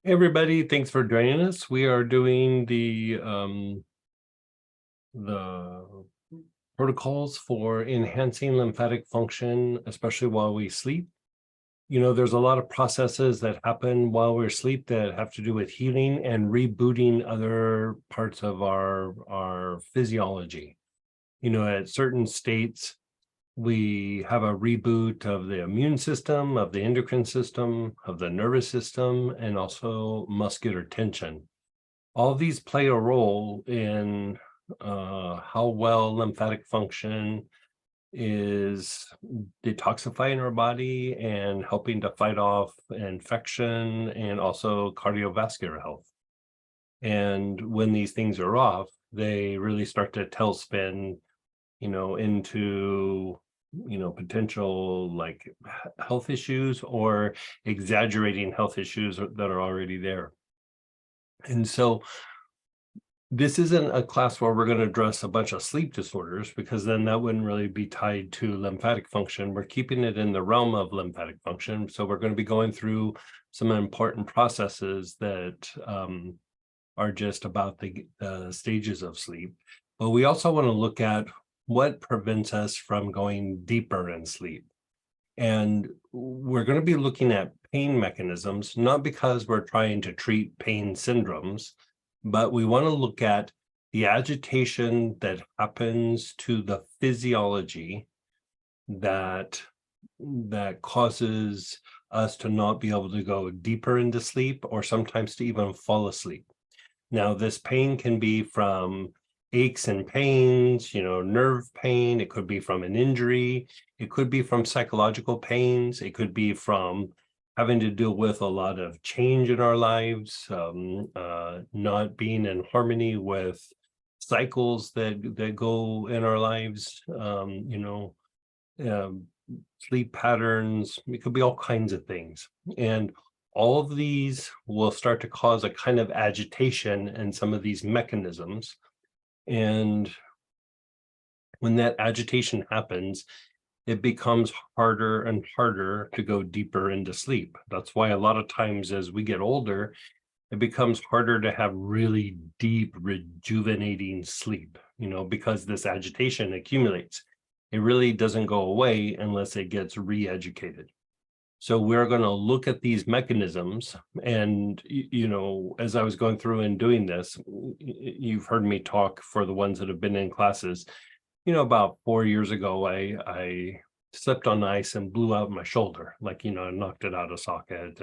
Hey everybody, thanks for joining us. We are doing the protocols for enhancing lymphatic function, especially while we sleep. There's a lot of processes that happen while we're asleep that have to do with healing and rebooting other parts of our physiology. At certain states, we have a reboot of the immune system, of the endocrine system, of the nervous system, and also muscular tension. All of these play a role in how well lymphatic function is detoxifying our body and helping to fight off infection and also cardiovascular health. And when these things are off, they really start to tailspin, into potential like health issues or exaggerating health issues that are already there. And so this isn't a class where we're going to address a bunch of sleep disorders because then that wouldn't really be tied to lymphatic function. We're keeping it in the realm of lymphatic function. So we're going to be going through some important processes that are just about the stages of sleep. But we also want to look at what prevents us from going deeper in sleep. And we're going to be looking at pain mechanisms, not because we're trying to treat pain syndromes, but we want to look at the agitation that happens to the physiology that causes us to not be able to go deeper into sleep or sometimes to even fall asleep. Now, this pain can be from aches and pains, nerve pain. It could be from an injury. It could be from psychological pains. It could be from having to deal with a lot of change in our lives, not being in harmony with cycles that go in our lives, um, sleep patterns. It could be all kinds of things. And all of these will start to cause a kind of agitation in some of these mechanisms. And when that agitation happens, it becomes harder and harder to go deeper into sleep. That's why a lot of times as we get older, it becomes harder to have really deep, rejuvenating sleep, because this agitation accumulates. It really doesn't go away unless it gets re-educated. So we're going to look at these mechanisms. And, as I was going through and doing this, you've heard me talk for the ones that have been in classes, about 4 years ago, I slipped on ice and blew out my shoulder, like, I knocked it out of socket.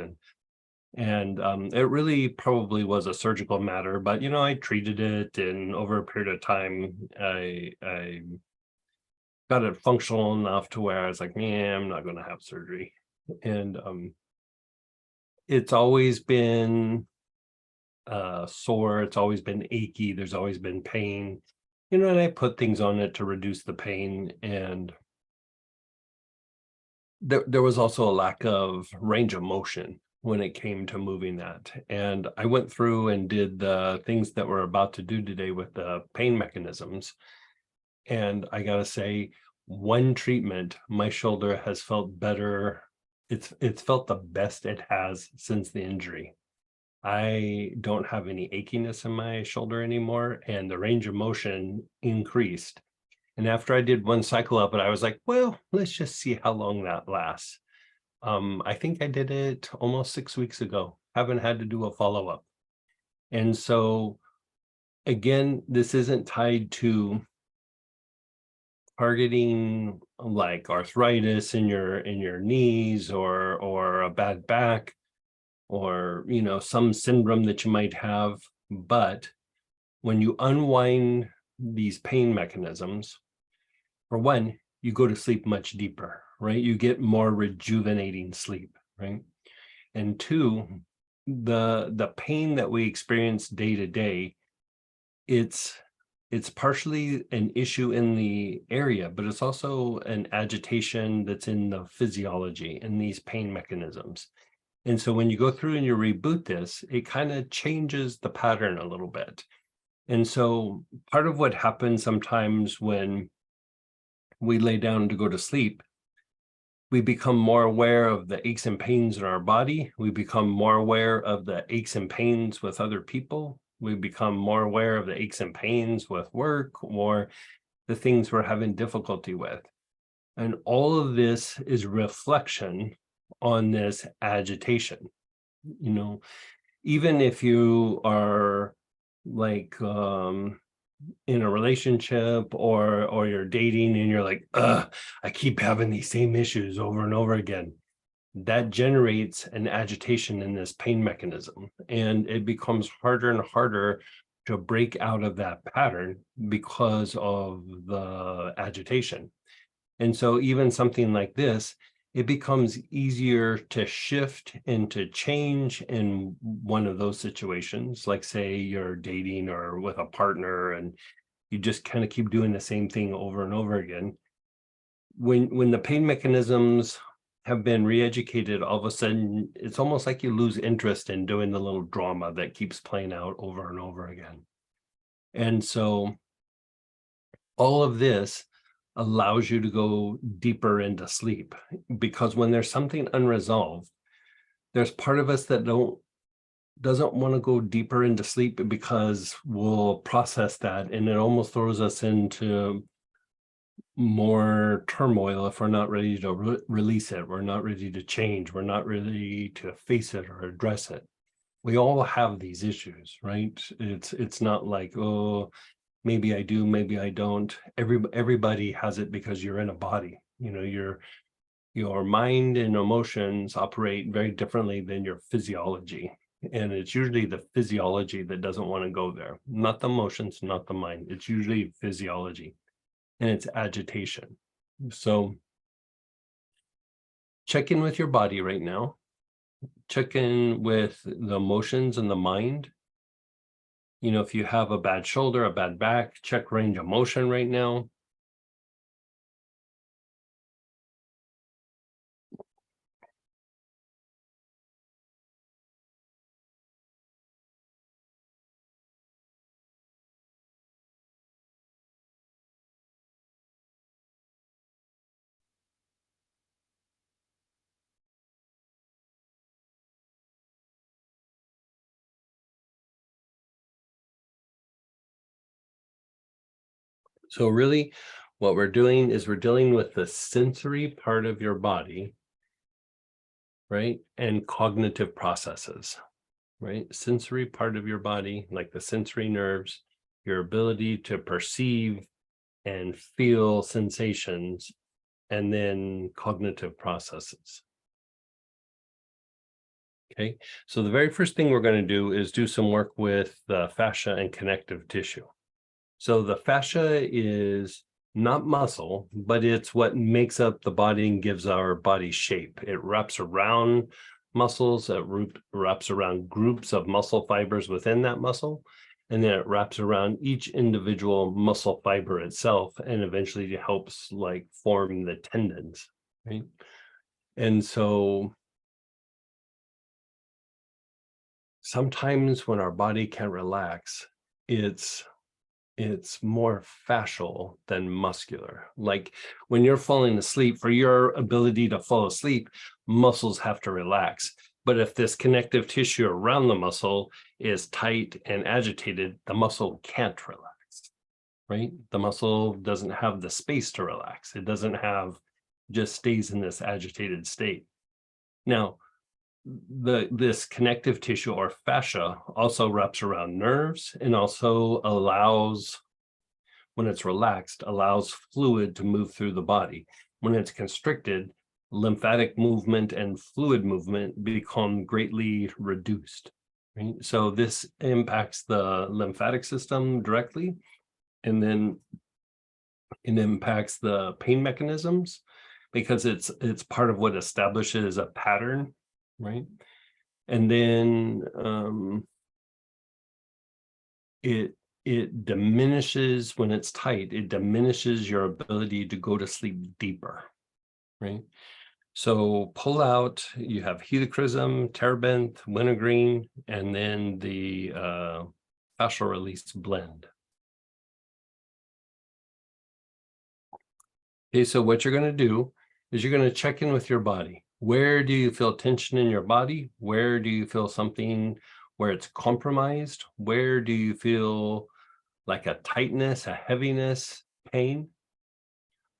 And it really probably was a surgical matter, but, I treated it. And over a period of time, I got it functional enough to where I was like, yeah, I'm not going to have surgery. And it's always been sore. It's always been achy. There's always been pain, and I put things on it to reduce the pain. And there was also a lack of range of motion when it came to moving that. And I went through and did the things that we're about to do today with the pain mechanisms. And I got to say, one treatment, my shoulder has felt better. It's felt the best it has since the injury. I don't have any achiness in my shoulder anymore, and the range of motion increased. And after I did one cycle of it, I was like, well, let's just see how long that lasts. I think I did it almost 6 weeks ago. Haven't had to do a follow-up. And so again, this isn't tied to targeting like arthritis in your knees or a bad back or some syndrome that you might have. But when you unwind these pain mechanisms, for one, you go to sleep much deeper, right? You get more rejuvenating sleep, right? And two, the pain that we experience day to day, it's partially an issue in the area, but it's also an agitation that's in the physiology and these pain mechanisms. And so when you go through and you reboot this, it kind of changes the pattern a little bit. And so part of what happens sometimes when we lay down to go to sleep We become more aware of the aches and pains in our body. We become more aware of the aches and pains with other people. We become more aware of the aches and pains with work or the things we're having difficulty with. And all of this is reflection on this agitation. You know, even if you are like in a relationship or you're dating and you're like, I keep having these same issues over and over again, that generates an agitation in this pain mechanism, and it becomes harder and harder to break out of that pattern because of the agitation. And so even something like this, it becomes easier to shift and to change in one of those situations, like say you're dating or with a partner and you just kind of keep doing the same thing over and over again. When the pain mechanisms have been re-educated, all of a sudden it's almost like you lose interest in doing the little drama that keeps playing out over and over again. And so all of this allows you to go deeper into sleep, because when there's something unresolved, there's part of us that doesn't want to go deeper into sleep because we'll process that and it almost throws us into more turmoil if we're not ready to release it. We're not ready to change. We're not ready to face it or address it. We all have these issues, right? It's not like, oh, maybe I do, maybe I don't. Everybody has it because you're in a body. You know, your mind and emotions operate very differently than your physiology. And it's usually the physiology that doesn't want to go there, not the emotions, not the mind. It's usually physiology and it's agitation. So check in with your body right now. Check in with the emotions and the mind. You know, if you have a bad shoulder, a bad back, check range of motion right now. So really what we're doing is we're dealing with the sensory part of your body, right? And cognitive processes, right? Sensory part of your body, like the sensory nerves, your ability to perceive and feel sensations, and then cognitive processes. Okay, so the very first thing we're going to do is do some work with the fascia and connective tissue. So the fascia is not muscle, but it's what makes up the body and gives our body shape. It wraps around muscles, it wraps around groups of muscle fibers within that muscle, and then it wraps around each individual muscle fiber itself, and eventually it helps like form the tendons, right? And so sometimes when our body can relax, it's more fascial than muscular. Like when you're falling asleep, for your ability to fall asleep, muscles have to relax. But if this connective tissue around the muscle is tight and agitated, the muscle can't relax, right? The muscle doesn't have the space to relax. It doesn't have, just stays in this agitated state. Now, this connective tissue or fascia also wraps around nerves and also allows, when it's relaxed, allows fluid to move through the body. When it's constricted, lymphatic movement and fluid movement become greatly reduced, right? So this impacts the lymphatic system directly, and then it impacts the pain mechanisms because it's part of what establishes a pattern, right? And then it diminishes, when it's tight, it diminishes your ability to go to sleep deeper, right? So pull out, you have helichrysum, terebinth, wintergreen, and then the fascial release blend. Okay, so what you're going to do is you're going to check in with your body. Where do you feel tension in your body? Where do you feel something where it's compromised? Where do you feel like a tightness, a heaviness, pain?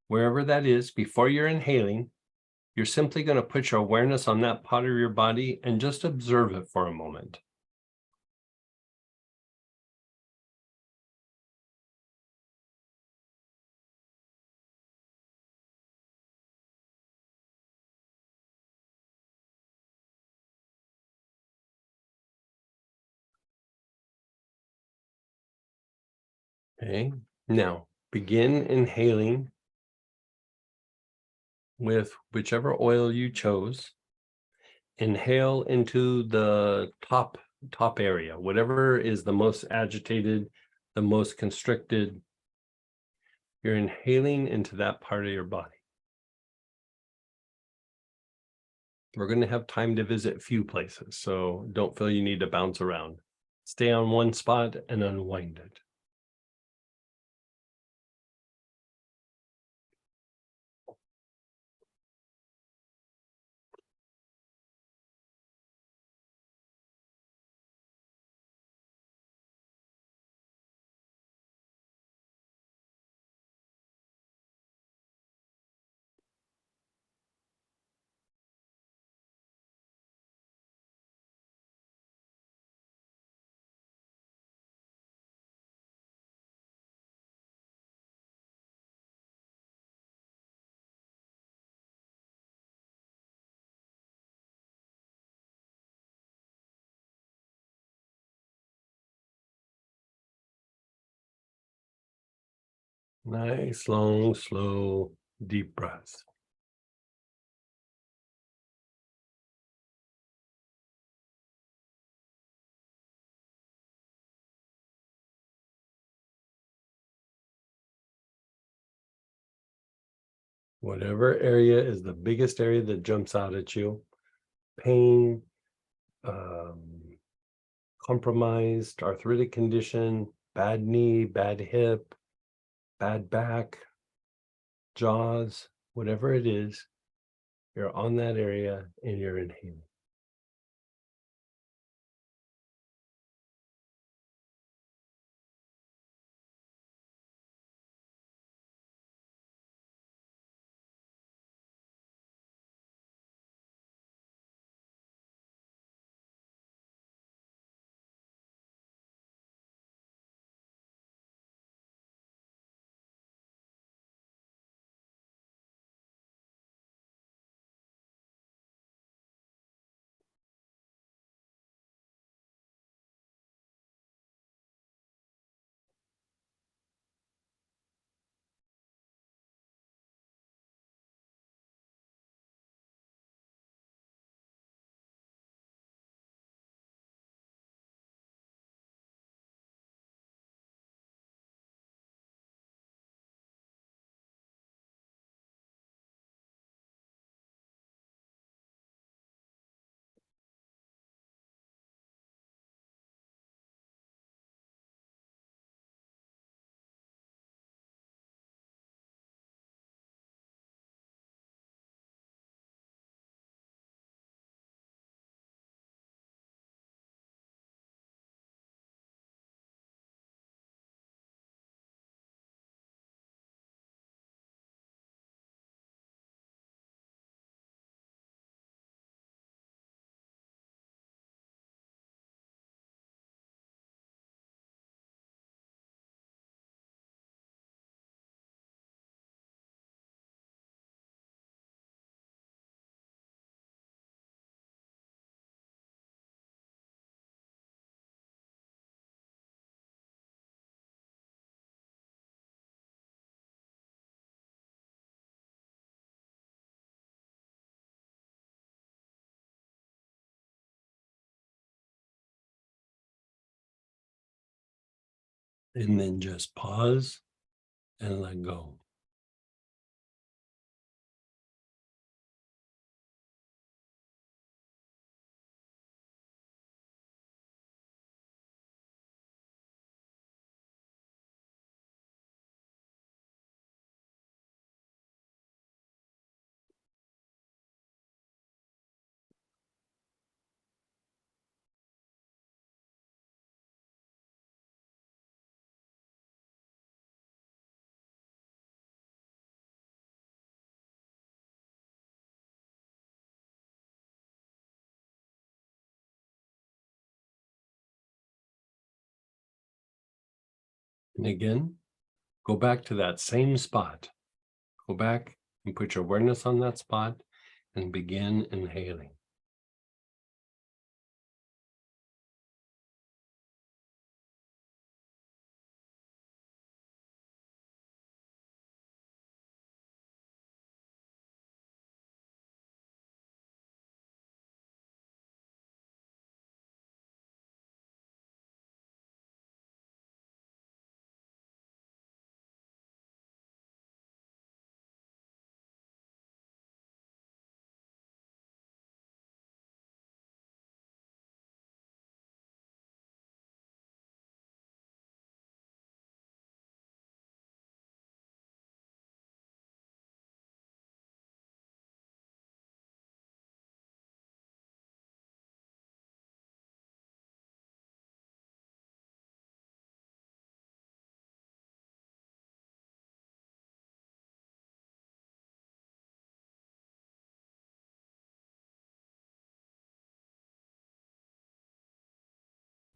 Wherever that is, before you're inhaling, you're simply going to put your awareness on that part of your body and just observe it for a moment. Okay. Now, begin inhaling with whichever oil you chose. Inhale into the top area, whatever is the most agitated, the most constricted. You're inhaling into that part of your body. We're going to have time to visit a few places, so don't feel you need to bounce around. Stay on one spot and unwind it. Nice, long, slow, deep breaths. Whatever area is the biggest area that jumps out at you, pain, um, compromised arthritic condition, bad knee, bad hip, bad back, jaws, whatever it is, you're on that area and you're inhaling. And then just pause and let go. And again, go back to that same spot. Go back and put your awareness on that spot and begin inhaling.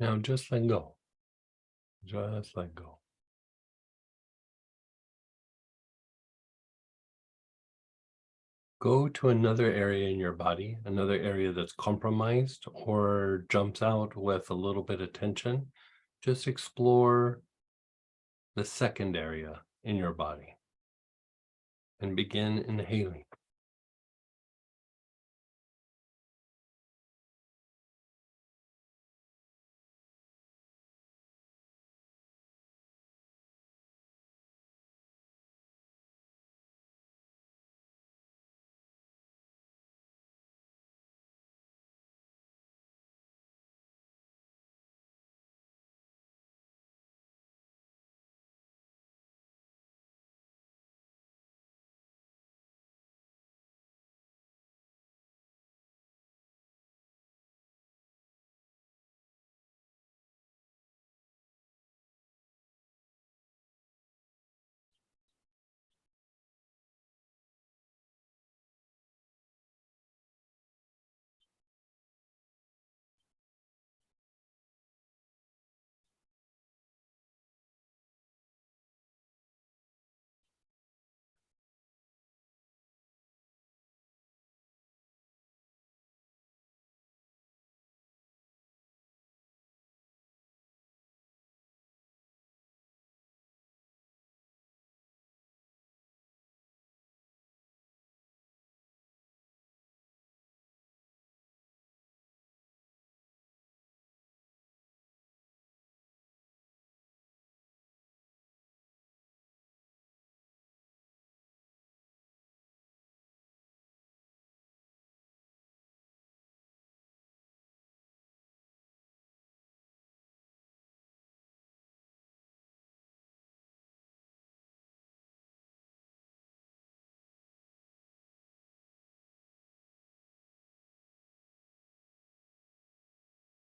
Now just let go. Just let go. Go to another area in your body, another area that's compromised or jumps out with a little bit of tension. Just explore the second area in your body and begin inhaling.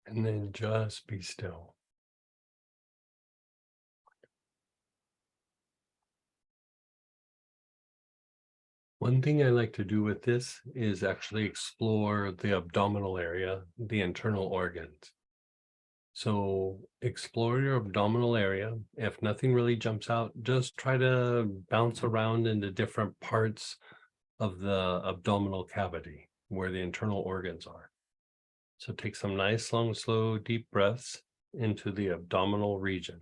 And then just be still. One thing I like to do with this is actually explore the abdominal area, the internal organs. So explore your abdominal area. If nothing really jumps out, just try to bounce around into different parts of the abdominal cavity where the internal organs are. So take some nice, long, slow, deep breaths into the abdominal region.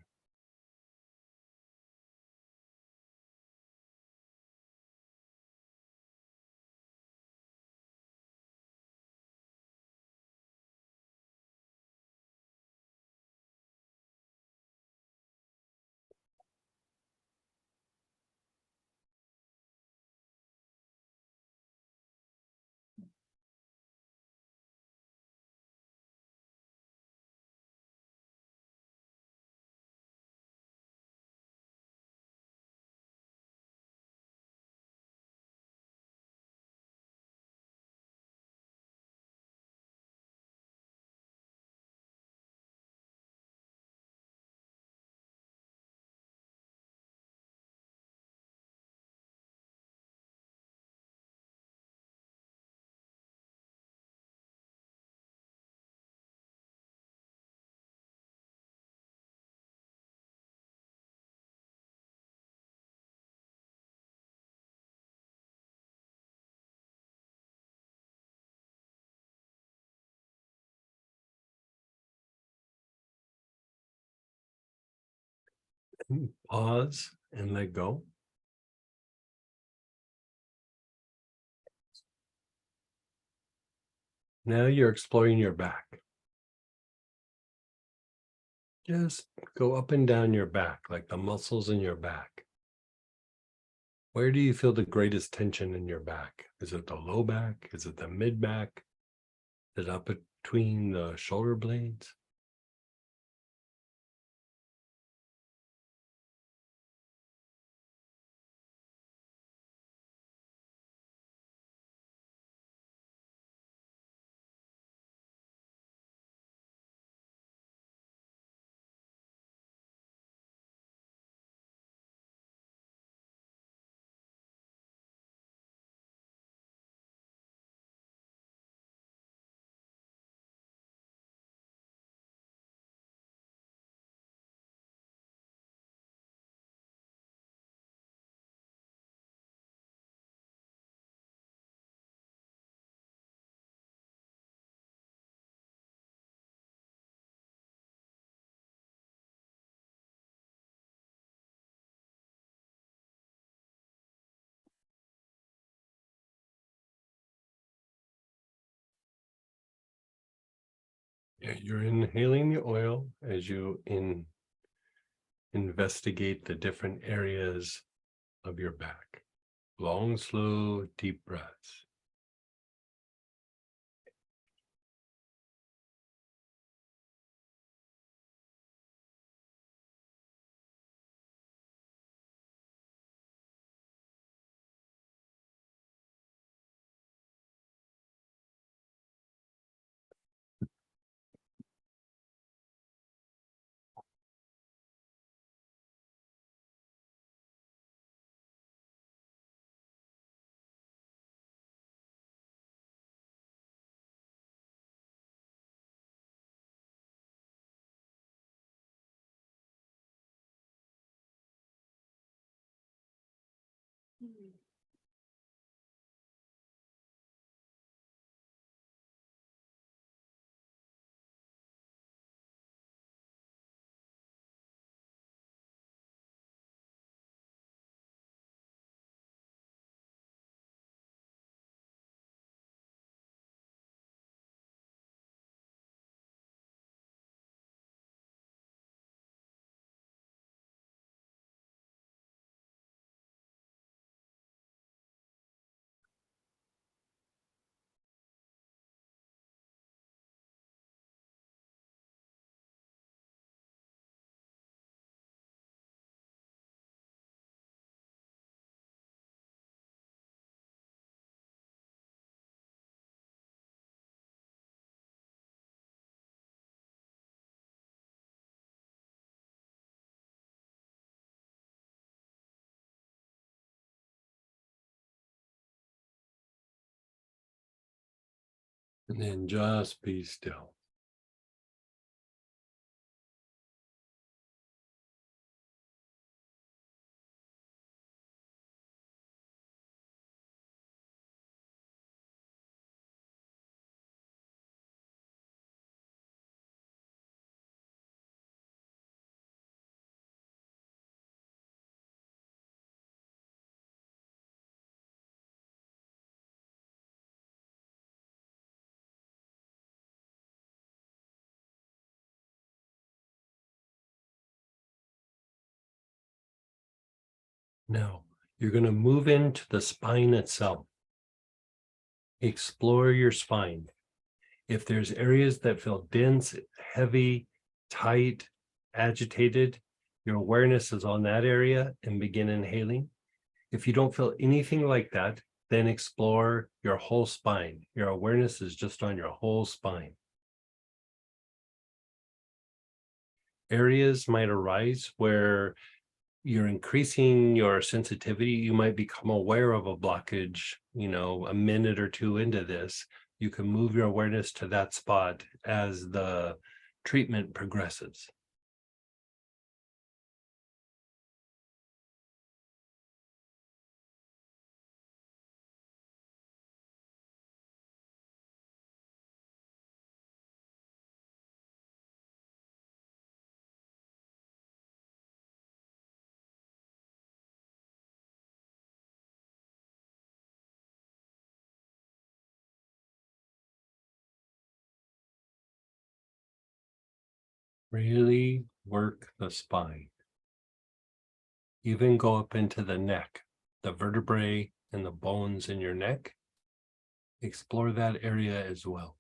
Pause and let go. Now you're exploring your back. Just go up and down your back, like the muscles in your back. Where do you feel the greatest tension in your back? Is it the low back? Is it the mid back? Is it up between the shoulder blades? Yeah, you're inhaling the oil as you investigate the different areas of your back. Long, slow, deep breaths. And then just be still. Now, you're going to move into the spine itself. Explore your spine. If there's areas that feel dense, heavy, tight, agitated, your awareness is on that area and begin inhaling. If you don't feel anything like that, then explore your whole spine. Your awareness is just on your whole spine. Areas might arise where you're increasing your sensitivity. You might become aware of a blockage, a minute or two into this. You can move your awareness to that spot as the treatment progresses. Really work the spine. Even go up into the neck, the vertebrae and the bones in your neck. Explore that area as well.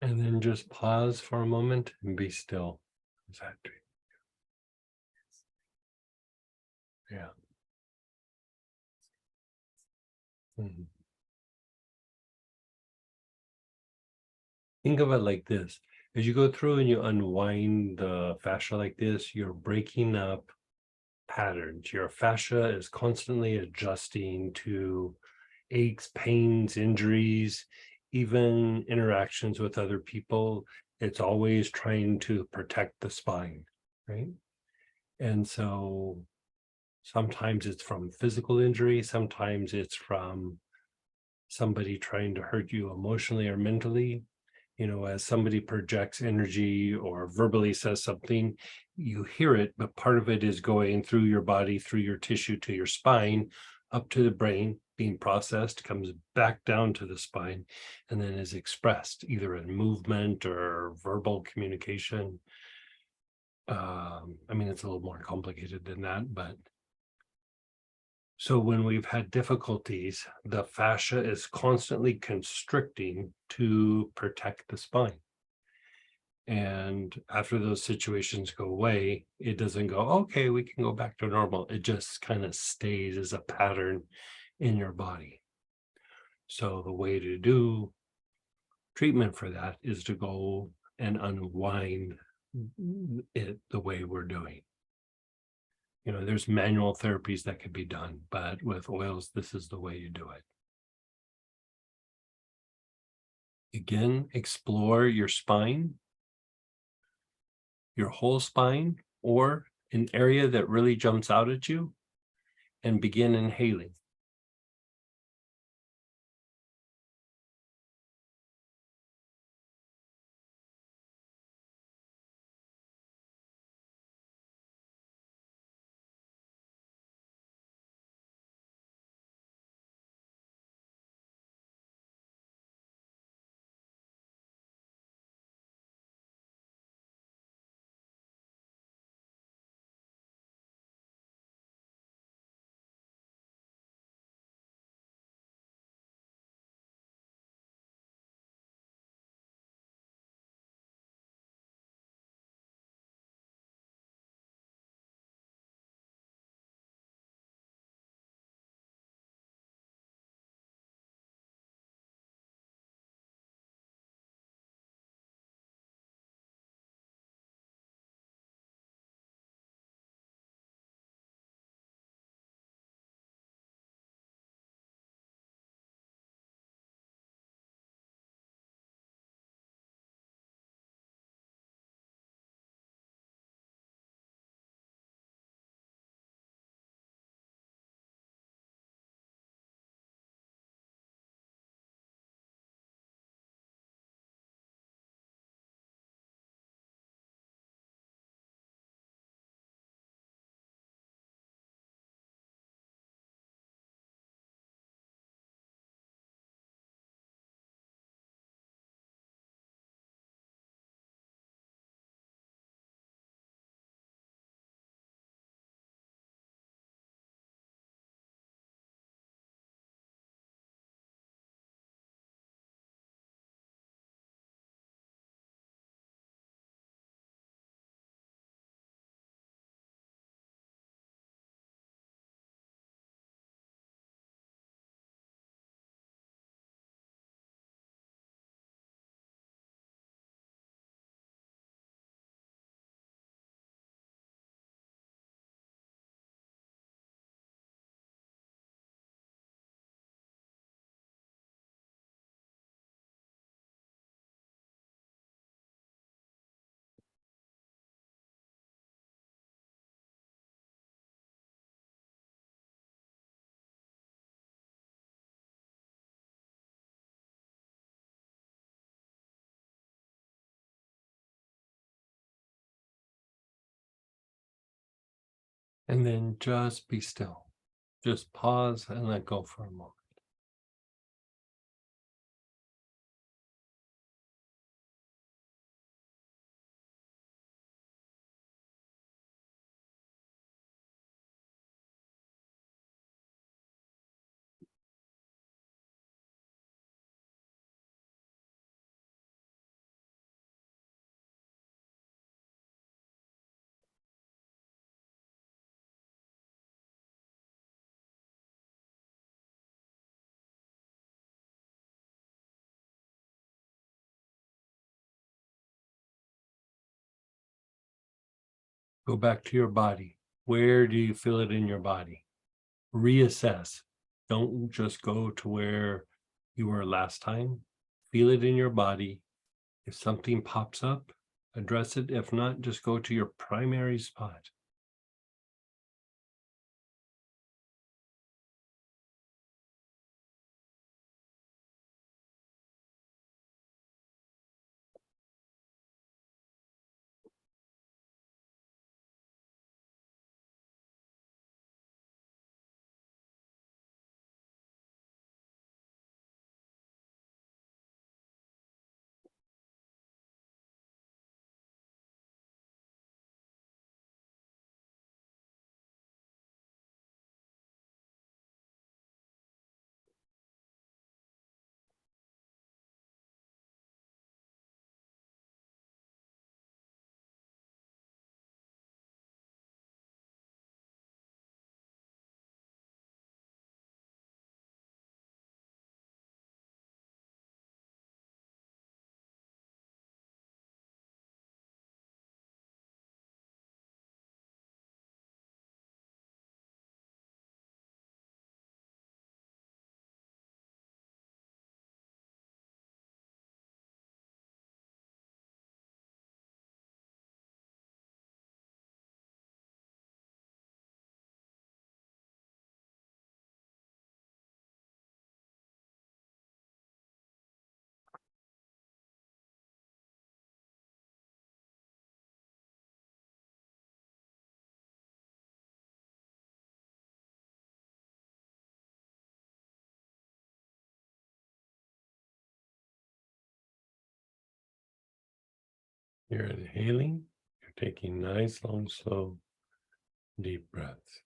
And then just pause for a moment and be still. Is that true? Yeah. Mhm. Think of it like this. As you go through and you unwind the fascia like this, you're breaking up patterns. Your fascia is constantly adjusting to aches, pains, injuries, even interactions with other people. It's always trying to protect the spine, right? And so sometimes it's from physical injury, sometimes it's from somebody trying to hurt you emotionally or mentally. You know, as somebody projects energy or verbally says something, you hear it, but part of it is going through your body, through your tissue to your spine, up to the brain, being processed, comes back down to the spine, and then is expressed either in movement or verbal communication. I mean, it's a little more complicated than that, but so when we've had difficulties, the fascia is constantly constricting to protect the spine. And after those situations go away, it doesn't go, okay, we can go back to normal. It just kind of stays as a pattern in your body. So the way to do treatment for that is to go and unwind it the way we're doing. You know, there's manual therapies that can be done, but with oils, this is the way you do it. Again, explore your spine, your whole spine, or an area that really jumps out at you, and begin inhaling. And then just be still. Just pause and let go for a moment. Go back to your body. Where do you feel it in your body? Reassess. Don't just go to where you were last time. Feel it in your body. If something pops up, address it. If not, just go to your primary spot. You're inhaling. You're taking nice, long, slow, deep breaths.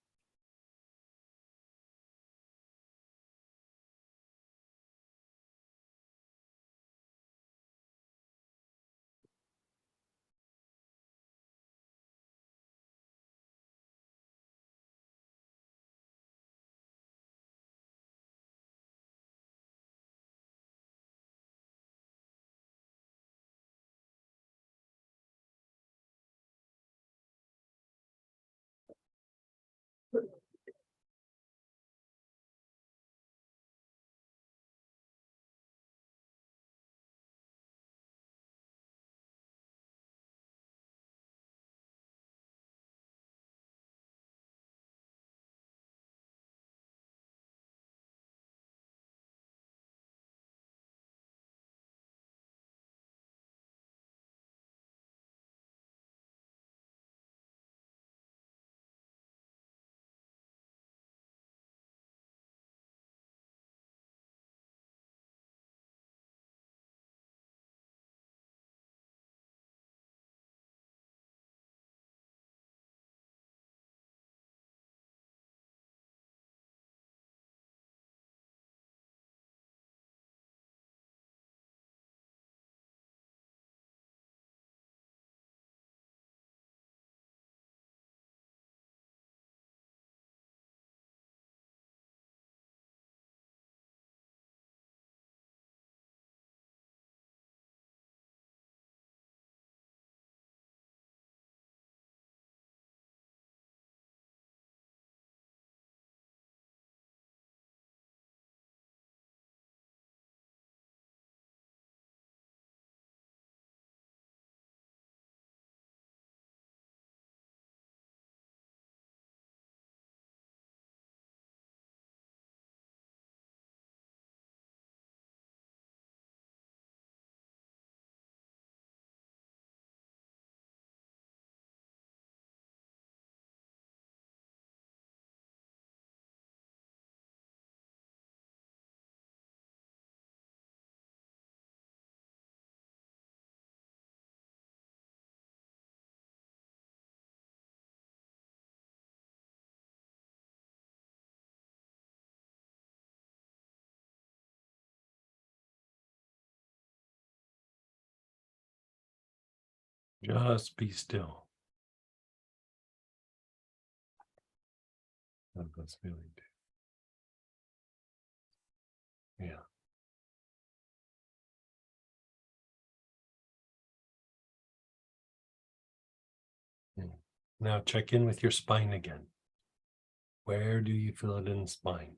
Just be still. Let this feeling do. Yeah. Now check in with your spine again. Where do you feel it in the spine?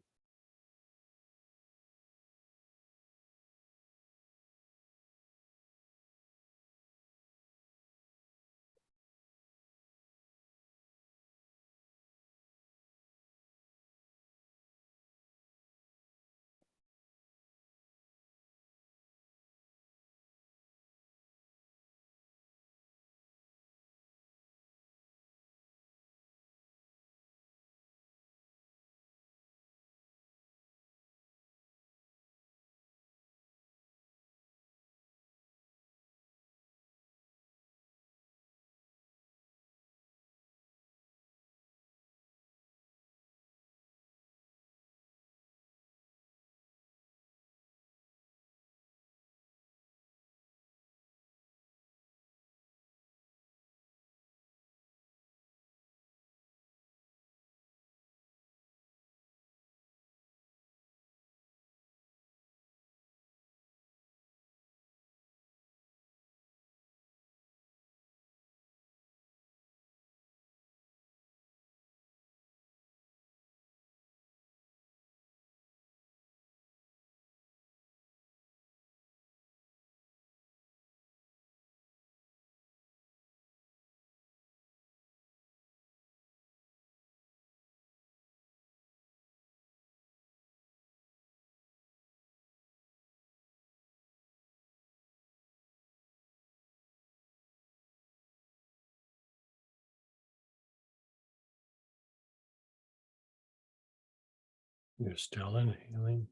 You're still inhaling.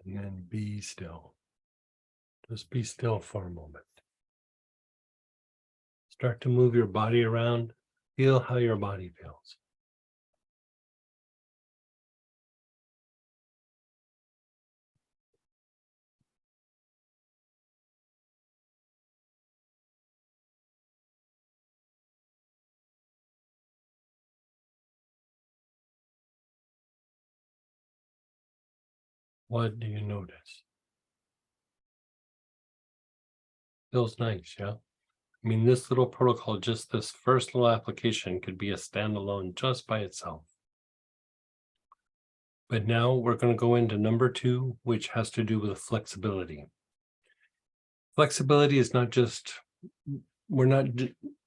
And then be still. Just be still for a moment. Start to move your body around. Feel how your body feels. What do you notice? Feels nice, yeah? I mean, this little protocol, just this first little application could be a standalone just by itself. But now we're going to go into number 2, which has to do with flexibility. Flexibility is not just, we're not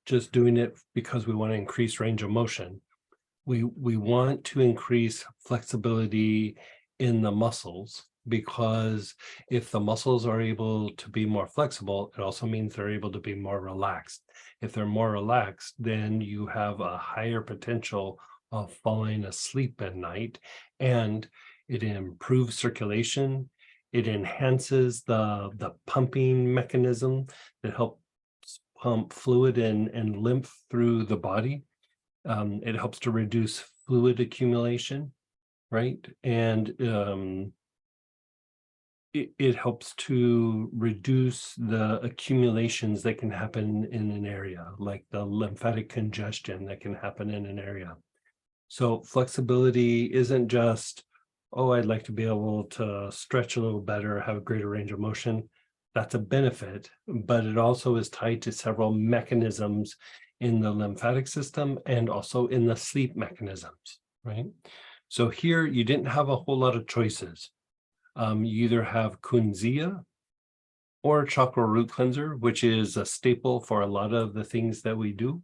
just doing it because we want to increase range of motion. we want to increase flexibility in the muscles, because if the muscles are able to be more flexible, it also means they're able to be more relaxed. If they're more relaxed, then you have a higher potential of falling asleep at night, and it improves circulation. It enhances the pumping mechanism that helps pump fluid and lymph through the body. It helps to reduce fluid accumulation, right? And it helps to reduce the accumulations that can happen in an area, like the lymphatic congestion that can happen in an area. So flexibility isn't just, oh, I'd like to be able to stretch a little better, have a greater range of motion. That's a benefit, but it also is tied to several mechanisms in the lymphatic system and also in the sleep mechanisms, right? So here you didn't have a whole lot of choices. You either have Kunzia or chakra root cleanser, which is a staple for a lot of the things that we do.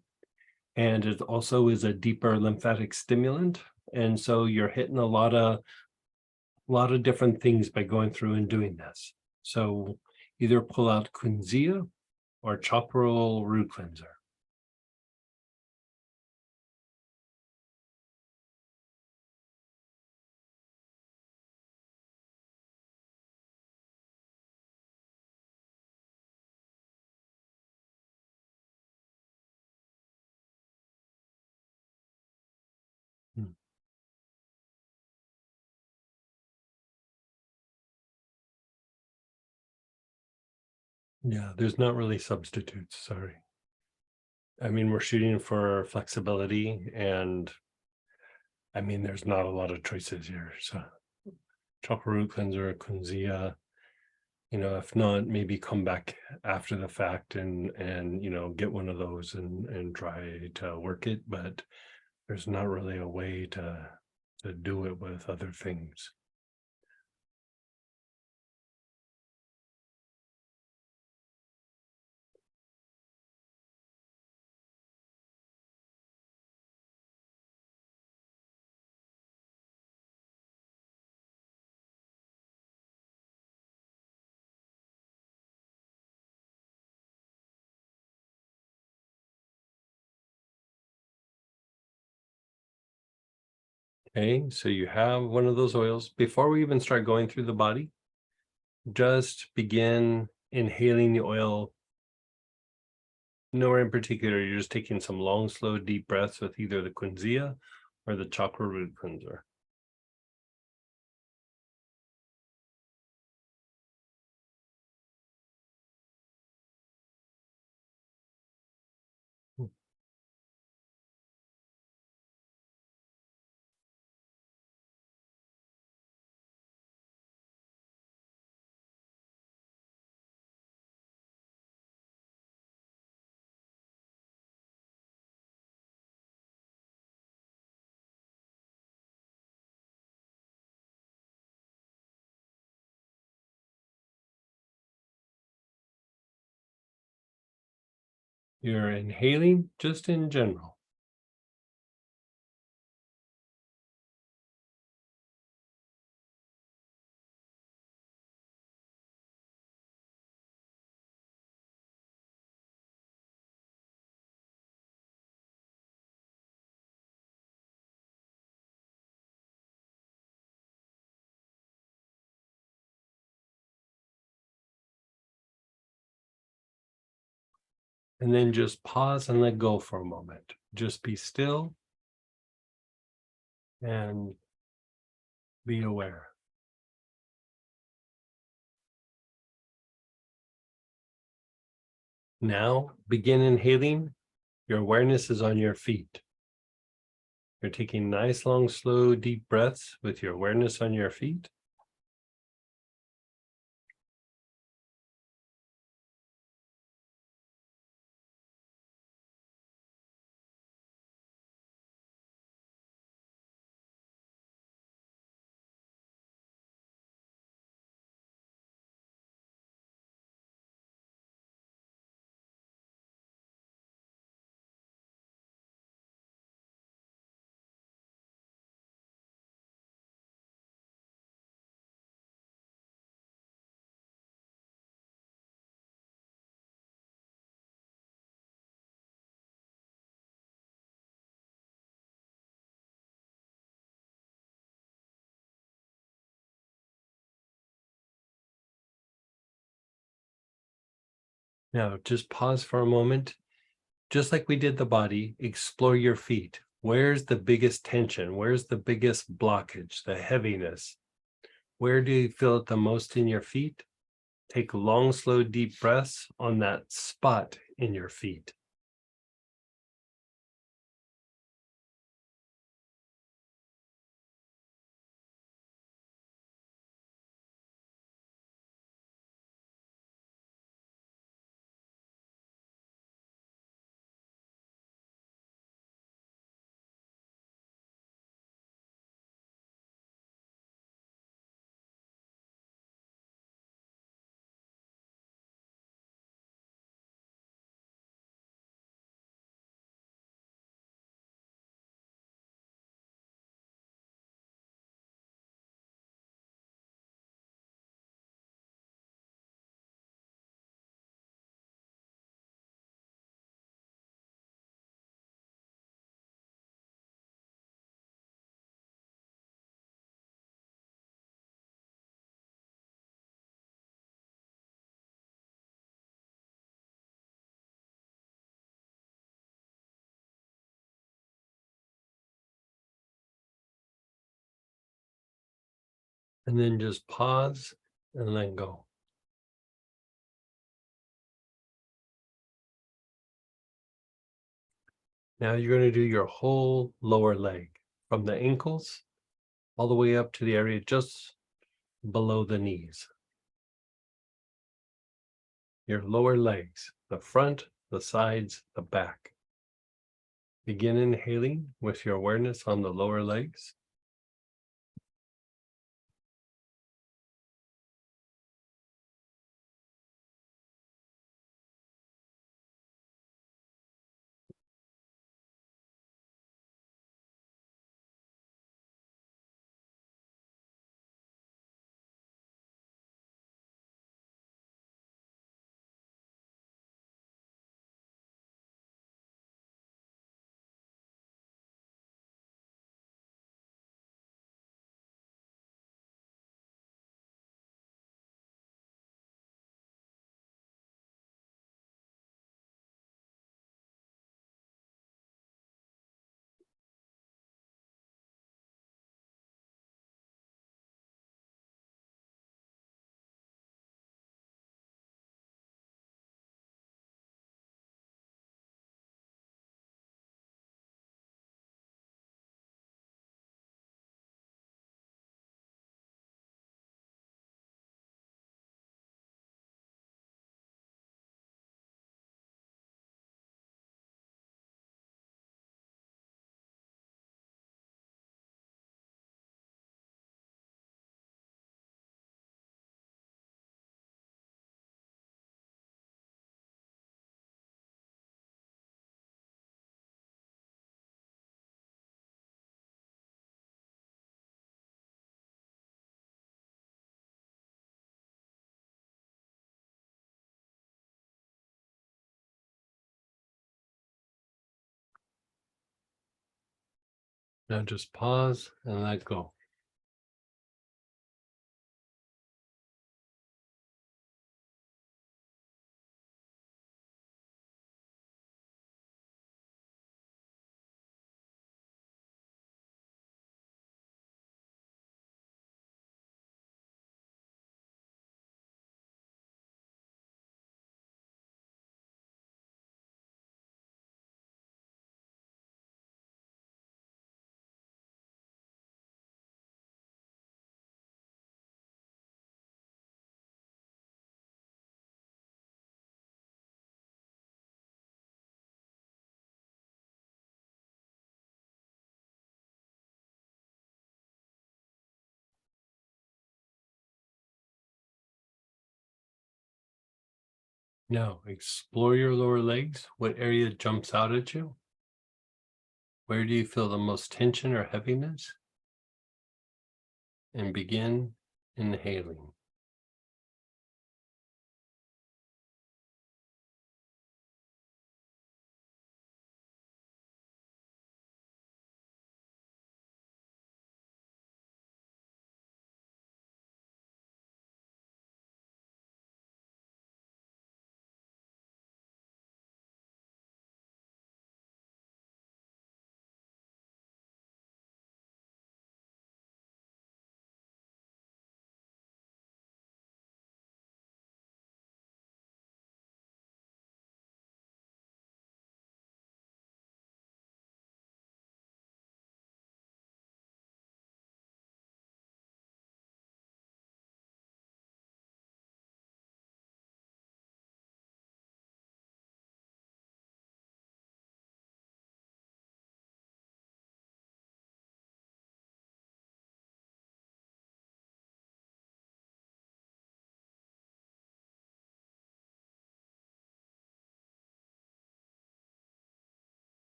And it also is a deeper lymphatic stimulant. And so you're hitting a lot of different things by going through and doing this. So either pull out Kunzia or chakra root cleanser. Hmm. Yeah, there's not really substitutes, sorry. I mean, we're shooting for flexibility, and I mean, there's not a lot of choices here. So chakra root cleanser, Kunzia, if not, maybe come back after the fact and get one of those and try to work it. But there's not really a way to do it with other things. Okay, so you have one of those oils. Before we even start going through the body, just begin inhaling the oil. Nowhere in particular, you're just taking some long, slow, deep breaths with either the Kunzia or the chakra root cleanser. You're inhaling just in general. And then just pause and let go for a moment. Just be still and be aware. Now begin inhaling. Your awareness is on your feet. You're taking nice, long, slow, deep breaths with your awareness on your feet. Now, just pause for a moment. Just like we did the body, explore your feet. Where's the biggest tension? Where's the biggest blockage, the heaviness? Where do you feel it the most in your feet? Take long, slow, deep breaths on that spot in your feet. And then just pause and let go. Now you're going to do your whole lower leg from the ankles all the way up to the area just below the knees. Your lower legs, the front, the sides, the back. Begin inhaling with your awareness on the lower legs. Now just pause and let go. Now explore your lower legs. What area jumps out at you? Where do you feel the most tension or heaviness? And begin inhaling.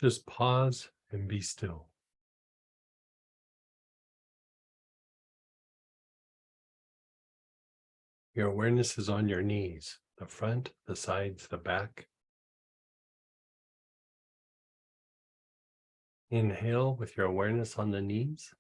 Just pause and be still. Your awareness is on your knees, the front, the sides, the back. Inhale with your awareness on the knees.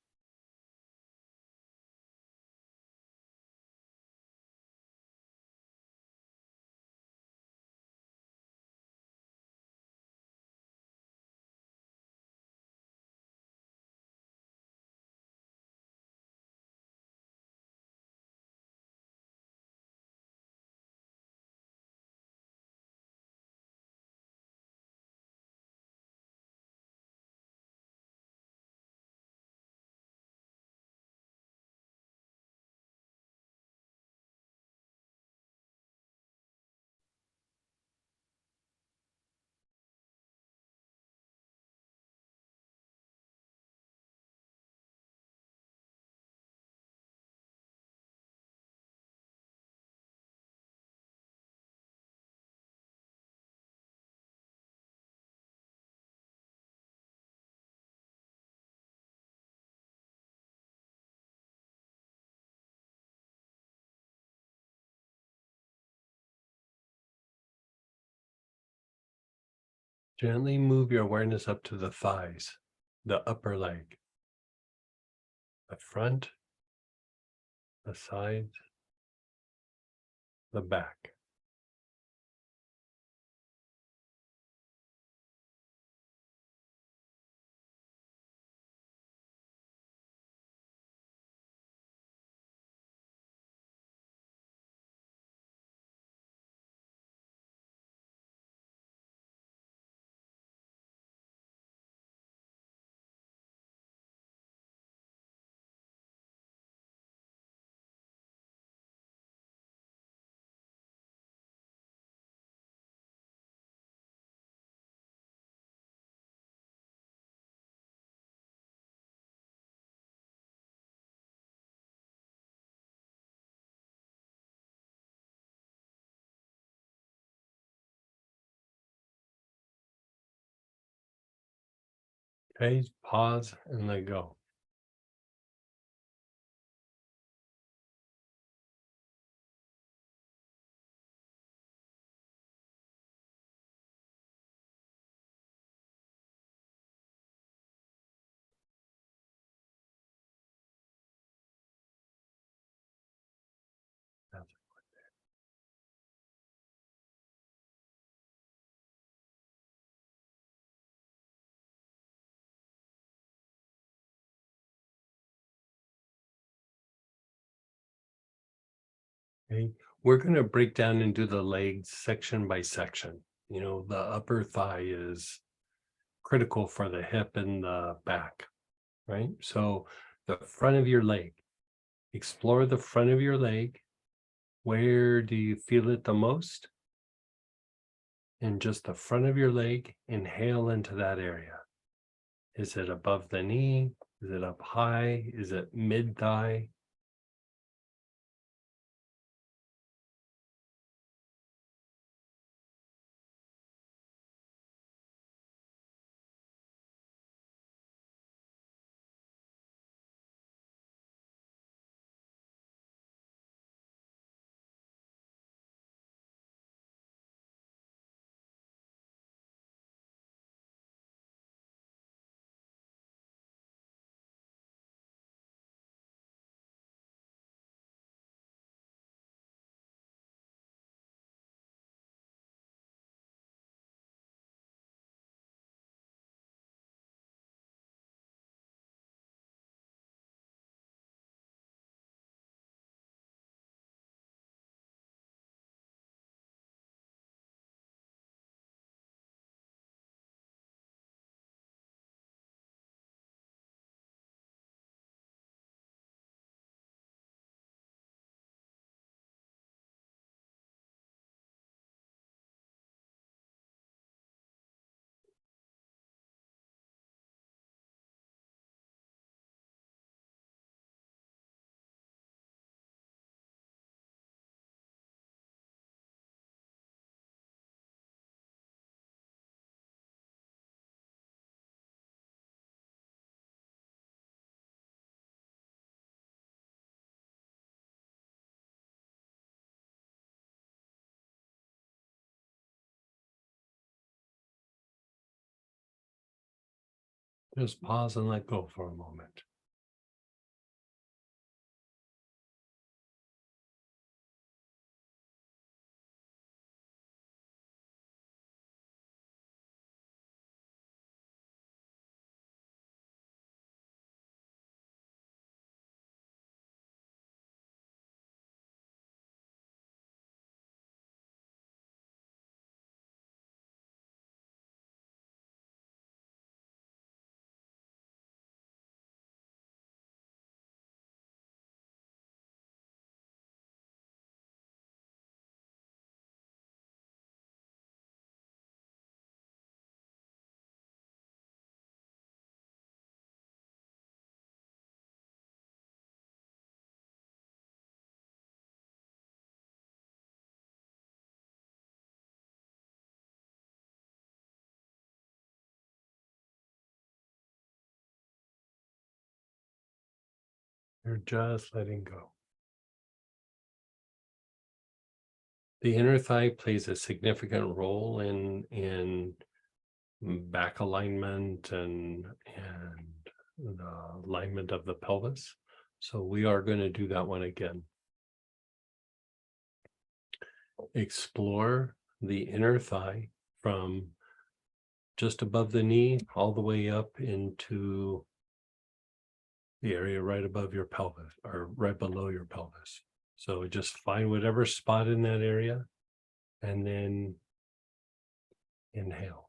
Gently move your awareness up to the thighs, the upper leg, the front, the sides, the back. Okay, pause and let go. Okay, we're going to break down and do the legs section by section. The upper thigh is critical for the hip and the back, right? So the front of your leg, explore the front of your leg. Where do you feel it the most? And just the front of your leg, inhale into that area. Is it above the knee? Is it up high? Is it mid thigh? Just pause and let go for a moment. You're just letting go. The inner thigh plays a significant role in back alignment and the alignment of the pelvis. So we are going to do that one again. Explore the inner thigh from just above the knee all the way up into the area right above your pelvis or right below your pelvis. So just find whatever spot in that area and then inhale.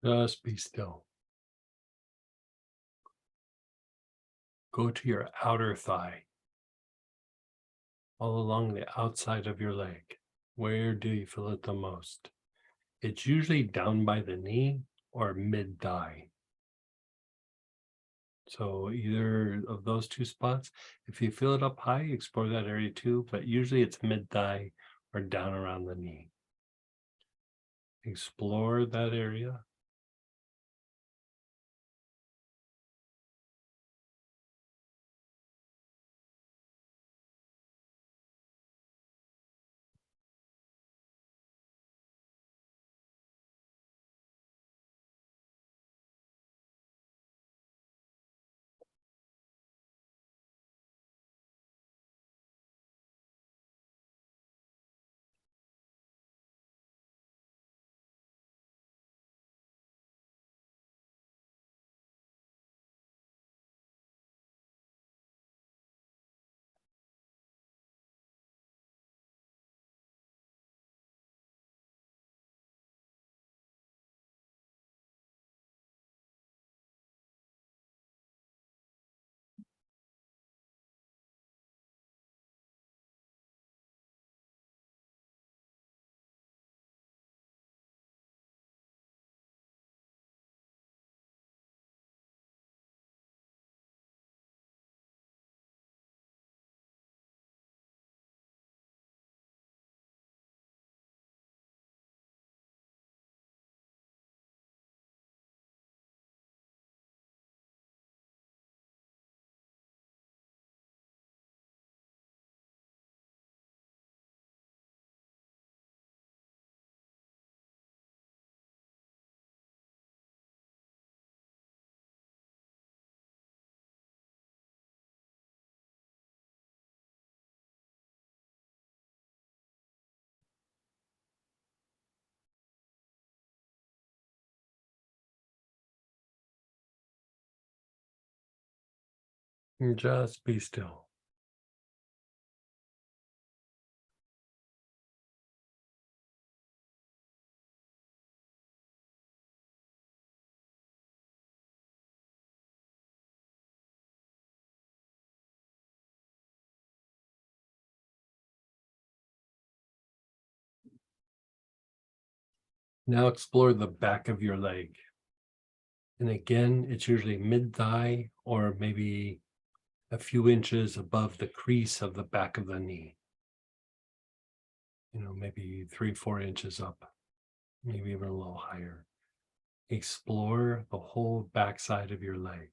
Just be still. Go to your outer thigh, all along the outside of your leg. Where do you feel it the most? It's usually down by the knee or mid thigh. So either of those two spots, if you feel it up high, explore that area too, but usually it's mid thigh or down around the knee. Explore that area. And just be still. Now explore the back of your leg. And again, it's usually mid thigh or maybe a few inches above the crease of the back of the knee. Maybe 3, 4 inches up, maybe even a little higher. Explore the whole backside of your leg.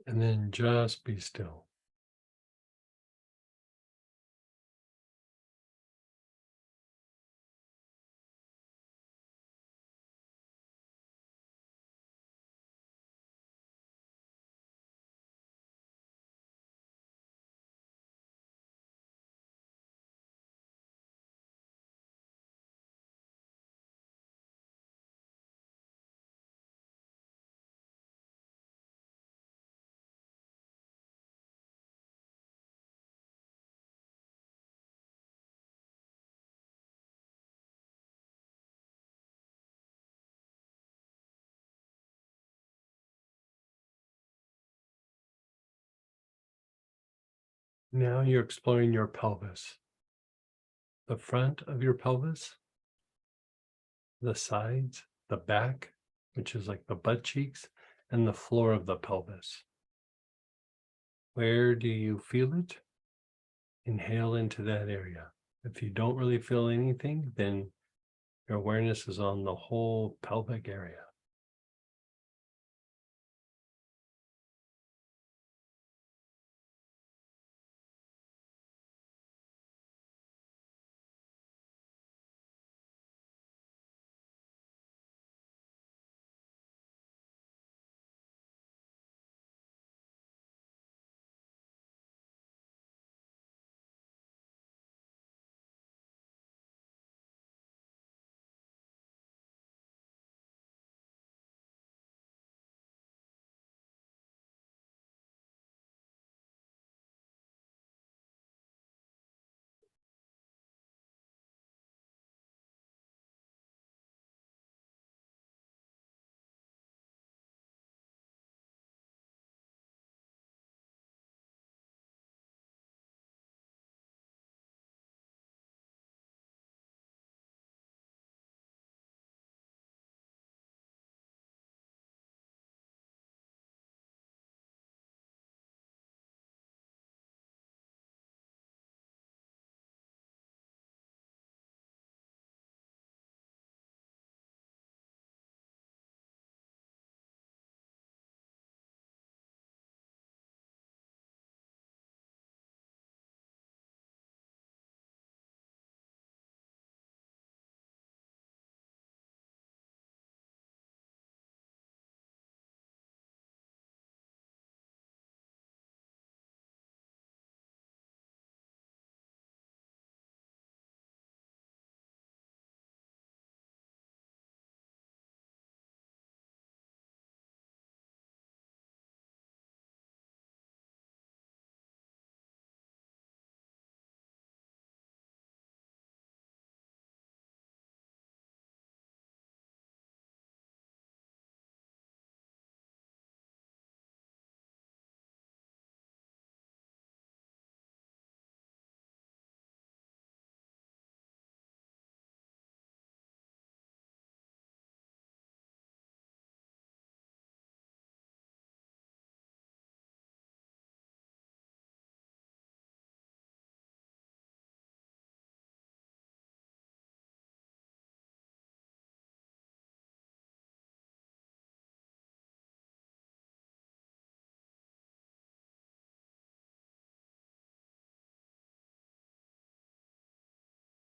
And then just be still. Now you're exploring your pelvis, the front of your pelvis, the sides, the back, which is like the butt cheeks, and the floor of the pelvis. Where do you feel it? Inhale into that area. If you don't really feel anything, then your awareness is on the whole pelvic area.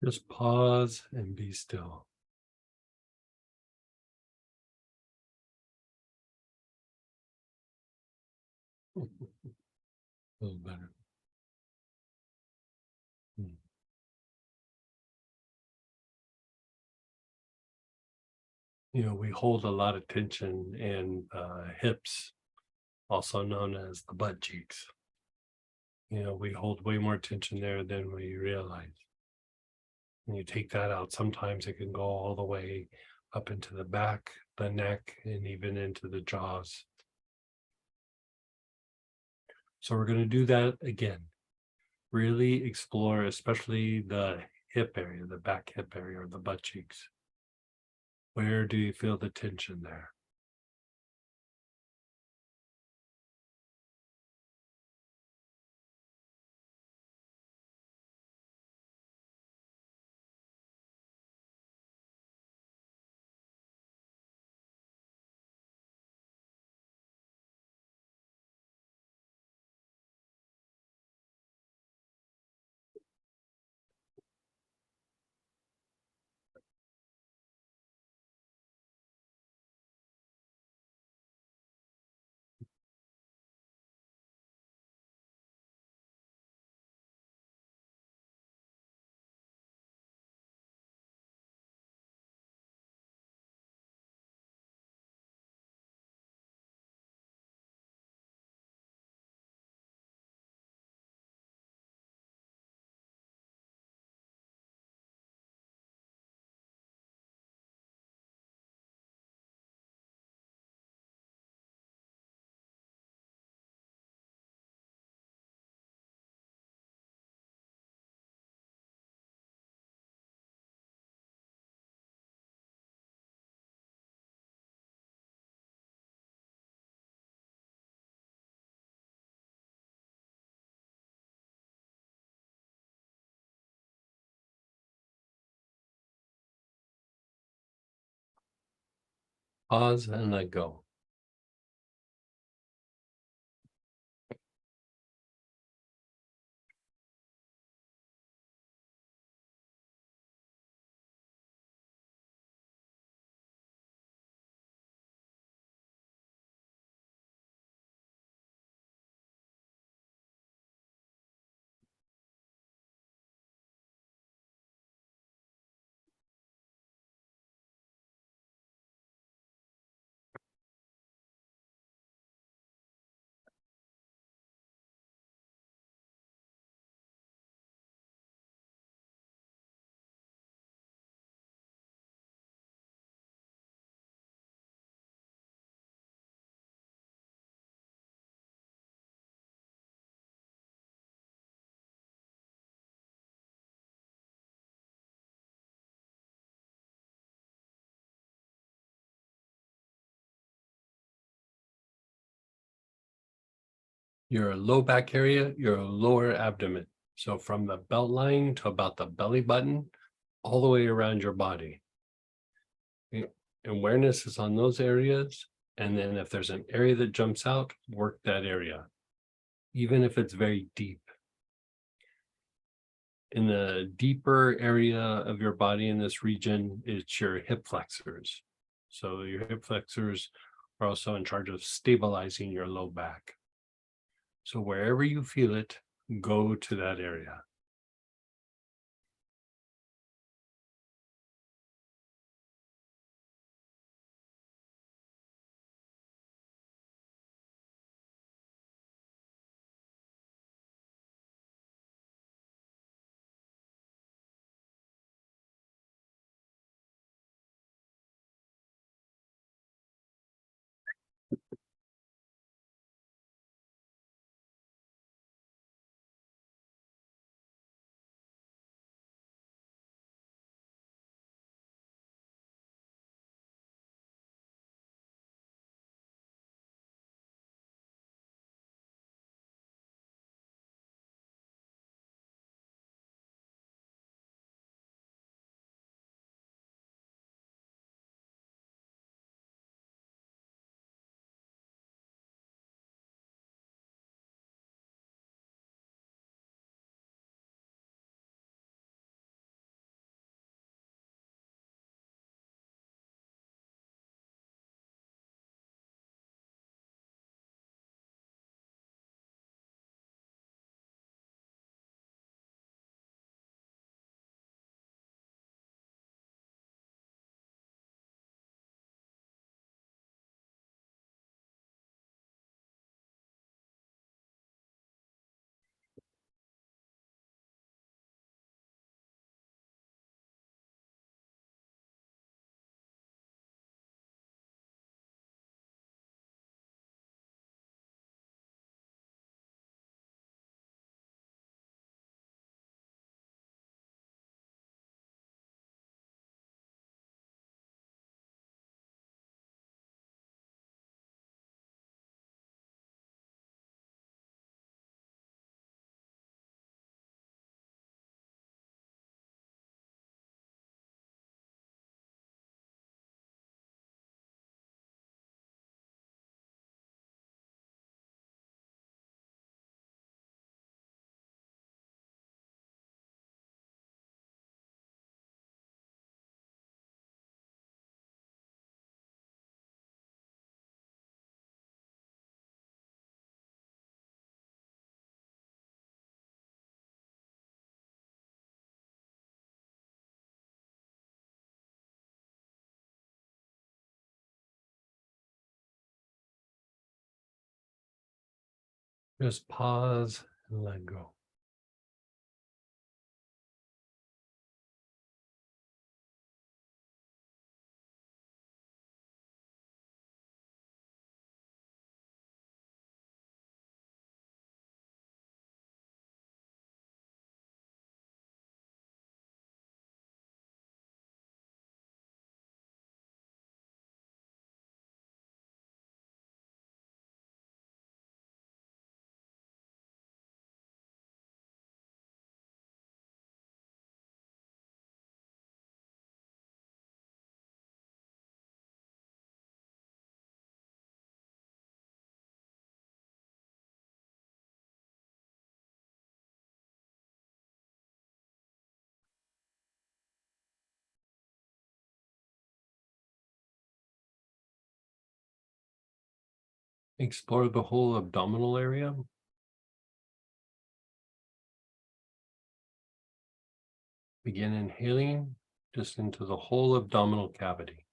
Just pause and be still. A little better. Mm. We hold a lot of tension in hips, also known as the butt cheeks. We hold way more tension there than we realize. When you take that out, sometimes it can go all the way up into the back, the neck, and even into the jaws. So we're going to do that again. Really explore, especially the hip area, the back hip area, or the butt cheeks. Where do you feel the tension there? Pause and let go. Your low back area, your lower abdomen. So from the belt line to about the belly button, all the way around your body. Awareness is on those areas. And then if there's an area that jumps out, work that area, even if it's very deep. In the deeper area of your body in this region, it's your hip flexors. So your hip flexors are also in charge of stabilizing your low back. So wherever you feel it, go to that area. Just pause and let go. Explore the whole abdominal area. Begin inhaling just into the whole abdominal cavity.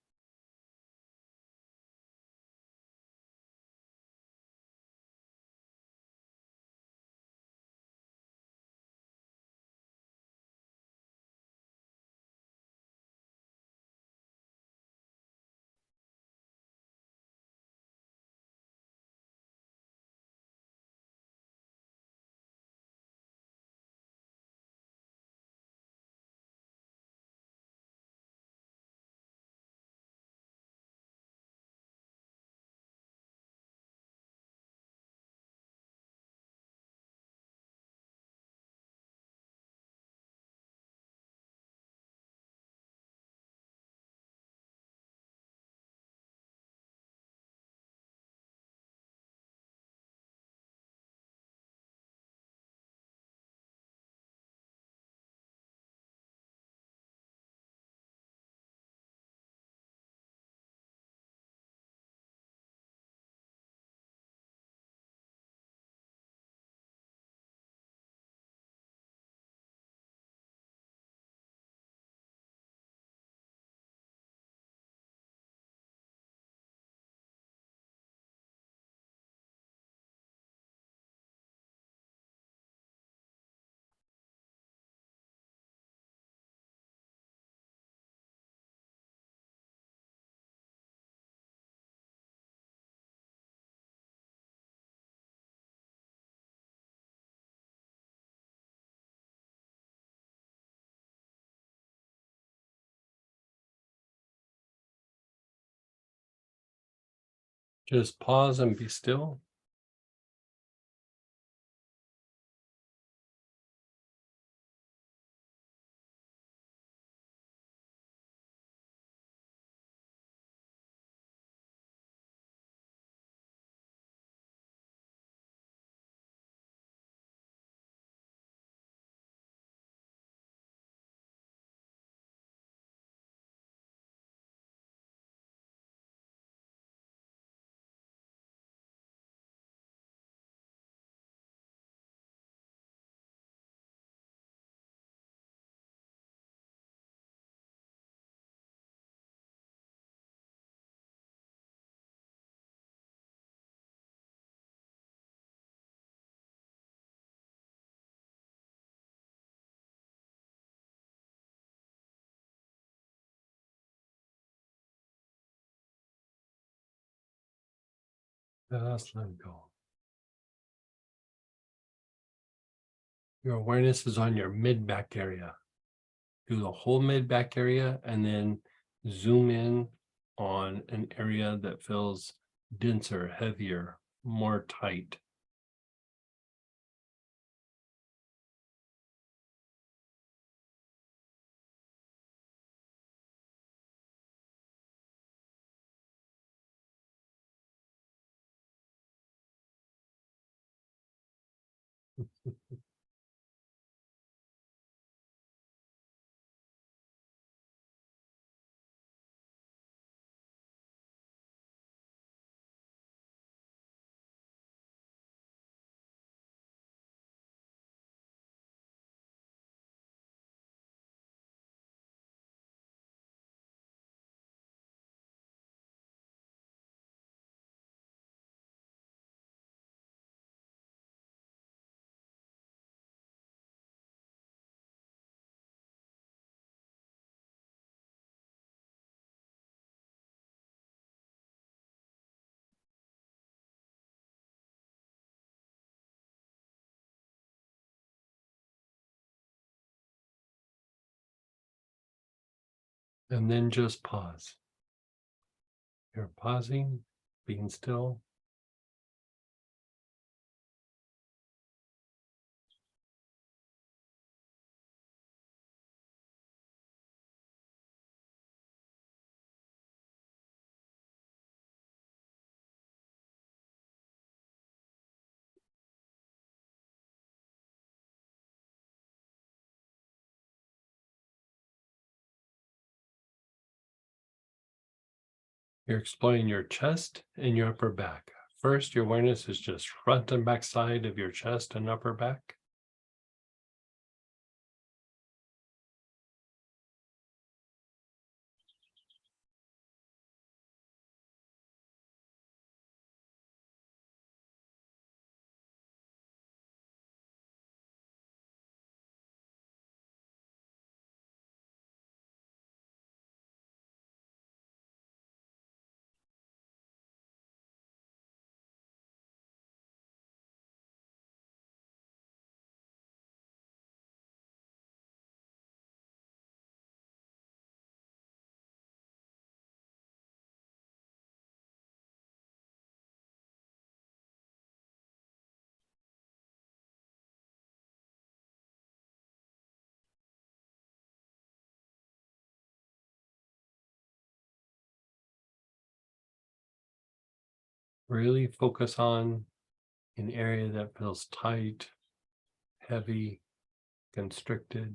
Just pause and be still. Just let go. Your awareness is on your mid back area. Do the whole mid back area and then zoom in on an area that feels denser, heavier, more tight. And then just pause. You're pausing, being still. You're exploring your chest and your upper back. First, your awareness is just front and back side of your chest and upper back. Really focus on an area that feels tight, heavy, constricted.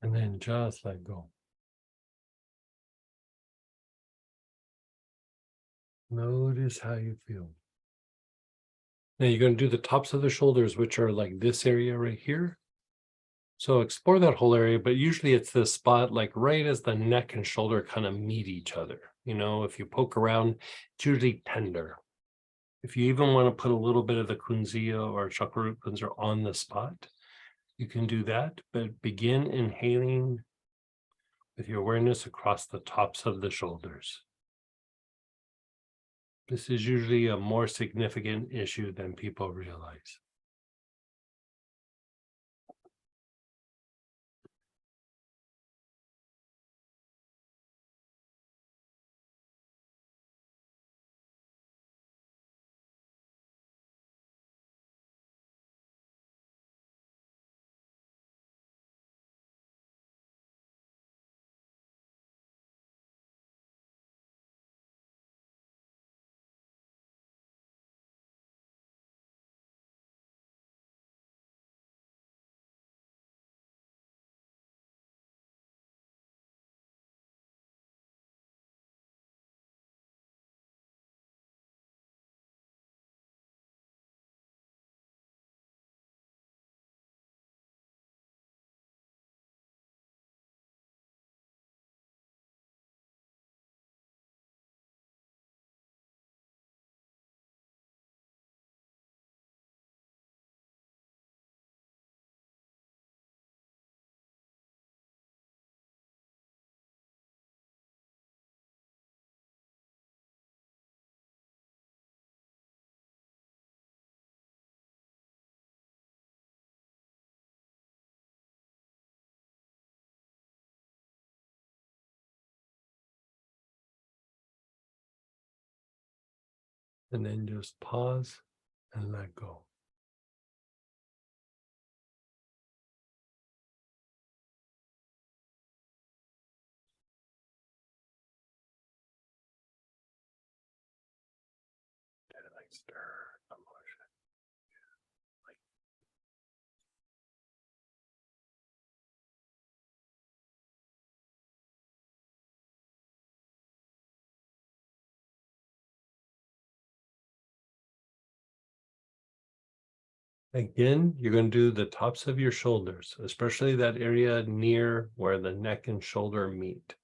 And then just let go. Notice how you feel. Now you're going to do the tops of the shoulders, which are like this area right here. So explore that whole area, but usually it's this spot like right as the neck and shoulder kind of meet each other. If you poke around, it's usually tender. If you even want to put a little bit of the kunzia or chakraroot kunzar on the spot, you can do that, but begin inhaling with your awareness across the tops of the shoulders. This is usually a more significant issue than people realize. And then just pause and let go. Like stir emotion. Like again, you're going to do the tops of your shoulders, especially that area near where the neck and shoulder meet.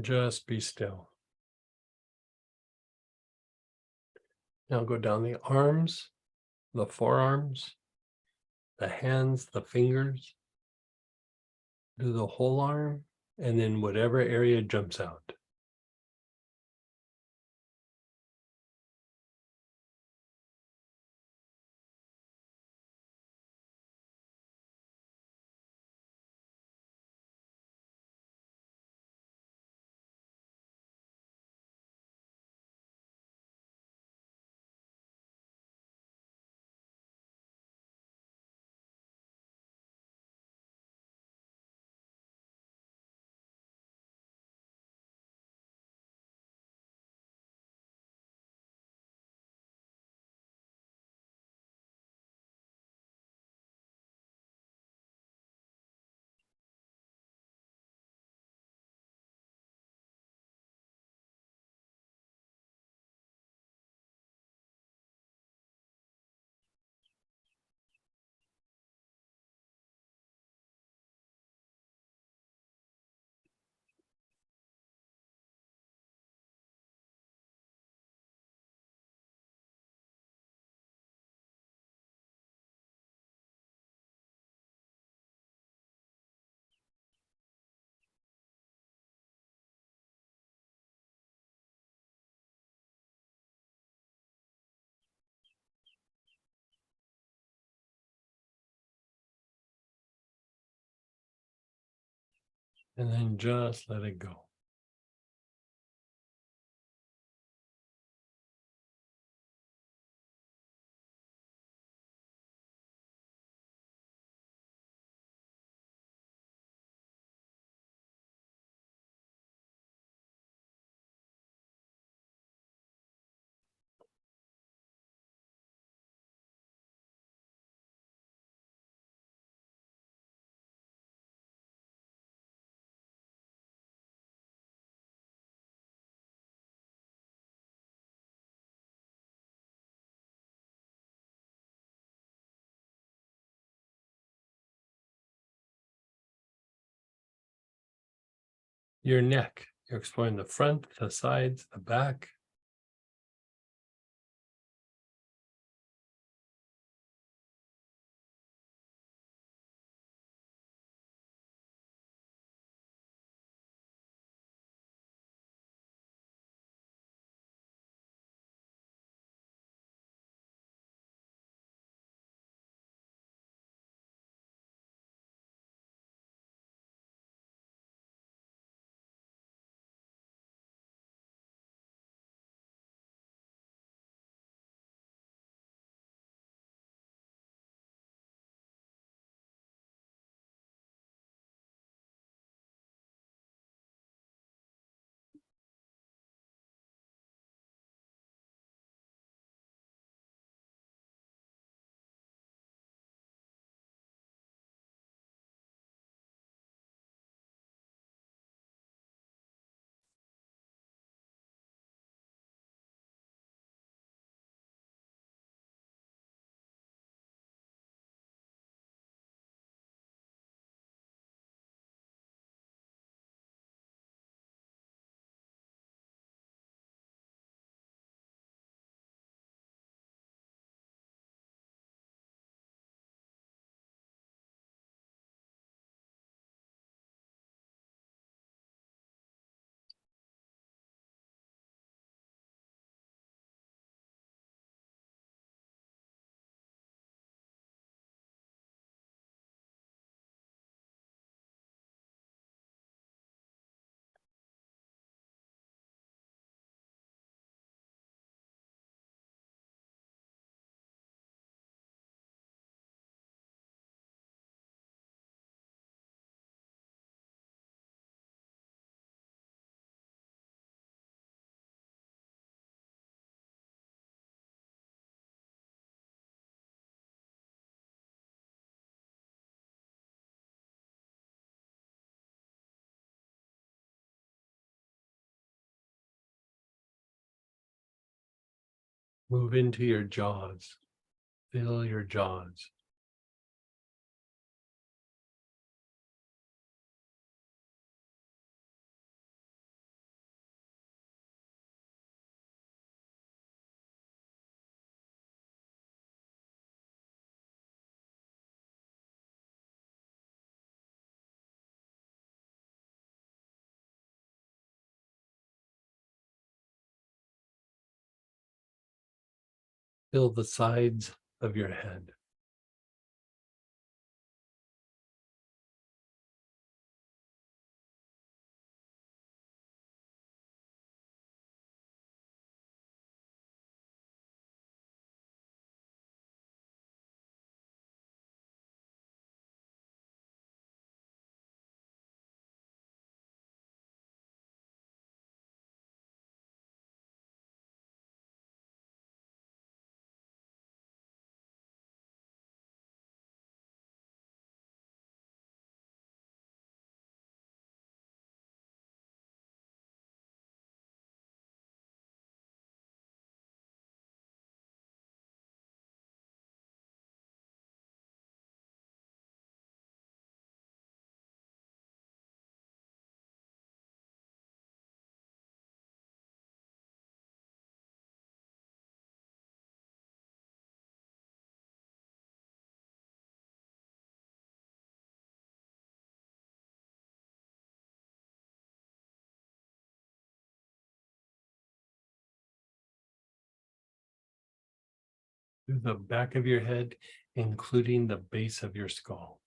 Just be still. Now go down the arms, the forearms, the hands, the fingers. Do the whole arm, and then whatever area jumps out. And then just let it go. Your neck, you're exploring the front, the sides, the back. Move into your jaws. Fill your jaws. Fill the sides of your head. Through the back of your head, including the base of your skull.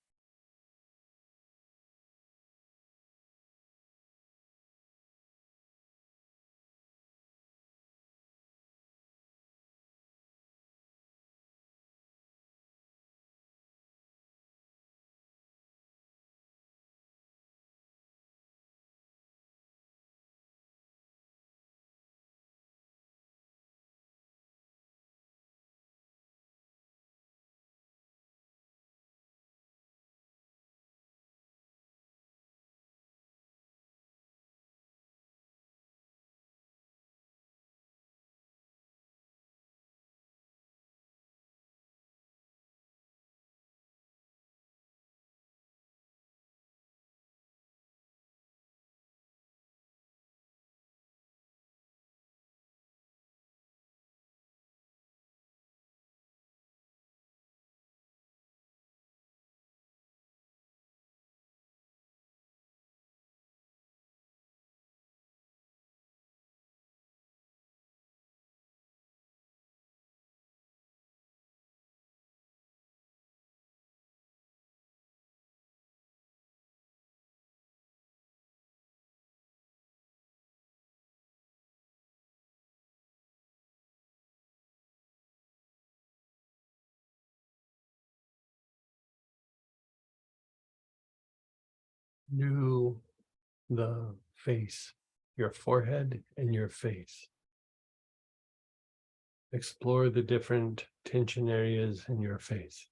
Do the face, your forehead and your face. Explore the different tension areas in your face.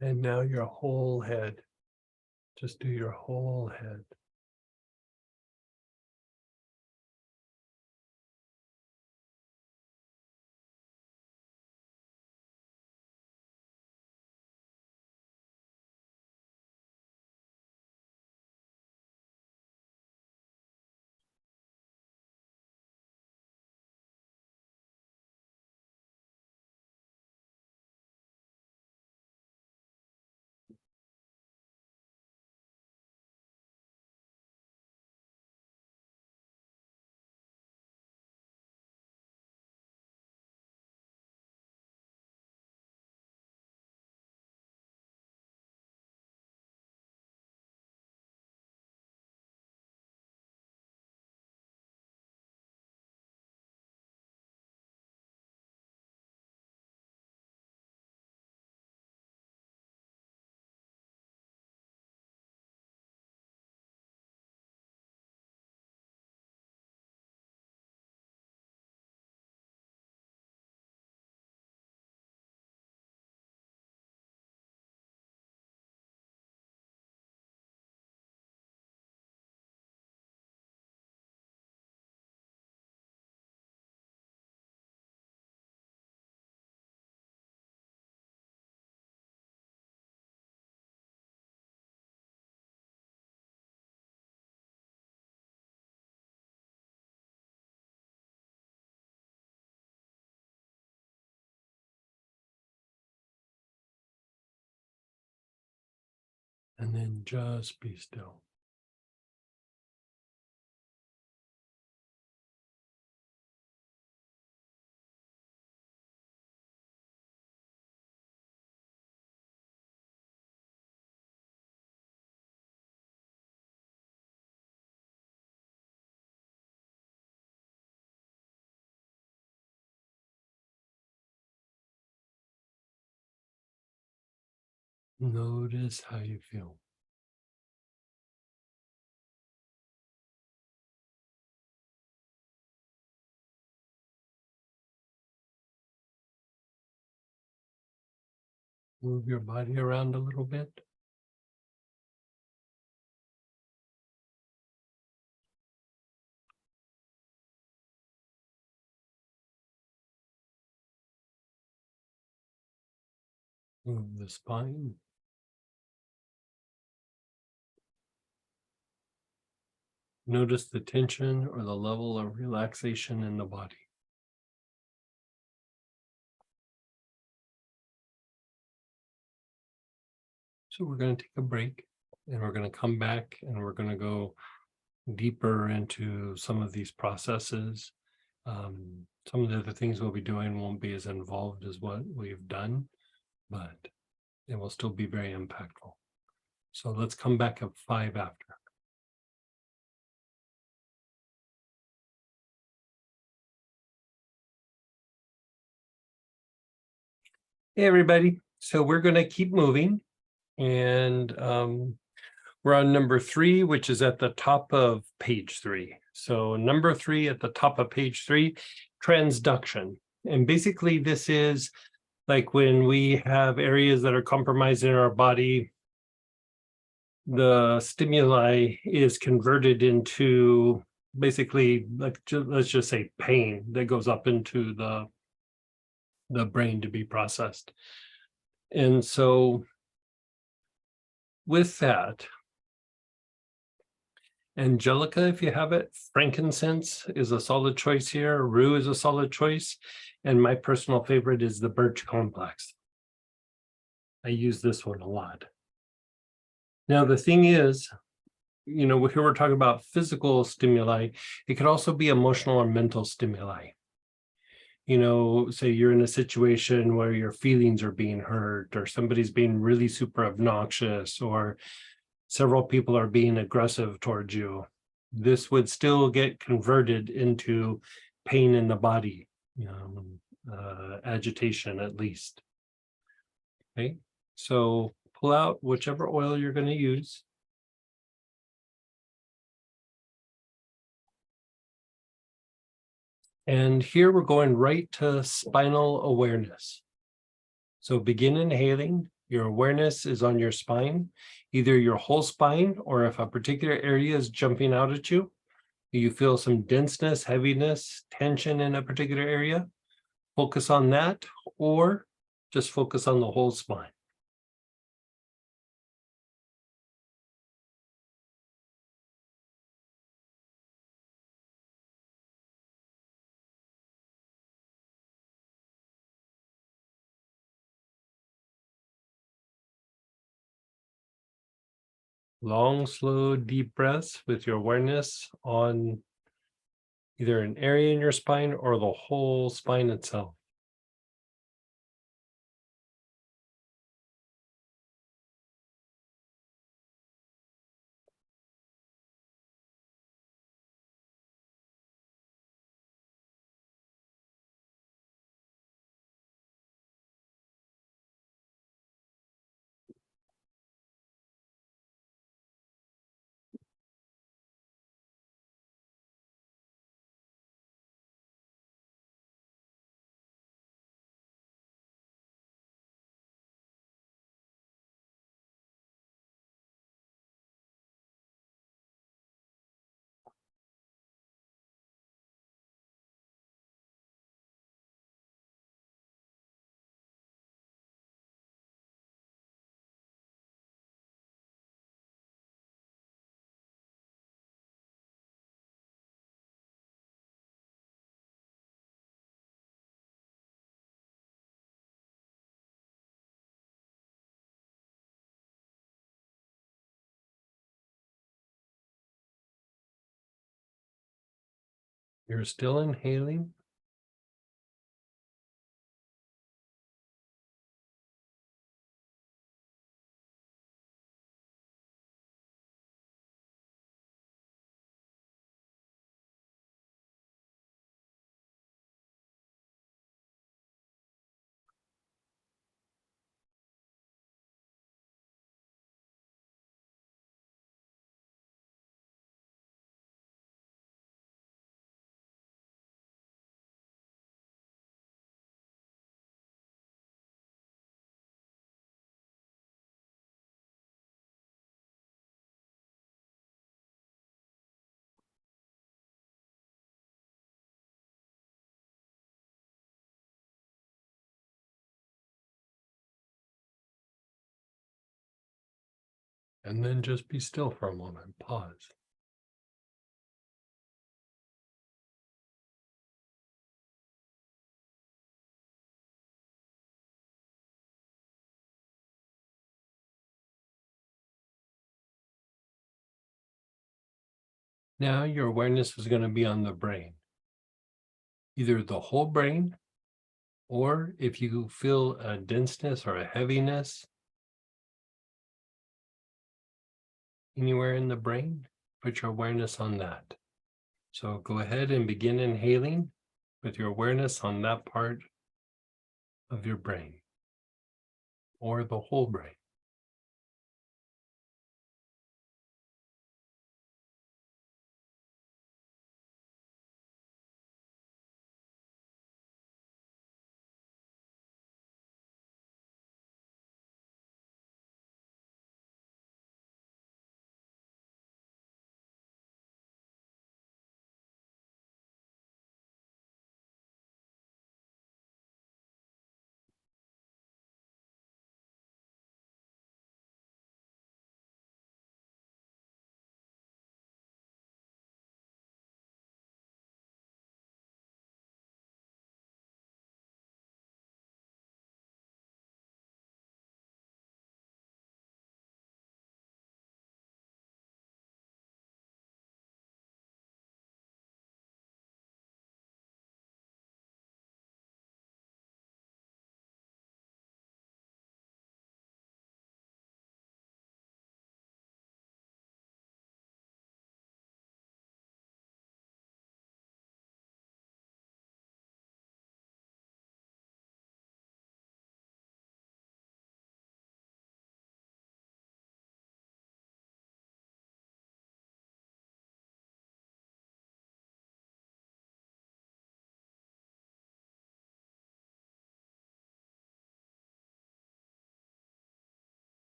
And now your whole head. Just do your whole head. And then just be still. Notice how you feel. Move your body around a little bit. Move the spine. Notice the tension or the level of relaxation in the body. So we're going to take a break and we're going to come back and we're going to go deeper into some of these processes. Some of the other things we'll be doing won't be as involved as what we've done, but it will still be very impactful. So let's come back at 5 after. Hey, everybody. So we're going to keep moving. And we're on number 3, which is at the top of page 3. So number 3 at the top of page 3, transduction. And basically this is like when we have areas that are compromised in our body, the stimuli is converted into basically, like, let's just say pain that goes up into the brain to be processed. And so with that, Angelica, if you have it, frankincense is a solid choice here. Rue is a solid choice. And my personal favorite is the birch complex. I use this one a lot. Now, the thing is, you know, here we're talking about physical stimuli. It could also be emotional or mental stimuli. You know, say you're in a situation where your feelings are being hurt, or somebody's being really super obnoxious, or several people are being aggressive towards you. This would still get converted into pain in the body, agitation at least. Okay, so pull out whichever oil you're going to use. And here we're going right to spinal awareness. So begin inhaling. Your awareness is on your spine, either your whole spine, or if a particular area is jumping out at you, you feel some denseness, heaviness, tension in a particular area, focus on that, or just focus on the whole spine. Long, slow, deep breaths with your awareness on either an area in your spine or the whole spine itself. You're still inhaling. And then just be still for a moment. Pause. Now your awareness is going to be on the brain, either the whole brain, or if you feel a denseness or a heaviness anywhere in the brain, put your awareness on that. So go ahead and begin inhaling with your awareness on that part of your brain or the whole brain.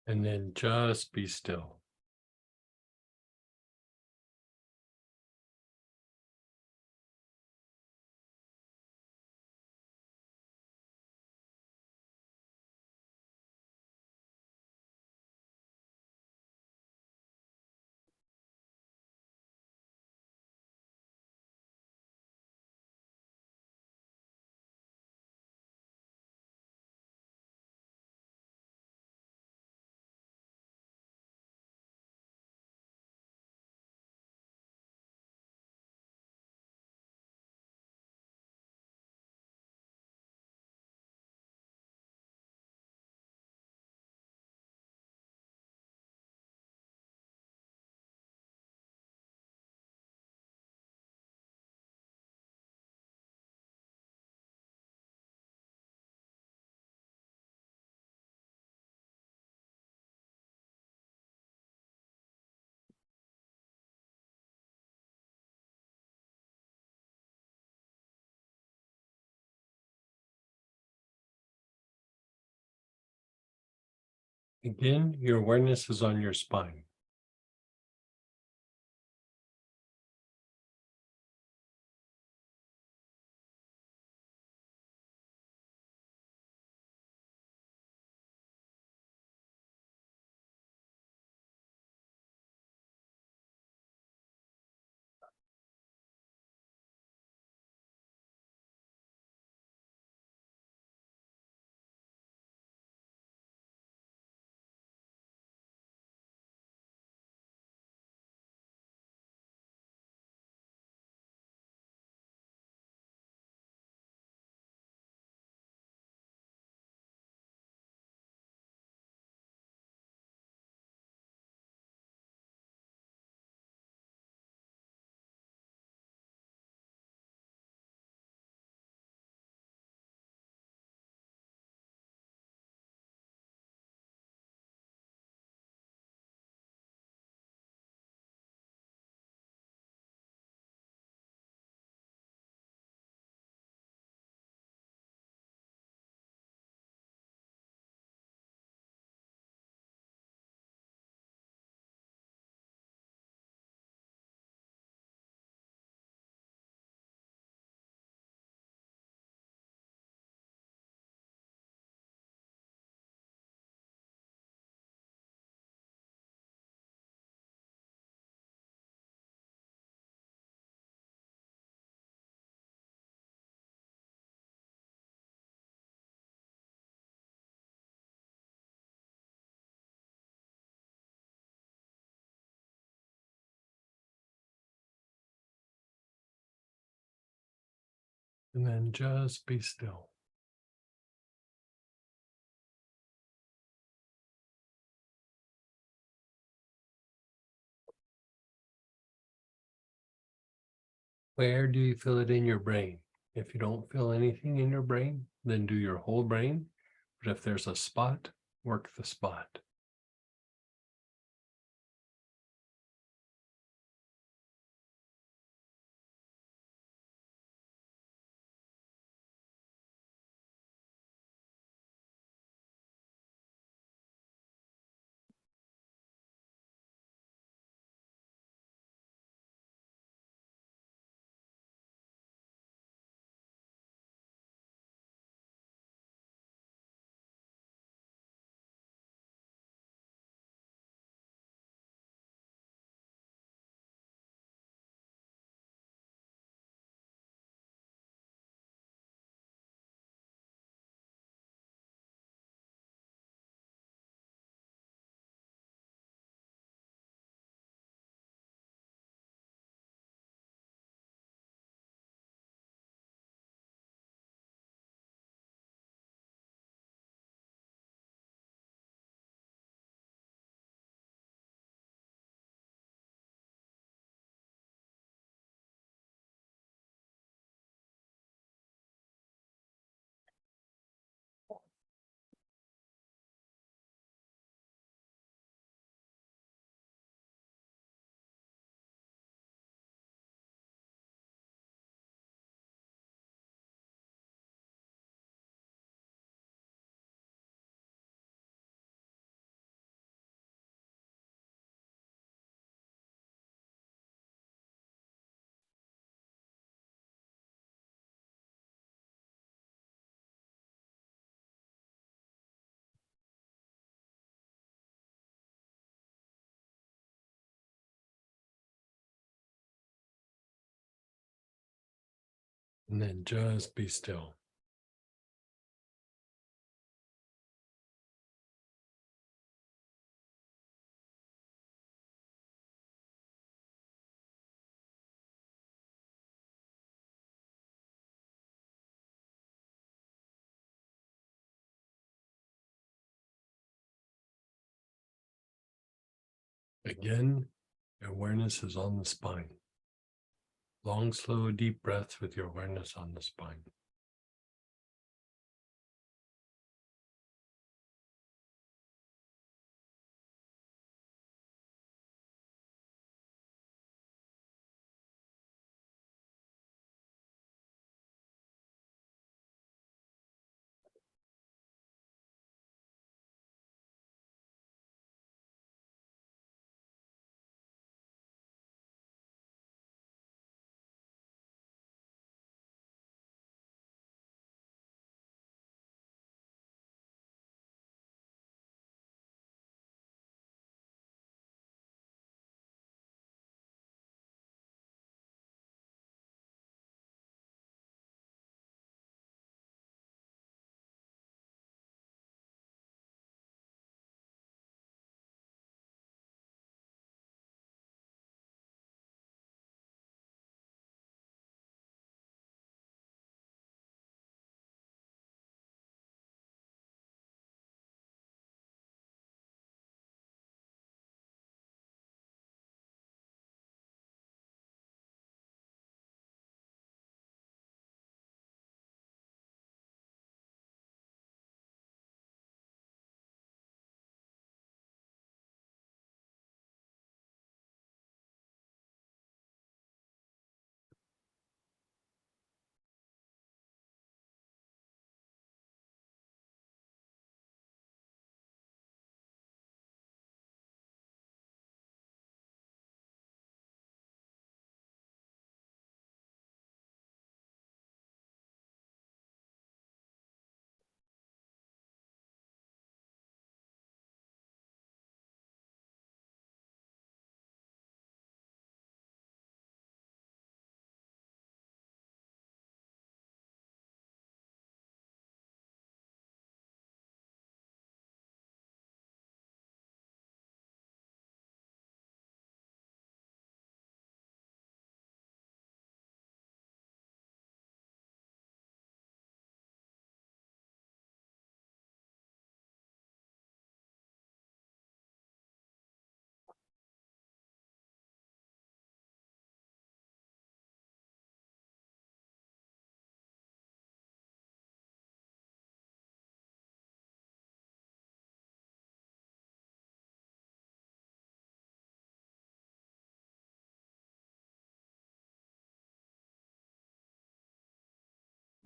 And then just be still. Again, your awareness is on your spine. And then just be still. Where do you feel it in your brain? If you don't feel anything in your brain, then do your whole brain. But if there's a spot, work the spot. And then just be still. Again, awareness is on the spine. Long, slow, deep breaths with your awareness on the spine.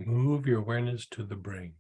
Move your awareness to the brain.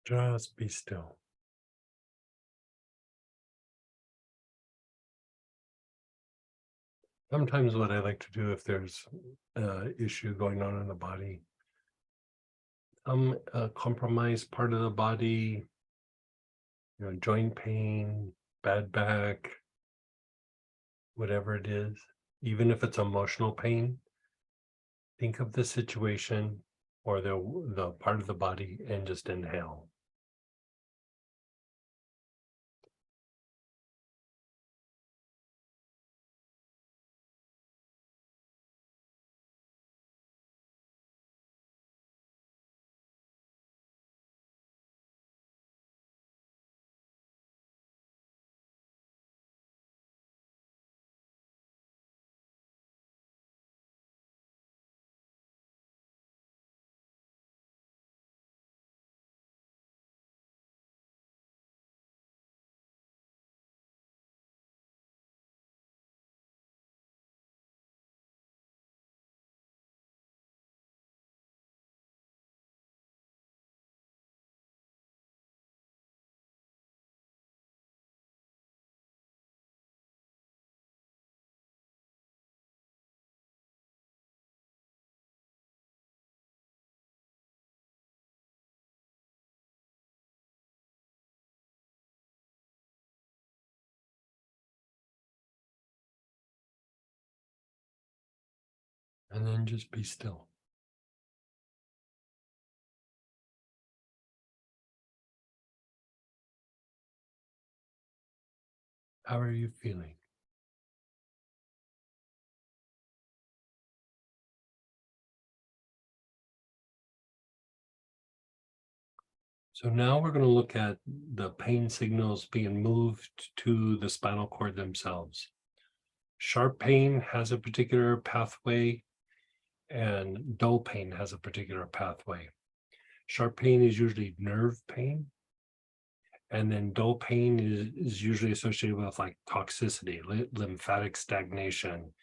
Just be still. Sometimes what I like to do if there's issue going on in the body, compromised part of the body, joint pain, bad back, whatever it is, even if it's emotional pain, think of the situation or the part of the body and just inhale. And then just be still. How are you feeling? So now we're going to look at the pain signals being moved to the spinal cord themselves. Sharp pain has a particular pathway, and dull pain has a particular pathway. Sharp pain is usually nerve pain, and then dull pain is usually associated with like toxicity, lymphatic stagnation,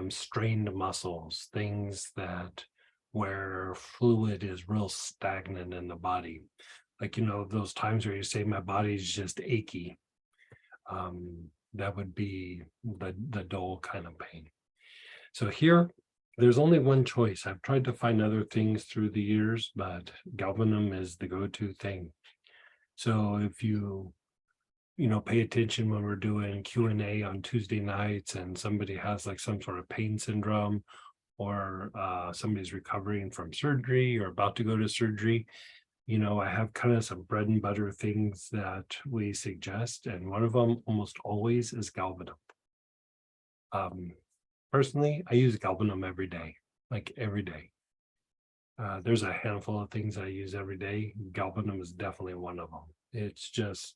strained muscles, things that where fluid is real stagnant in the body. Like, those times where you say my body's just achy. That would be the dull kind of pain. So here, there's only one choice. I've tried to find other things through the years, but galbanum is the go-to thing. So if pay attention when we're doing Q&A on Tuesday nights and somebody has like some sort of pain syndrome, or somebody's recovering from surgery or about to go to surgery, I have kind of some bread and butter things that we suggest, and one of them almost always is galbanum. Personally, I use galbanum every day, like every day. There's a handful of things I use every day. Galbanum is definitely one of them. It's just,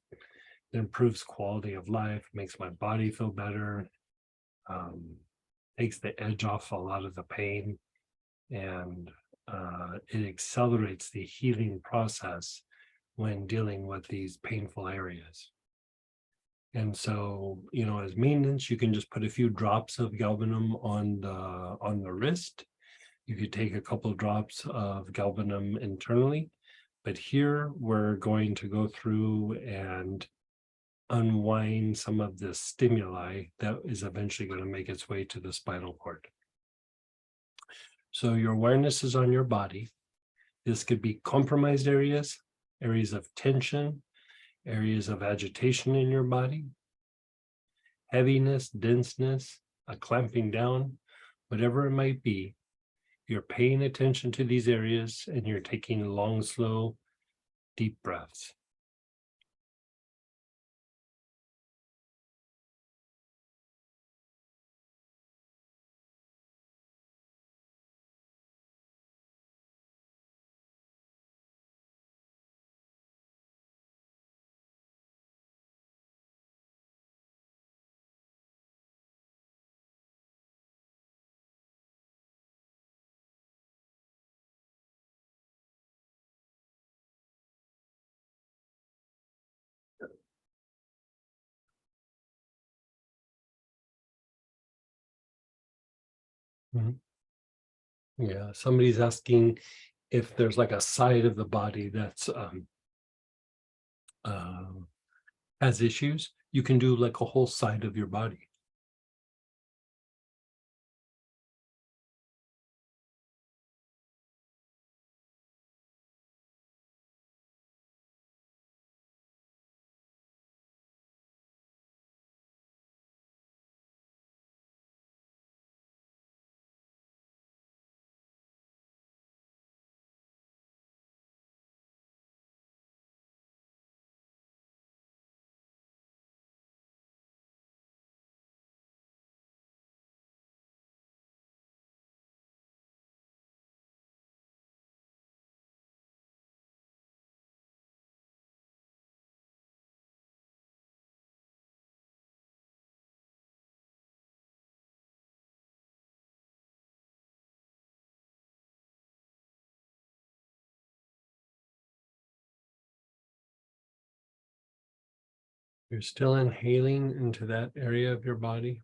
It improves quality of life, makes my body feel better, um, takes the edge off a lot of the pain, and it accelerates the healing process when dealing with these painful areas. And so, as maintenance, you can just put a few drops of galbanum on the wrist. You could take a couple of drops of galbanum internally, but here we're going to go through and unwind some of the stimuli that is eventually going to make its way to the spinal cord. So your awareness is on your body. This could be compromised areas, areas of tension, areas of agitation in your body, heaviness, denseness, a clamping down, whatever it might be. You're paying attention to these areas and you're taking long, slow, deep breaths. Mhm. Yeah, somebody's asking if there's like a side of the body that's uh, has issues. You can do like a whole side of your body. You're still inhaling into that area of your body.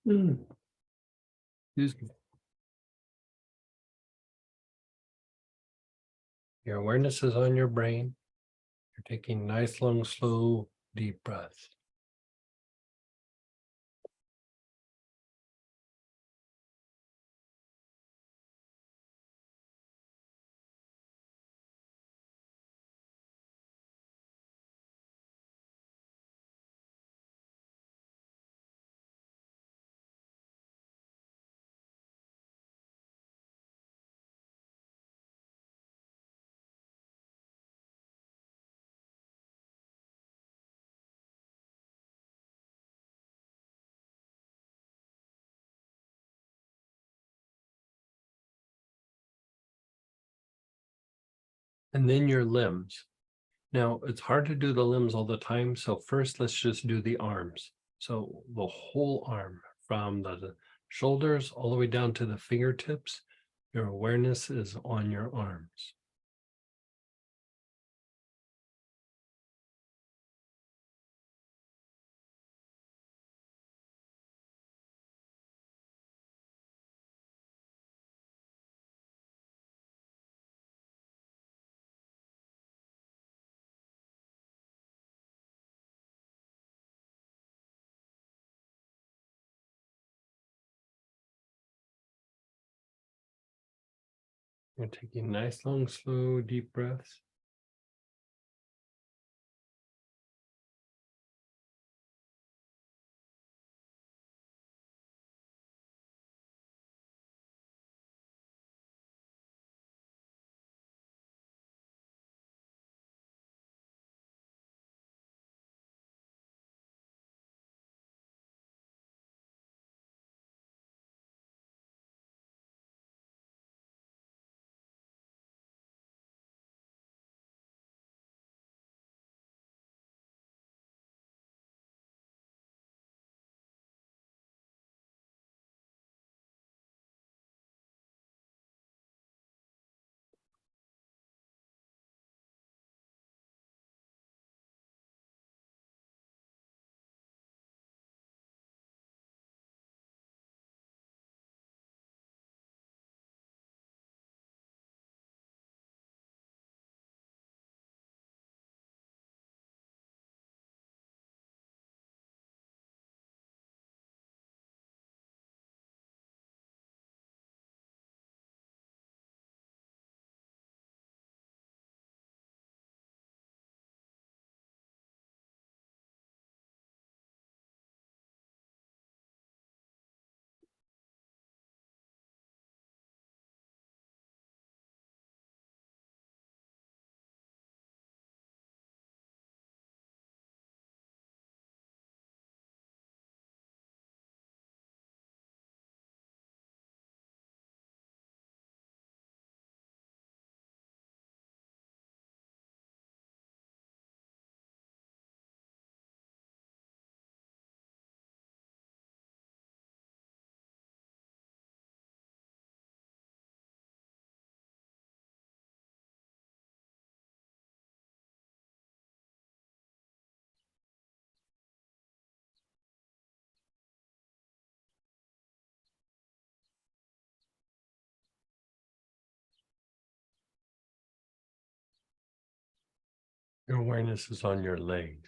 Mm. Excuse me. Your awareness is on your brain. You're taking nice, long, slow, deep breaths. And then your limbs. Now, it's hard to do the limbs all the time. So first, let's just do the arms. So the whole arm from the shoulders all the way down to the fingertips, your awareness is on your arms. You're taking nice, long, slow, deep breaths. Your awareness is on your legs.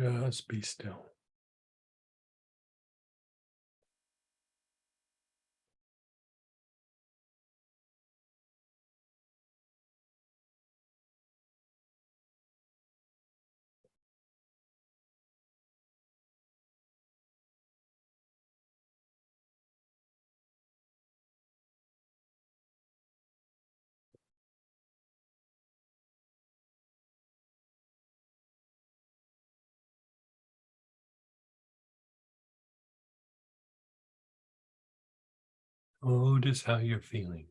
Just be still. Notice how you're feeling.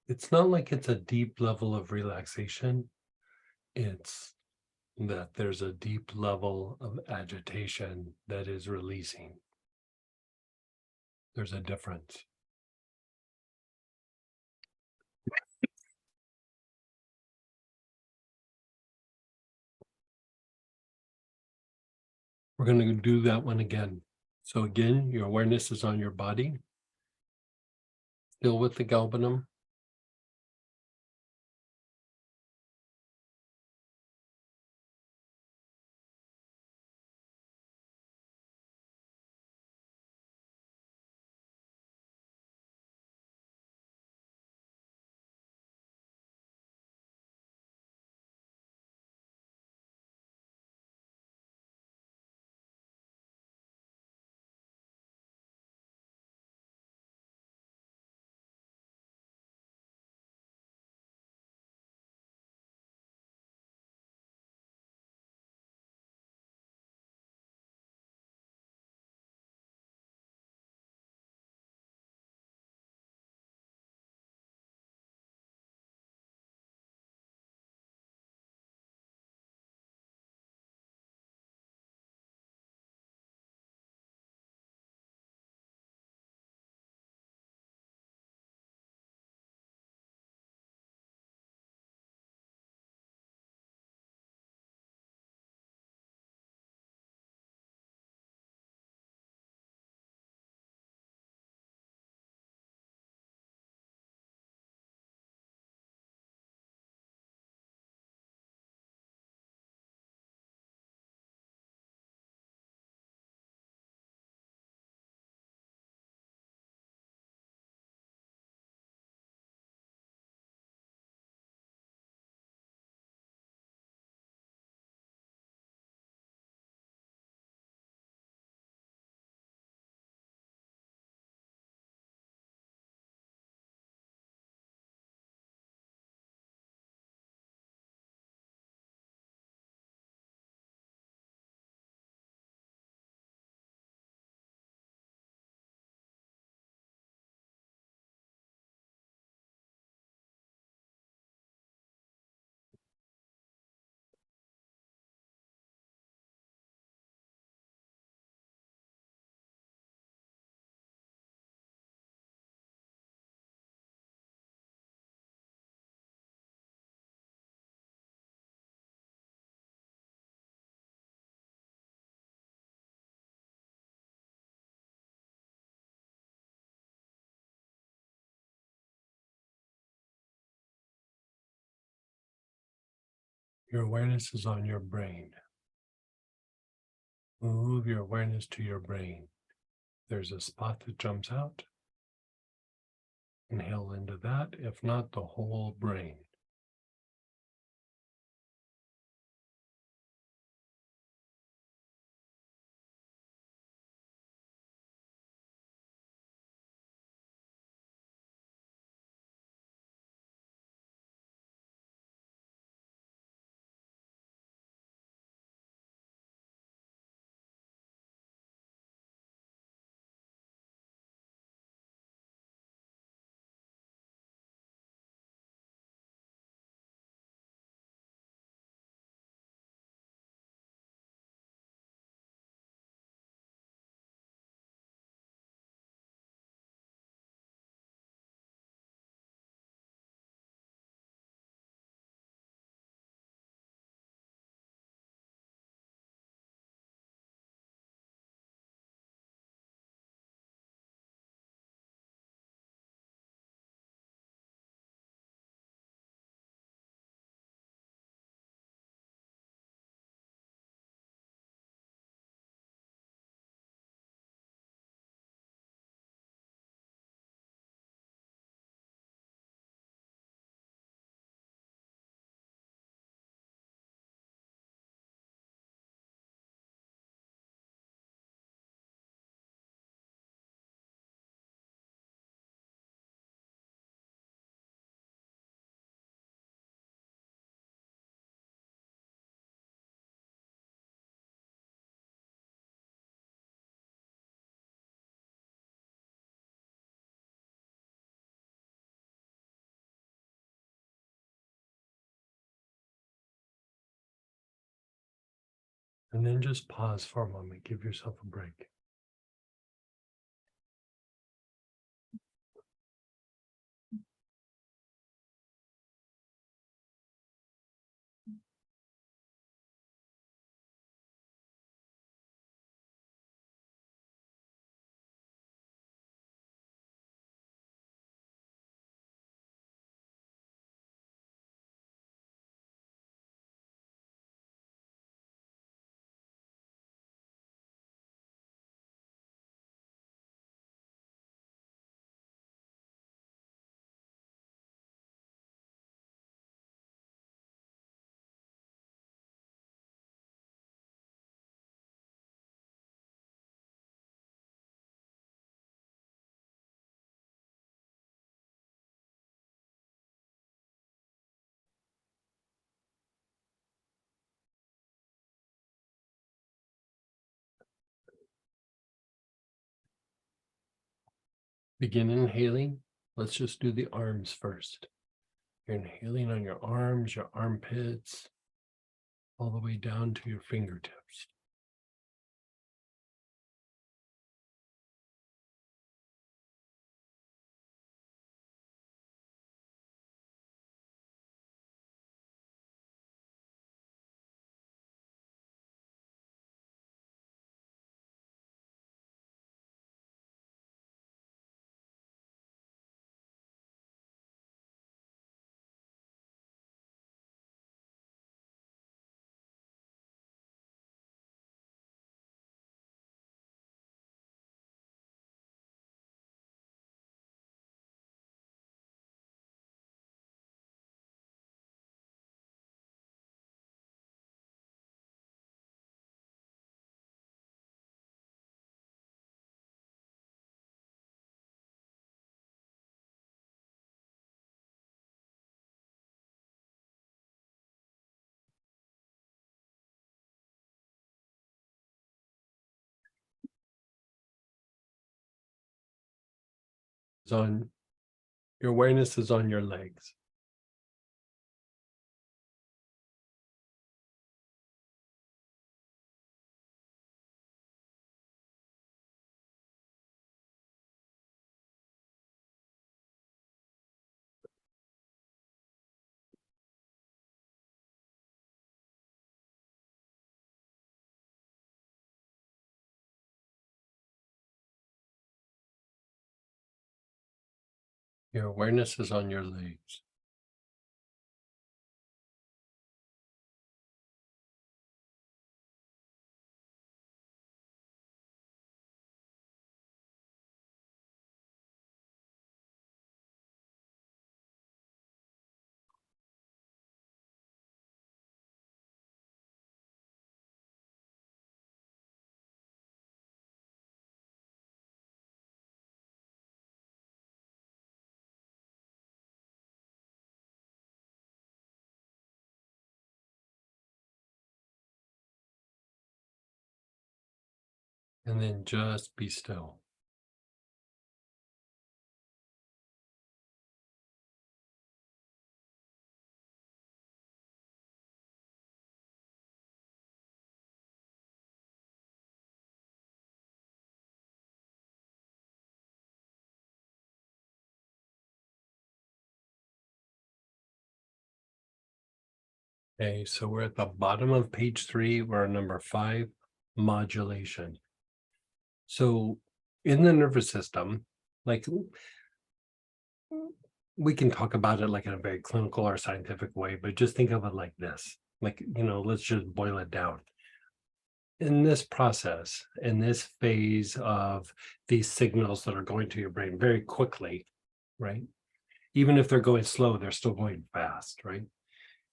It's not like it's a deep level of relaxation. It's that there's a deep level of agitation that is releasing. There's a difference. We're going to do that one again. So again, your awareness is on your body, still with the galbanum. Your awareness is on your brain. Move your awareness to your brain. There's a spot that jumps out. Inhale into that, if not the whole brain. And then just pause for a moment, give yourself a break. Begin inhaling. Let's just do the arms first. You're inhaling on your arms, your armpits, all the way down to your fingertips. Your awareness is on your legs. Your awareness is on your legs. And then just be still. Okay, so we're at the bottom of page 3. We're on number 5, modulation. So in the nervous system, like we can talk about it like in a very clinical or scientific way, but just think of it like this. Like, let's just boil it down. In this process, in this phase of these signals that are going to your brain very quickly, right? Even if they're going slow, they're still going fast, right?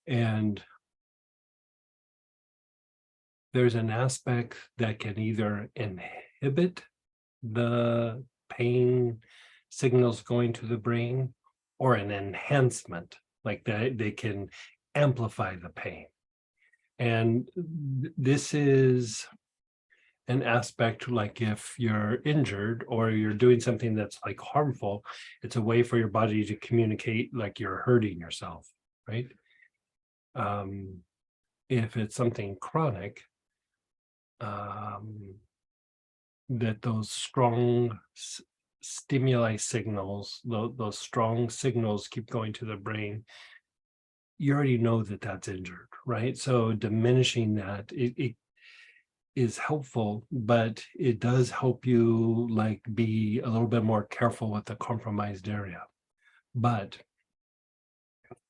And there's an aspect that can either inhibit the pain signals going to the brain or an enhancement, like that they can amplify the pain. And this is an aspect, like if you're injured or you're doing something that's like harmful, it's a way for your body to communicate like you're hurting yourself, right? If it's something chronic, that those strong stimuli signals, those strong signals keep going to the brain, you already know that that's injured, right? So diminishing that, it is helpful, but it does help you like be a little bit more careful with the compromised area. But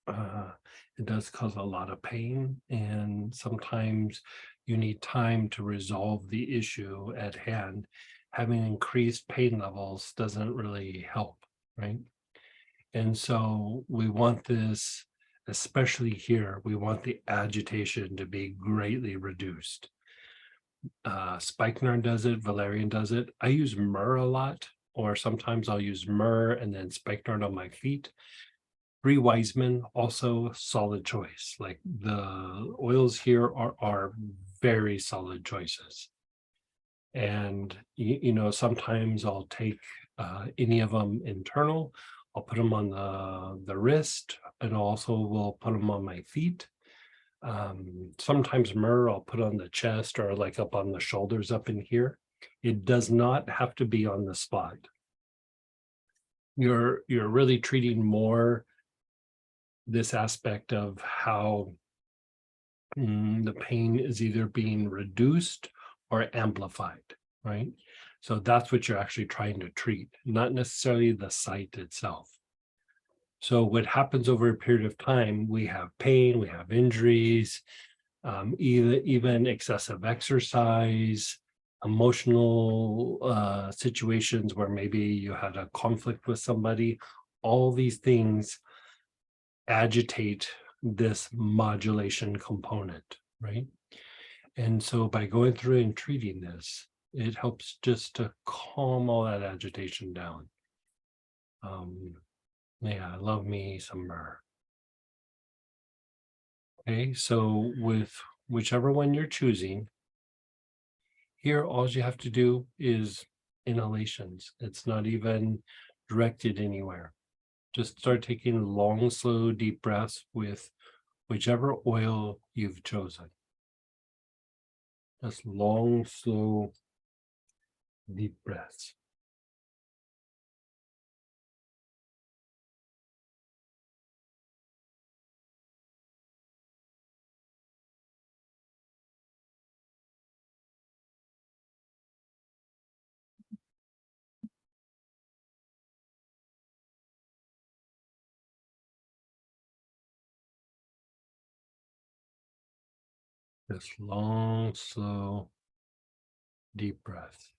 uh, it does cause a lot of pain, and sometimes you need time to resolve the issue at hand. Having increased pain levels doesn't really help, right? And so we want this, especially here, we want the agitation to be greatly reduced. Spikenard does it, Valerian does it. I use myrrh a lot, or sometimes I'll use myrrh and then spikenard on my feet. Bree Wiseman, also solid choice. Like the oils here are very solid choices. And you know, sometimes I'll take any of them internal. I'll put them on the wrist, and also will put them on my feet. Sometimes myrrh I'll put on the chest or like up on the shoulders up in here. It does not have to be on the spot. You're really treating more this aspect of how the pain is either being reduced or amplified, right? So that's what you're actually trying to treat, not necessarily the site itself. So what happens over a period of time, we have pain, we have injuries, even excessive exercise, emotional situations where maybe you had a conflict with somebody. All these things agitate this modulation component, right? And so by going through and treating this, it helps just to calm all that agitation down. Yeah, I love me some myrrh. Okay, so with whichever one you're choosing, here all you have to do is inhalations. It's not even directed anywhere. Just start taking long, slow, deep breaths with whichever oil you've chosen. Just long, slow, deep breaths. Just long, slow, deep breaths.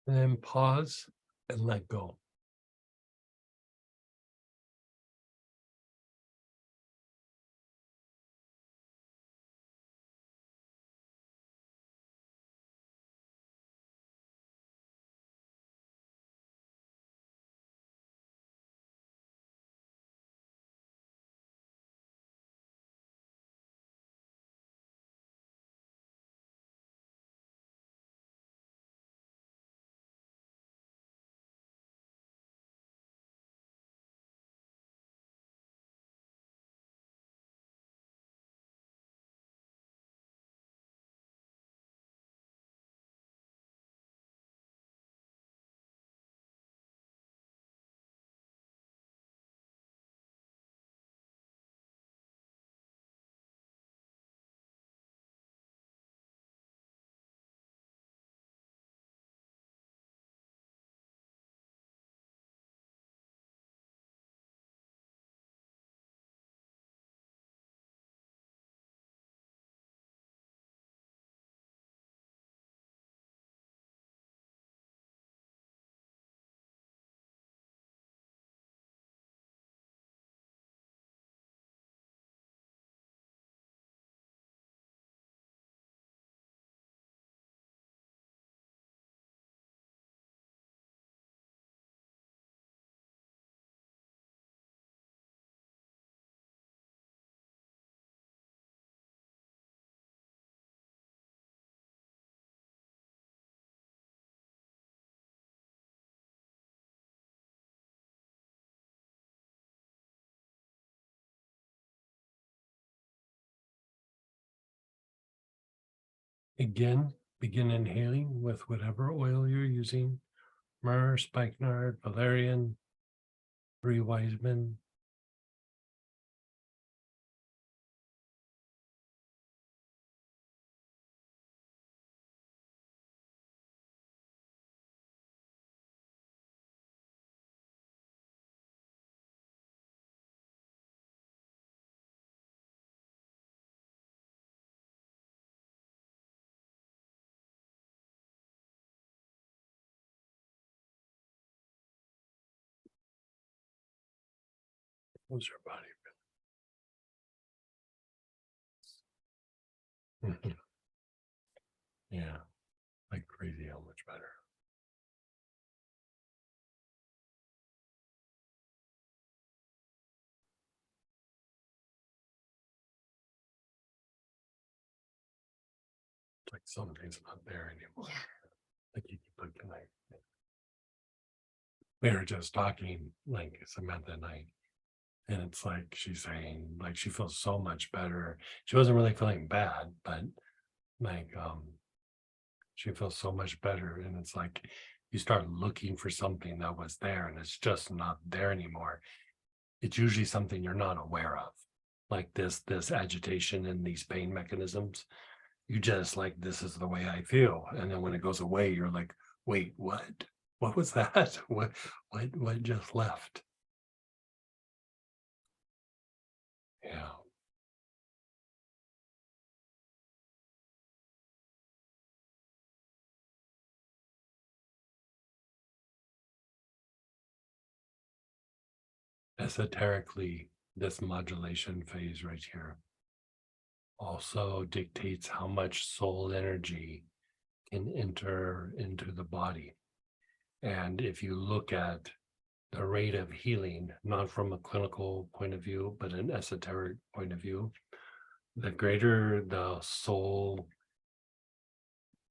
And then pause and let go. Again, begin inhaling with whatever oil you're using: myrrh, spikenard, valerian, three wise men. How's your body feel? Mhm. Yeah, like crazy how much better. It's like something's not there anymore. Yeah. Like you keep looking like we were just talking, like Samantha and I, and it's like she's saying like she feels so much better. She wasn't really feeling bad, but like she feels so much better. And it's like you start looking for something that was there and it's just not there anymore. It's usually something you're not aware of, like this agitation and these pain mechanisms. You just like, this is the way I feel. And then when it goes away, you're like, wait, what was that? What just left? Yeah. Esoterically, this modulation phase right here also dictates how much soul energy can enter into the body. And if you look at the rate of healing, not from a clinical point of view, but an esoteric point of view, the greater the soul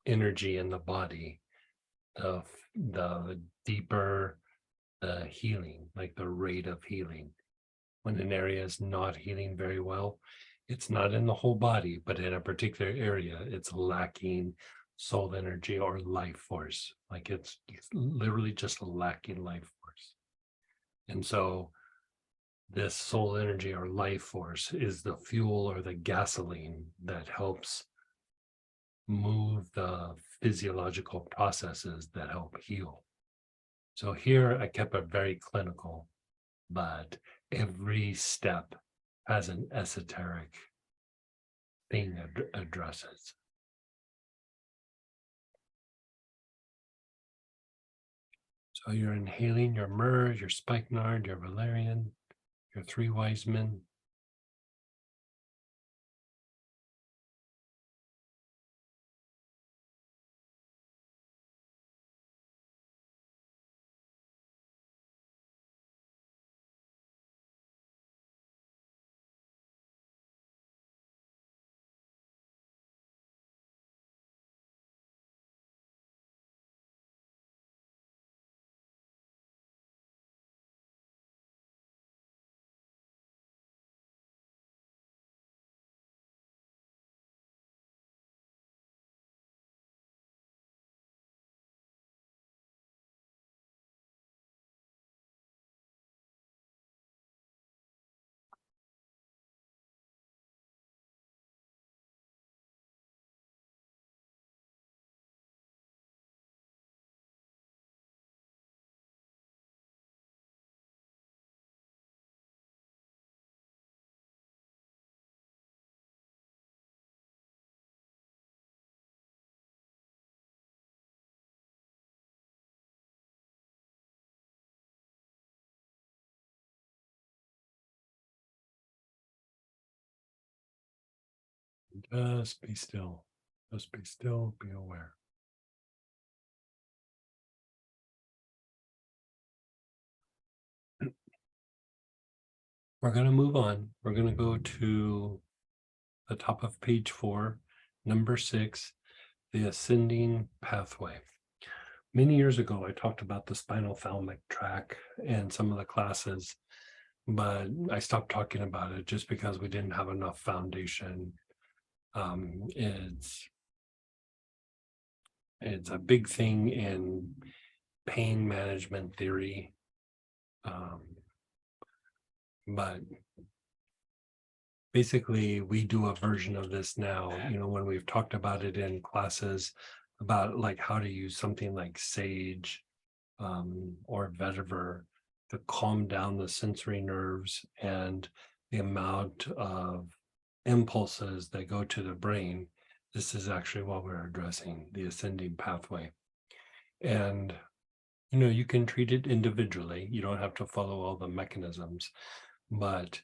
energy in the body, the deeper the healing, like the rate of healing. When an area is not healing very well, it's not in the whole body, but in a particular area, it's lacking soul energy or life force. Like it's literally just lacking life force. And so this soul energy or life force is the fuel or the gasoline that helps move the physiological processes that help heal. So here I kept it very clinical, but every step has an esoteric thing that addresses. So you're inhaling your myrrh, your spikenard, your valerian, your three wise men. Just be still. Just be still, be aware. We're going to move on. We're going to go to the top of page 4, number 6, the ascending pathway. Many years ago, I talked about the spinal thalamic tract and some of the classes, but I stopped talking about it just because we didn't have enough foundation. It's It's a big thing in pain management theory. But basically, we do a version of this now, when we've talked about it in classes about like how to use something like sage or vetiver to calm down the sensory nerves and the amount of impulses that go to the brain. This is actually what we're addressing, the ascending pathway. And you can treat it individually. You don't have to follow all the mechanisms, but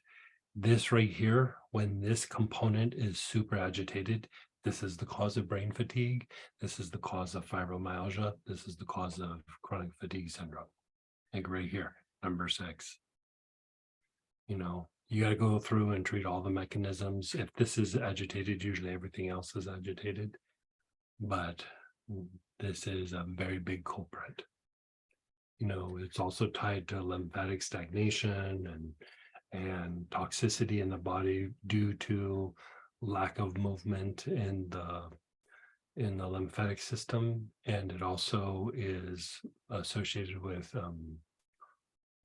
this right here, when this component is super agitated, this is the cause of brain fatigue. This is the cause of fibromyalgia. This is the cause of chronic fatigue syndrome. Like right here, number 6. You got to go through and treat all the mechanisms. If this is agitated, usually everything else is agitated. But this is a very big culprit. It's also tied to lymphatic stagnation and toxicity in the body due to lack of movement in the lymphatic system, and it also is associated with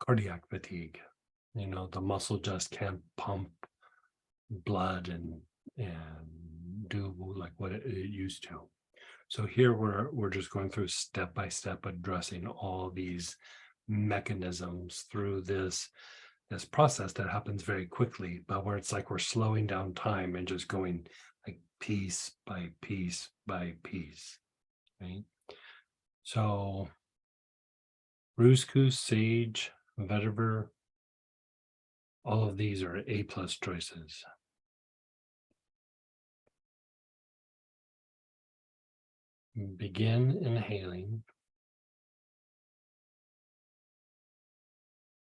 cardiac fatigue. The muscle just can't pump blood and do like what it used to. So here we're just going through step by step, addressing all these mechanisms through this process that happens very quickly, but where it's like we're slowing down time and just going like piece by piece by piece, right? So roosecouse, sage, vetiver, all of these are A+ choices. Begin inhaling.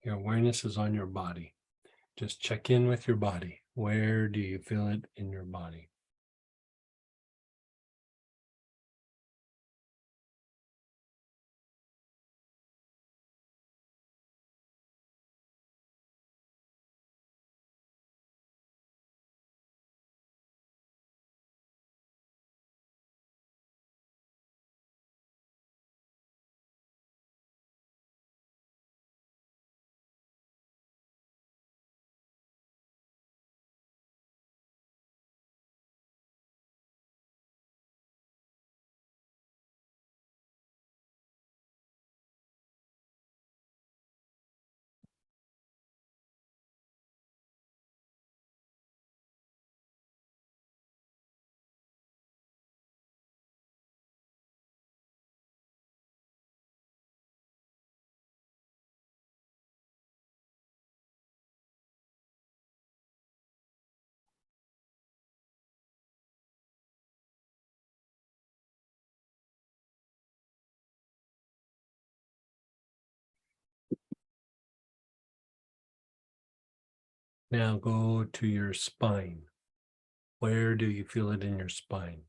Your awareness is on your body. Just check in with your body. Where do you feel it in your body? Now go to your spine. Where do you feel it in your spine?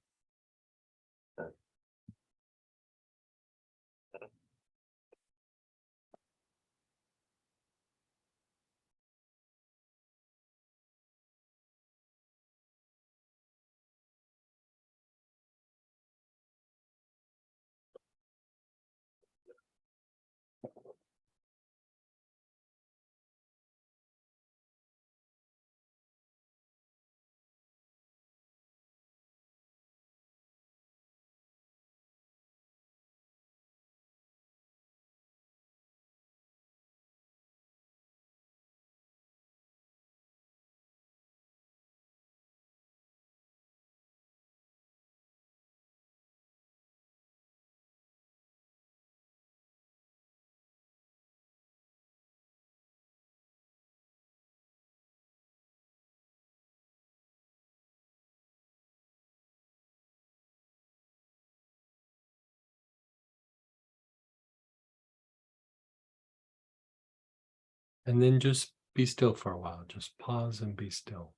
And then just be still for a while. Just pause and be still.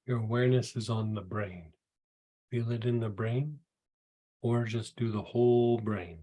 Your awareness is on the brain. Feel it in the brain, or just do the whole brain.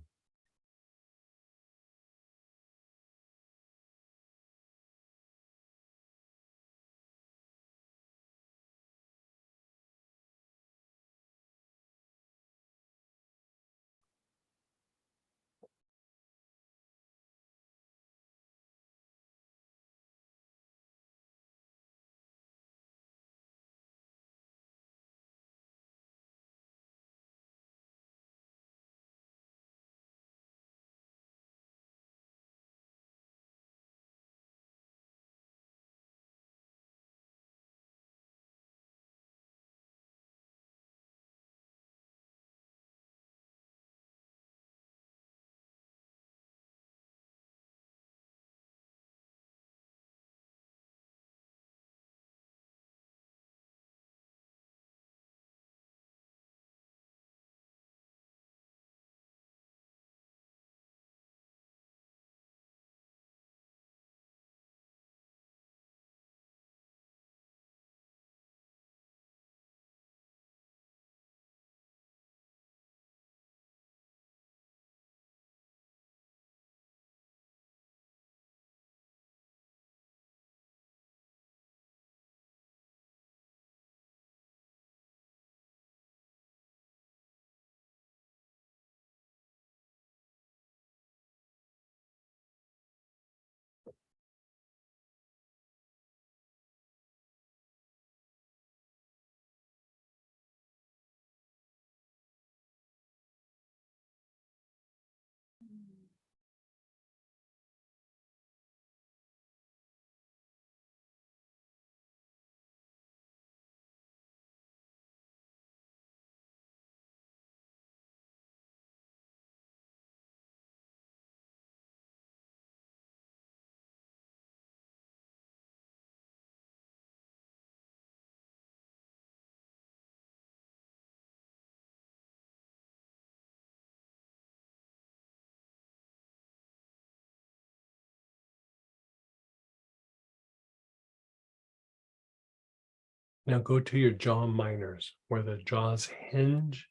Now go to your jaw minors, where the jaws hinge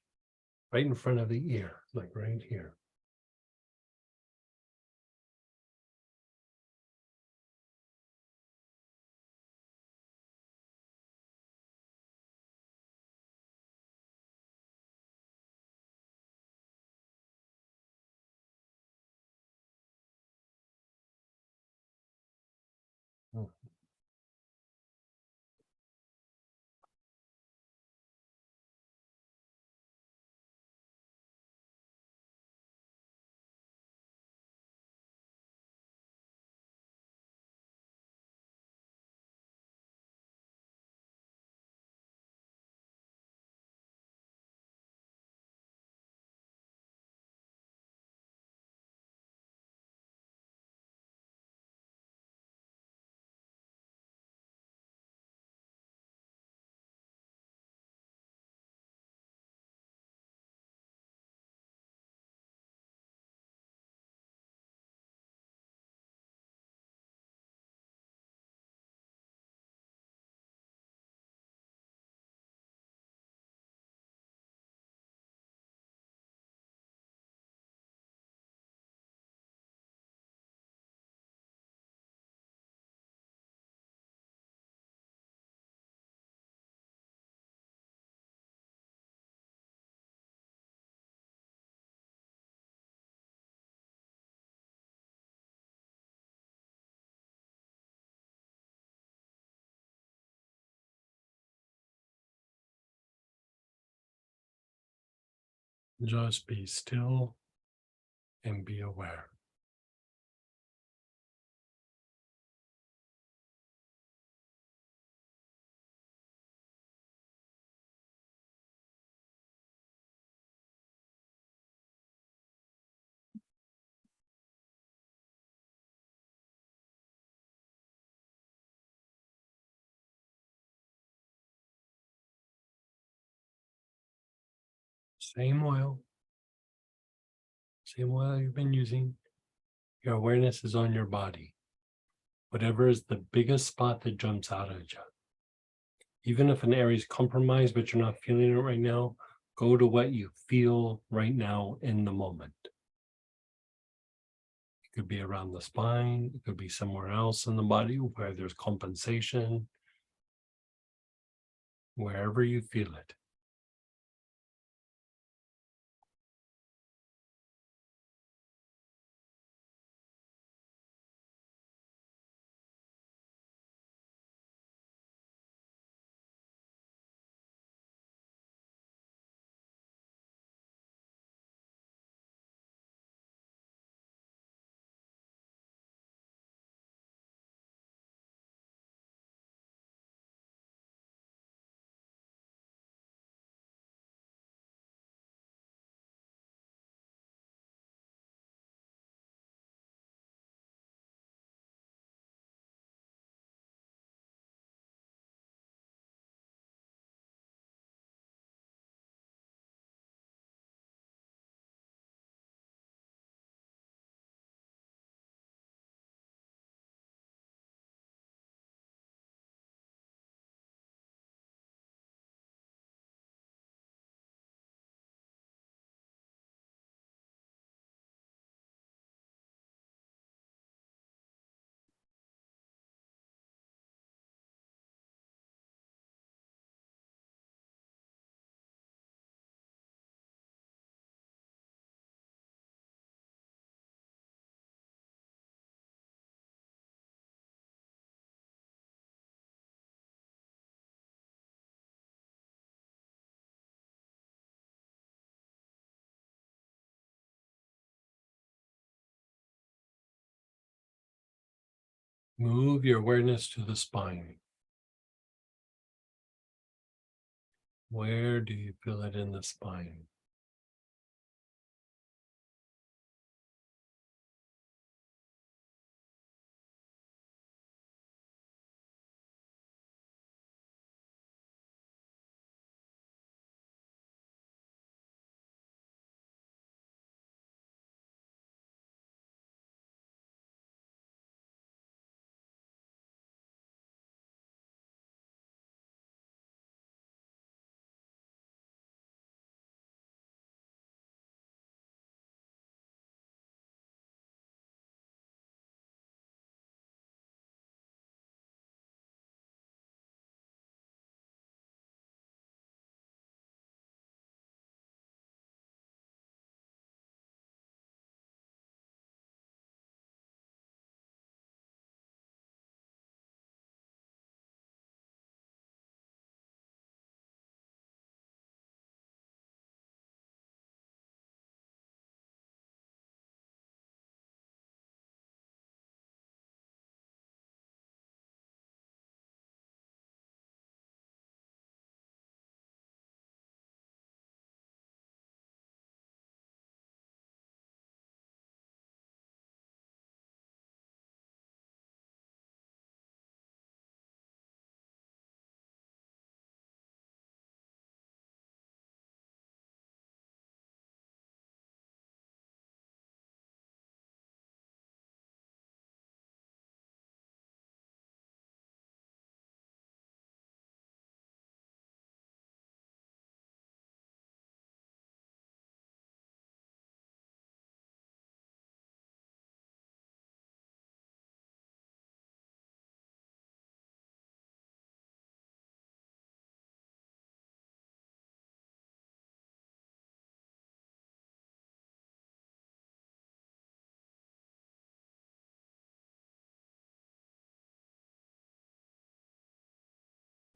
right in front of the ear, like right here. Just be still and be aware. Same oil you've been using. Your awareness is on your body. Whatever is the biggest spot that jumps out at you. Even if an area is compromised, but you're not feeling it right now, go to what you feel right now in the moment. It could be around the spine, it could be somewhere else in the body where there's compensation, wherever you feel it. Move your awareness to the spine. Where do you feel it in the spine?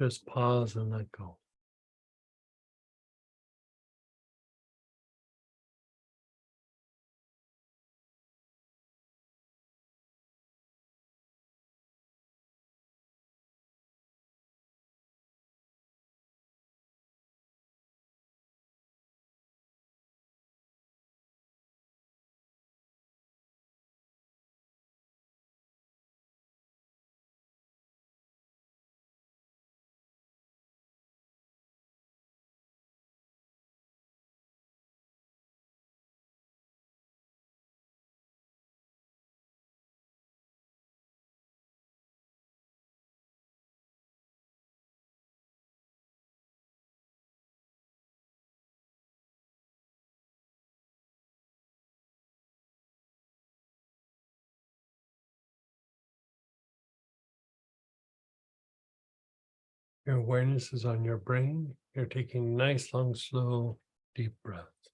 Just pause and let go. Your awareness is on your brain. You're taking nice, long, slow, deep breaths.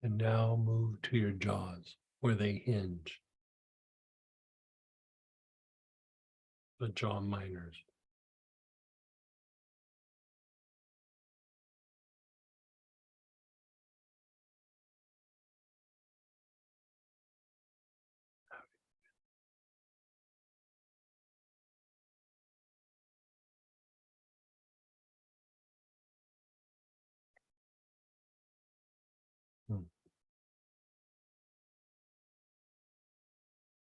And now move to your jaws where they hinge, the jaw minors. Mm,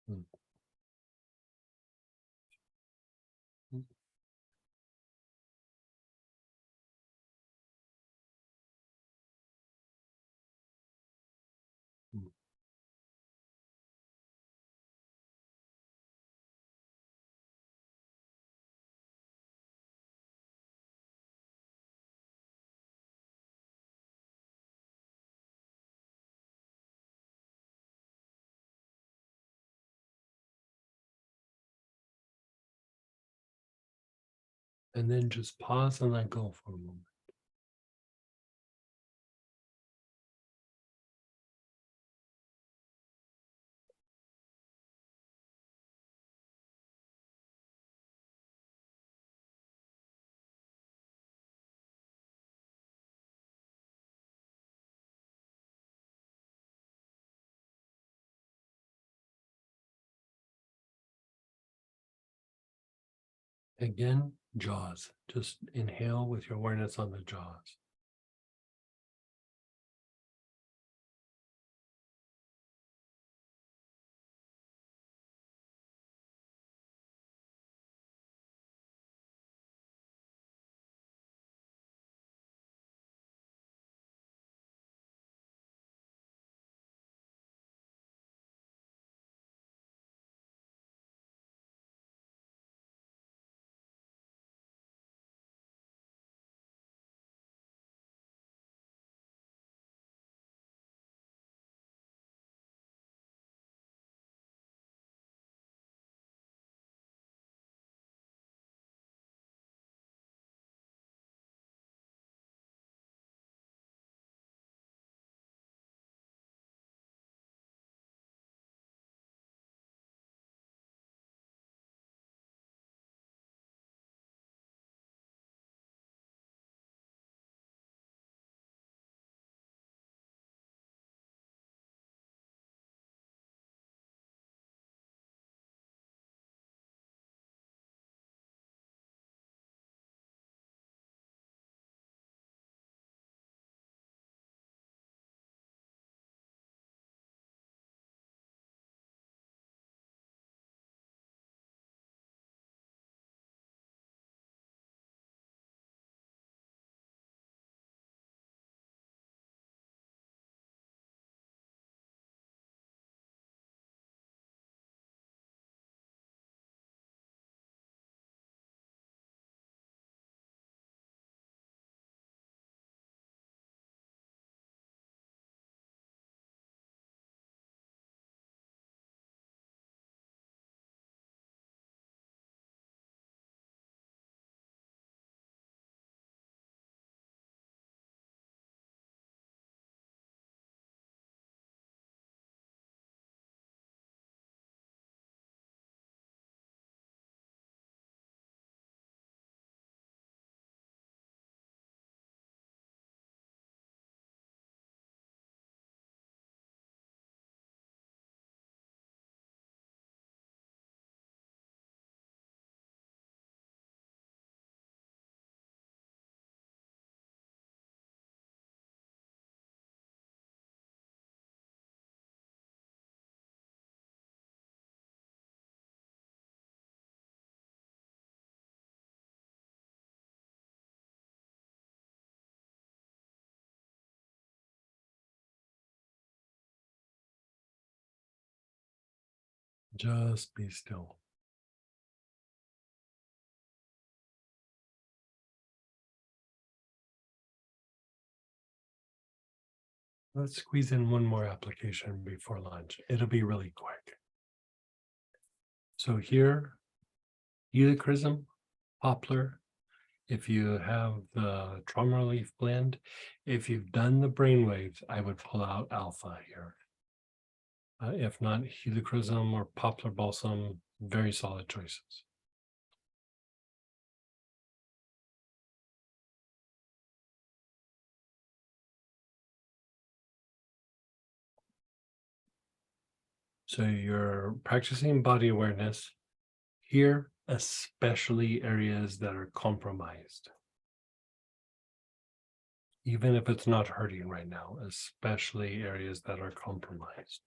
mm, mm, mm. And then just pause and let go for a moment. Again, jaws. Just inhale with your awareness on the jaws. Just be still. Let's squeeze in one more application before lunch. It'll be really quick. So here, helichrysum, poplar. If you have the trauma relief blend, if you've done the brainwaves, I would pull out alpha here. If not, helichrysum or poplar balsam, very solid choices. So you're practicing body awareness here, especially areas that are compromised. Even if it's not hurting right now, especially areas that are compromised.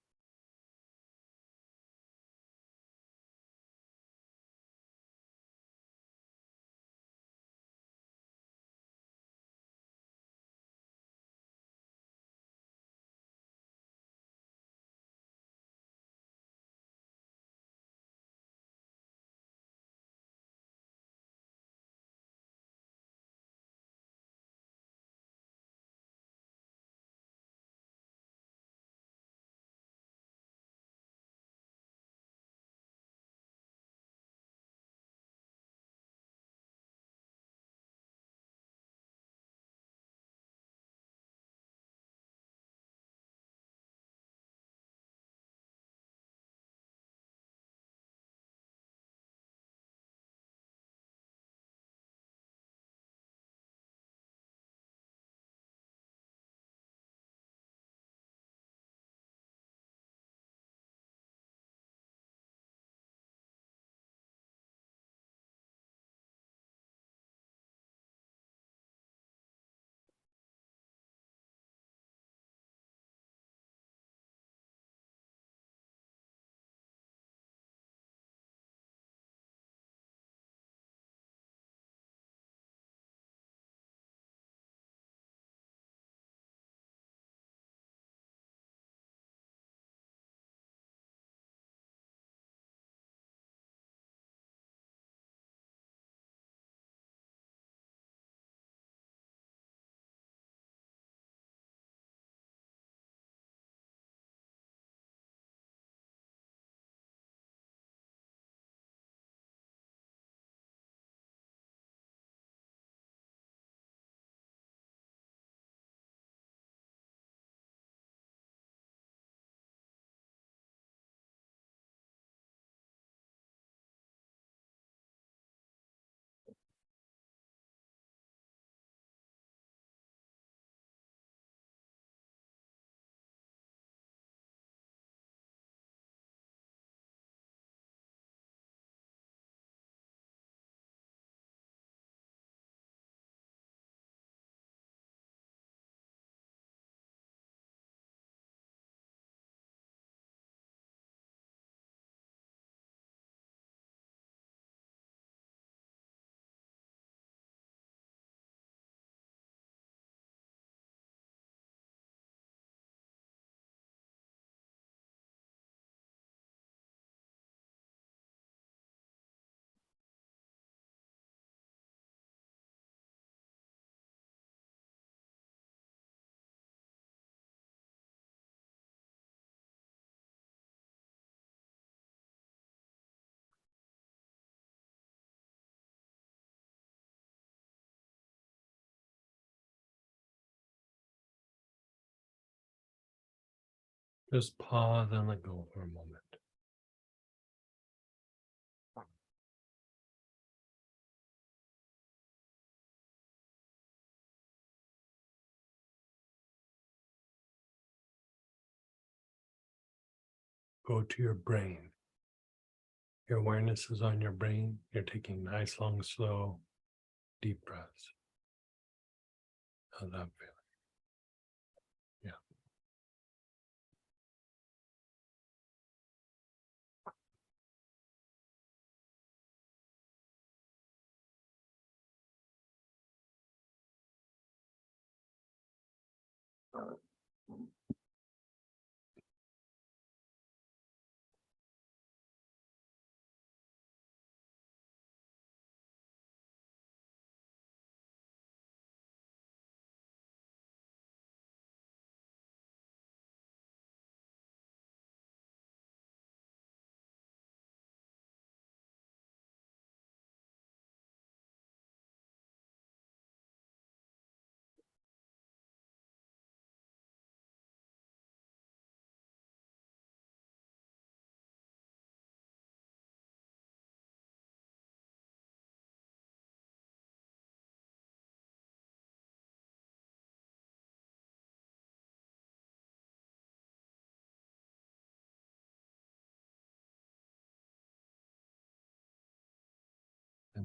Just pause and let go for a moment. Go to your brain. Your awareness is on your brain. You're taking nice, long, slow, deep breaths. How's that feel? Yeah.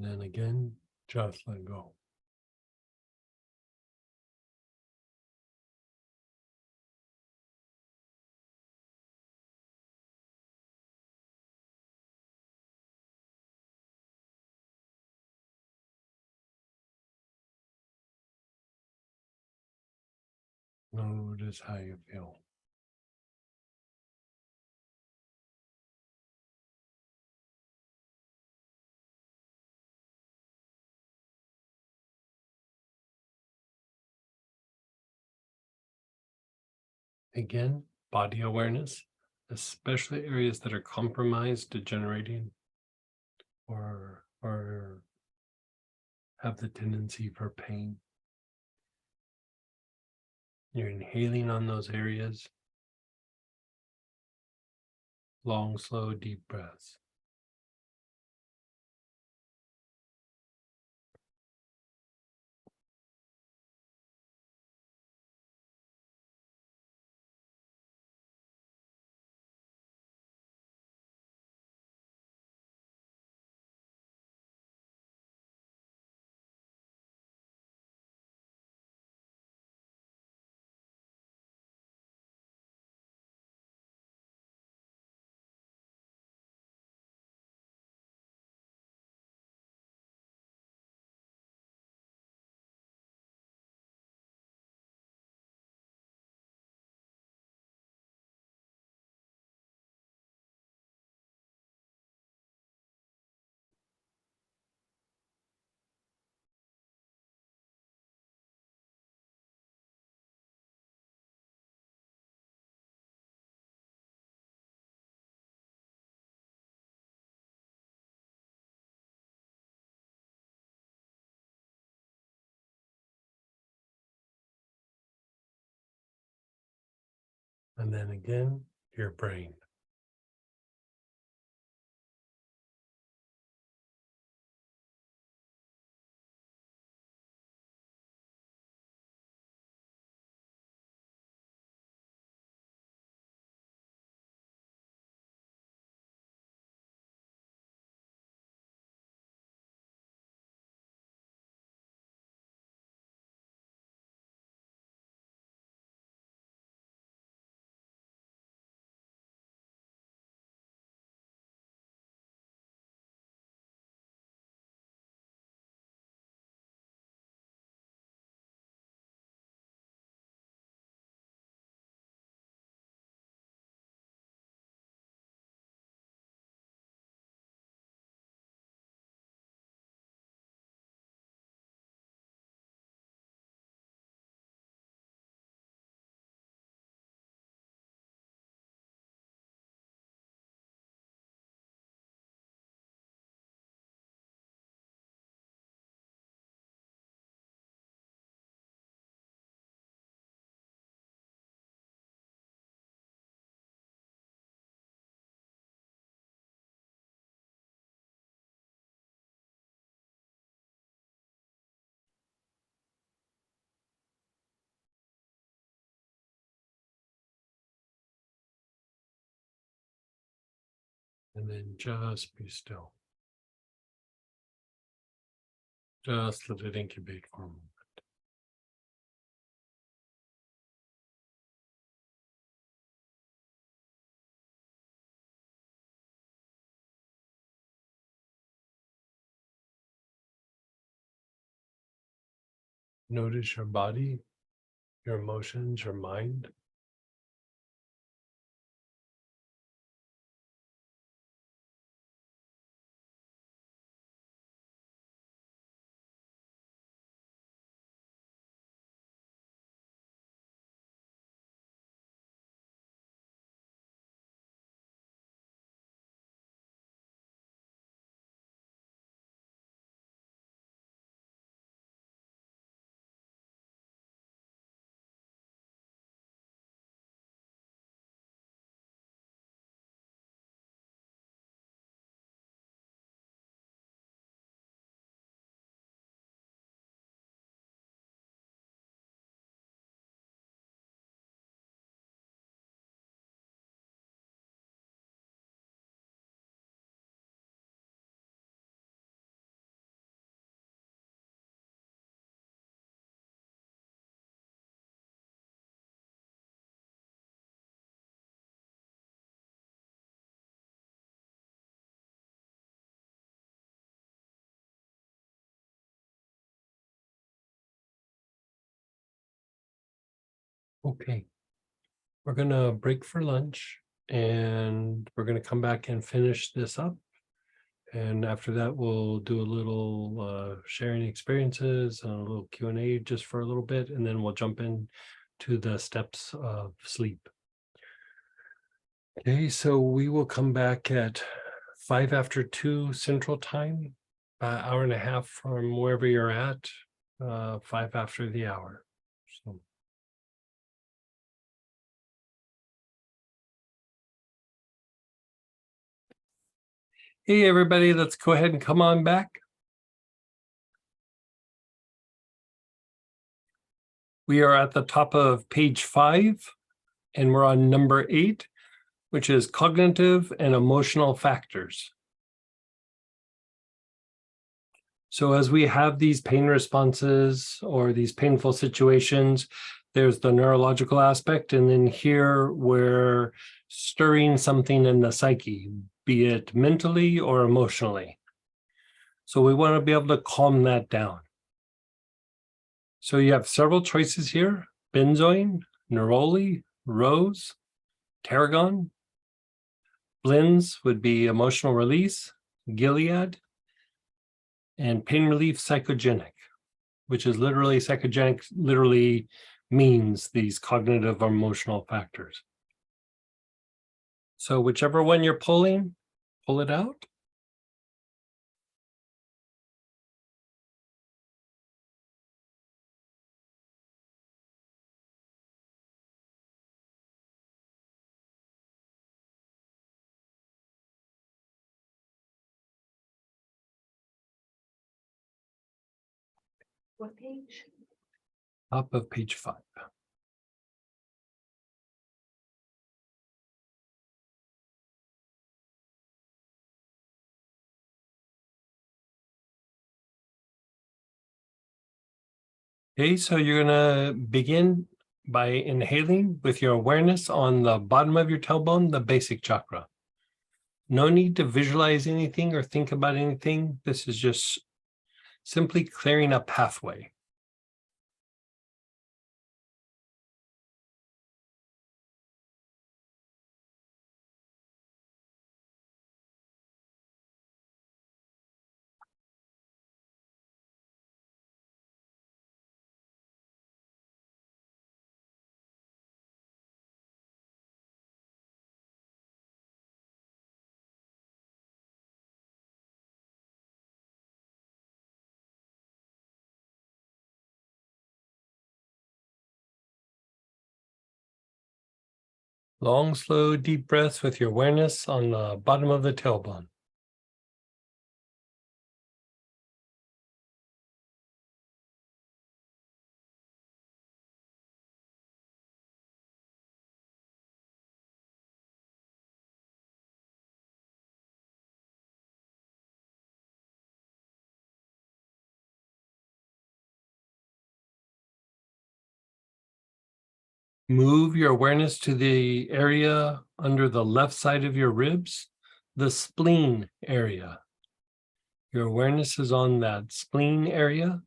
And then again, just let go. Notice how you feel. Again, body awareness, especially areas that are compromised, degenerating, or have the tendency for pain. You're inhaling on those areas. Long, slow, deep breaths. And then again, your brain. And then just be still. Just let it incubate for a moment. Notice your body, your emotions, your mind. Okay, we're gonna break for lunch and we're gonna come back and finish this up. And after that, we'll do a little sharing experiences, and a little Q&A just for a little bit, and then we'll jump in to the steps of sleep. Okay, so we will come back at 5 after 2 Central Time, an hour and a half from wherever you're at, 5 after the hour. So. Hey, everybody, let's go ahead and come on back. We are at the top of page 5, and we're on number 8, which is cognitive and emotional factors. So as we have these pain responses or these painful situations, there's the neurological aspect, and then here we're stirring something in the psyche, be it mentally or emotionally. So we want to be able to calm that down. So you have several choices here: benzoin, neroli, rose, tarragon. Blends would be emotional release, Gilead, and pain relief psychogenic, which is literally psychogenic, literally means these cognitive or emotional factors. So whichever one you're pulling, pull it out. What page? Top of page 5. Okay, so you're gonna begin by inhaling with your awareness on the bottom of your tailbone, the basic chakra. No need to visualize anything or think about anything. This is just simply clearing a pathway. Long, slow, deep breaths with your awareness on the bottom of the tailbone. Move your awareness to the area under the left side of your ribs, the spleen area. Your awareness is on that spleen area.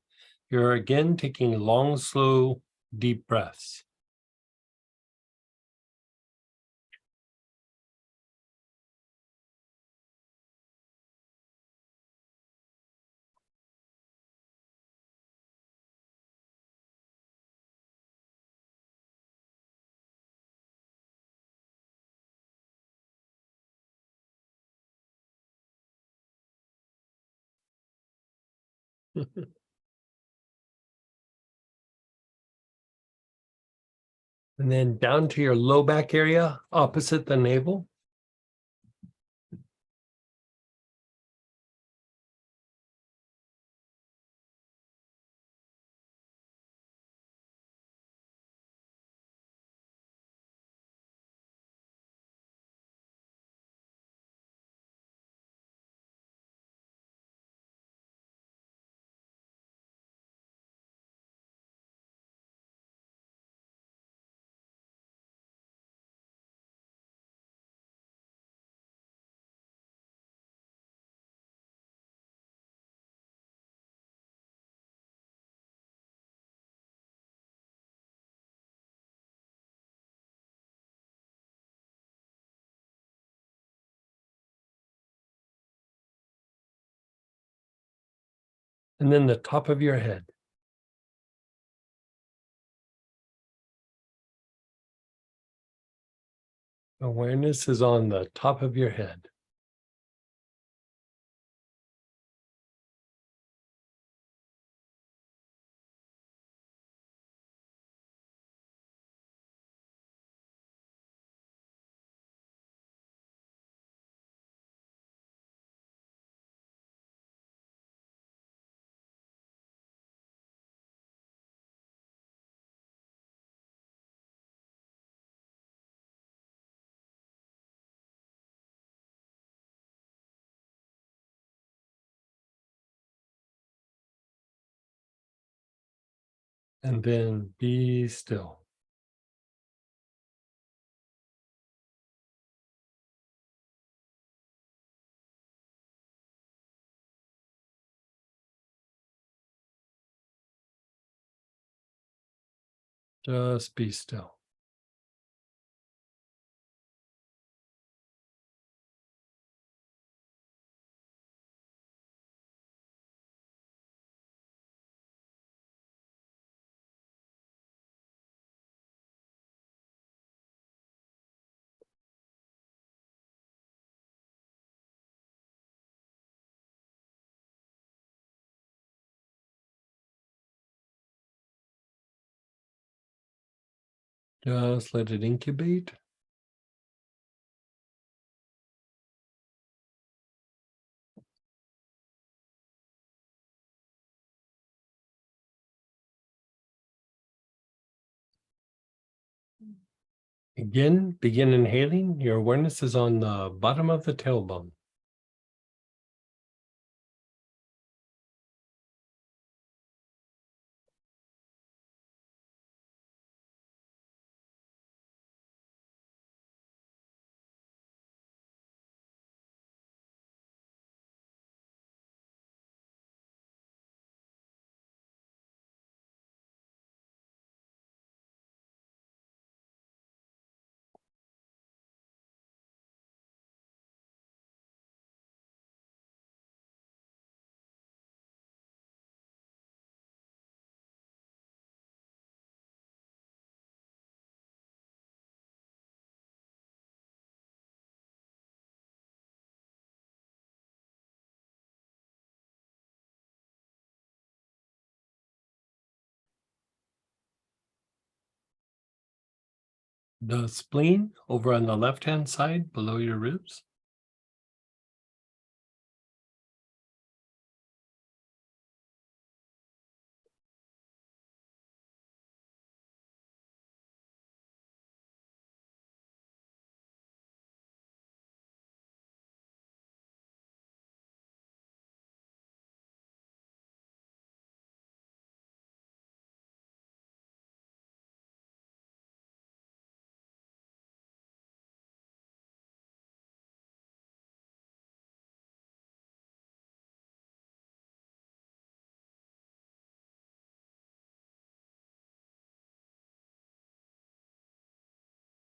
You're again taking long, slow, deep breaths. And then down to your low back area, opposite the navel. And then the top of your head. Awareness is on the top of your head. And then be still. Just be still. Just let it incubate. Again, begin inhaling. Your awareness is on the bottom of the tailbone. The spleen over on the left-hand side below your ribs.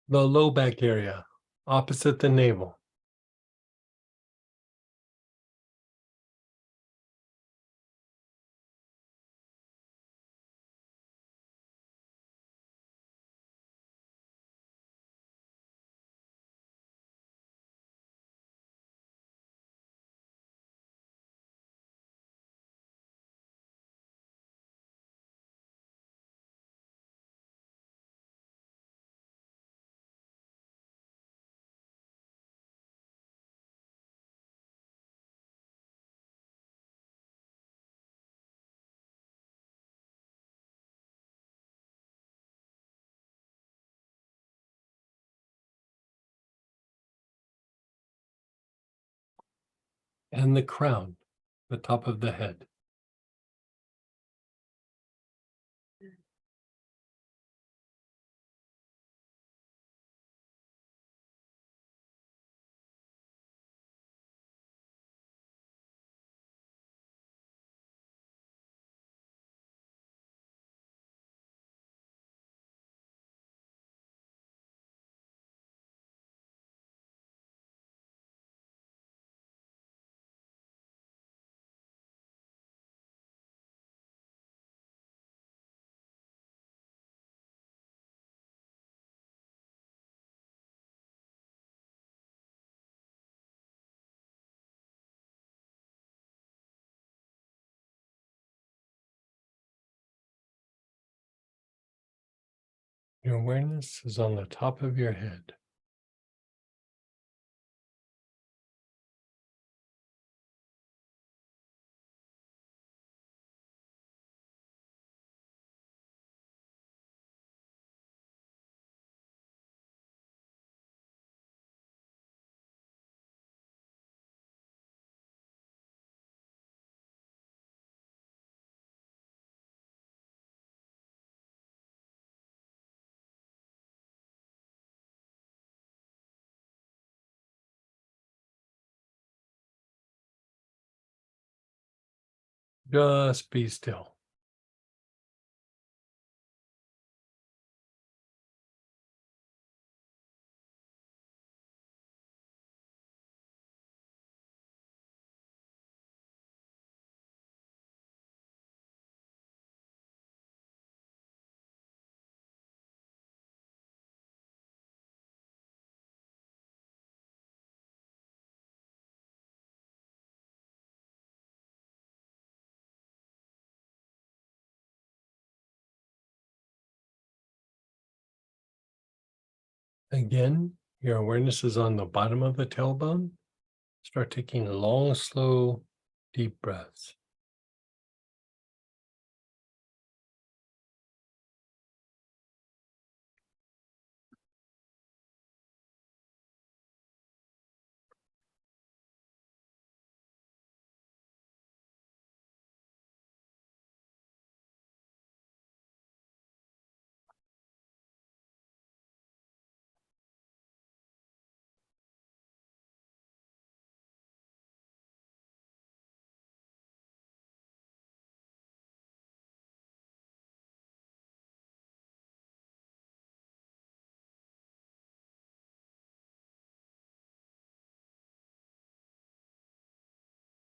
The low back area, opposite the navel. And the crown, the top of the head. Your awareness is on the top of your head. Just be still. Again, your awareness is on the bottom of the tailbone. Start taking long, slow, deep breaths.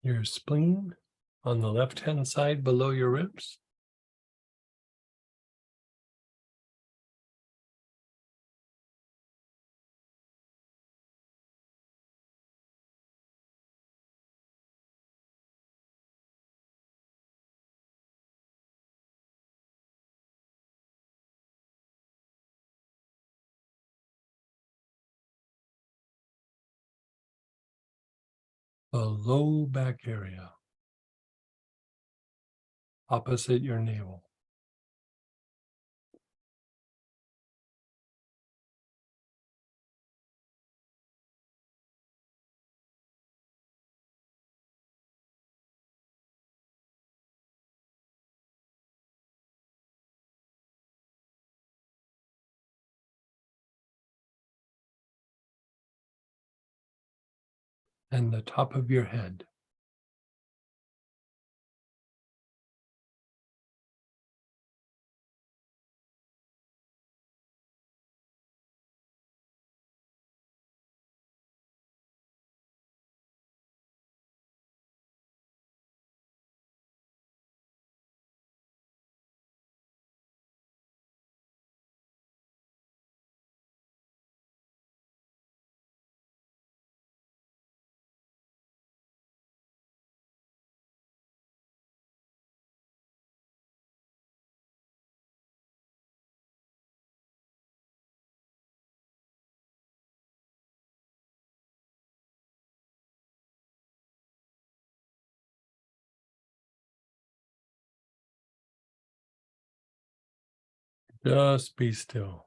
Your spleen on the left-hand side below your ribs. The low back area, opposite your navel. And the top of your head. Just be still.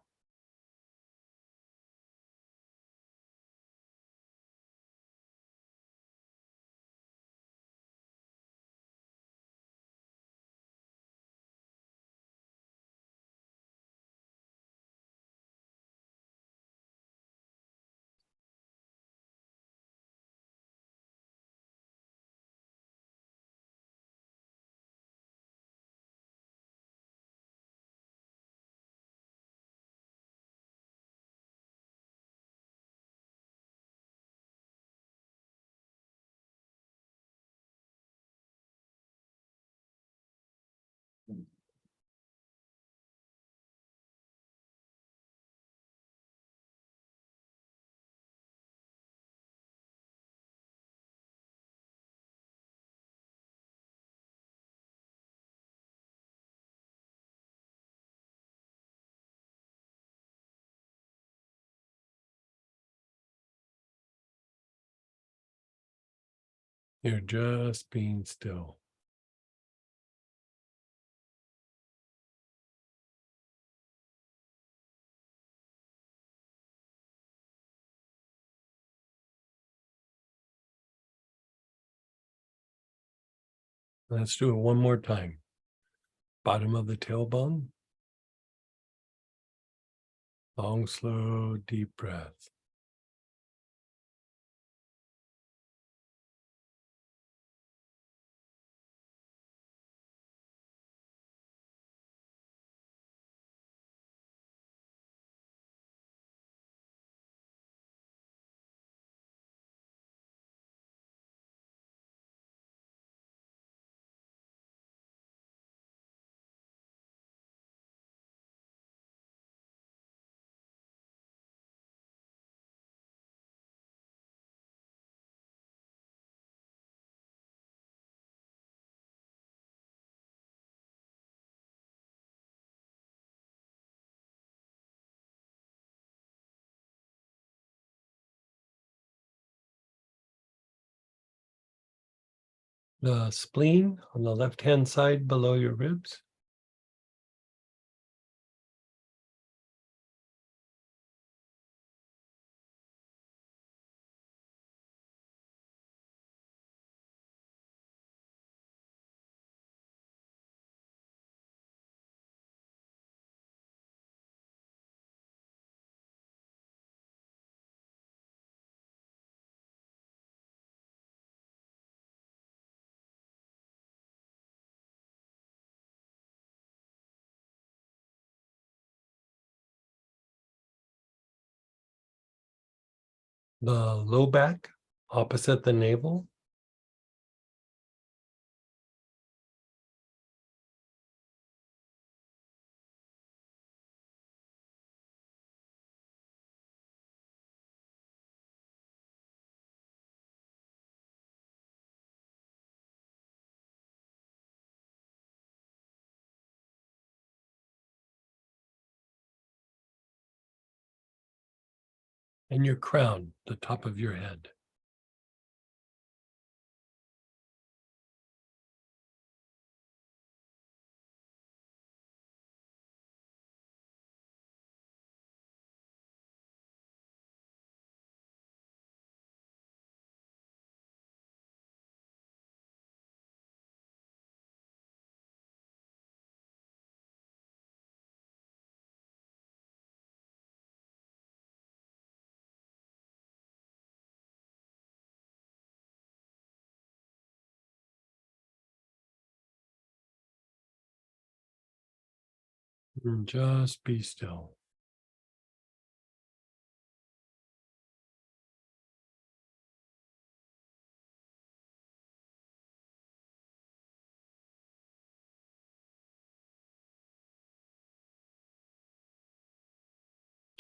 You're just being still. Let's do it one more time. Bottom of the tailbone. Long, slow, deep breath. The spleen on the left-hand side below your ribs. The low back opposite the navel. And your crown, the top of your head. And just be still.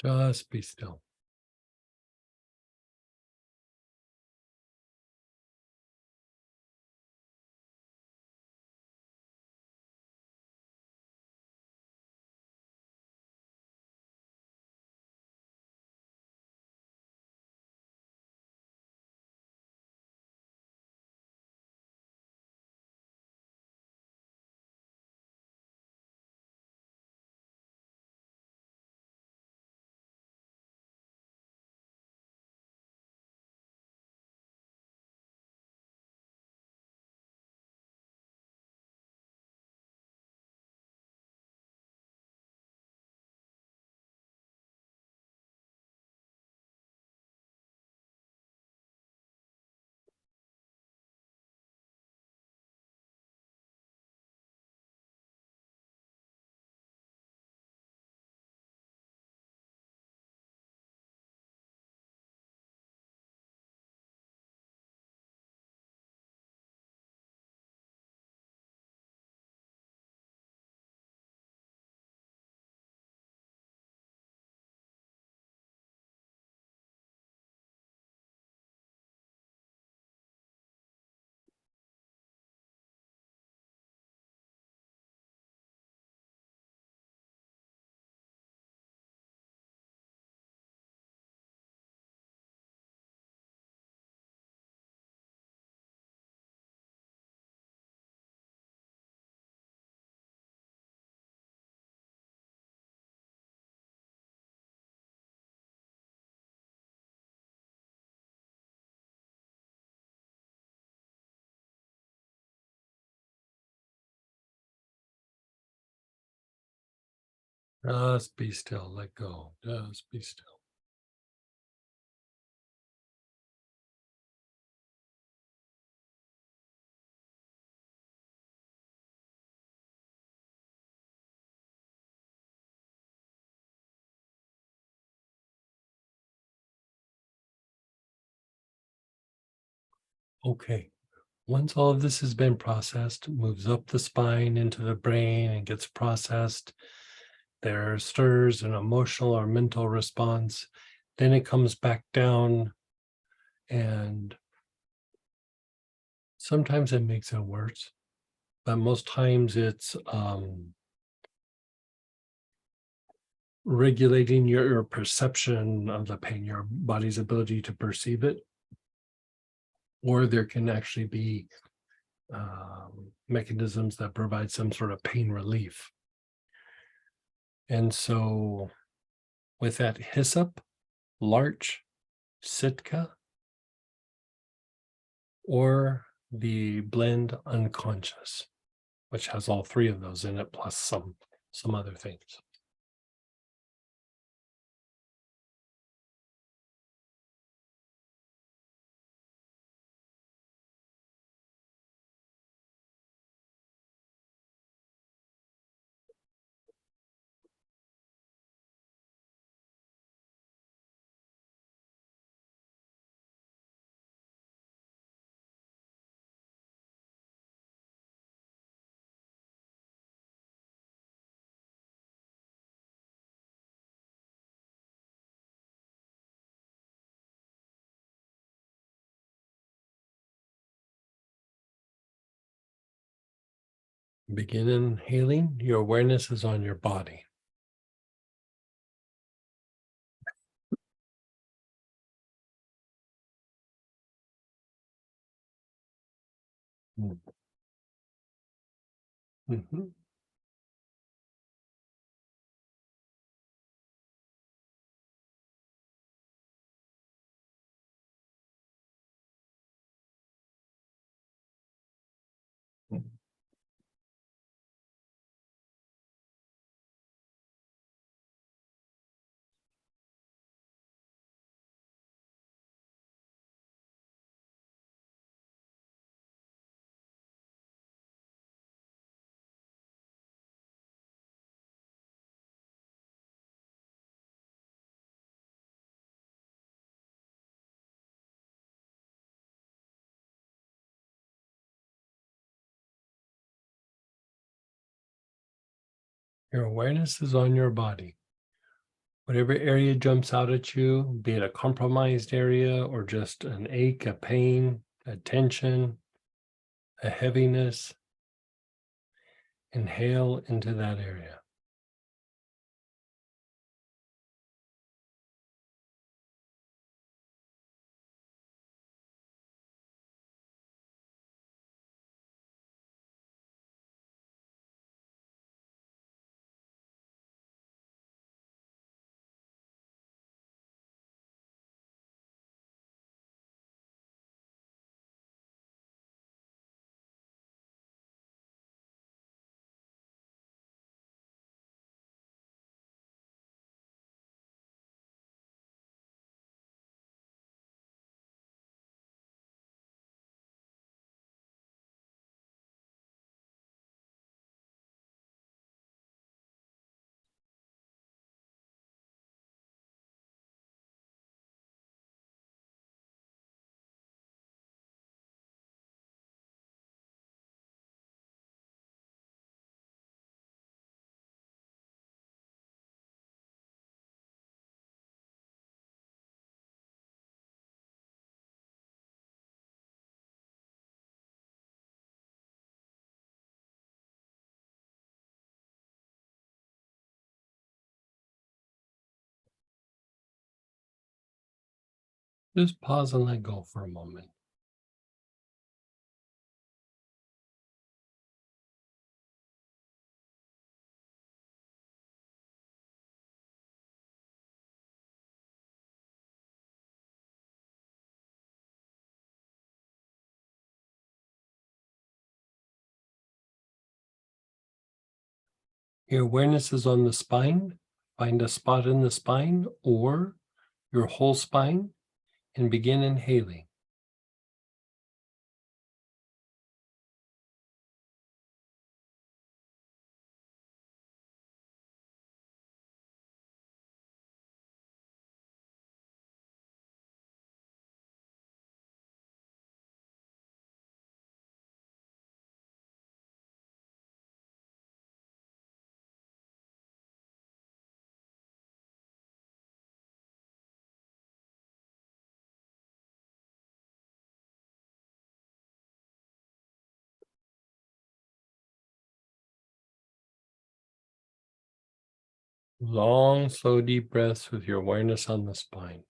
Just be still. Just be still. Let go. Just be still. Okay. Once all of this has been processed, it moves up the spine into the brain and gets processed. There stirs an emotional or mental response. Then it comes back down, and sometimes it makes it worse, but most times it's regulating your perception of the pain, your body's ability to perceive it, or there can actually be mechanisms that provide some sort of pain relief. And so with that hyssop, larch, sitka, or the blend unconscious, which has all three of those in it, plus some other things. Begin inhaling. Your awareness is on your body. Mm-hmm. Your awareness is on your body. Whatever area jumps out at you, be it a compromised area or just an ache, a pain, a tension, a heaviness, inhale into that area. Just pause and let go for a moment. Your awareness is on the spine. Find a spot in the spine or your whole spine and begin inhaling. Long, slow, deep breaths with your awareness on the spine.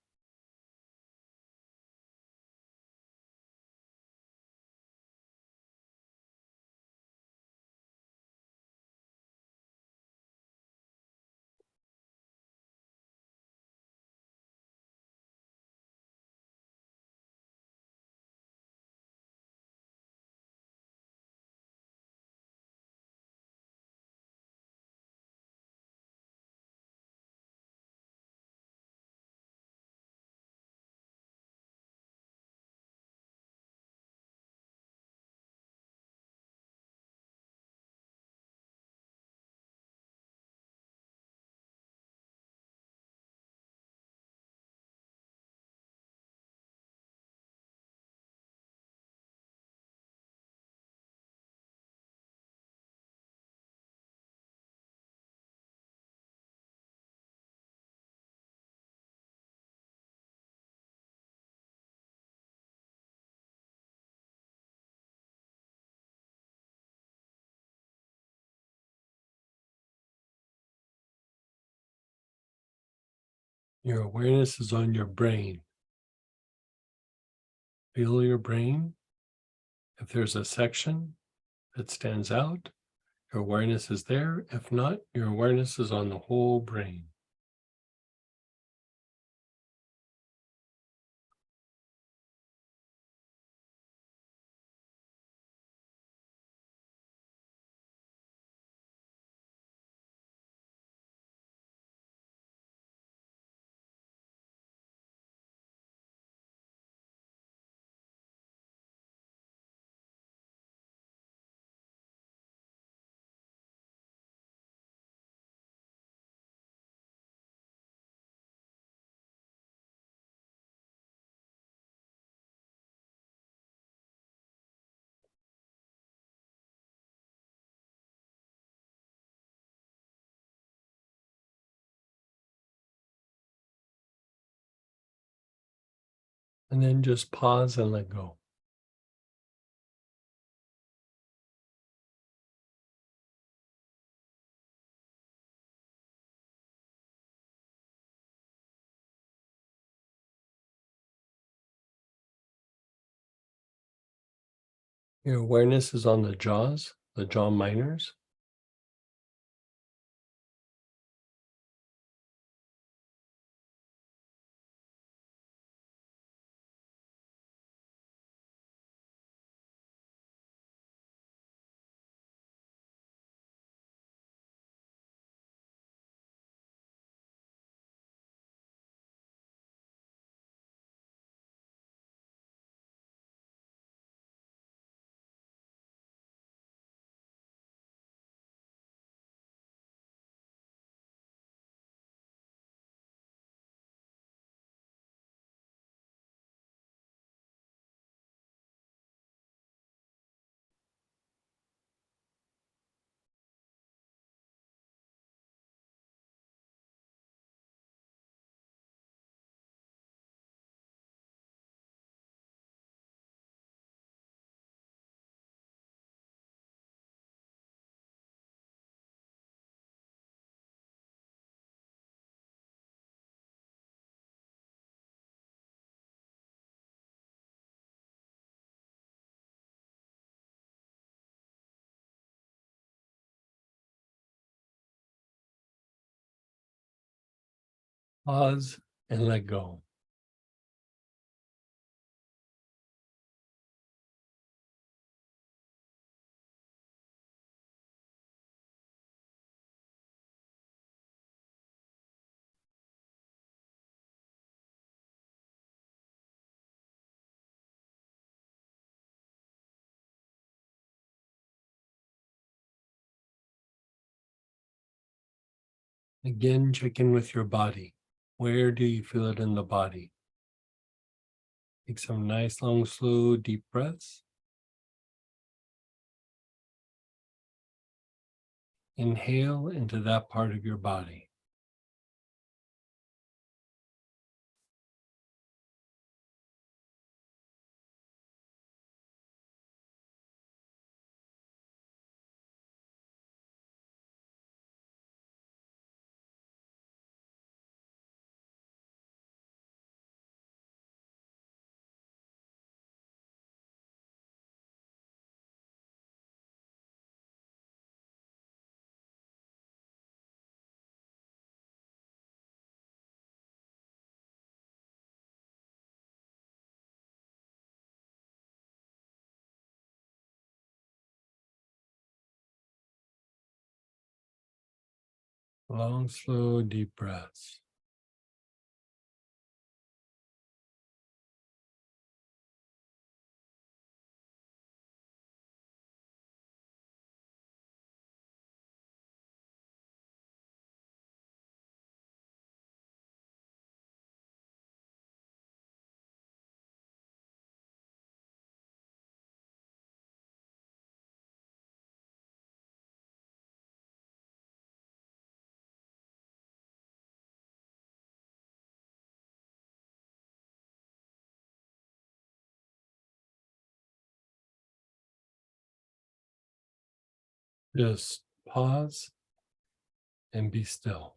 Your awareness is on your brain. Feel your brain. If there's a section that stands out, your awareness is there. If not, your awareness is on the whole brain. And then just pause and let go. Your awareness is on the jaws, the jaw minors. Pause and let go. Again, check in with your body. Where do you feel it in the body? Take some nice, long, slow, deep breaths. Inhale into that part of your body. Long, slow, deep breaths. Just pause and be still.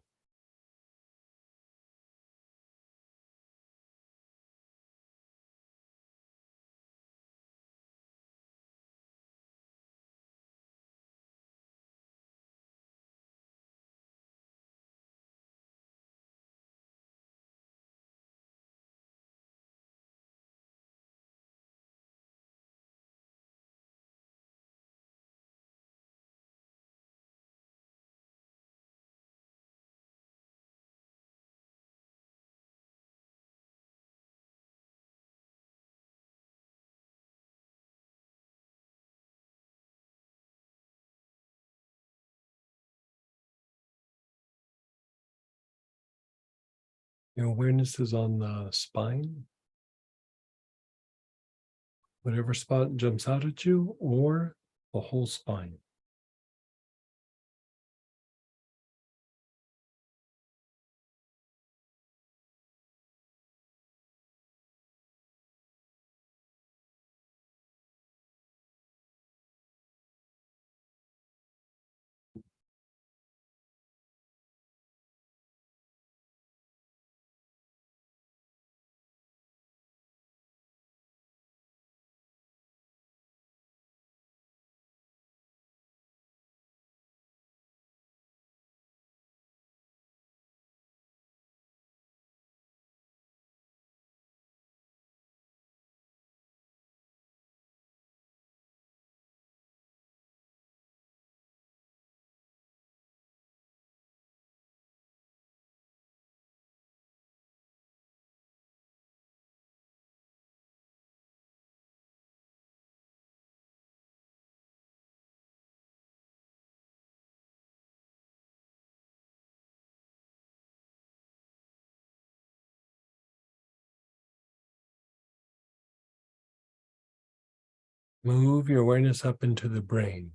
Your awareness is on the spine, whatever spot jumps out at you, or the whole spine. Move your awareness up into the brain.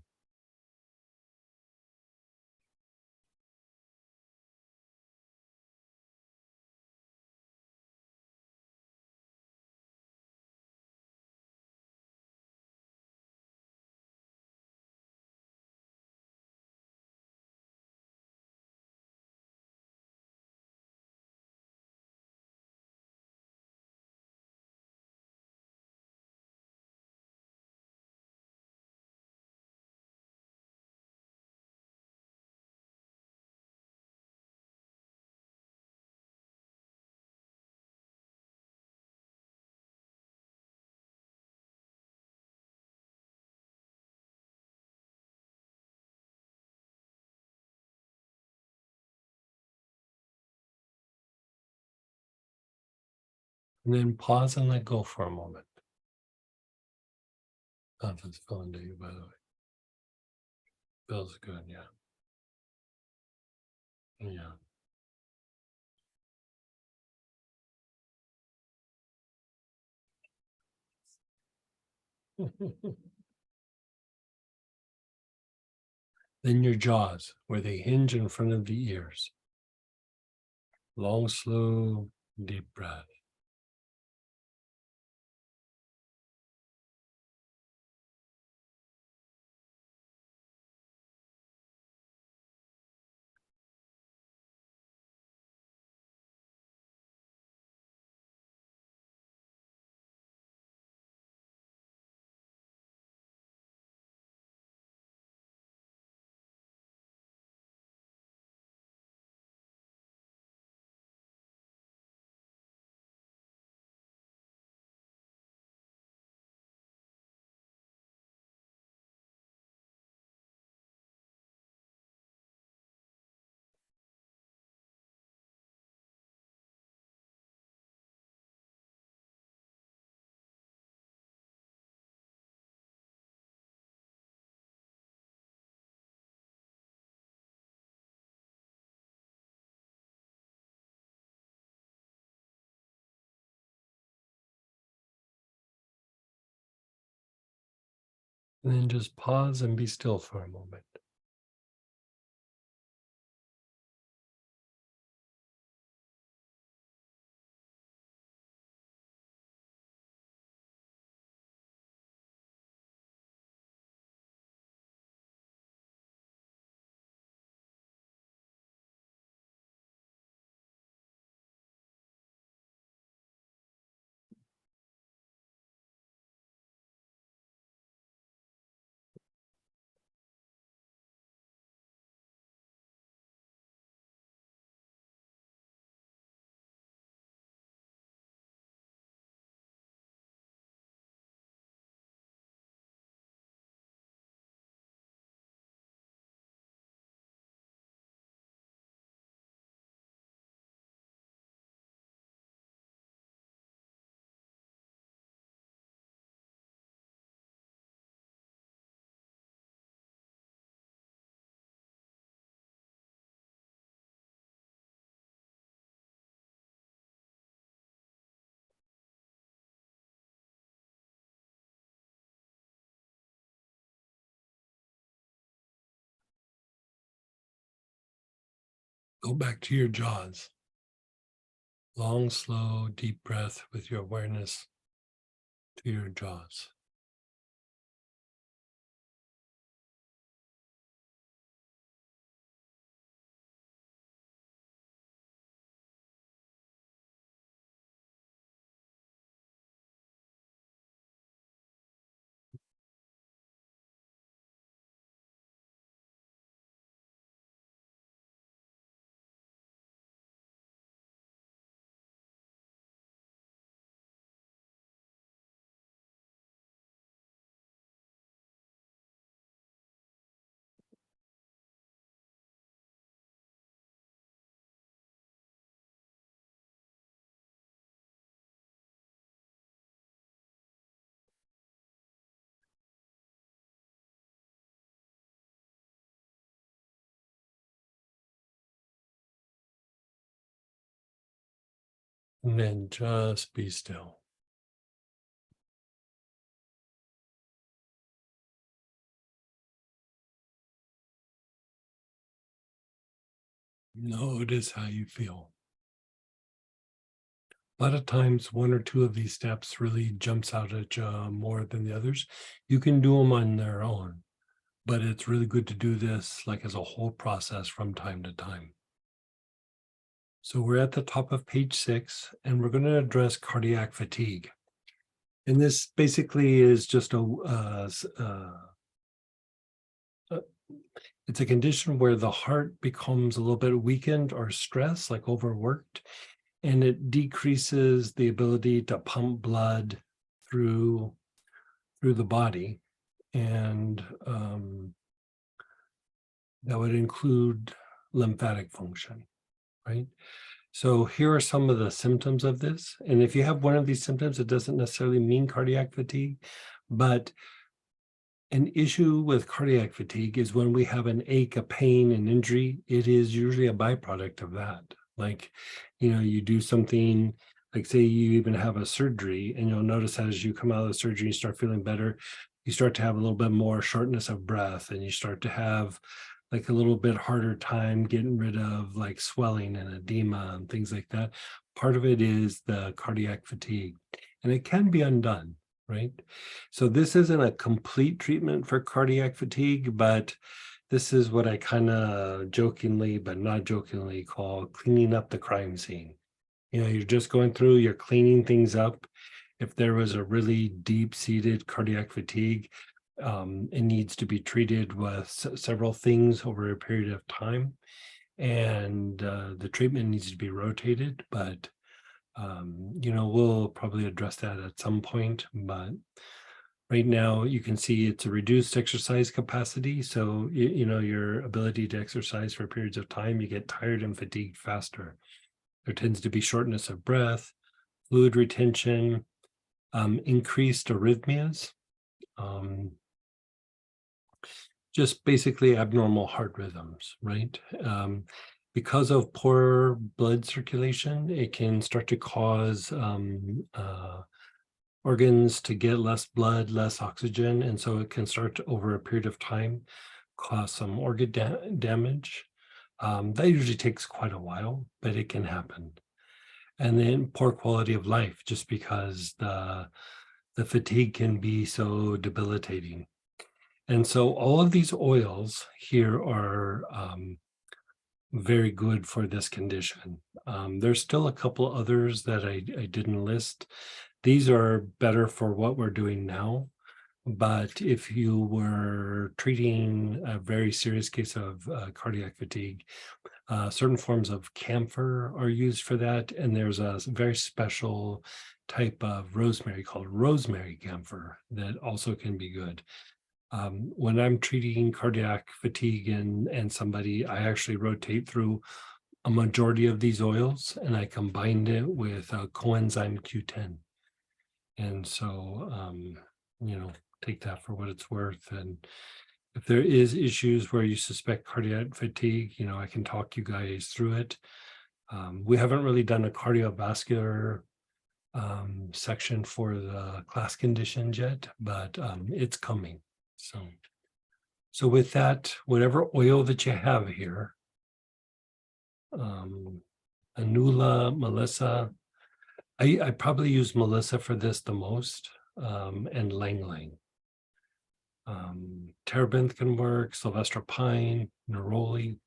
And then pause and let go for a moment. How does it feel into you, by the way? Feels good, yeah. Yeah. Then your jaws, where they hinge in front of the ears. Long, slow, deep breath. And then just pause and be still for a moment. Go back to your jaws. Long, slow, deep breath with your awareness to your jaws. And then just be still. Notice how you feel. A lot of times, one or two of these steps really jumps out at you more than the others. You can do them on their own, but it's really good to do this like as a whole process from time to time. So we're at the top of page 6, and we're going to address cardiac fatigue. And this basically is just it's a condition where the heart becomes a little bit weakened or stressed, like overworked, and it decreases the ability to pump blood through the body. And that would include lymphatic function, right? So here are some of the symptoms of this. And if you have one of these symptoms, it doesn't necessarily mean cardiac fatigue, but An issue with cardiac fatigue is when we have an ache, a pain, an injury, it is usually a byproduct of that. Like, you do something, like say you even have a surgery, and you'll notice as you come out of the surgery, you start feeling better, you start to have a little bit more shortness of breath, and you start to have like a little bit harder time getting rid of like swelling and edema and things like that. Part of it is the cardiac fatigue, and it can be undone, right? So this isn't a complete treatment for cardiac fatigue, but this is what I kind of jokingly, but not jokingly, call cleaning up the crime scene. You're just going through, you're cleaning things up. If there was a really deep-seated cardiac fatigue, it needs to be treated with several things over a period of time. And the treatment needs to be rotated, but we'll probably address that at some point. But right now, you can see it's a reduced exercise capacity. So, your ability to exercise for periods of time, you get tired and fatigued faster. There tends to be shortness of breath, fluid retention, increased arrhythmias, um, just basically abnormal heart rhythms, right? Because of poor blood circulation, it can start to cause organs to get less blood, less oxygen, and so it can start to, over a period of time, cause some organ damage. That usually takes quite a while, but it can happen. And then poor quality of life, just because the fatigue can be so debilitating. And so all of these oils here are very good for this condition. There's still a couple others that I didn't list. These are better for what we're doing now. But if you were treating a very serious case of cardiac fatigue, certain forms of camphor are used for that. And there's a very special type of rosemary called rosemary camphor that also can be good. When I'm treating cardiac fatigue and somebody, I actually rotate through a majority of these oils, and I combined it with coenzyme Q10. And so, take that for what it's worth. And if there is issues where you suspect cardiac fatigue, I can talk you guys through it. We haven't really done a cardiovascular section for the class conditions yet, but it's coming. So with that, whatever oil that you have here, Anula, Melissa, I probably use Melissa for this the most, and Lang Lang. Terebinth can work, Sylvester Pine, Neroli.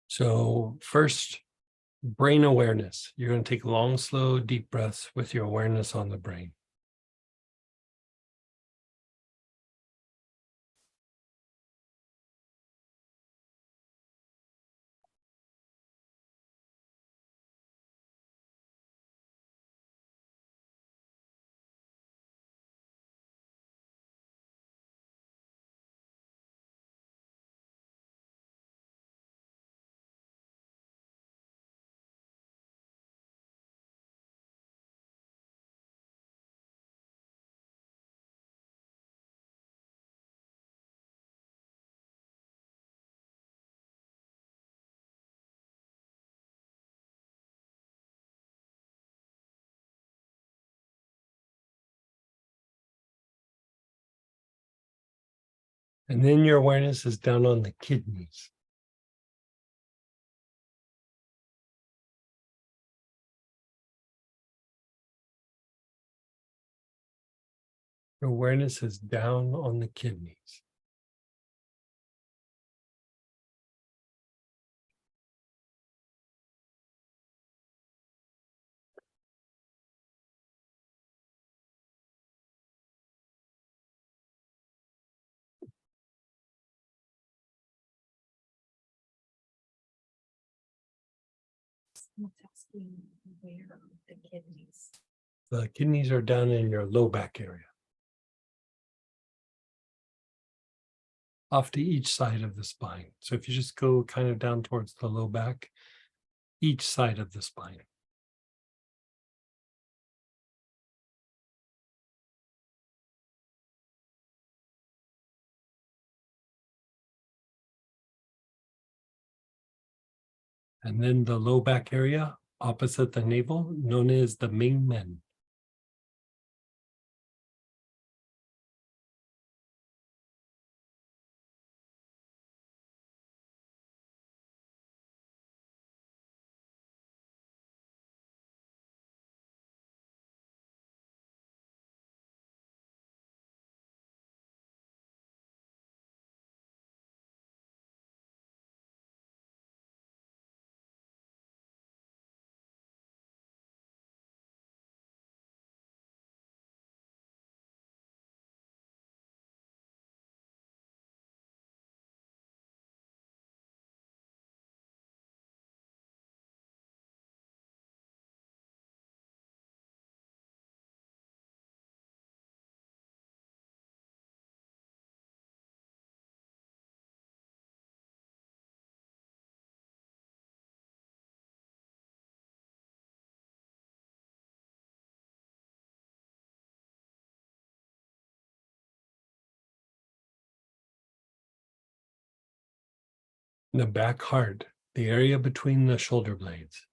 So first, brain awareness. You're going to take long, slow, deep breaths with your awareness on the brain. And then your awareness is down on the kidneys. Your awareness is down on the kidneys. Asking where the kidneys. The kidneys are down in your low back area, off to each side of the spine. So if you just go kind of down towards the low back, each side of the spine. And then the low back area opposite the navel, known as the Ming Men. The back heart, the area between the shoulder blades.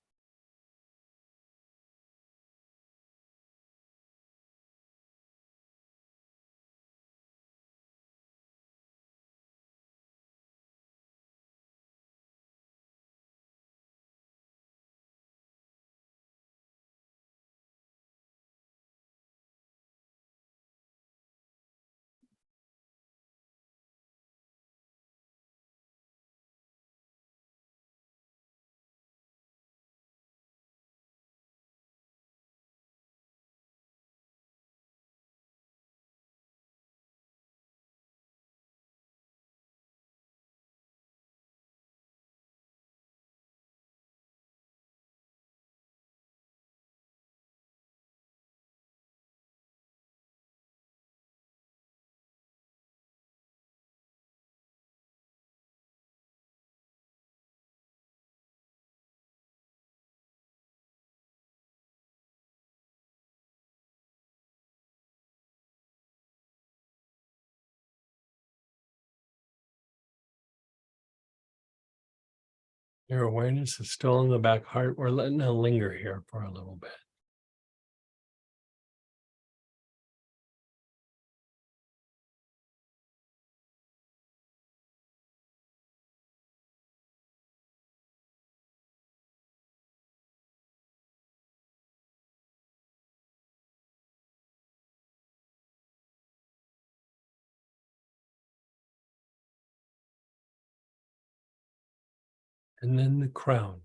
Your awareness is still in the back heart. We're letting it linger here for a little bit. And then the crown.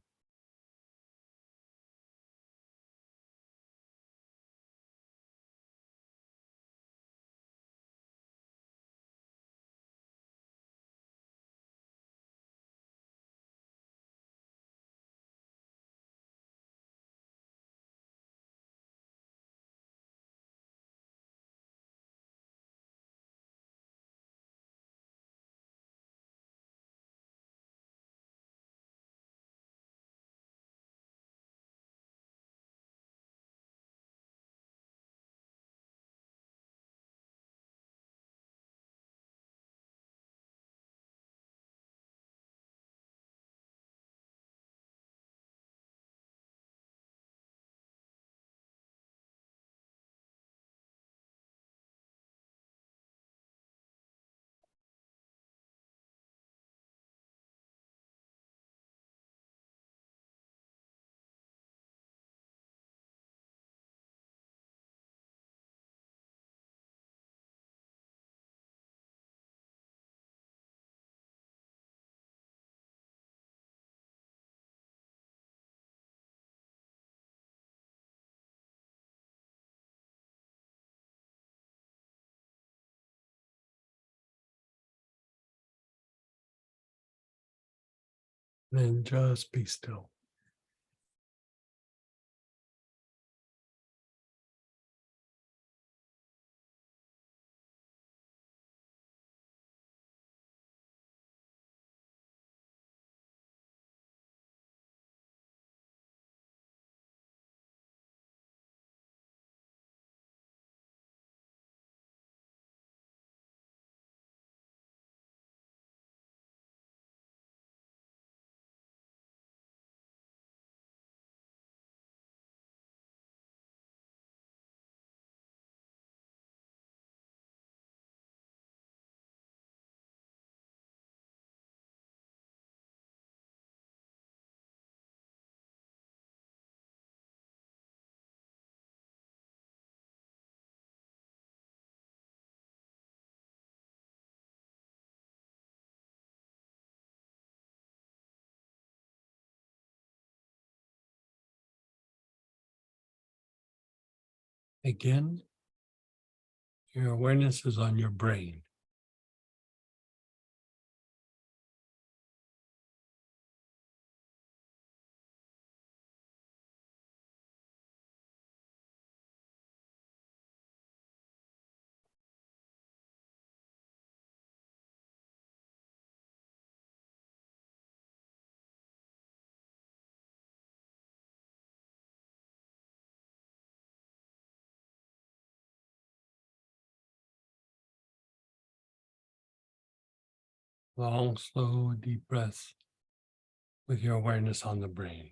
Then just be still. Again, your awareness is on your brain. Long, slow, deep breaths with your awareness on the brain.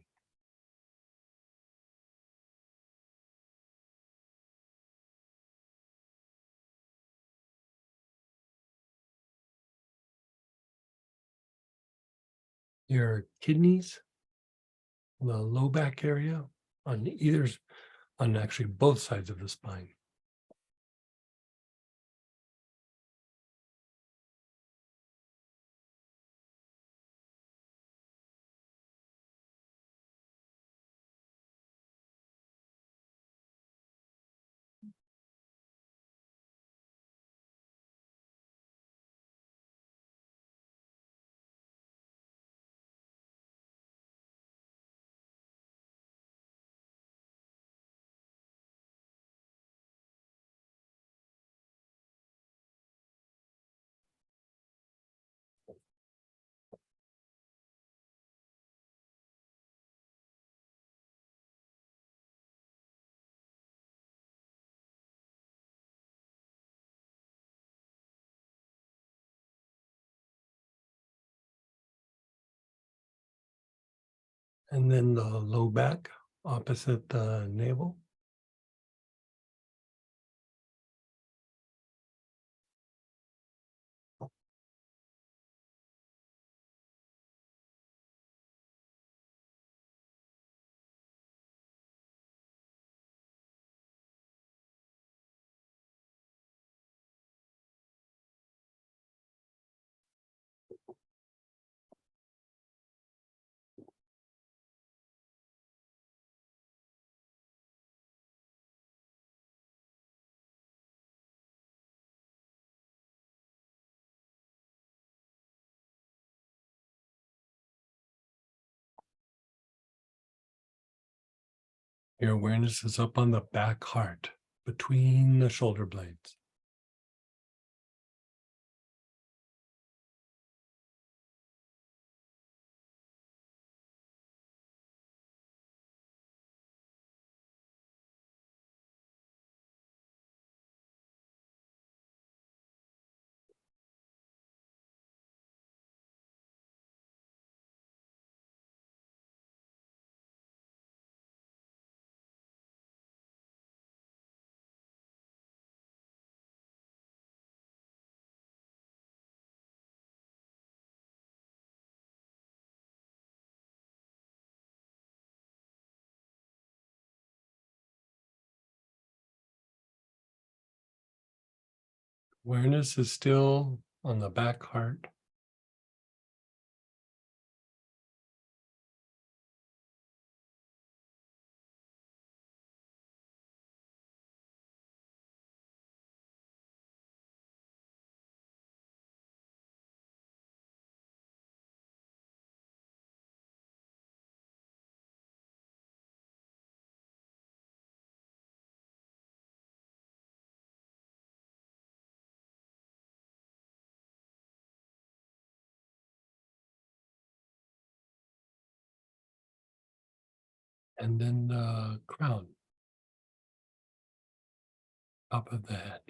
Your kidneys, the low back area on on actually both sides of the spine. And then the low back opposite the navel. Your awareness is up on the back heart between the shoulder blades. Awareness is still on the back heart. And then the crown, top of the head.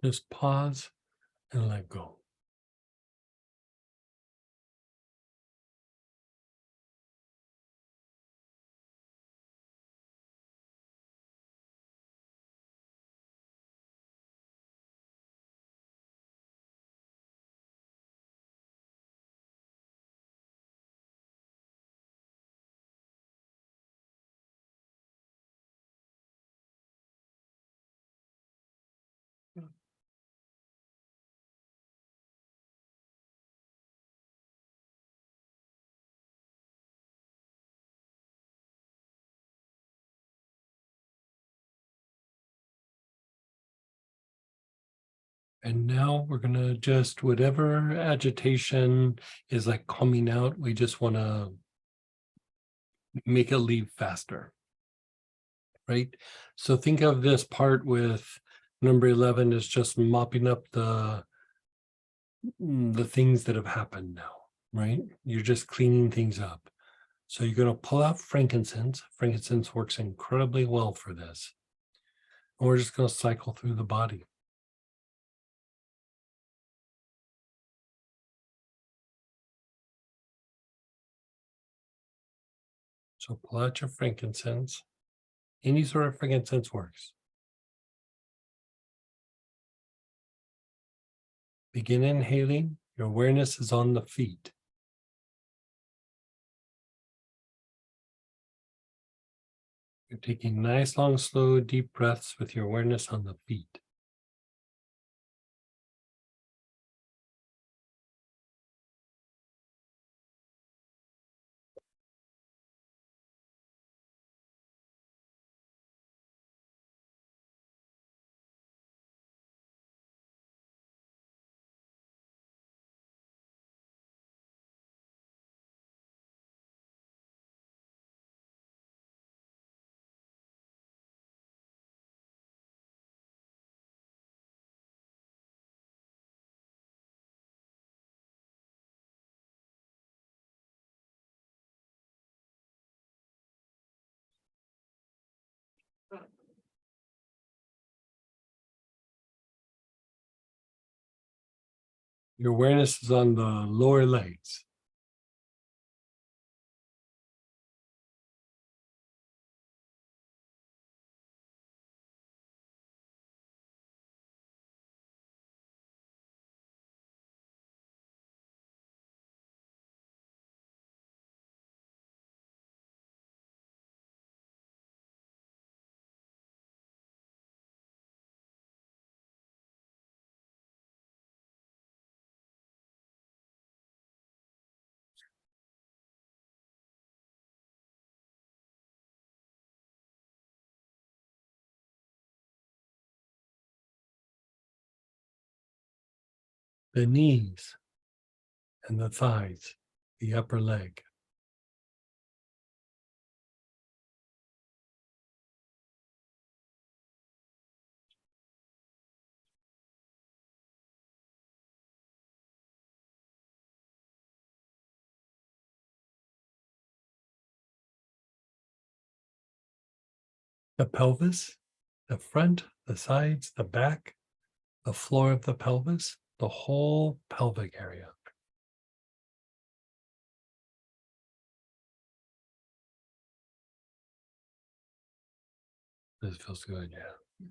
Just pause and let go. And now we're going to just, whatever agitation is like coming out, we just want to make it leave faster. Right? So think of this part with number 11 as just mopping up the things that have happened now, right? You're just cleaning things up. So you're going to pull out frankincense. Frankincense works incredibly well for this. And we're just going to cycle through the body. So pull out your frankincense. Any sort of frankincense works. Begin inhaling. Your awareness is on the feet. You're taking nice, long, slow, deep breaths with your awareness on the feet. Your awareness is on the lower legs. The knees and the thighs, the upper leg. The pelvis, the front, the sides, the back, the floor of the pelvis, the whole pelvic area. This feels good, yeah.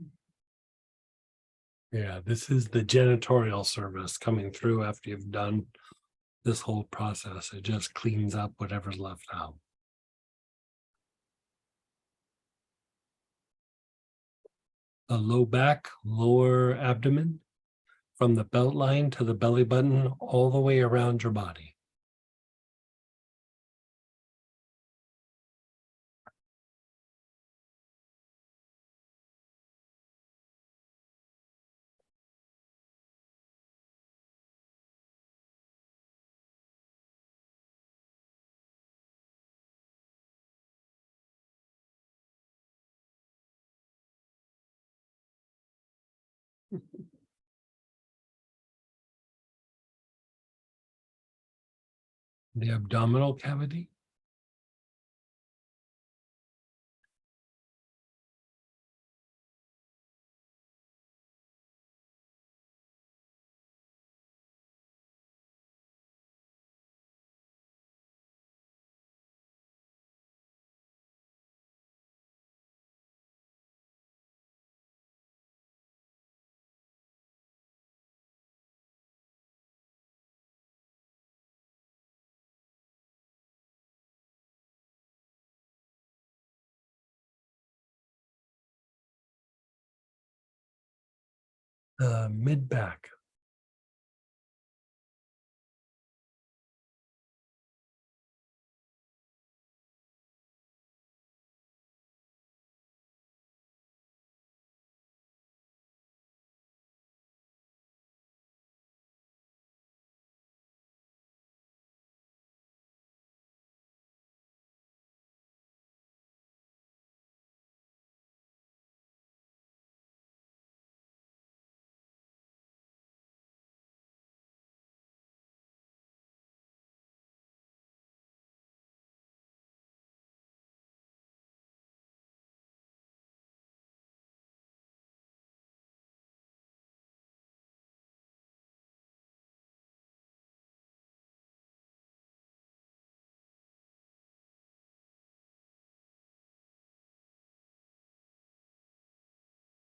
Yeah, this is the janitorial service coming through after you've done this whole process. It just cleans up whatever's left out. The low back, lower abdomen, from the belt line to the belly button, all the way around your body. The abdominal cavity, the mid back,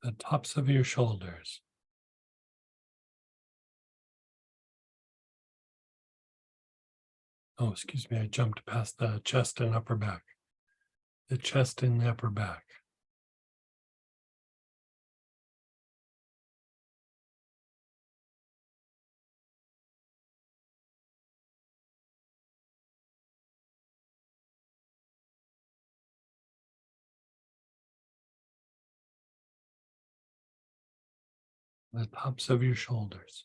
The tops of your shoulders. Oh, excuse me, I jumped past the chest and upper back. The chest and the upper back. The tops of your shoulders.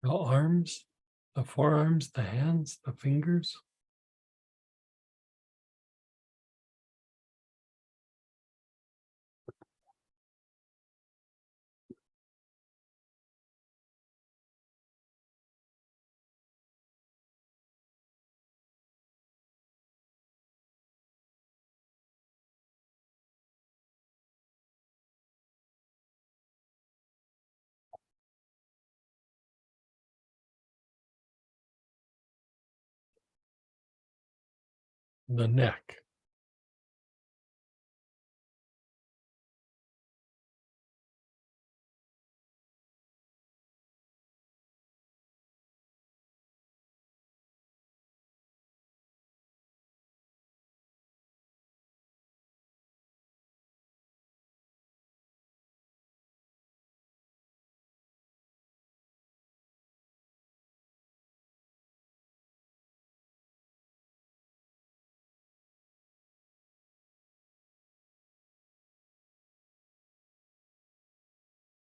The arms, the forearms, the hands, the fingers. The neck.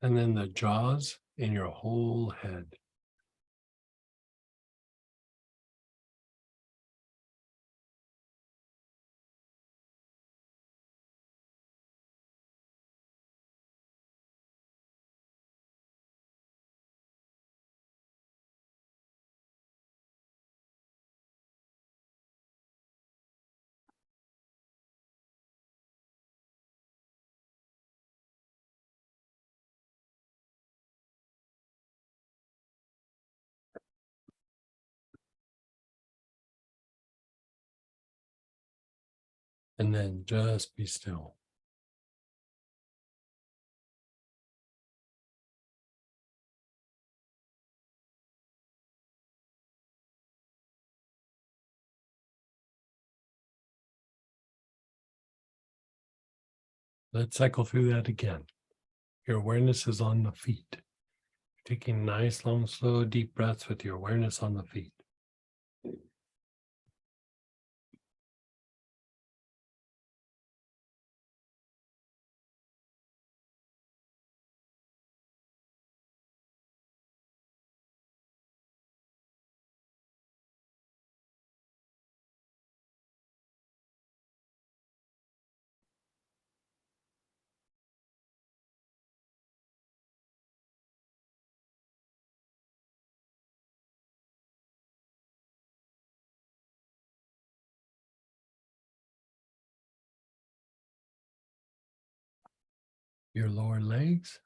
And then the jaws in your whole head. And then just be still. Let's cycle through that again. Your awareness is on the feet. Taking nice, long, slow, deep breaths with your awareness on the feet. Your lower legs.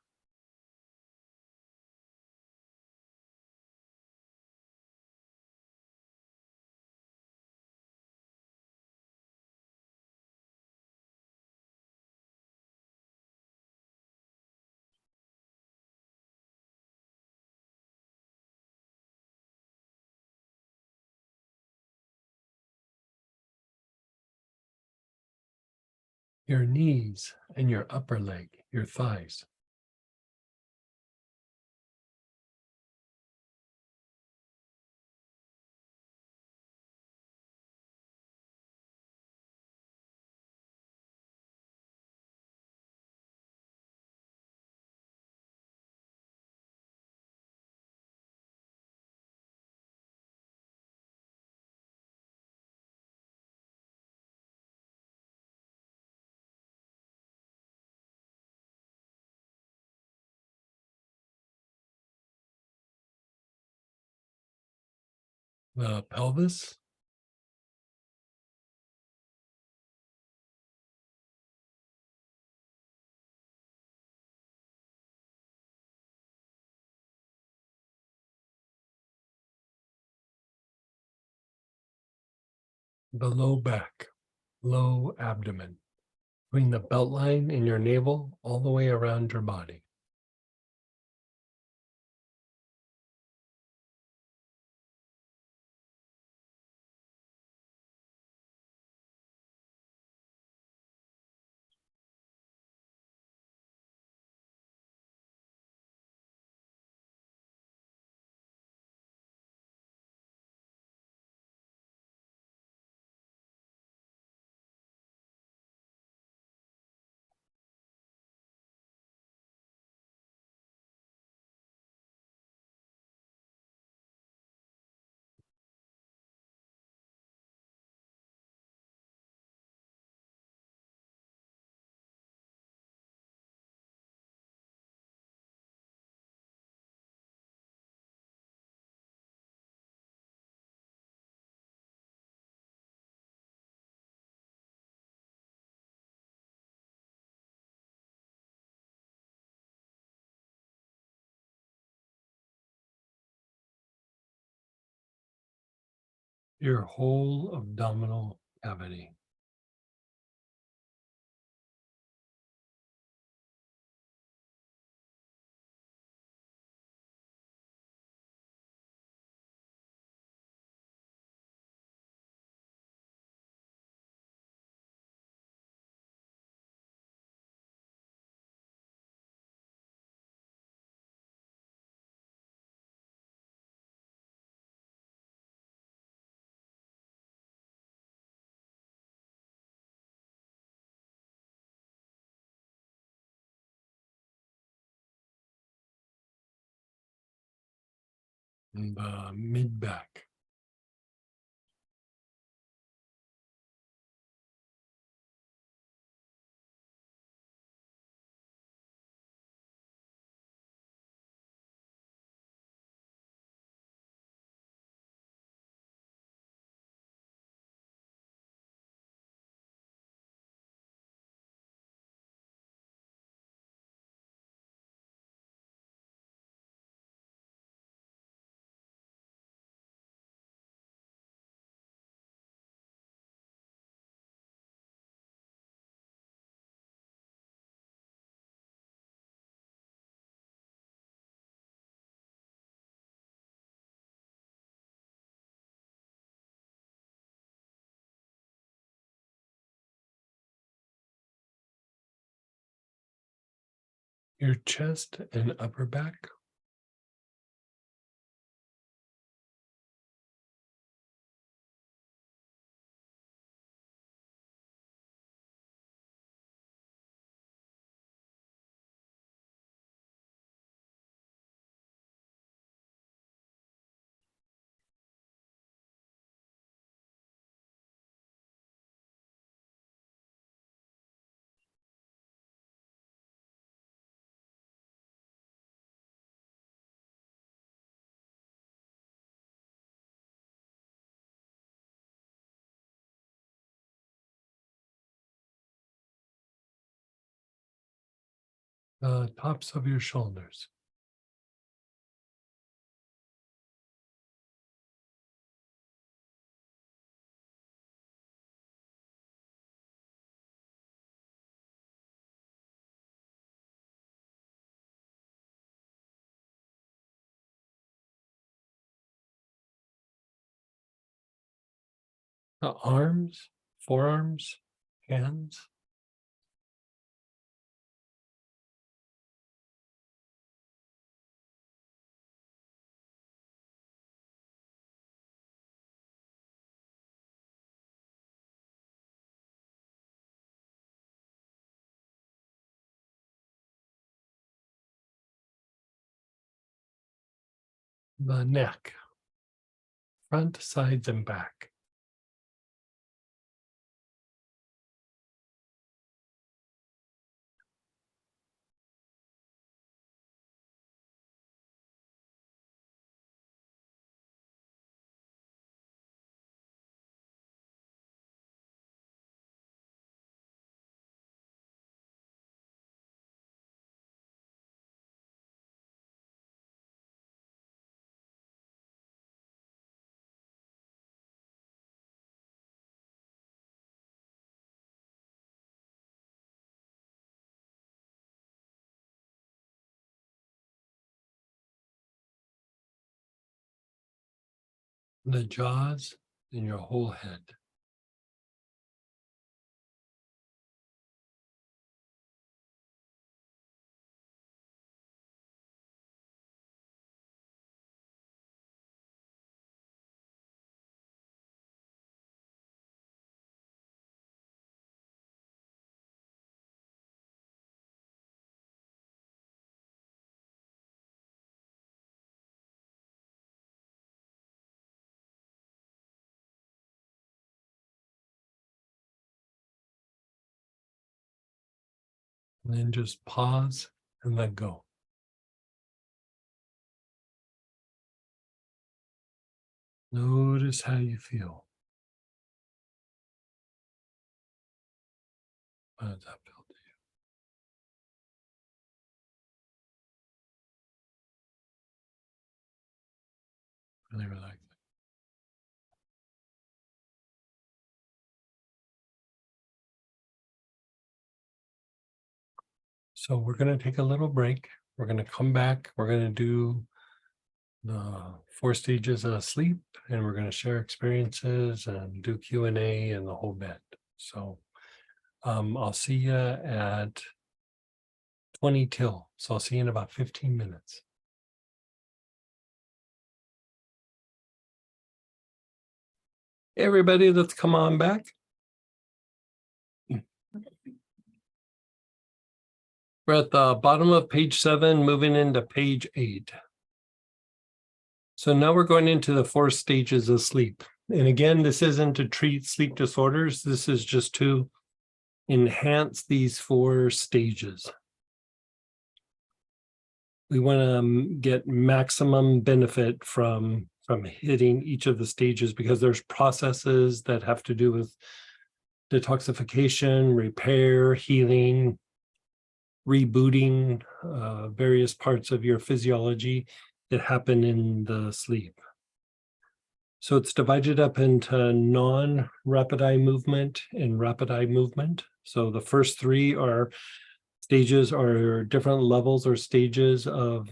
your knees and your upper leg, your thighs. The pelvis, the low back, low abdomen, between the belt line and your navel, all the way around your body. Your whole abdominal cavity. And the mid back. Your chest and upper back. The tops of your shoulders. The arms, forearms, hands. the neck, front, sides, and back. The jaws and your whole head. And then just pause and let go. Notice how you feel. How does that feel to you? Really relaxing. So we're going to take a little break. We're going to come back. We're going to do the 4 stages of sleep, and we're going to share experiences and do Q&A and the whole bit. So I'll see you at 20 till. So I'll see you in about 15 minutes. Hey, everybody, let's come on back. We're at the bottom of page 7, moving into page 8. So now we're going into the 4 stages of sleep. And again, this isn't to treat sleep disorders. This is just to enhance these 4 stages. We want to get maximum benefit from hitting each of the stages, because there's processes that have to do with detoxification, repair, healing, rebooting, various parts of your physiology that happen in the sleep. So it's divided up into non-rapid eye movement and rapid eye movement. So the first 3 stages are different levels or stages of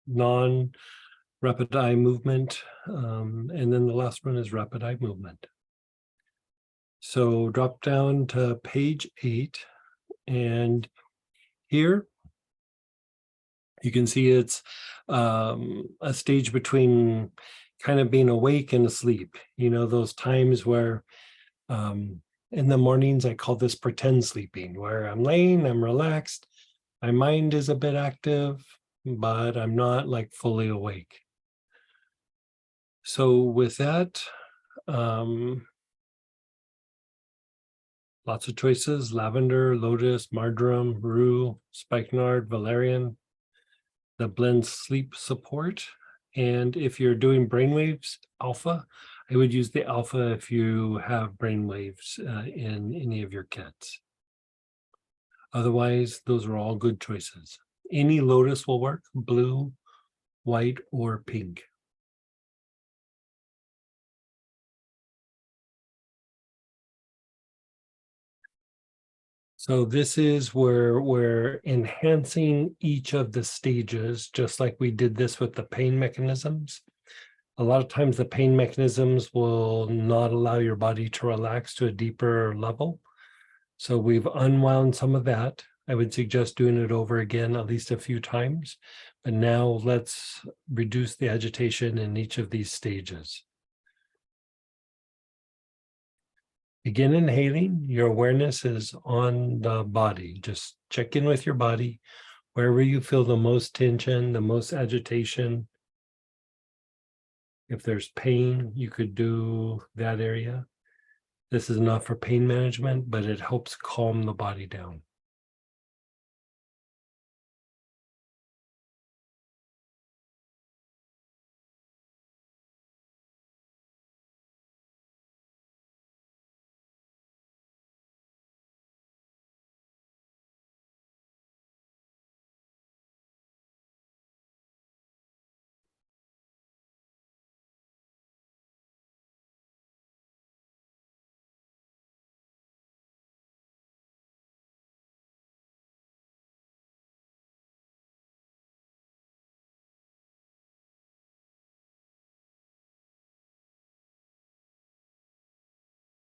non-rapid eye movement. And then the last one is rapid eye movement. So drop down to page 8, and here you can see it's a stage between kind of being awake and asleep. You know, those times where in the mornings, I call this pretend sleeping, where I'm laying, I'm relaxed, my mind is a bit active, but I'm not like fully awake. So with that, lots of choices: lavender, lotus, marjoram, rue, spikenard, valerian, the blend sleep support. And if you're doing brainwaves, alpha, I would use the alpha if you have brainwaves in any of your kits. Otherwise, those are all good choices. Any lotus will work: blue, white, or pink. So this is where we're enhancing each of the stages, just like we did this with the pain mechanisms. A lot of times the pain mechanisms will not allow your body to relax to a deeper level. So we've unwound some of that. I would suggest doing it over again at least a few times. But now let's reduce the agitation in each of these stages. Begin inhaling. Your awareness is on the body. Just check in with your body. Wherever you feel the most tension, the most agitation, If there's pain, you could do that area. This is not for pain management, but it helps calm the body down.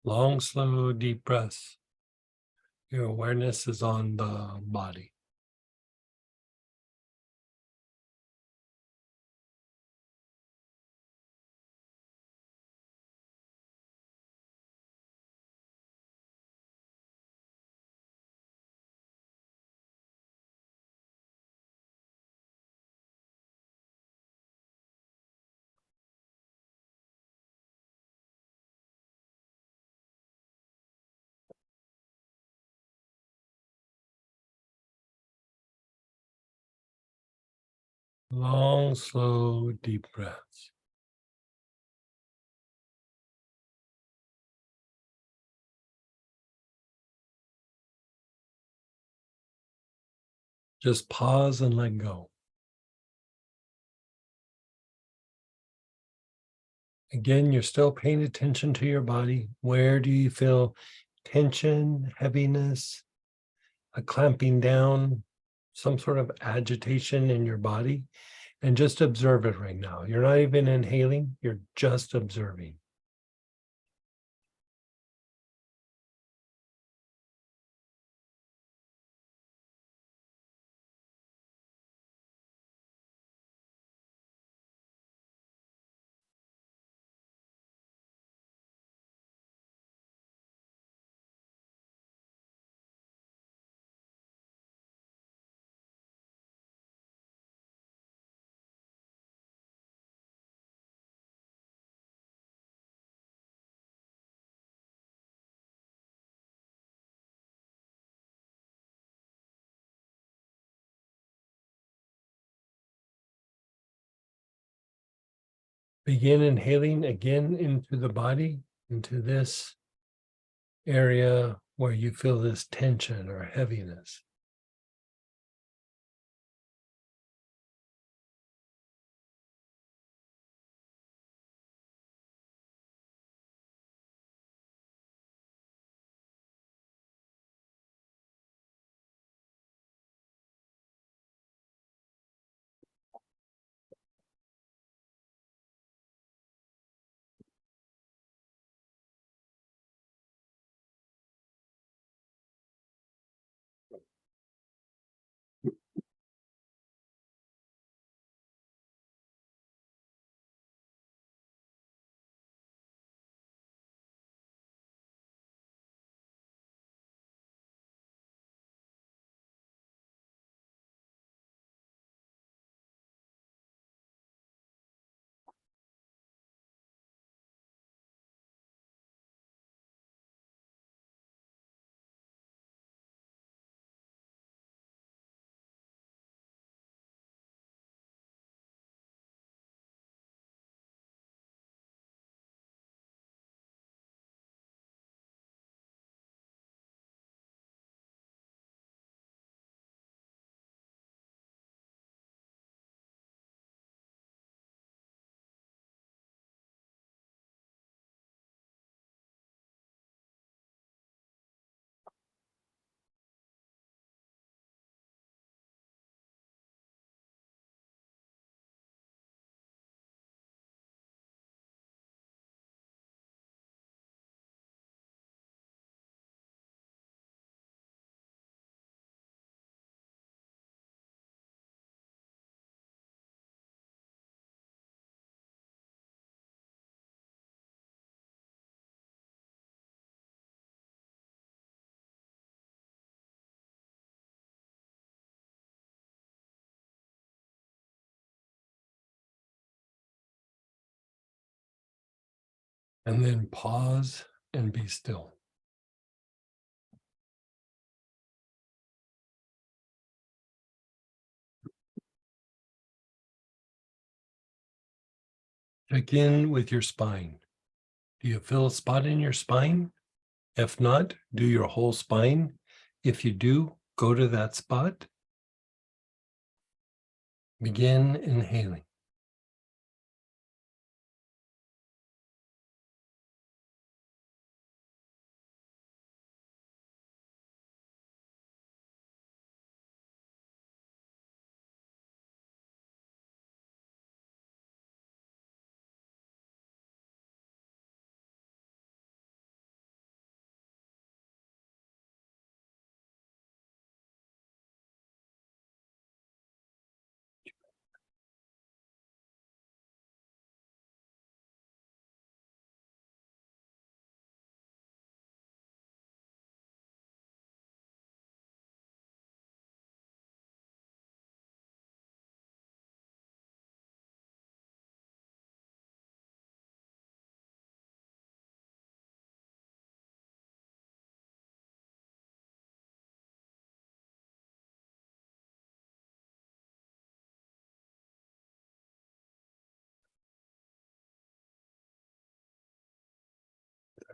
Long, slow, deep breaths. Your awareness is on the body. Long, slow, deep breaths. Just pause and let go. Again, you're still paying attention to your body. Where do you feel tension, heaviness, a clamping down, some sort of agitation in your body? And just observe it right now. You're not even inhaling, you're just observing. Begin inhaling again into the body, into this area where you feel this tension or heaviness. And then pause and be still. Check in with your spine. Do you feel a spot in your spine? If not, do your whole spine. If you do, go to that spot. Begin inhaling.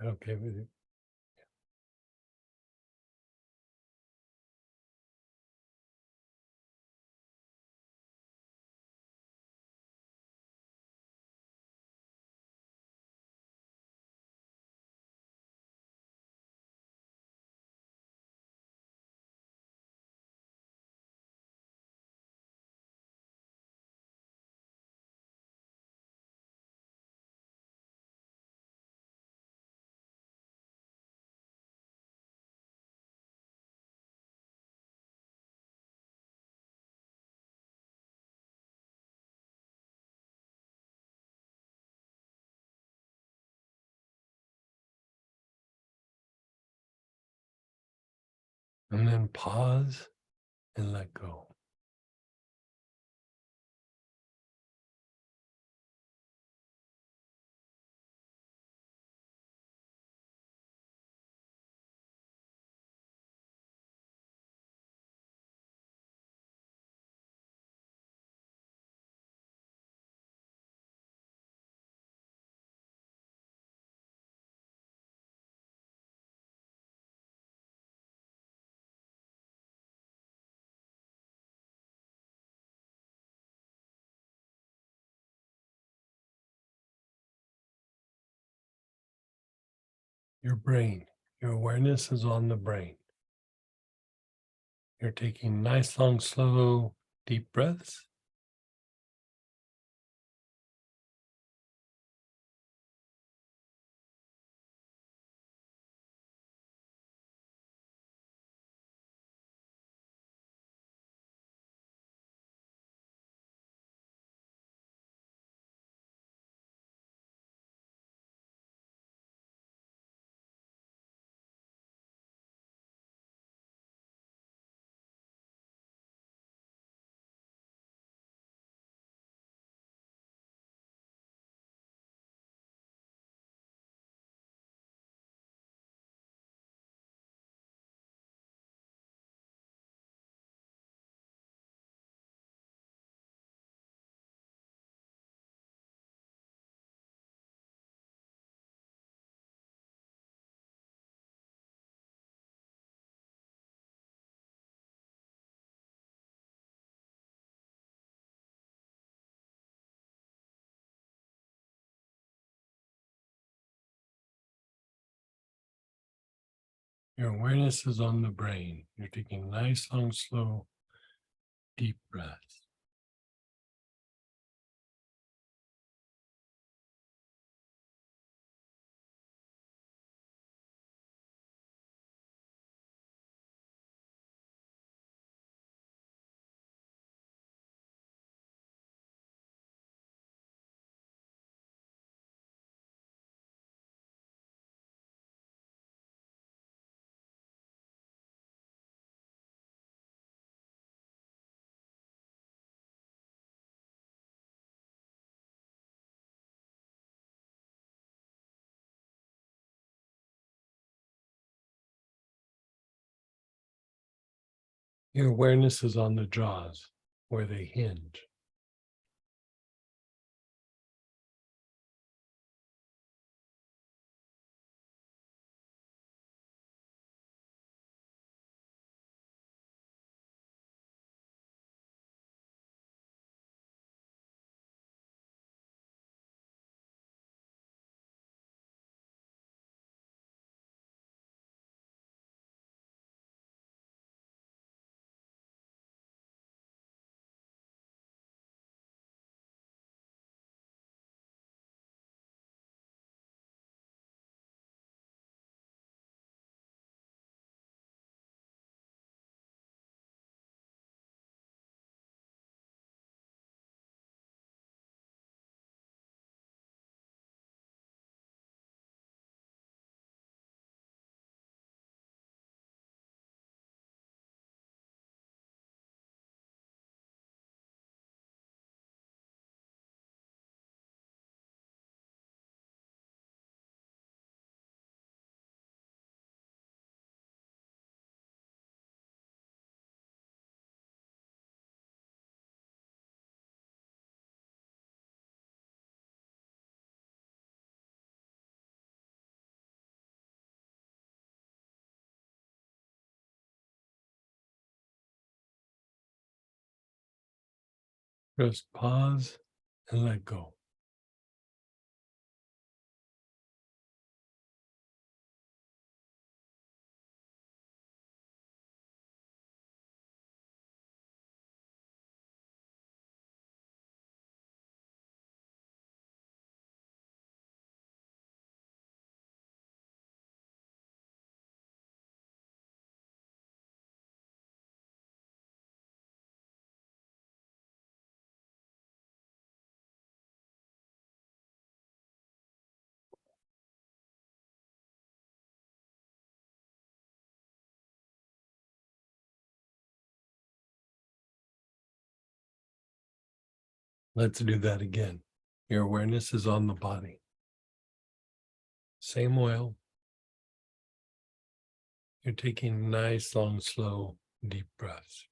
Okay with you? And then pause and let go. Your brain, your awareness is on the brain. You're taking nice, long, slow, deep breaths. Your awareness is on the brain. You're taking nice, long, slow, deep breaths. Your awareness is on the jaws where they hinge. Just pause and let go. Let's do that again. Your awareness is on the body. Same oil. You're taking nice, long, slow, deep breaths.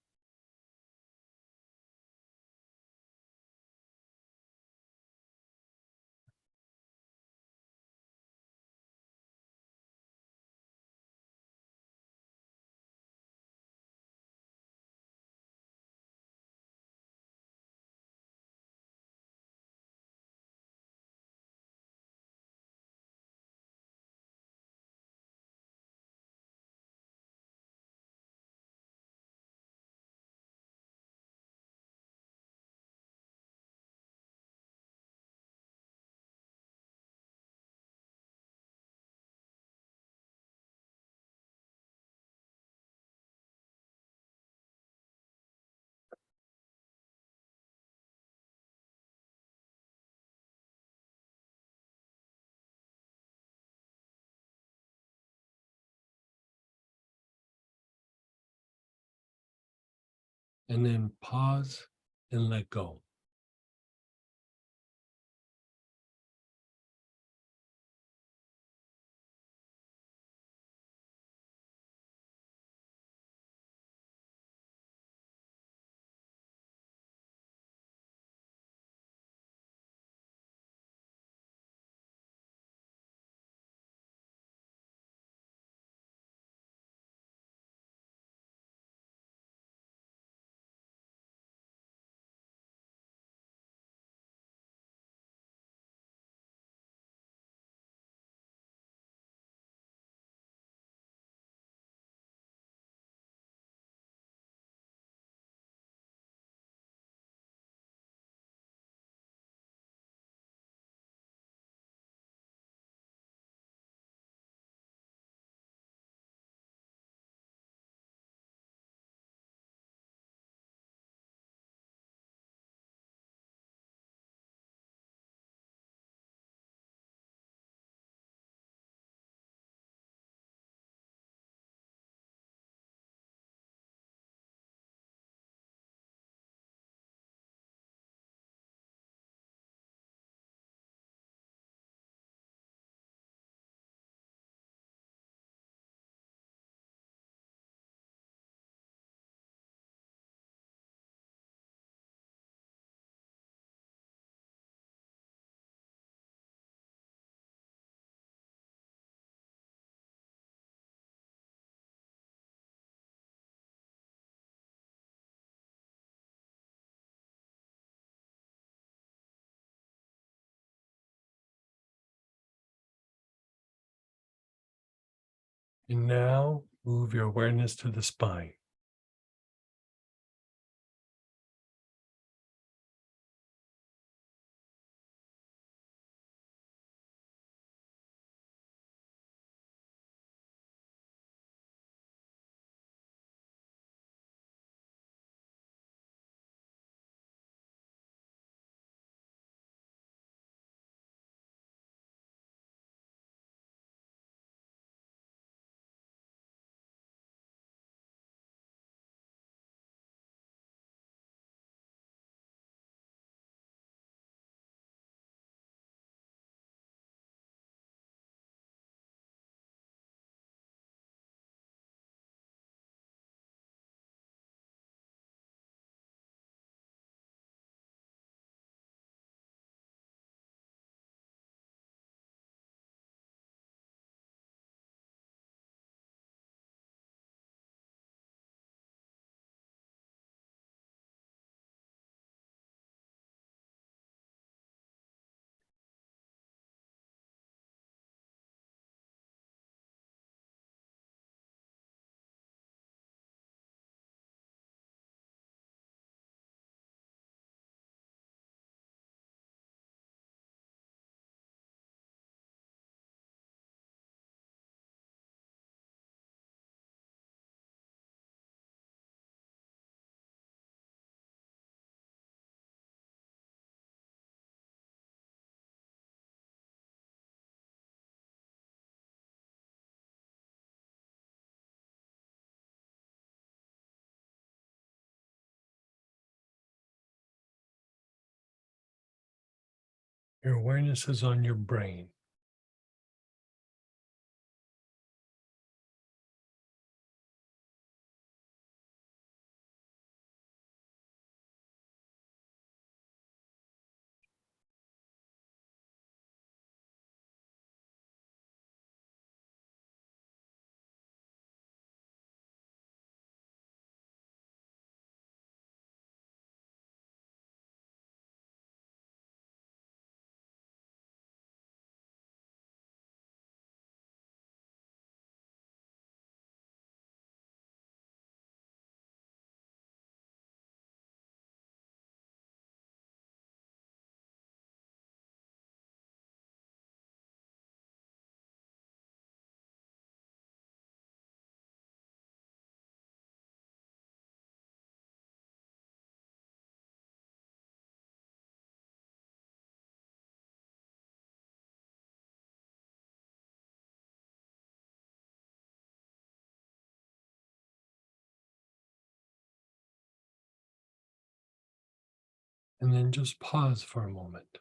And then pause and let go. And now move your awareness to the spine. Your awareness is on your brain. And then just pause for a moment.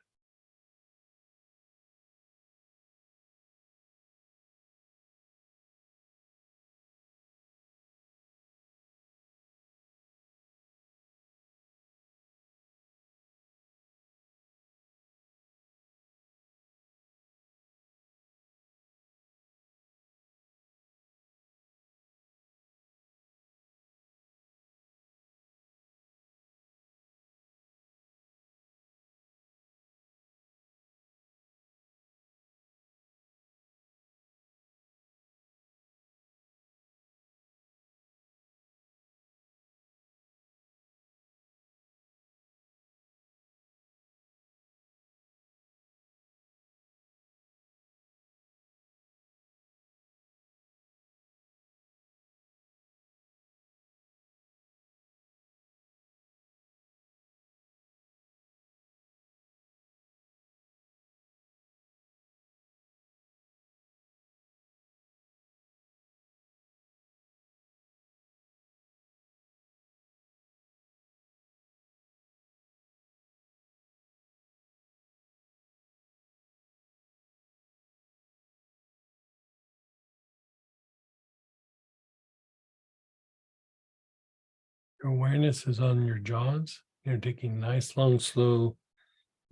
Your awareness is on your jaws. You're taking nice, long, slow,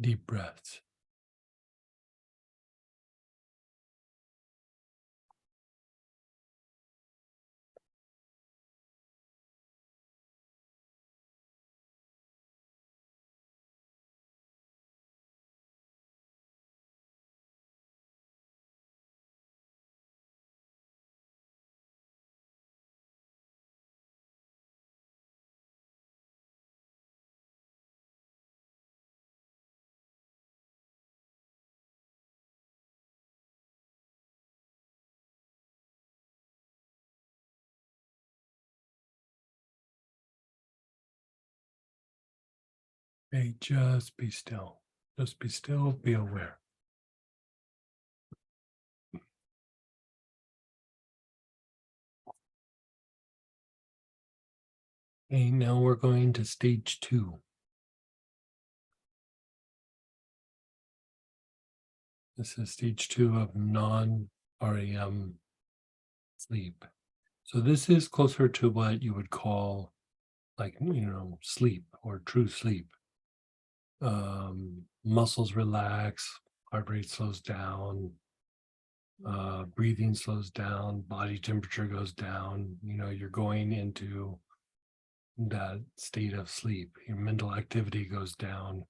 deep breaths. Okay, just be still. Just be still, be aware. Okay, now we're going to stage 2. This is stage 2 of non-REM sleep. So this is closer to what you would call like, sleep or true sleep. Muscles relax, heart rate slows down, breathing slows down, body temperature goes down. You're going into that state of sleep. Your mental activity goes down.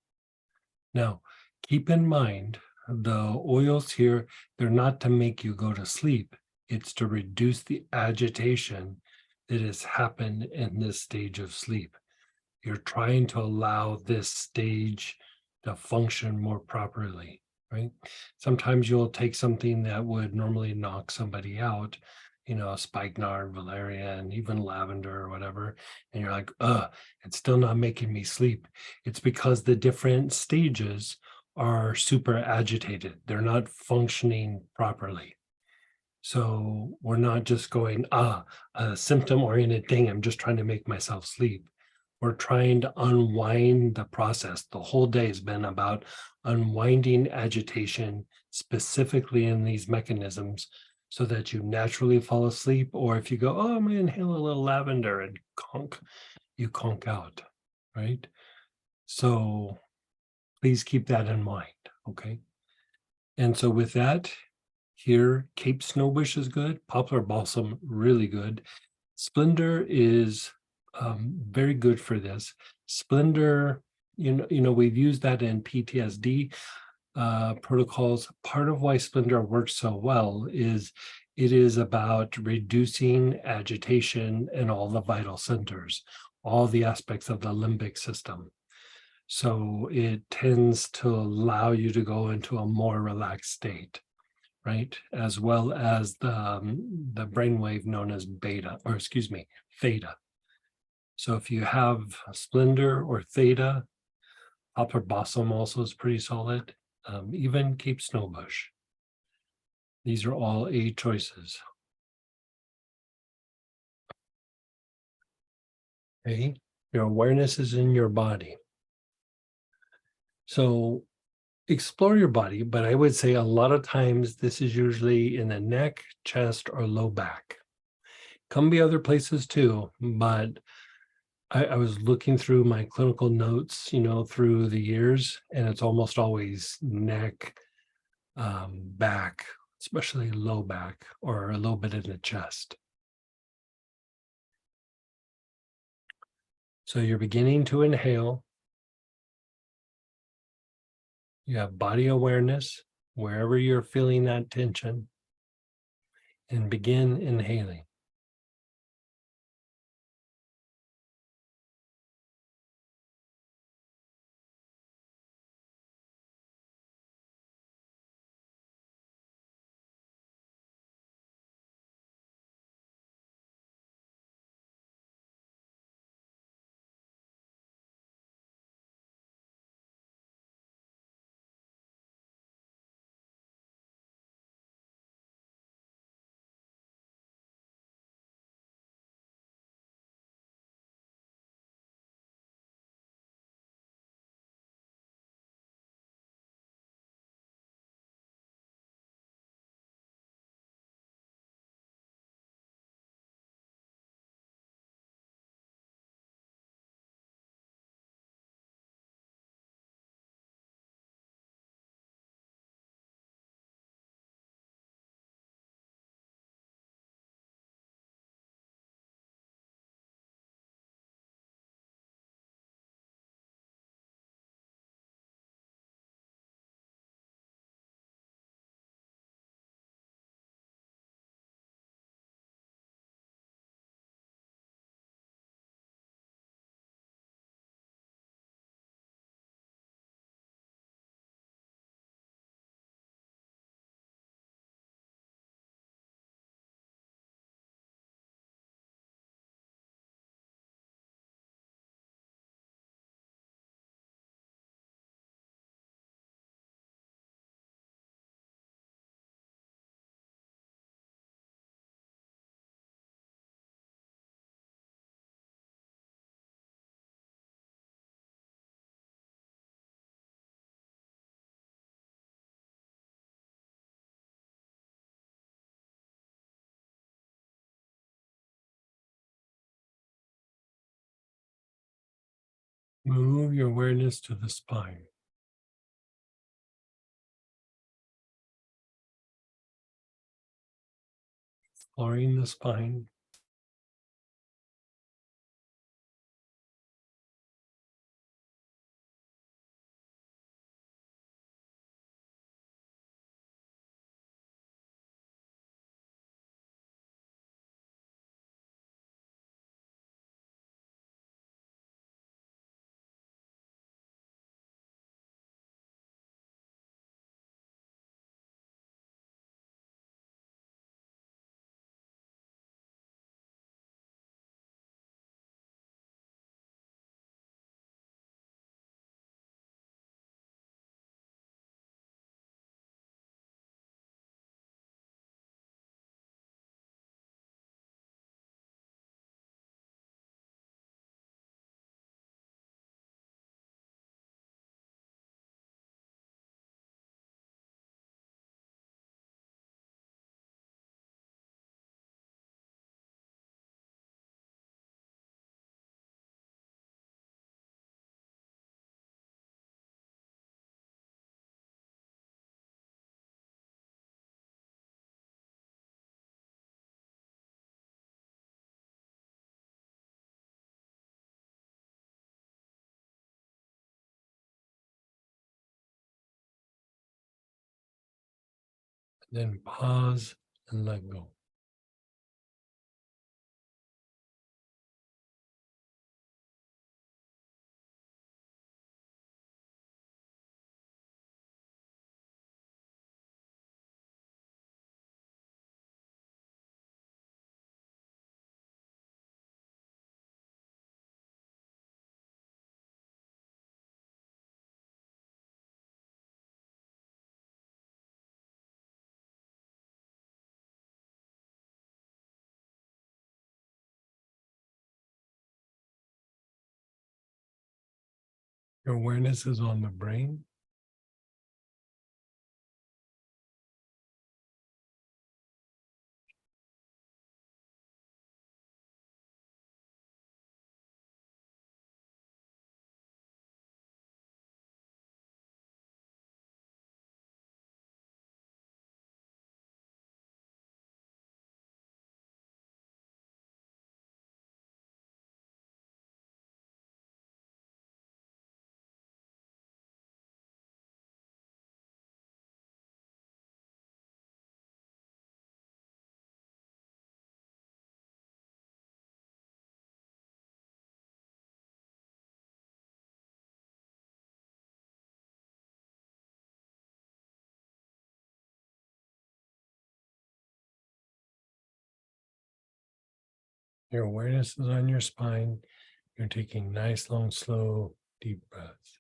Now, keep in mind, the oils here, they're not to make you go to sleep. It's to reduce the agitation that has happened in this stage of sleep. You're trying to allow this stage to function more properly, right? Sometimes you'll take something that would normally knock somebody out, spikenard, valerian, even lavender or whatever, and you're like, it's still not making me sleep. It's because the different stages are super agitated. They're not functioning properly. So we're not just going, a symptom-oriented thing. I'm just trying to make myself sleep. We're trying to unwind the process. The whole day has been about unwinding agitation, specifically in these mechanisms, so that you naturally fall asleep. Or if you go, I'm going to inhale a little lavender and you conk out, right? So please keep that in mind, okay? And so with that, here, Cape Snowbush is good. Poplar Balsam, really good. Splendor is very good for this. Splendor, we've used that in PTSD protocols. Part of why Splendor works so well is it is about reducing agitation in all the vital centers, all the aspects of the limbic system. So it tends to allow you to go into a more relaxed state, right? As well as the brainwave known as beta, or excuse me, theta. So if you have Splendor or theta, Poplar Balsam also is pretty solid. Even Cape Snowbush. These are all A choices. Okay, your awareness is in your body. So explore your body, but I would say a lot of times this is usually in the neck, chest, or low back. Can be other places too, but I was looking through my clinical notes, through the years, and it's almost always neck, back, especially low back, or a little bit in the chest. So you're beginning to inhale. You have body awareness wherever you're feeling that tension, and begin inhaling. Move your awareness to the spine. Exploring the spine. Then pause and let go. Your awareness is on the brain. Your awareness is on your spine. You're taking nice, long, slow, deep breaths.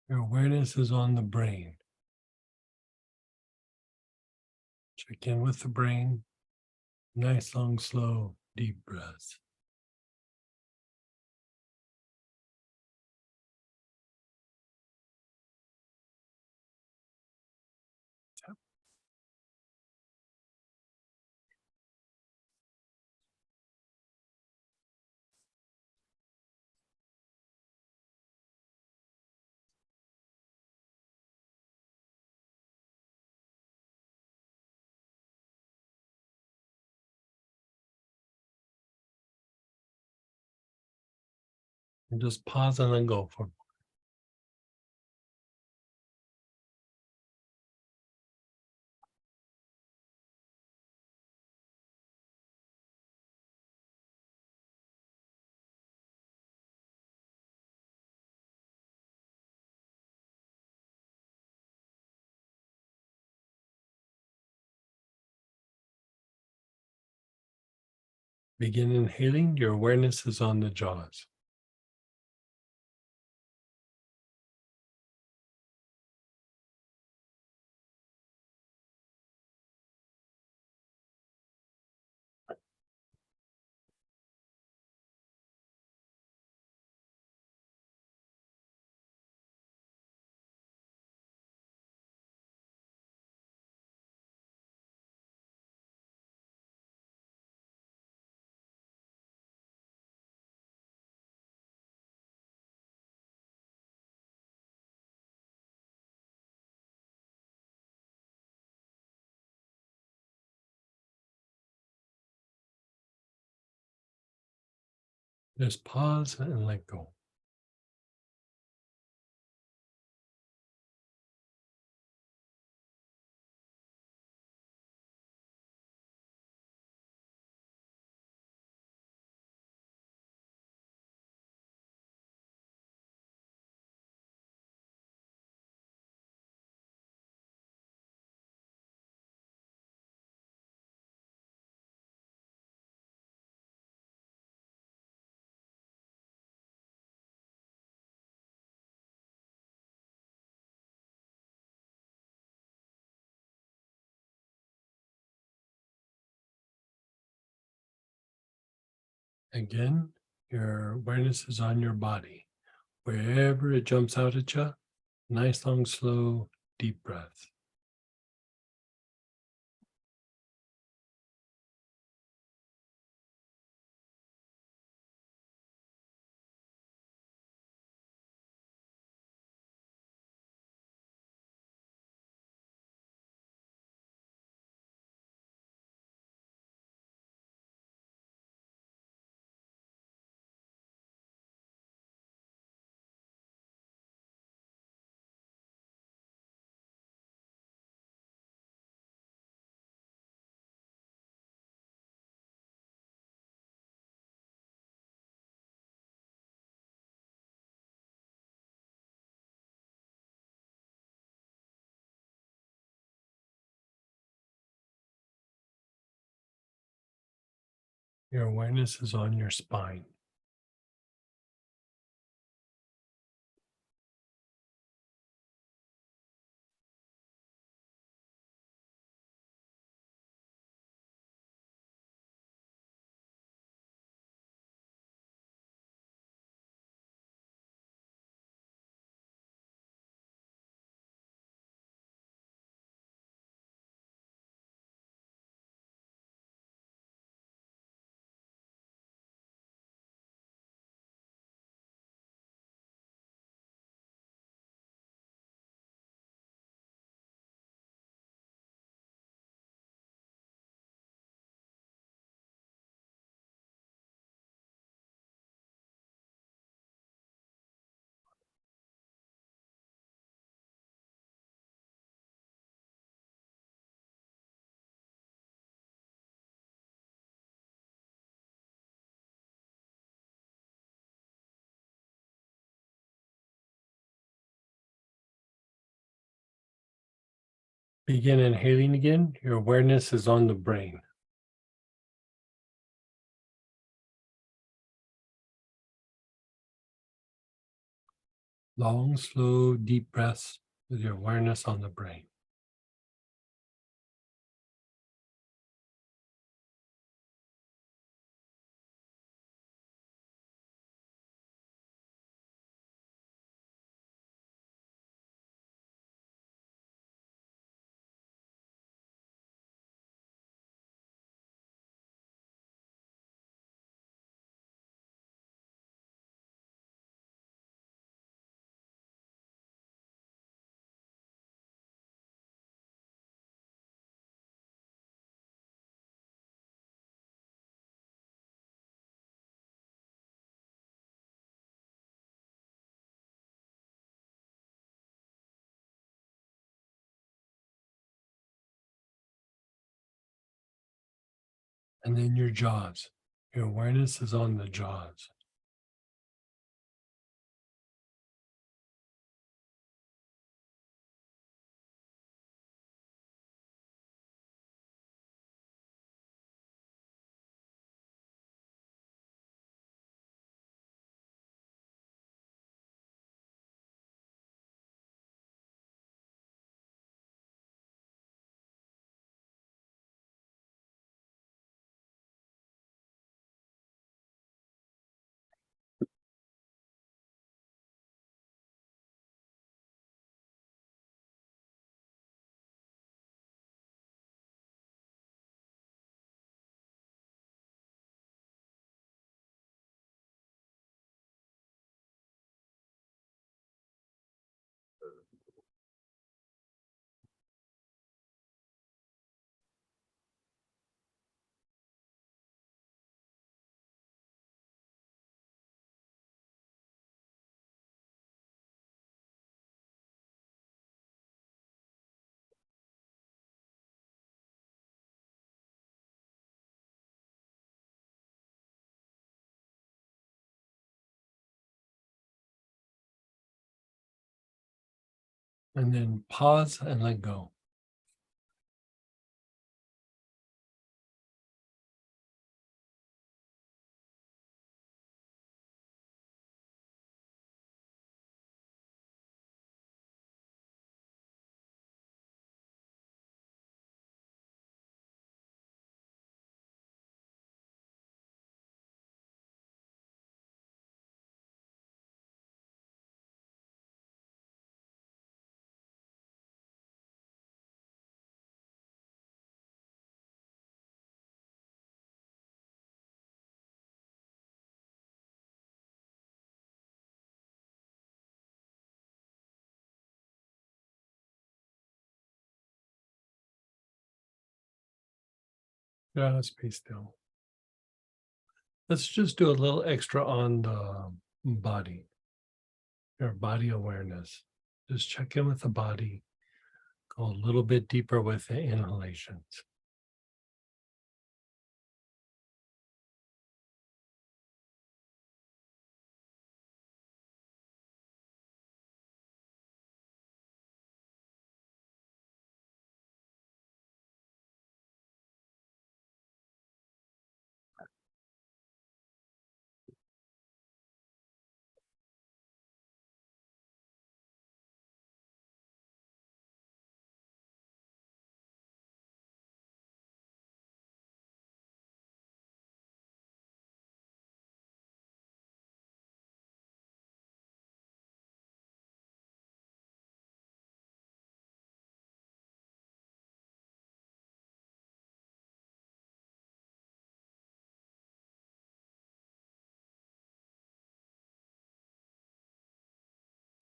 Your awareness is on the brain. Check in with the brain. Nice, long, slow, deep breaths. And just pause and then go for Begin inhaling. Your awareness is on the jaws. Just pause and let go. Again, your awareness is on your body. Wherever it jumps out at you, nice, long, slow, deep breath. Your awareness is on your spine. Begin inhaling again. Your awareness is on the brain. Long, slow, deep breaths with your awareness on the brain. And then your jaws. Your awareness is on the jaws. And then pause and let go. Just be still. Let's just do a little extra on the body, your body awareness. Just check in with the body. Go a little bit deeper with the inhalations.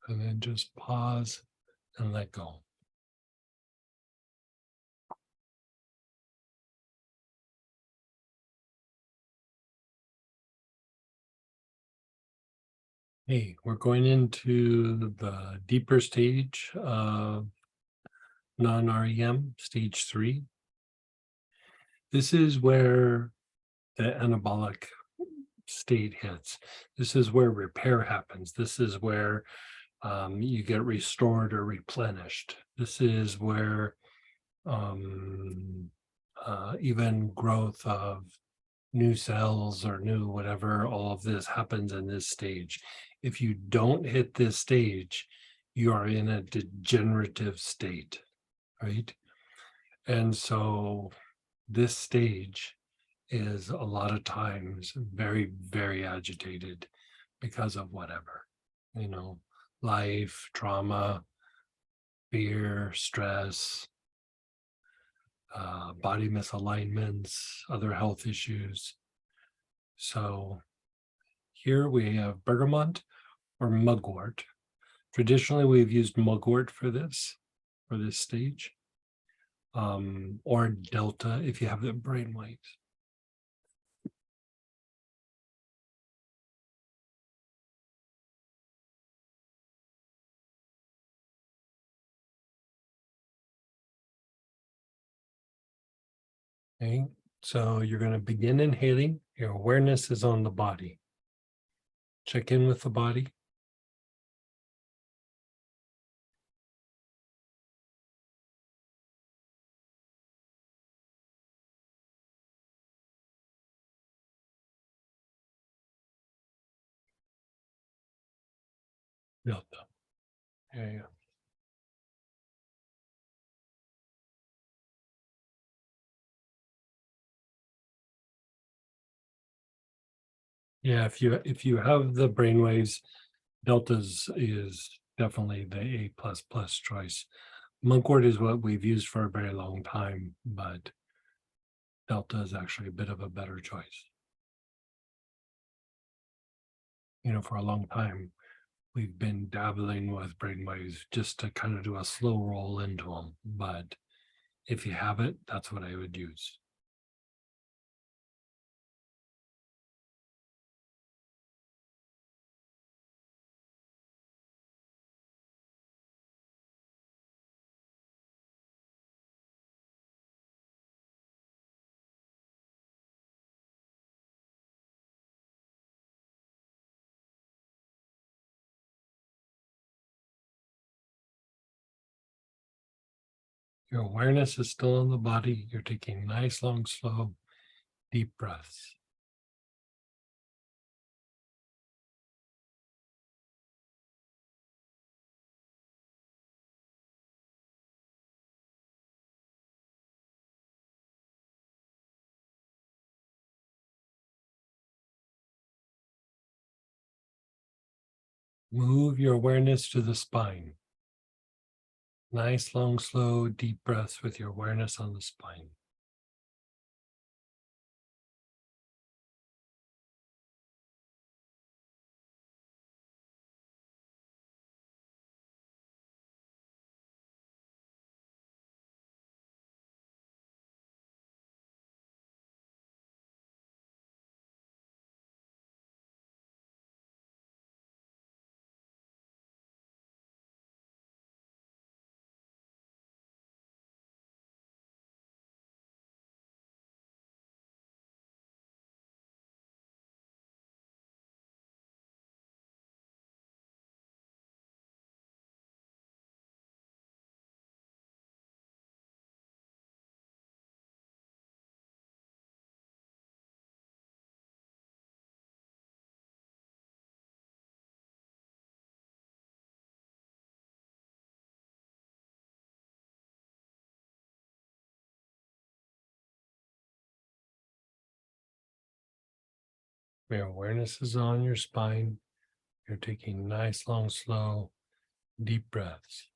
And then just pause and let go. Hey, we're going into the deeper stage of non-REM, stage 3. This is where the anabolic state hits. This is where repair happens. This is where you get restored or replenished. This is where even growth of new cells or new whatever, all of this happens in this stage. If you don't hit this stage, you are in a degenerative state, right? And so this stage is a lot of times very, very agitated because of whatever, life, trauma, fear, stress, body misalignments, other health issues. So here we have bergamot or mugwort. Traditionally, we've used mugwort for this stage, or delta if you have the brain waves. Okay, so you're going to begin inhaling. Your awareness is on the body. Check in with the body. Delta. Yeah. Yeah, if you have the brainwaves, deltas is definitely the A++ choice. Mugwort is what we've used for a very long time, but delta is actually a bit of a better choice. For a long time, we've been dabbling with brainwaves just to kind of do a slow roll into them. But if you have it, that's what I would use. Your awareness is still in the body. You're taking nice, long, slow, deep breaths. Move your awareness to the spine. Nice, long, slow, deep breaths with your awareness on the spine. Your awareness is on your spine. You're taking nice, long, slow, deep breaths.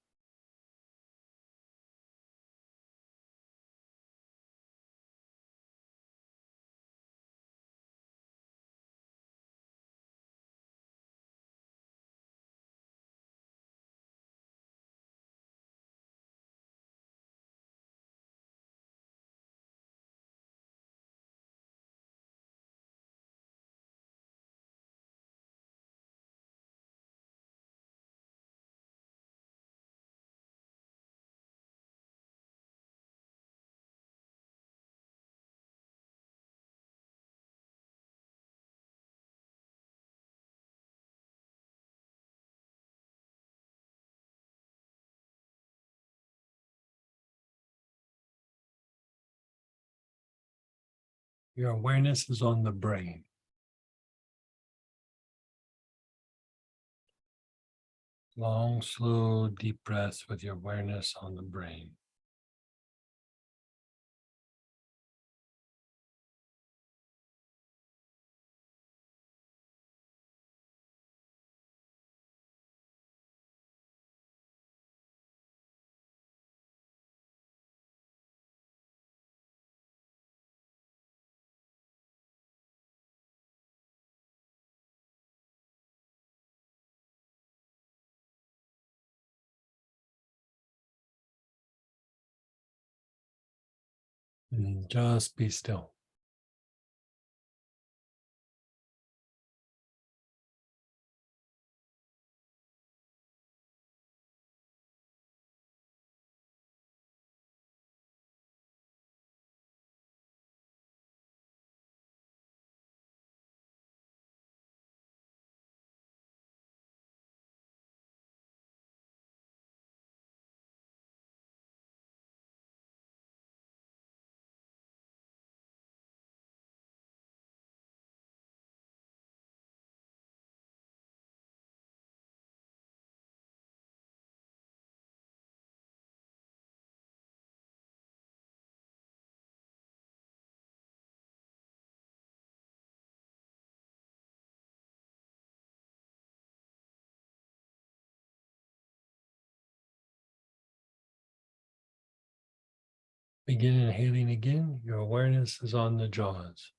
Your awareness is on the brain. Long, slow, deep breaths with your awareness on the brain. And just be still. Begin inhaling again. Your awareness is on the jaws.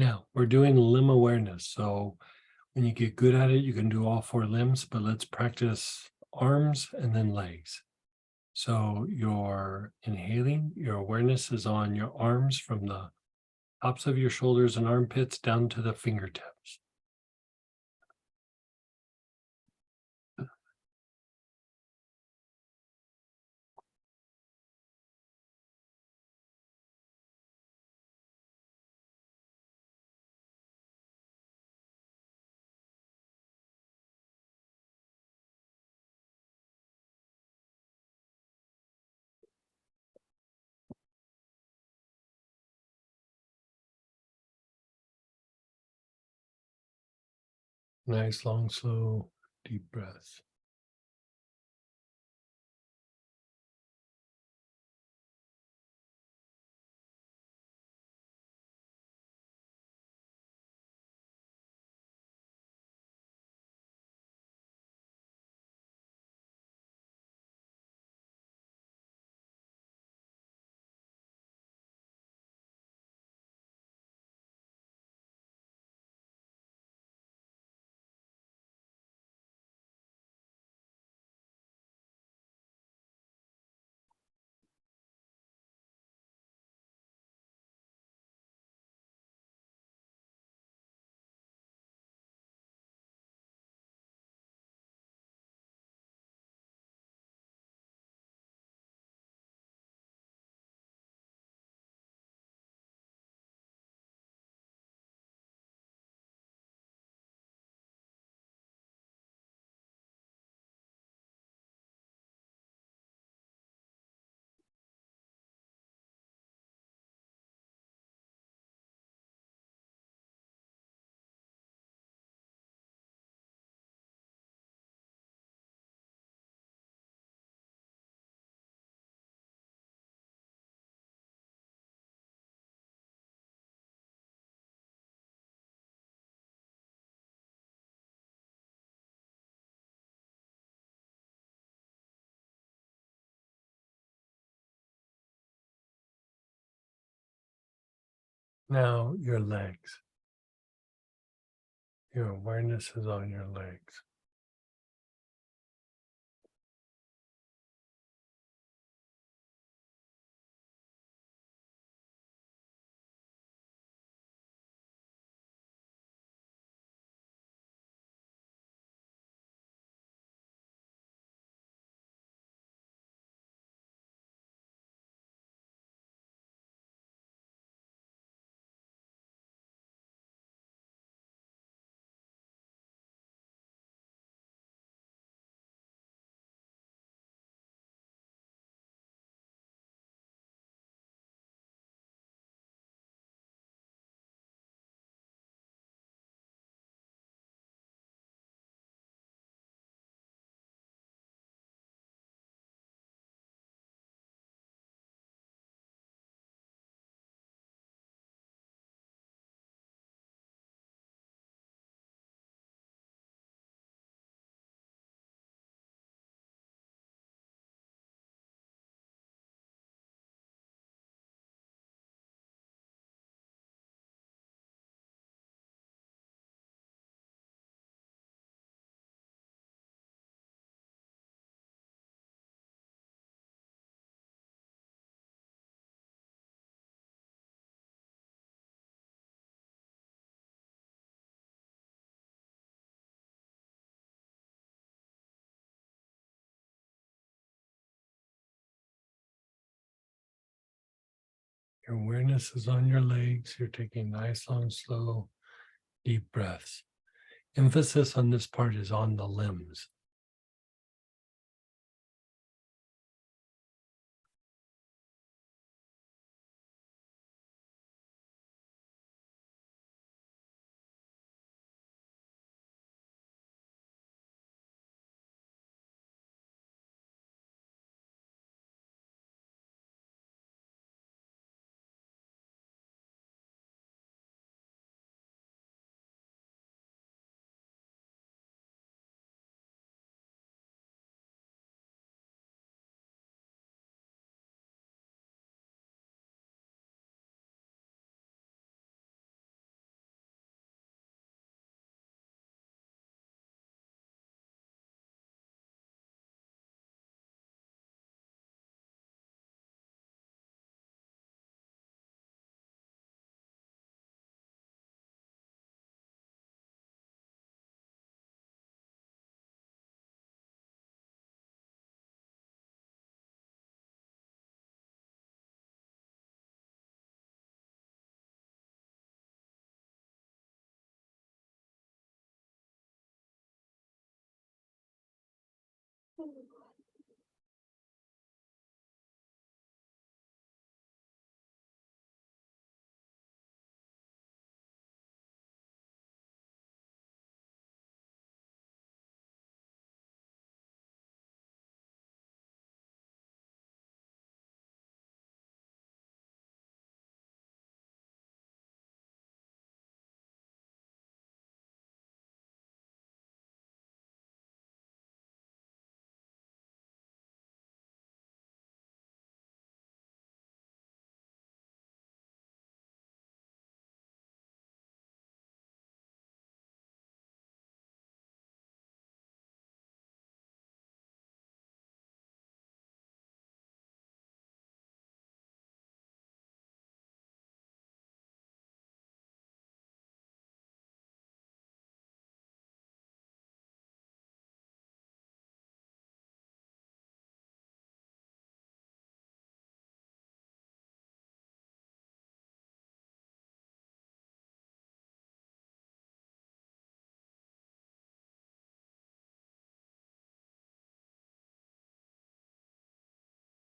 Now we're doing limb awareness. So when you get good at it, you can do all 4 limbs, but let's practice arms and then legs. So you're inhaling, your awareness is on your arms from the tops of your shoulders and armpits down to the fingertips. Nice, long, slow, deep breaths. Now your legs. Your awareness is on your legs. Your awareness is on your legs. You're taking nice, long, slow, deep breaths. Emphasis on this part is on the limbs.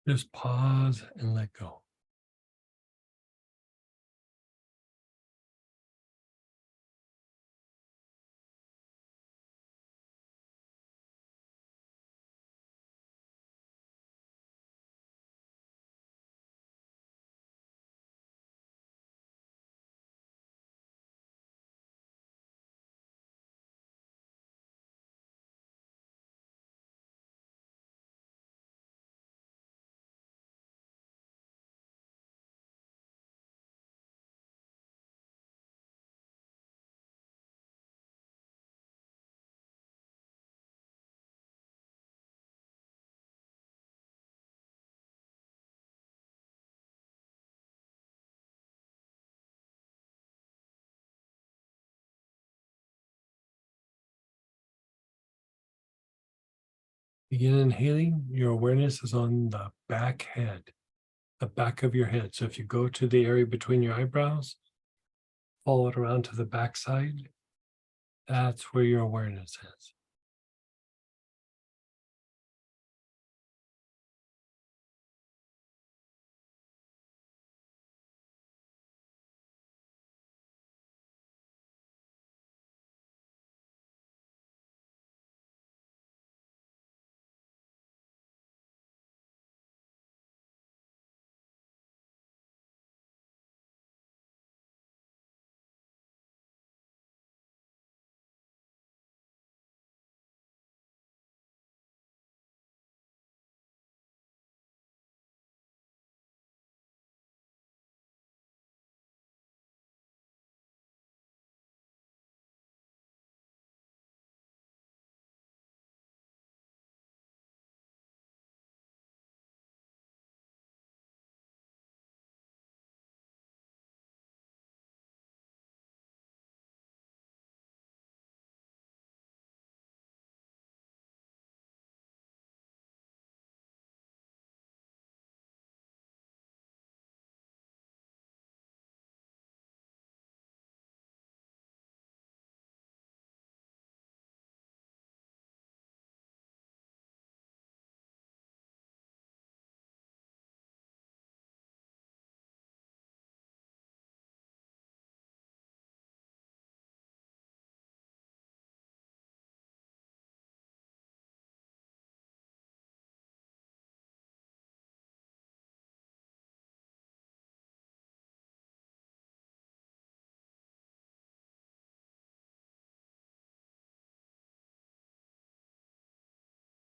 Just pause and let go. Begin inhaling. Your awareness is on the back head, the back of your head. So if you go to the area between your eyebrows, follow it around to the back side. That's where your awareness is.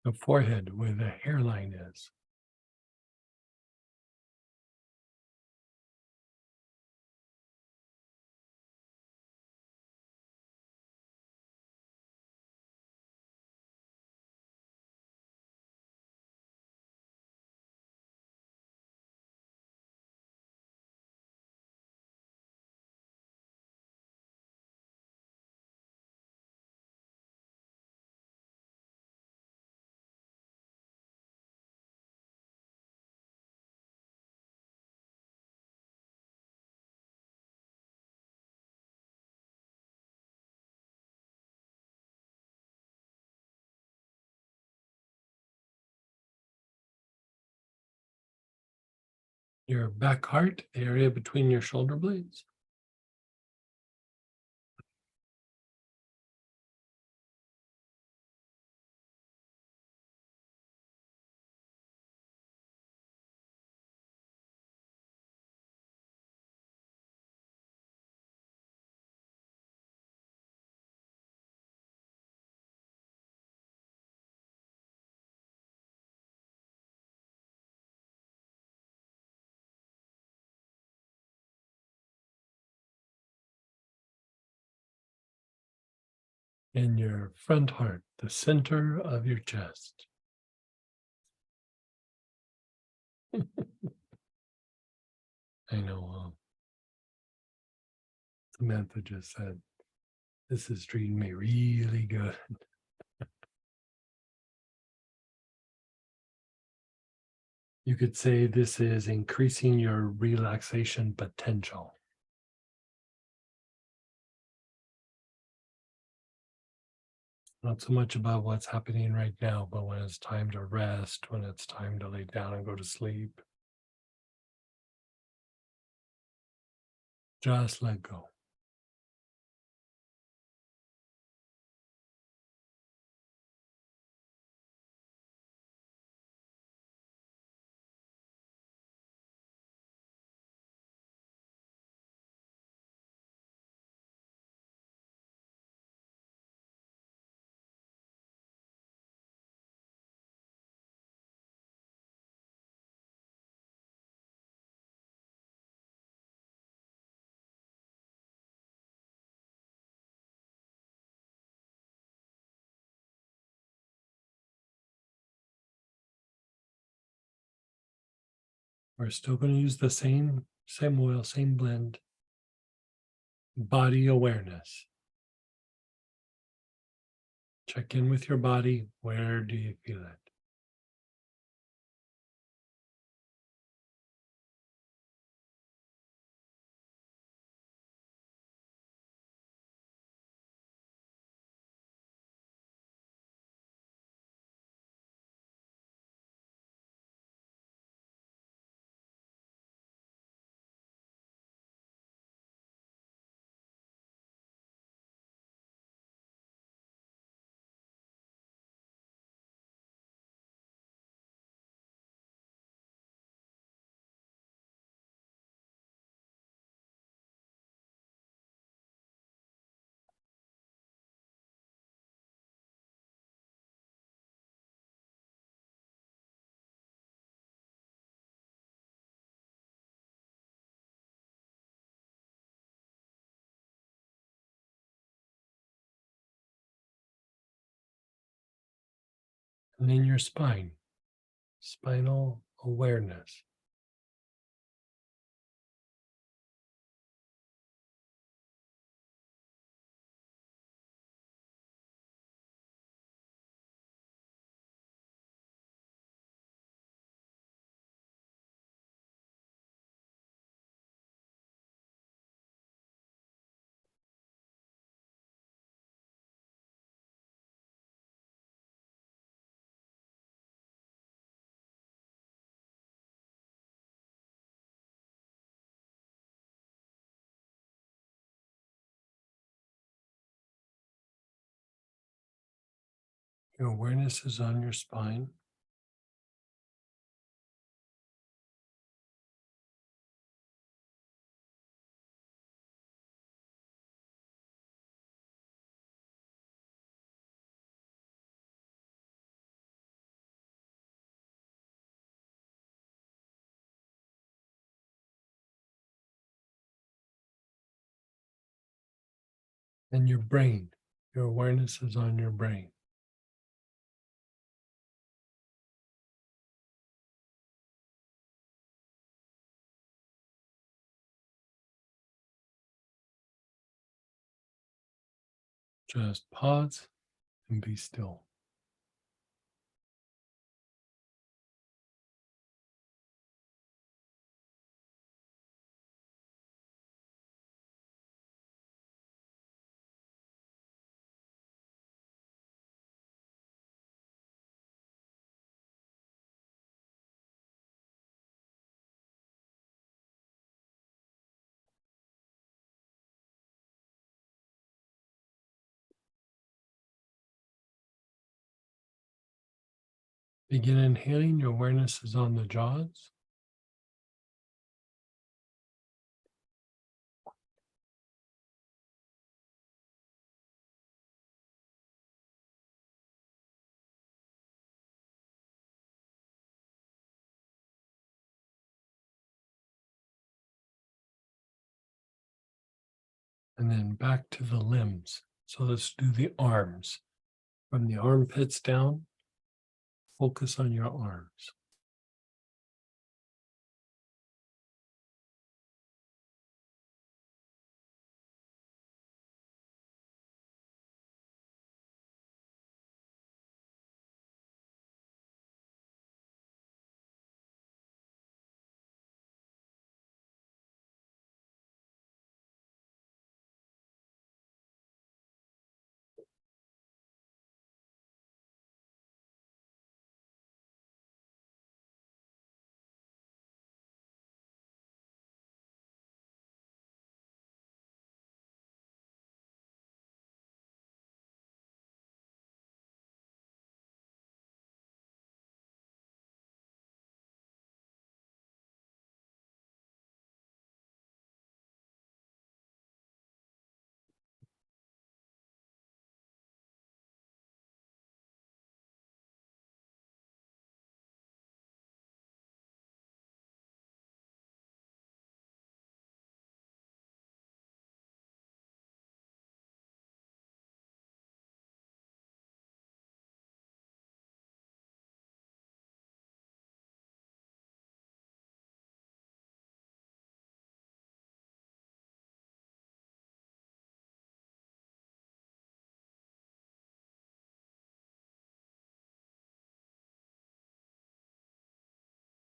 The forehead where the hairline is. your back heart, the area between your shoulder blades. And your front heart, the center of your chest. I know Samantha just said, this is treating me really good. You could say this is increasing your relaxation potential. Not so much about what's happening right now, but when it's time to rest, when it's time to lay down and go to sleep, just let go. We're still going to use the same oil, same blend. Body awareness. Check in with your body. Where do you feel it? And then your spine, spinal awareness. Your awareness is on your spine. And your brain. Your awareness is on your brain. Just pause and be still. Begin inhaling, your awareness is on the jaws. And then back to the limbs. So let's do the arms. From the armpits down, focus on your arms.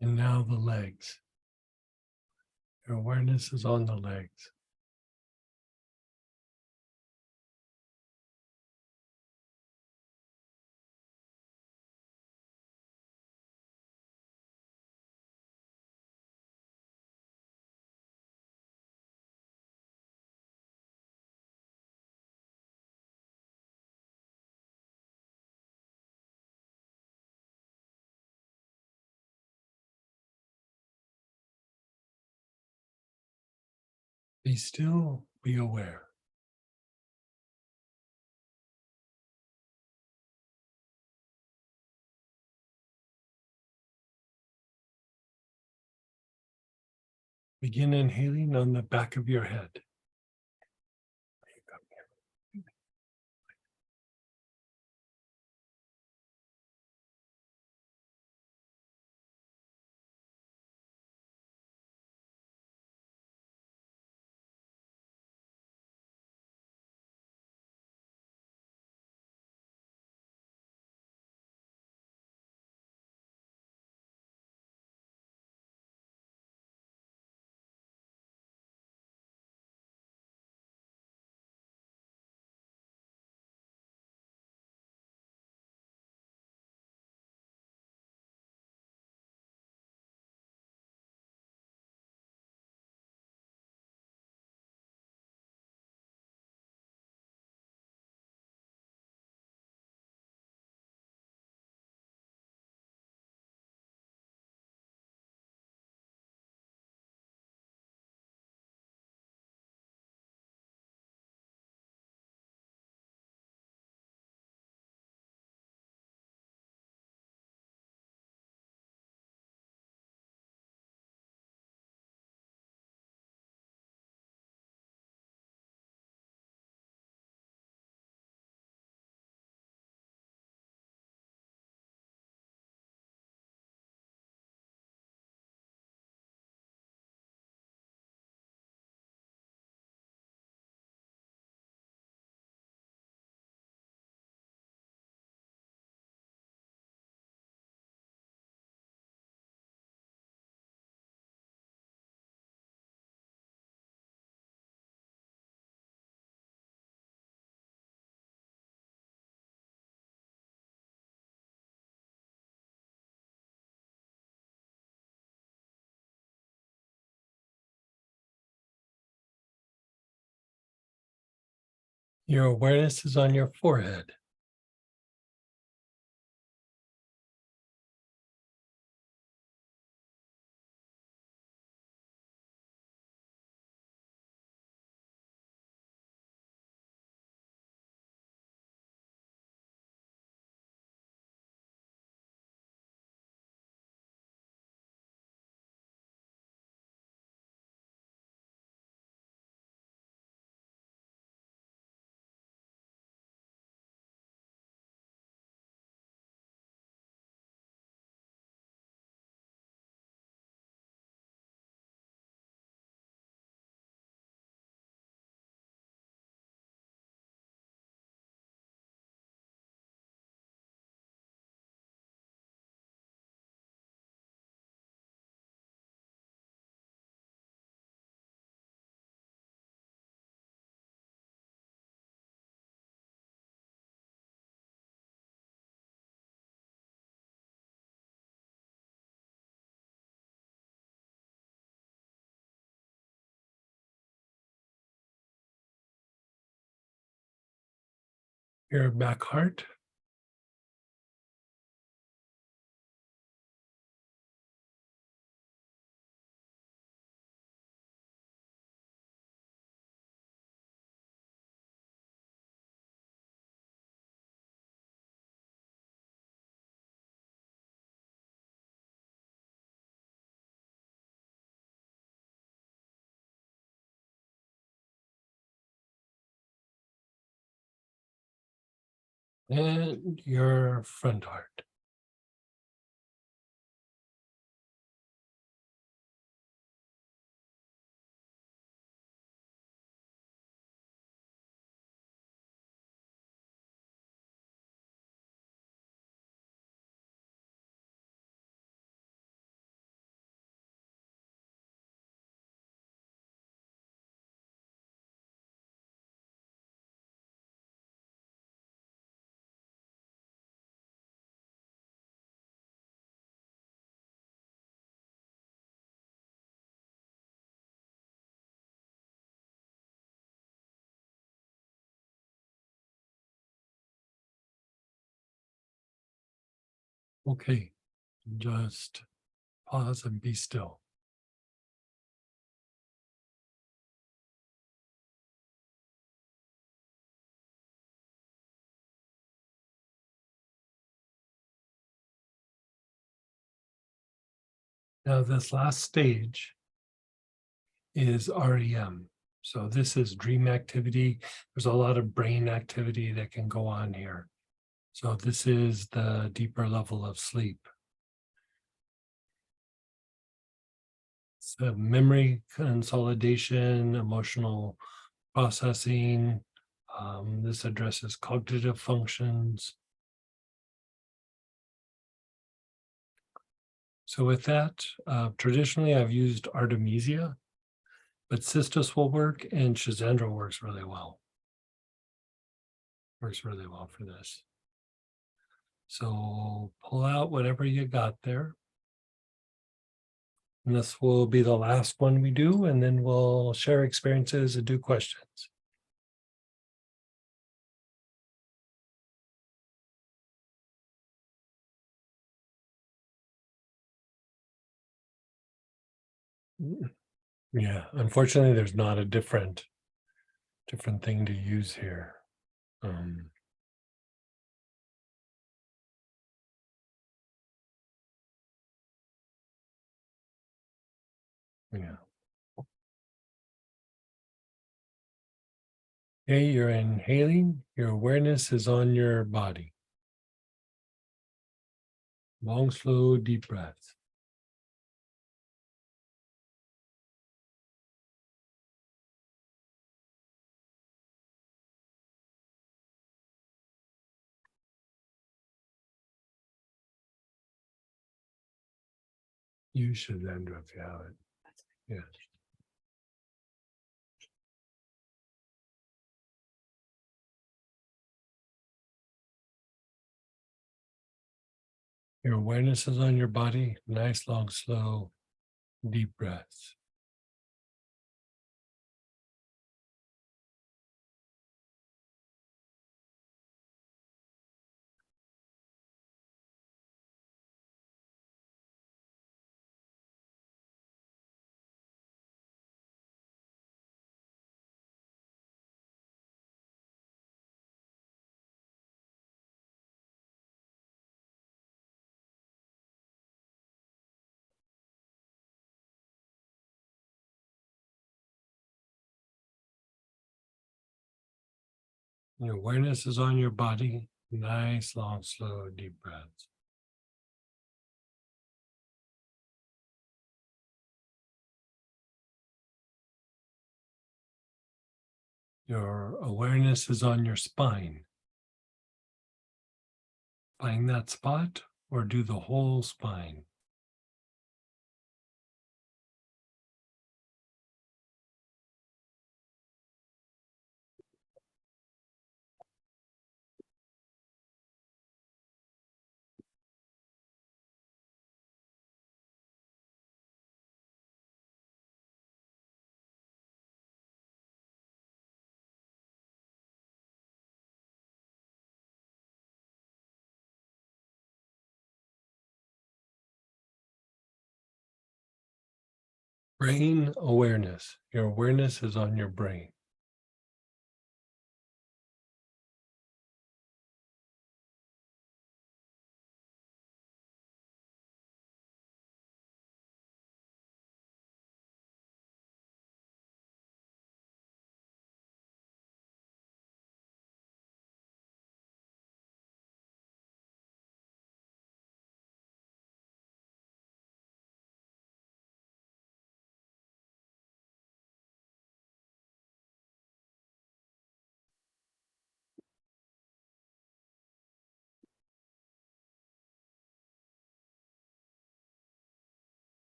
And now the legs. Your awareness is on the legs. Be still, be aware. Begin inhaling on the back of your head. Your awareness is on your forehead. your back heart. And your front heart. Okay, just pause and be still. Now, this last stage is REM. So this is dream activity. There's a lot of brain activity that can go on here. So this is the deeper level of sleep. So memory consolidation, emotional processing. This addresses cognitive functions. So with that, traditionally I've used Artemisia, but Cistus will work and Shizandra works really well. Works really well for this. So pull out whatever you got there. And this will be the last one we do, and then we'll share experiences and do questions. Yeah, unfortunately, there's not a different thing to use here. Yeah. Okay, you're inhaling. Your awareness is on your body. Long, slow, deep breaths. You should end if you have it. Yeah. Your awareness is on your body. Nice, long, slow, deep breaths. Your awareness is on your body. Nice, long, slow, deep breaths. Your awareness is on your spine. Find that spot or do the whole spine. Brain awareness. Your awareness is on your brain.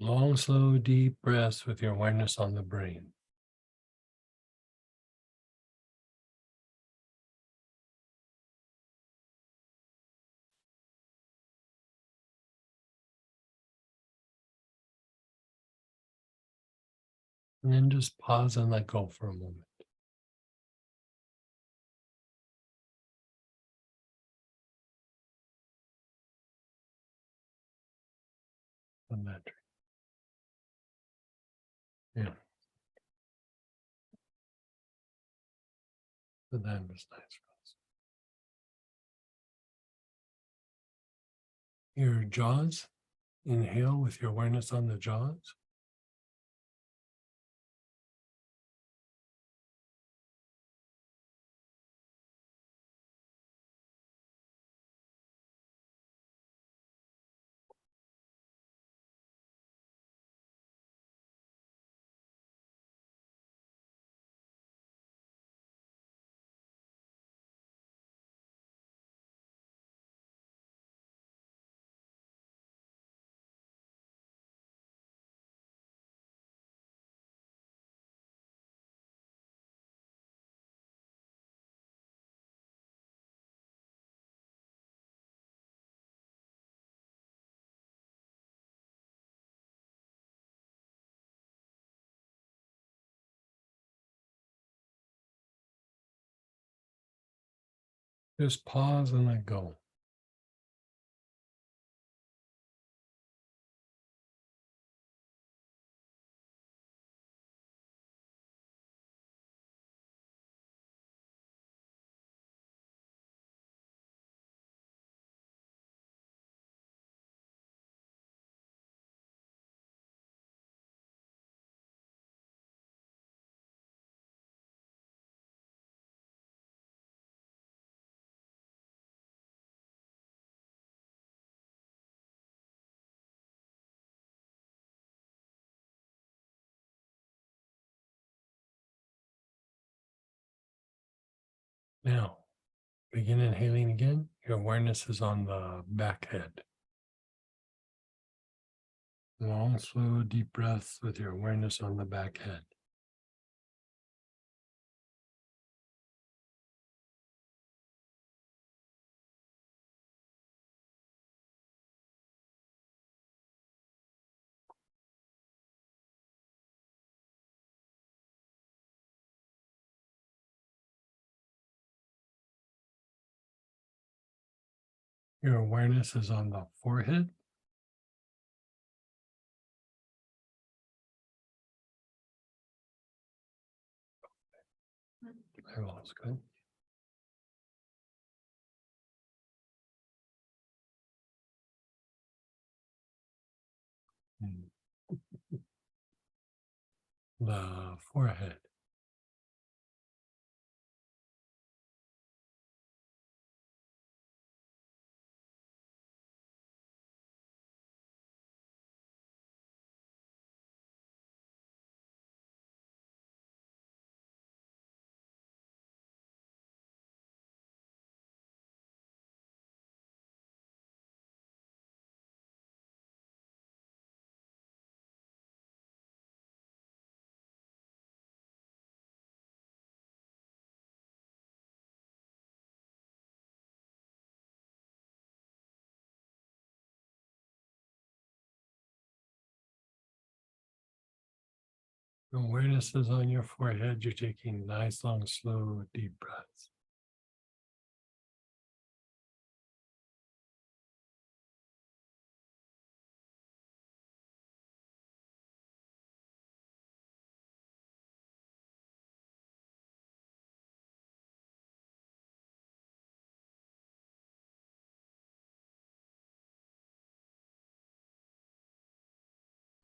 Long, slow, deep breaths with your awareness on the brain. And then just pause and let go for a moment. The metric. Yeah. But then was nice. Your jaws. Inhale with your awareness on the jaws. Just pause and let go. Now, begin inhaling again. Your awareness is on the back head. Long, slow, deep breaths with your awareness on the back head. Your awareness is on the forehead. Eyeballs, good. The forehead. Awareness is on your forehead. You're taking nice, long, slow, deep breaths.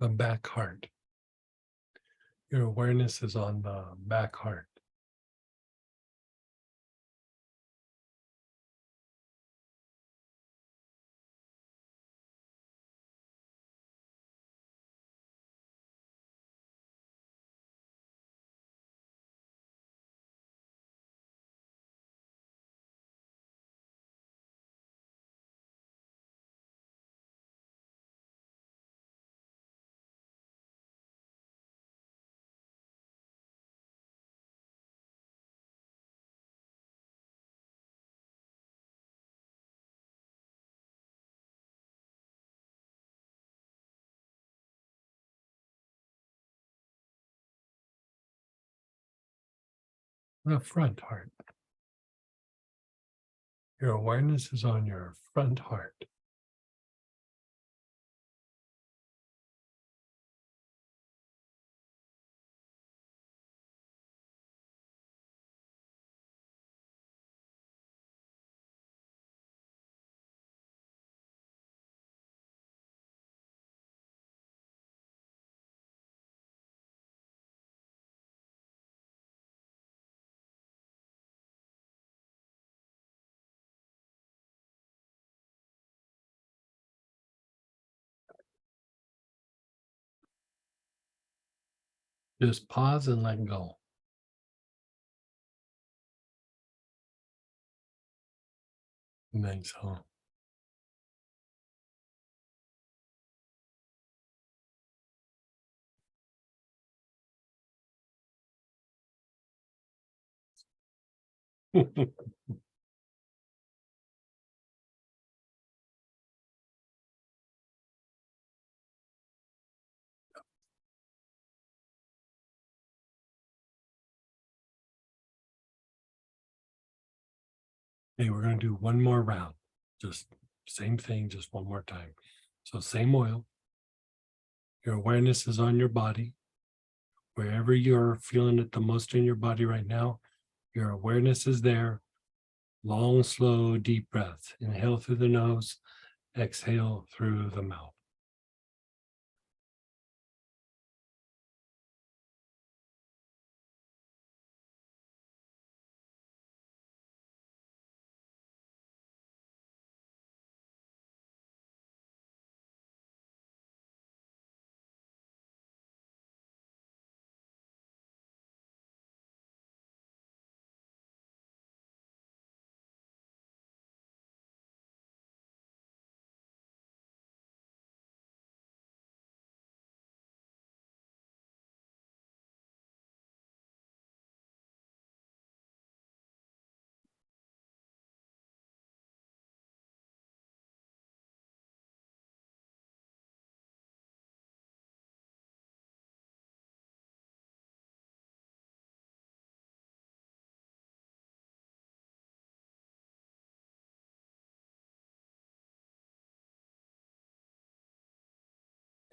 The back heart. Your awareness is on the back heart. The front heart. Your awareness is on your front heart. Just pause and let go. Nice, huh? Hey, we're going to do one more round. Just same thing, just one more time. So same oil. Your awareness is on your body. Wherever you're feeling it the most in your body right now, your awareness is there. Long, slow, deep breaths. Inhale through the nose, exhale through the mouth.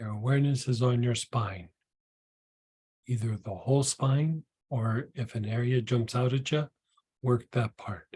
Your awareness is on your spine, either the whole spine, or if an area jumps out at you, work that part.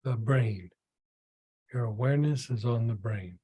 The brain. Your awareness is on the brain.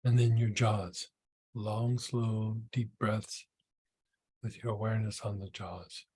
And then your jaws. Long, slow, deep breaths with your awareness on the jaws.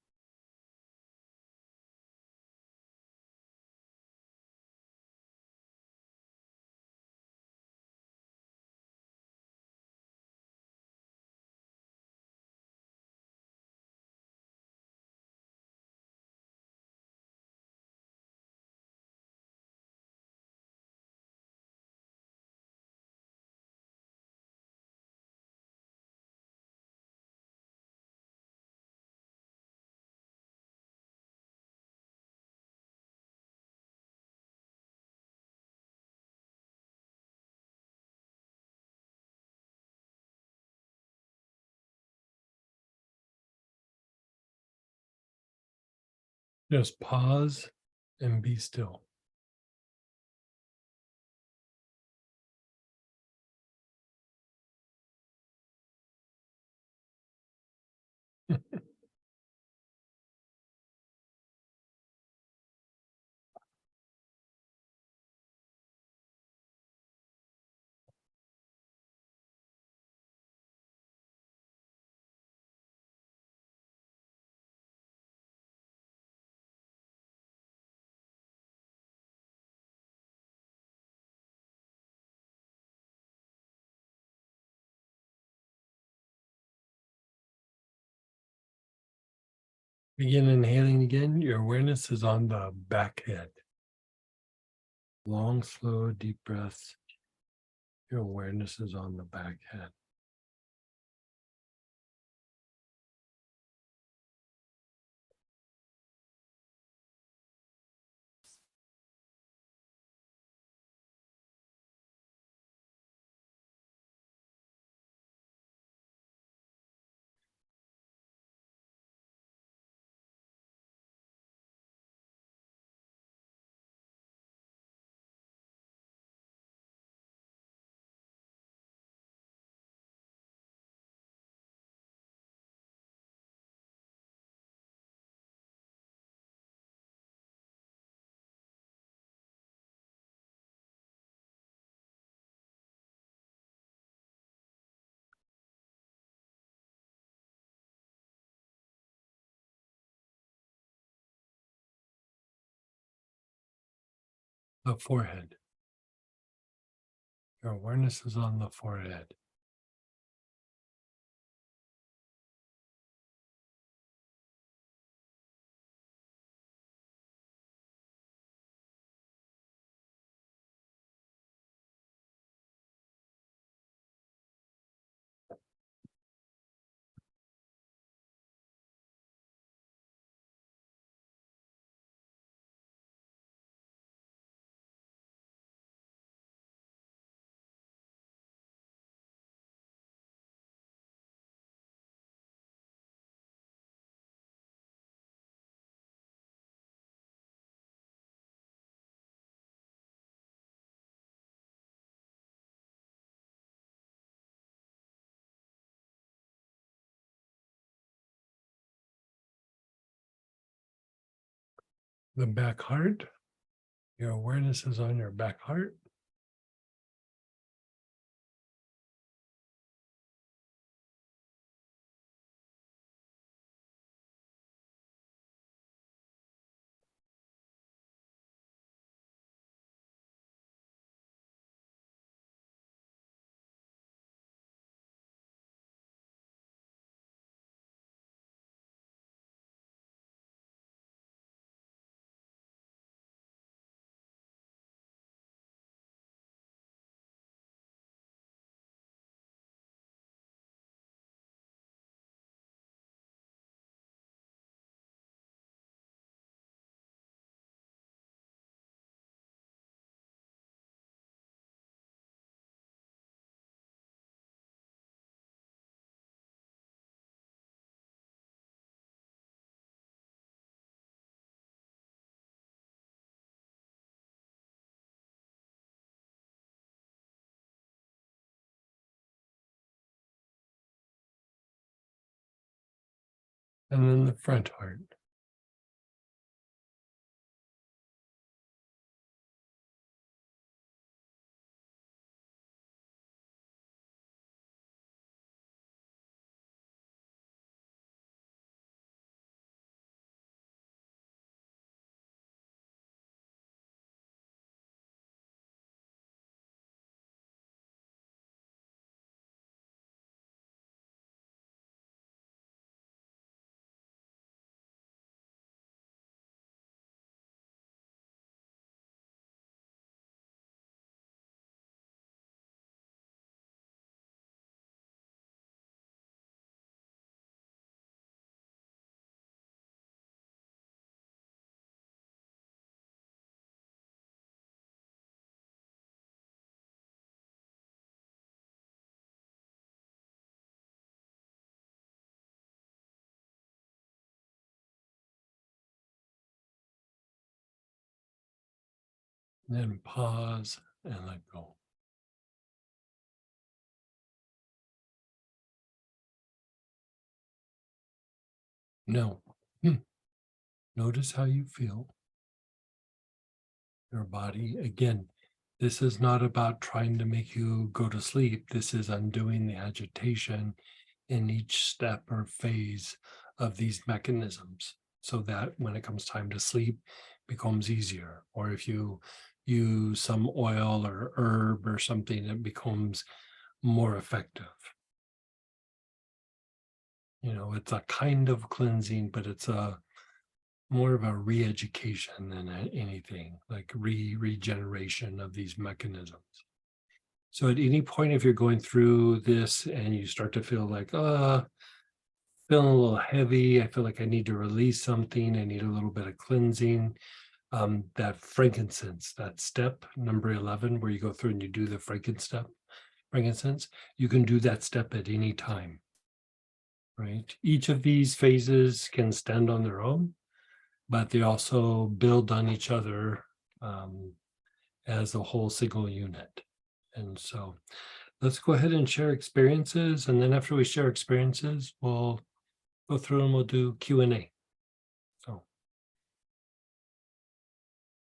Just pause and be still. Begin inhaling again. Your awareness is on the back head. Long, slow, deep breaths. Your awareness is on the back head. The forehead. Your awareness is on the forehead. The back heart. Your awareness is on your back heart. And then the front heart. Then pause and let go. Now, notice how you feel. Your body, again, this is not about trying to make you go to sleep. This is undoing the agitation in each step or phase of these mechanisms so that when it comes time to sleep, becomes easier. Or if you use some oil or herb or something, it becomes more effective. You know, it's a kind of cleansing, but it's a more of a re-education than anything, like regeneration of these mechanisms. So at any point, if you're going through this and you start to feel like, feeling a little heavy, I feel like I need to release something, I need a little bit of cleansing, that frankincense, that step number 11, where you go through and you do the frankincense, you can do that step at any time, right? Each of these phases can stand on their own, but they also build on each other as a whole single unit. And so let's go ahead and share experiences. And then after we share experiences, we'll go through and we'll do Q&A. So.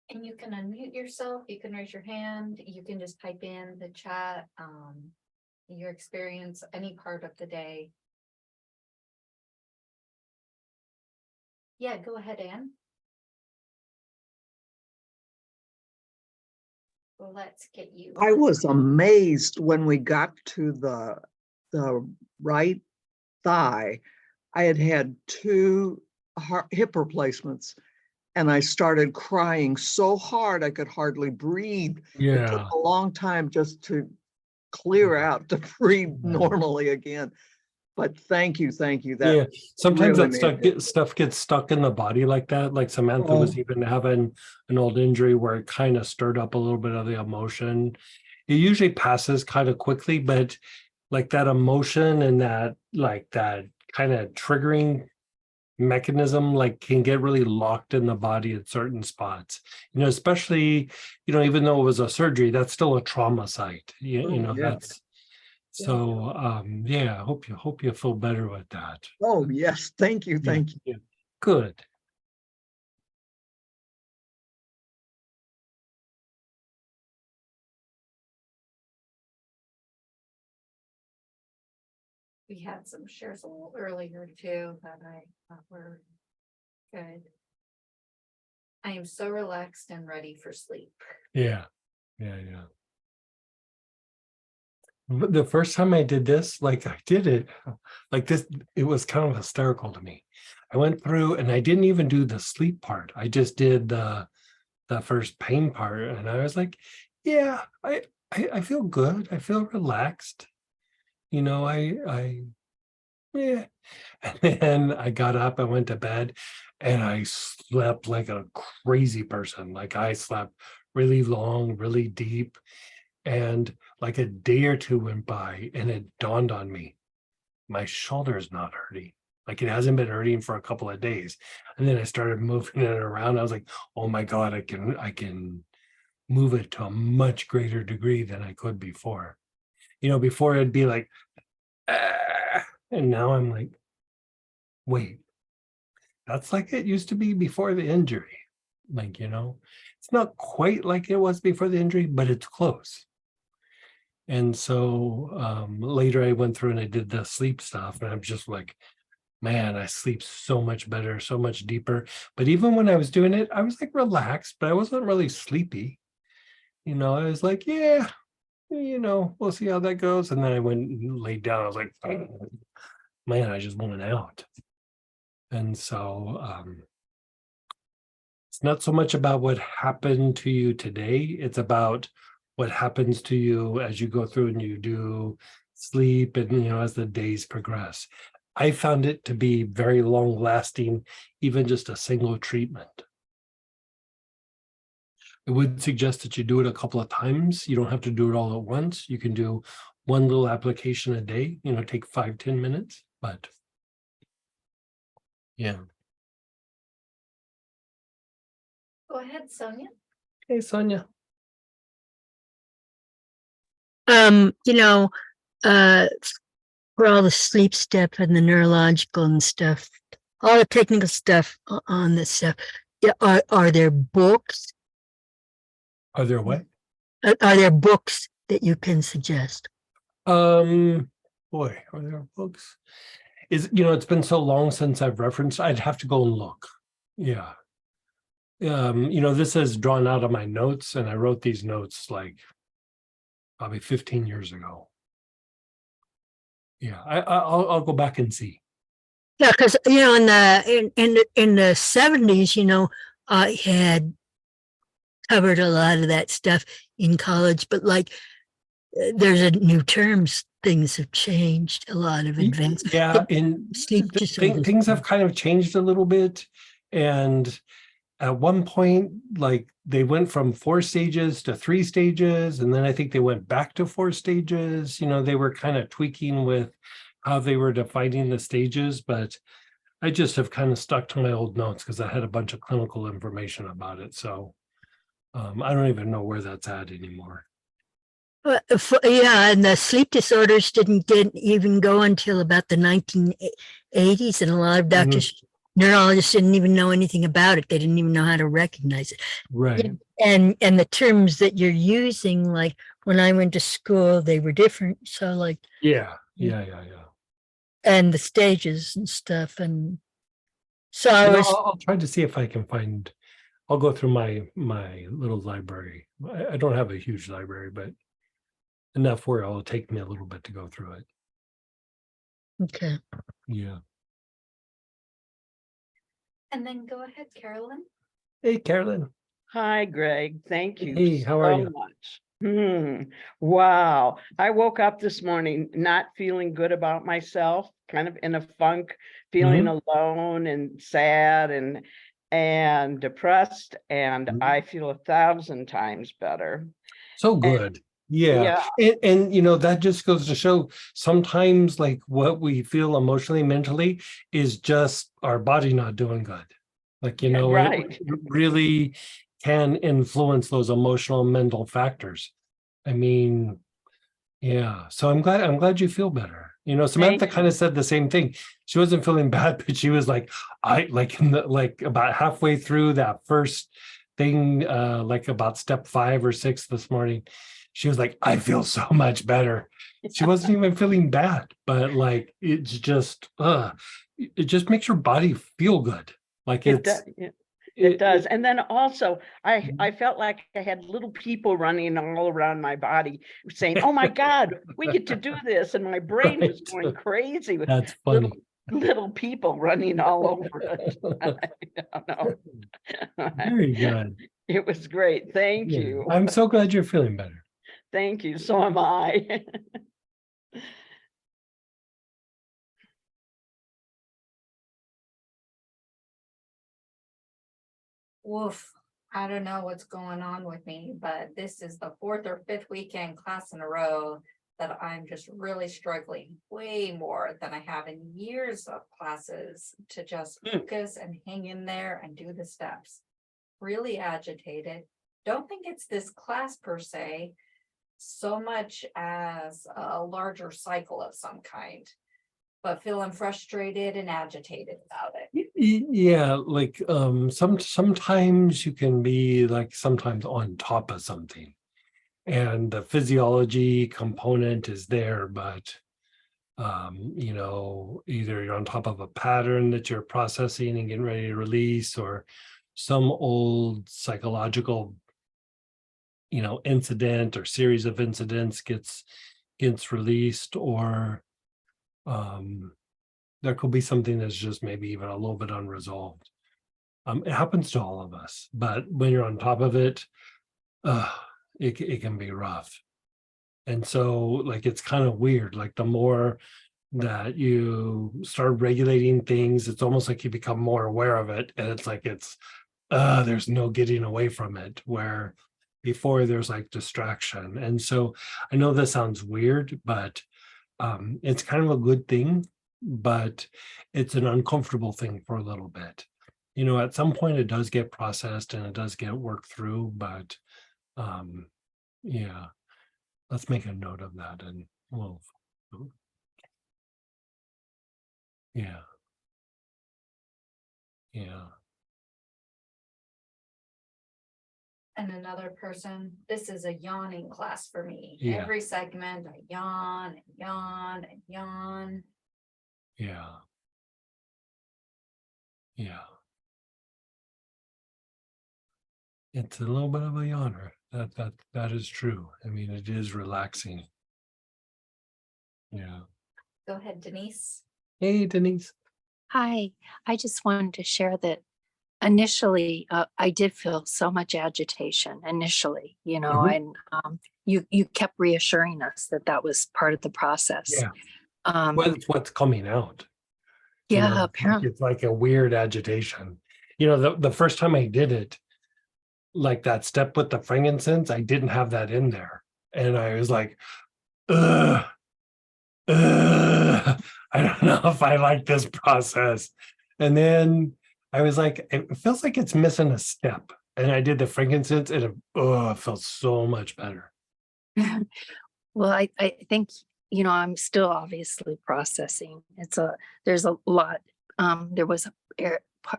And you can unmute yourself, you can raise your hand, you can just type in the chat, your experience, any part of the day. Yeah, go ahead, Anne. Well, let's get you. I was amazed when we got to the right thigh. I had had 2 hip replacements, and I started crying so hard I could hardly breathe. It took Yeah. a long time just to clear out, to breathe normally again. But thank you. That Yeah. Sometimes really that stuff gets stuck in the body like that. Like Samantha was Oh. even having an old injury where it kind of stirred up a little bit of the emotion. It usually passes kind of quickly, but like that emotion and that kind of triggering mechanism like can get really locked in the body at certain spots, you know, especially, you know, even though it was a surgery, that's still a trauma site. You know, yeah. that's so yeah, I hope you feel better with that. Oh yes, thank you. Yeah. Good. We had some shares a little earlier too that I thought were good. I am so relaxed and ready for sleep. Yeah. The first time I did this, like I did it like this, it was kind of hysterical to me. I went through and I didn't even do the sleep part. I just did the first pain part, and I was like, yeah, I feel good. I feel relaxed. You know, yeah. And then I got up, I went to bed, and I slept like a crazy person. Like I slept really long, really deep. And like a day or two went by, and it dawned on me, my shoulder's not hurting. Like it hasn't been hurting for a couple of days. And then I started moving it around. I was like, oh my God, I can move it to a much greater degree than I could before. You know, before it'd be like, ah, and now I'm like, wait, that's like it used to be before the injury. Like, you know, it's not quite like it was before the injury, but it's close. And so later I went through and I did the sleep stuff, and I'm just like, man, I sleep so much better, so much deeper. But even when I was doing it, I was like relaxed, but I wasn't really sleepy. You know, I was like, yeah, you know, we'll see how that goes. And then I went and laid down. I was like, oh, man, I just went out. And so it's not so much about what happened to you today. It's about what happens to you as you go through and you do sleep and, you know, as the days progress. I found it to be very long lasting, even just a single treatment. I would suggest that you do it a couple of times. You don't have to do it all at once. You can do one little application a day, you know, take 5-10 minutes, but yeah. Go ahead, Sonia. Hey, Sonia. You know, uh, for all the sleep stuff and the neurological and stuff, all the technical stuff on this stuff, yeah, are there books? Are there what? Are there books that you can suggest? Boy, are there books? It's been so long since I've referenced, I'd have to go and look. Yeah. This is drawn out of my notes, and I wrote these notes like probably 15 years ago. Yeah, I'll go back and see. Yeah, because in the 70s, I had covered a lot of that stuff in college, but like there's a new terms, things have changed, a lot of advanced. Yeah, and sleep disorders. things have kind of changed a little bit. And at one point, like they went from 4 stages to 3 stages, and then I think they went back to 4 stages. They were kind of tweaking with how they were defining the stages, but I just have kind of stuck to my old notes because I had a bunch of clinical information about it. So I don't even know where that's at anymore. Yeah, and the sleep disorders didn't even go until about the 1980s, and a lot of doctors, neurologists didn't even know anything about it. They didn't even know how to recognize it. Right. And the terms that you're using, like when I went to school, they were different. So like, Yeah. and the stages and stuff. And so I'll try to see if I can find, I'll go through my little library. I don't have a huge library, but enough where it'll take me a little bit to go through it. okay. Yeah. And then go ahead, Carolyn. Hey, Carolyn. Hi, Greg. Thank you Hey, how are you? much. Wow. I woke up this morning not feeling good about myself, kind of in a funk, feeling alone and sad and depressed, and I feel 1,000 times better. So good. Yeah. And that just goes to show sometimes like what we feel emotionally, mentally is just our body not doing good. Like, Right. it really can influence those emotional and mental factors. I mean, yeah. So I'm glad you feel better. Samantha kind of said the same thing. She wasn't feeling bad, but she was like, about halfway through that first thing, like about step 5 or 6 this morning, she was like, I feel so much better. She wasn't even feeling bad, but like it's just it just makes your body feel good. Like it does. And then also I felt like I had little people running all around my body saying, oh my God, we get to do this. And my brain was going crazy with that's funny. Little people running all over it. I don't know. Very good. It was great. Thank you. I'm so glad you're feeling better. Thank you. So am I. Woof. I don't know what's going on with me, but this is the 4th or 5th weekend class in a row that I'm just really struggling way more than I have in years of classes to just focus and hang in there and do the steps. Really agitated. Don't think it's this class per se, so much as a larger cycle of some kind, but feeling frustrated and agitated about it. Yeah, like sometimes you can be like sometimes on top of something, and the physiology component is there, but either you're on top of a pattern that you're processing and getting ready to release, or some old psychological incident or series of incidents gets released, or there could be something that's just maybe even a little bit unresolved. It happens to all of us, but when you're on top of it, it can be rough. And so like it's kind of weird, like the more that you start regulating things, it's almost like you become more aware of it, and it's like there's no getting away from it, where before there's like distraction. And so I know this sounds weird, but it's kind of a good thing, but it's an uncomfortable thing for a little bit. At some point it does get processed and it does get worked through, but yeah. let's make a note of that and we'll. Yeah. Yeah. And another person, this is a yawning class for me. Yeah. Every segment, I yawn and yawn and yawn. Yeah. Yeah. It's a little bit of a yawner. That is true. I mean, it is relaxing. Yeah. Go ahead, Denise. Hey, Denise. Hi, I just wanted to share that initially I did feel so much agitation initially, Mhm. and you kept reassuring us that that was part of the process. Yeah. Um, Well, it's what's coming out. You know, yeah, apparently. it's like a weird agitation. The first time I did it, like that step with the frankincense, I didn't have that in there. And I was like, ugh, ugh, I don't know if I like this process. And then I was like, it feels like it's missing a step. And I did the frankincense and it felt so much better. Well, I think, I'm still obviously processing. There's a lot. There was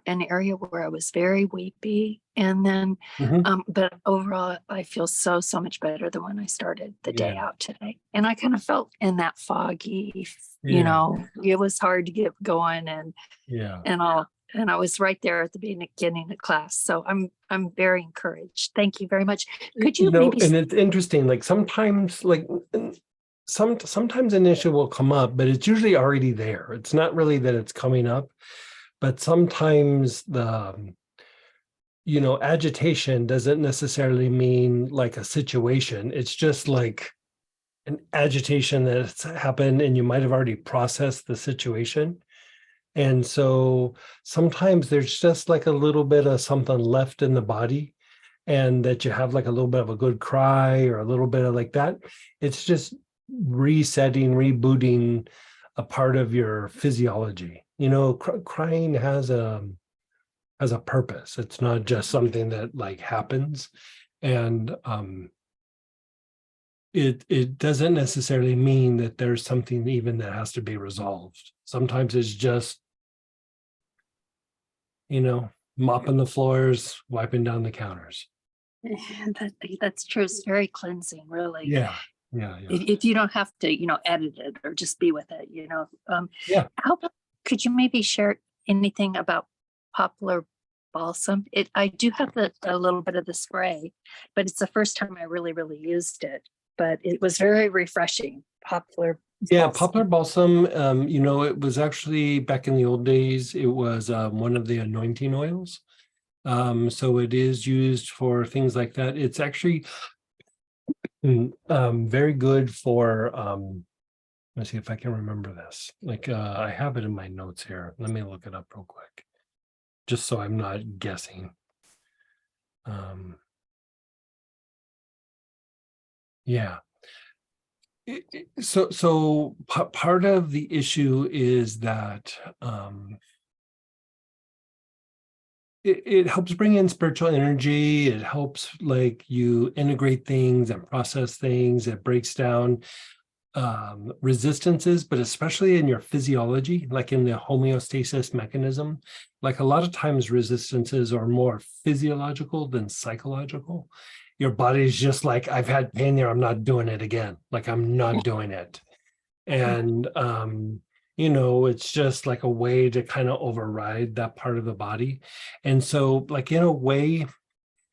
an area where I was very weepy, and then, Mhm. but overall, I feel so much better than when I started the day Yeah. out today. And I kind of felt in that foggy, Yeah. it was hard to get going, Yeah. and I was right there at the beginning of class. So I'm very encouraged. Thank you very much. Could you maybe? And it's interesting, like sometimes sometimes an issue will come up, but it's usually already there. It's not really that it's coming up, but sometimes the agitation doesn't necessarily mean like a situation. It's just like an agitation that's happened and you might have already processed the situation. And so sometimes there's just like a little bit of something left in the body, and that you have like a little bit of a good cry or a little bit of like that. It's just resetting, rebooting a part of your physiology. Crying has a purpose. It's not just something that like happens. And it doesn't necessarily mean that there's something even that has to be resolved. Sometimes it's just mopping the floors, wiping down the counters. That's true. It's very cleansing, really. Yeah. If you don't have to, edit it or just be with it, Yeah. How about, could you maybe share anything about poplar balsam? I do have a little bit of the spray, but it's the first time I really used it. But it was very refreshing. Poplar. Yeah, balsam. poplar balsam, it was actually back in the old days, it was one of the anointing oils. So it is used for things like that. It's actually very good for let's see if I can remember this. Like I have it in my notes here. Let me look it up real quick, just so I'm not guessing. Yeah. So part of the issue is that it helps bring in spiritual energy. It helps like you integrate things and process things. It breaks down resistances, but especially in your physiology, like in the homeostasis mechanism. Like a lot of times resistances are more physiological than psychological. Your body's just like, I've had pain there, I'm not doing it again. Like I'm not doing it. And it's just like a way to kind of override that part of the body. And so like in a way,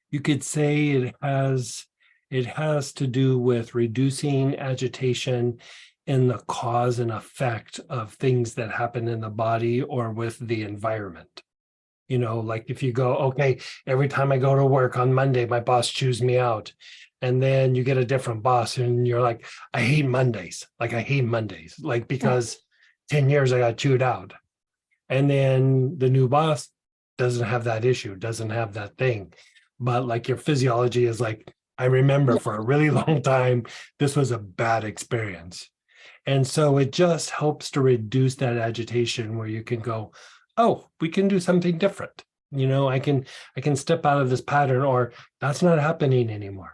you could say it has to do with reducing agitation and the cause and effect of things that happen in the body or with the environment. Like if you go, okay, every time I go to work on Monday, my boss chews me out. And then you get a different boss and you're like, I hate Mondays. Like I hate Mondays, like because 10 years I got chewed out. And then the new boss doesn't have that issue, doesn't have that thing. But like your physiology is like, I remember for a really long time, this was a bad experience. And so it just helps to reduce that agitation where you can go, oh, we can do something different. I can step out of this pattern, or that's not happening anymore.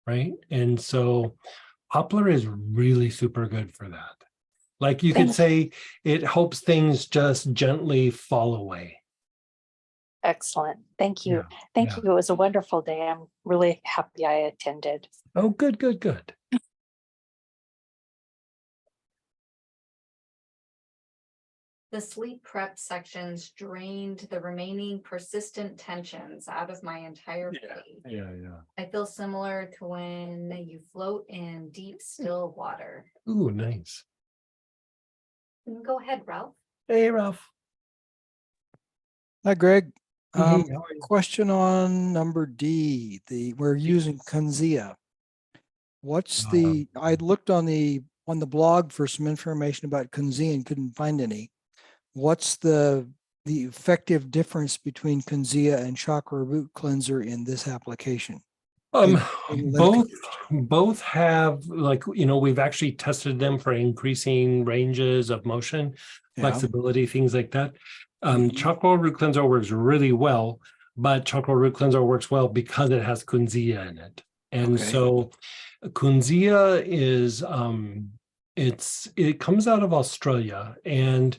Right. And so Poplar is really super good for that. Like you could Thank say it helps things just gently fall away. Excellent. Thank you. Yeah, Thank yeah. you. It was a wonderful day. I'm really happy I attended. Oh, good, good, good. The sleep prep sections drained the remaining persistent tensions out of my entire body. Yeah. I feel similar to when you float in deep, still water. Ooh, nice. Go ahead, Ralph. Hey, Ralph. Hi, Greg. Hey, how are you? Question on number D, we're using Kunzia. What's I looked on the blog for some information about Kunzia and couldn't find any. What's the effective difference between Kunzia and chakra root cleanser in this application? in Both lymph have, like, we've actually tested them for increasing ranges of motion, Yeah. flexibility, things like that. Mhm. Chakra root cleanser works really well, but chakra root cleanser works well because it has Kunzia in it. And Okay. so Kunzia is it comes out of Australia, and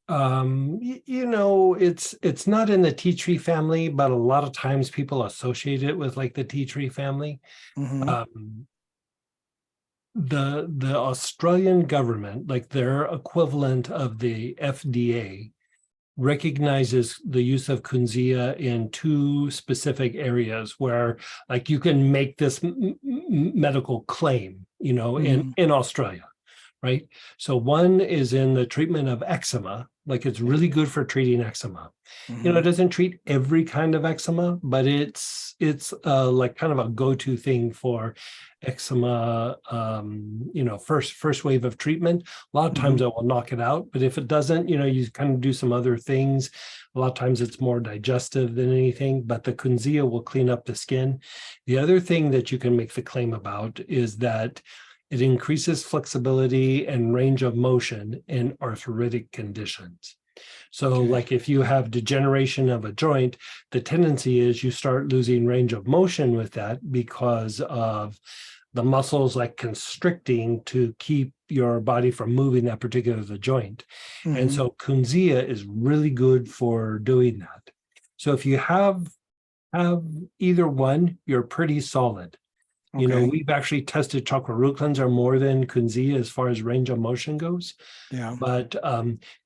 it's not in the tea tree family, but a lot of times people associate it with like the tea tree family. Mhm. The Australian government, like their equivalent of the FDA, recognizes the use of Kunzia in two specific areas where, like, you can make this medical claim, in Australia, right? So one is in the treatment of eczema, like it's really good for treating eczema. It Mhm. doesn't treat every kind of eczema, but it's like kind of a go-to thing for eczema. First wave of treatment. A lot of times Mhm. it will knock it out, but if it doesn't, you kind of do some other things. A lot of times it's more digestive than anything, but the Kunzia will clean up the skin. The other thing that you can make the claim about is that it increases flexibility and range of motion in arthritic conditions. So, Okay. like if you have degeneration of a joint, the tendency is you start losing range of motion with that because of the muscles like constricting to keep your body from moving that particular joint. And Mhm. so Kunzia is really good for doing that. So if you have either one, you're pretty solid. Okay. We've actually tested chakra root cleanser more than Kunzia as far as range of motion goes. Yeah. But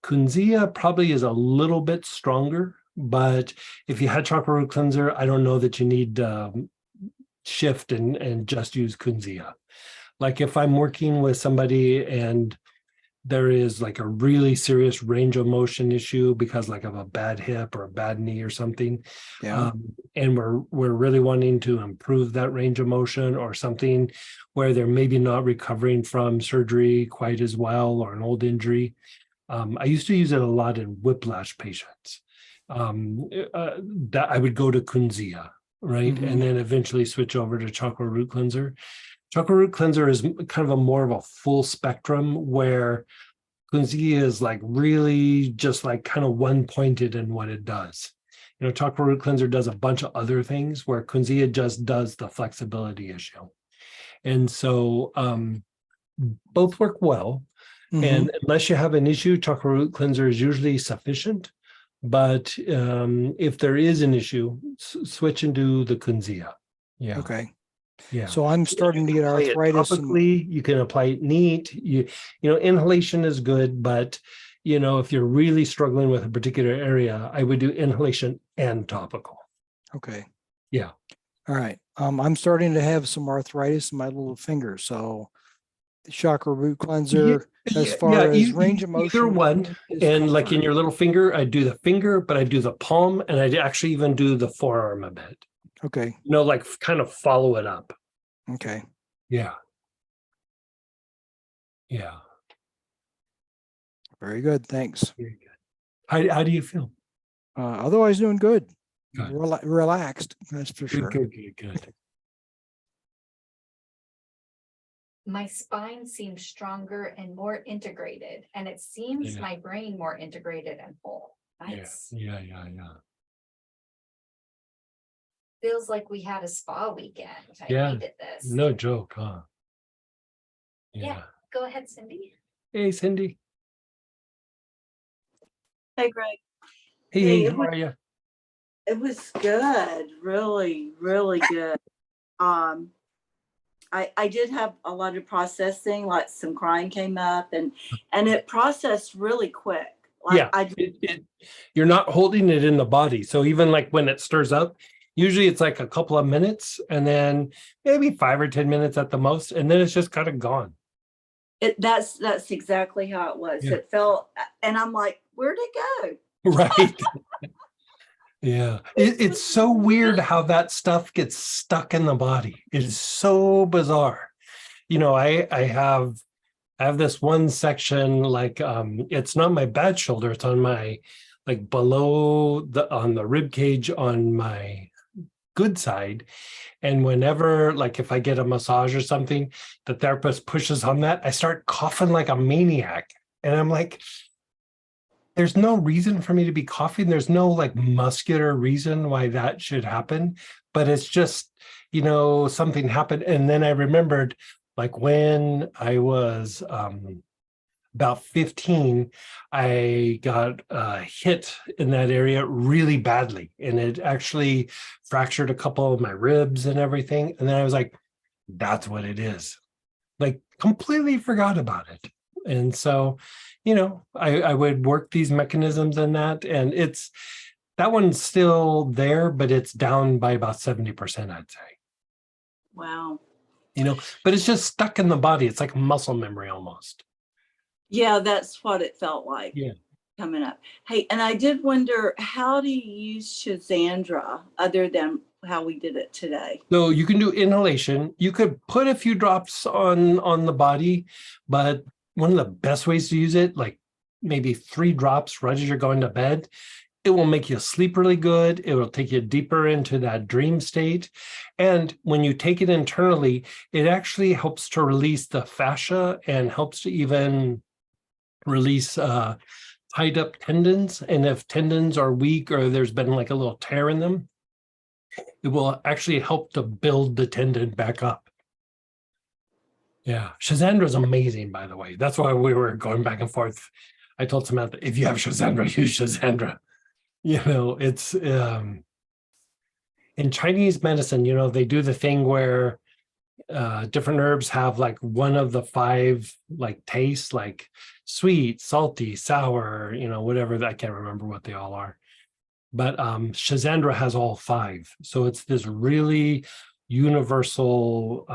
Kunzia probably is a little bit stronger. But if you had chakra root cleanser, I don't know that you need shift and just use Kunzia. Like if I'm working with somebody and there is like a really serious range of motion issue because like of a bad hip or a bad knee or something, Yeah. and we're really wanting to improve that range of motion, or something where they're maybe not recovering from surgery quite as well, or an old injury. I used to use it a lot in whiplash patients. That I would go to Kunzia, right, Mhm. and then eventually switch over to chakra root cleanser. Chakra root cleanser is kind of a more of a full spectrum, where Kunzia is like really just like kind of one pointed in what it does. Chakra root cleanser does a bunch of other things where Kunzia just does the flexibility issue. And so both work well. Mhm. And unless you have an issue, chakra root cleanser is usually sufficient. But if there is an issue, switch into the Kunzia. Yeah. Okay. Yeah. So I'm starting to get Apply it arthritis and topically, you can apply it neat. Inhalation is good, but if you're really struggling with a particular area, I would do inhalation and topical. okay. Yeah. All right. I'm starting to have some arthritis in my little finger. So the chakra root cleanser, as far as range of motion, either one. is And like in fine. your little finger, I do the finger, but I do the palm, and I actually even do the forearm a bit. Okay. Like kind of follow it up. Okay. Yeah. Yeah. Very good. Thanks. Very good. How do you feel? Otherwise doing good. Good. Relaxed. That's for sure. Good. My spine seems stronger and more integrated, and it seems Yeah. my brain more integrated and whole. Nice. Yeah. Feels like we had a spa weekend. I Yeah. needed this. No joke, huh? Yeah. Go ahead, Cindy. Hey, Cindy. Hey, Greg. Hey, Hey, hey, it how was, are you? it was good. Really, really good. Um, I did have a lot of processing, like some crying came up and it processed really quick. Like Yeah, you're not holding it in the body. So even like when it stirs up, usually it's like a couple of minutes and then maybe 5 or 10 minutes at the most. And then it's just kind of gone. that's exactly how it was. Yeah. It felt, and I'm like, where'd it go? Right. Yeah. It's so weird how that stuff gets stuck in the body. It is so bizarre. You know, I have this one section, like it's not my bad shoulder, it's on my, like below the, on the rib cage on my good side. And whenever, like if I get a massage or something, the therapist pushes on that, I start coughing like a maniac. And I'm like, there's no reason for me to be coughing. There's no like muscular reason why that should happen. But it's just, you know, something happened. And then I remembered, like when I was about 15, I got hit in that area really badly. And it actually fractured a couple of my ribs and everything. And then I was like, that's what it is. Like completely forgot about it. And so, you know, I would work these mechanisms in that, and it's, that one's still there, but it's down by about 70%, I'd say. Wow. You know, but it's just stuck in the body. It's like muscle memory almost. Yeah, that's what it felt like. Yeah. Coming up. Hey, and I did wonder, how do you use Shazandra other than how we did it today? So you can do inhalation. You could put a few drops on the body, but one of the best ways to use it, like maybe 3 drops right as you're going to bed, it will make you sleep really good. It will take you deeper into that dream state. And when you take it internally, it actually helps to release the fascia and helps to even release tied up tendons. And if tendons are weak or there's been like a little tear in them, it will actually help to build the tendon back up. Yeah, Shazandra is amazing, by the way. That's why we were going back and forth. I told Samantha, if you have Shazandra, use Shazandra. You know, it's in Chinese medicine, you know, they do the thing where different herbs have like one of the 5 like tastes, like sweet, salty, sour, you know, whatever. I can't remember what they all are. But Shazandra has all 5. So it's this really universal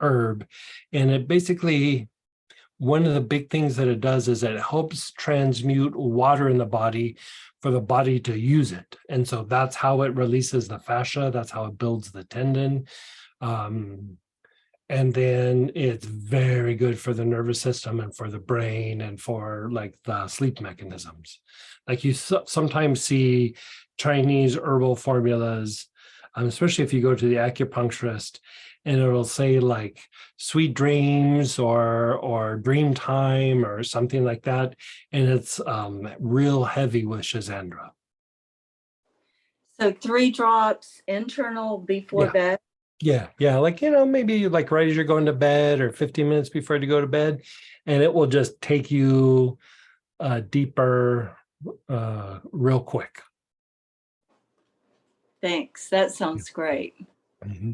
herb. And it basically, one of the big things that it does is it helps transmute water in the body for the body to use it. And so that's how it releases the fascia. That's how it builds the tendon. And then it's very good for the nervous system and for the brain and for like the sleep mechanisms. Like you sometimes see Chinese herbal formulas, especially if you go to the acupuncturist, and it'll say like sweet dreams or dream time or something like that. And it's real heavy with Shazandra. So 3 drops internal before bed. Yeah. Like, you know, maybe like right as you're going to bed or 15 minutes before you go to bed, and it will just take you deeper real quick. Thanks. That sounds great. Mm-hmm.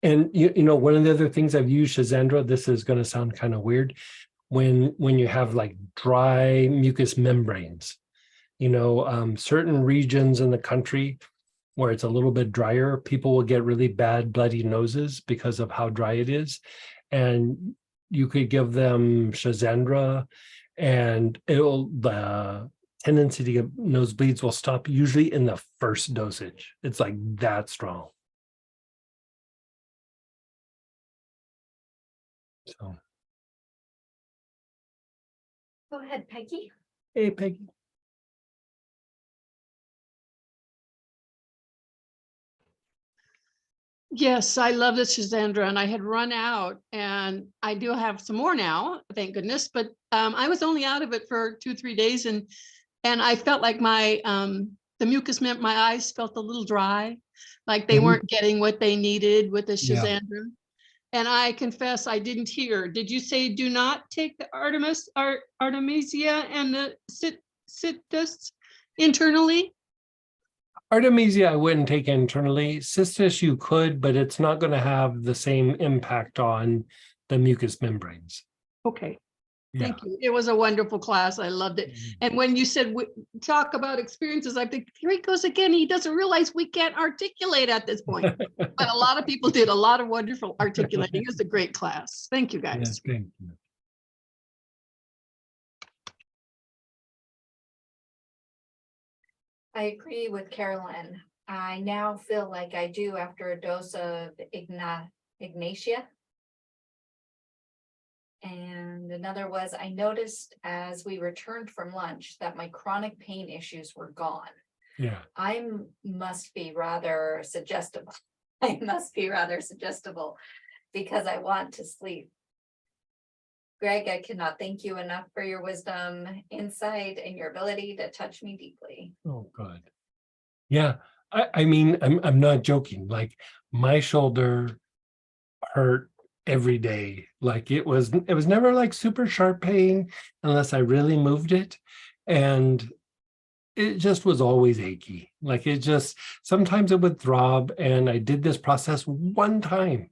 And you know, one of the other things I've used Shazandra, this is going to sound kind of weird, when you have like dry mucous membranes, you know, certain regions in the country where it's a little bit drier, people will get really bad bloody noses because of how dry it is. And you could give them Shazandra and the tendency to get nosebleeds will stop usually in the first dosage. It's like that strong. So. Go ahead, Peggy. Hey, Peggy. Yes, I love the Shazandra, and I had run out, and I do have some more now, thank goodness. But I was only out of it for 2-3 days, and I felt like my the mucus meant my eyes felt a little dry, like they weren't getting what they needed with the Shazandra. And I confess I didn't hear. Did you say do not take the Artemisia and the Citrus internally? Artemisia I wouldn't take internally. Cystis you could, but it's not going to have the same impact on the mucous membranes. Okay. Yeah. Thank you. It was a wonderful class. I loved it. And when you said talk about experiences, I think here he goes again. He doesn't realize we can't articulate at this point. But a lot of people did a lot of wonderful articulating. It was a great class. Thank you, guys. Yes, thank you. I agree with Carolyn. I now feel like I do after a dose of Ignatia. And another was I noticed as we returned from lunch that my chronic pain issues were gone. Yeah. I must be rather suggestible. I must be rather suggestible because I want to sleep. Greg, I cannot thank you enough for your wisdom, insight, and your ability to touch me deeply. Oh, good. Yeah. I mean, I'm not joking. Like my shoulder hurt every day. Like it was never like super sharp pain unless I really moved it. And it just was always achy. Like it just, sometimes it would throb. And I did this process one time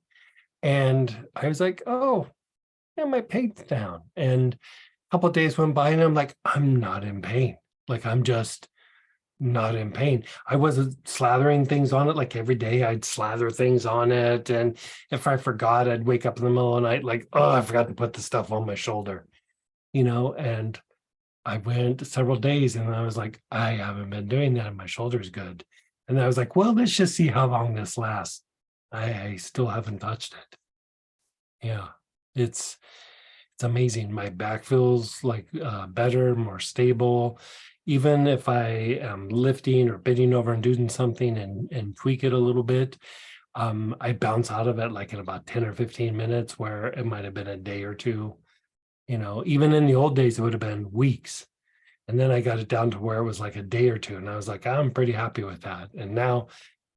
and I was like, oh, yeah, my pain's down. And a couple of days went by and I'm like, I'm not in pain. Like I'm just not in pain. I wasn't slathering things on it. Like every day I'd slather things on it. And if I forgot, I'd wake up in the middle of the night, like, oh, I forgot to put the stuff on my shoulder, and I went several days and I was like, I haven't been doing that and my shoulder's good. And I was like, well, let's just see how long this lasts. I still haven't touched it. Yeah, it's amazing. My back feels like better, more stable. Even if I am lifting or bending over and doing something and tweak it a little bit, I bounce out of it like in about 10 or 15 minutes, where it might have been a day or two. Even in the old days, it would have been weeks. And then I got it down to where it was like a day or two. And I was like, I'm pretty happy with that. And now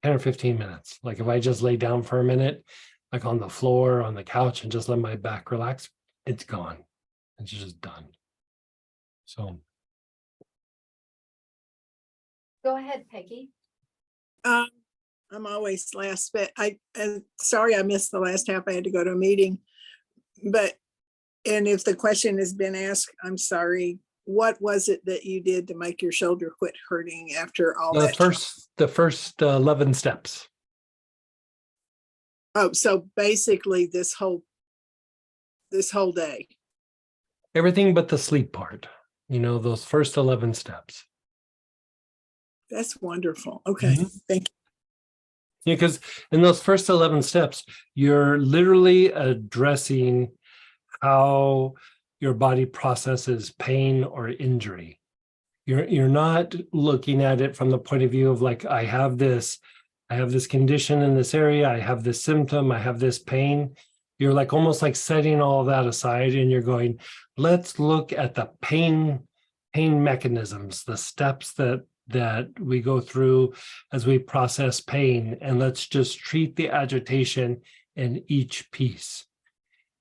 10 or 15 minutes. Like if I just lay down for a minute, like on the floor, on the couch, and just let my back relax, it's gone. It's just done. So. Go ahead, Peggy. I'm always last, but and sorry I missed the last half. I had to go to a meeting. And if the question has been asked, I'm sorry. What was it that you did to make your shoulder quit hurting after all that? The first 11 steps. Oh, so basically this whole day. Everything but the sleep part. Those first 11 steps. That's wonderful. Okay, thank you. Yeah, because in those first 11 steps, you're literally addressing how your body processes pain or injury. You're not looking at it from the point of view of like, I have this condition in this area, I have this symptom, I have this pain. You're like almost like setting all of that aside and you're going, let's look at the pain mechanisms, the steps that we go through as we process pain, and let's just treat the agitation in each piece.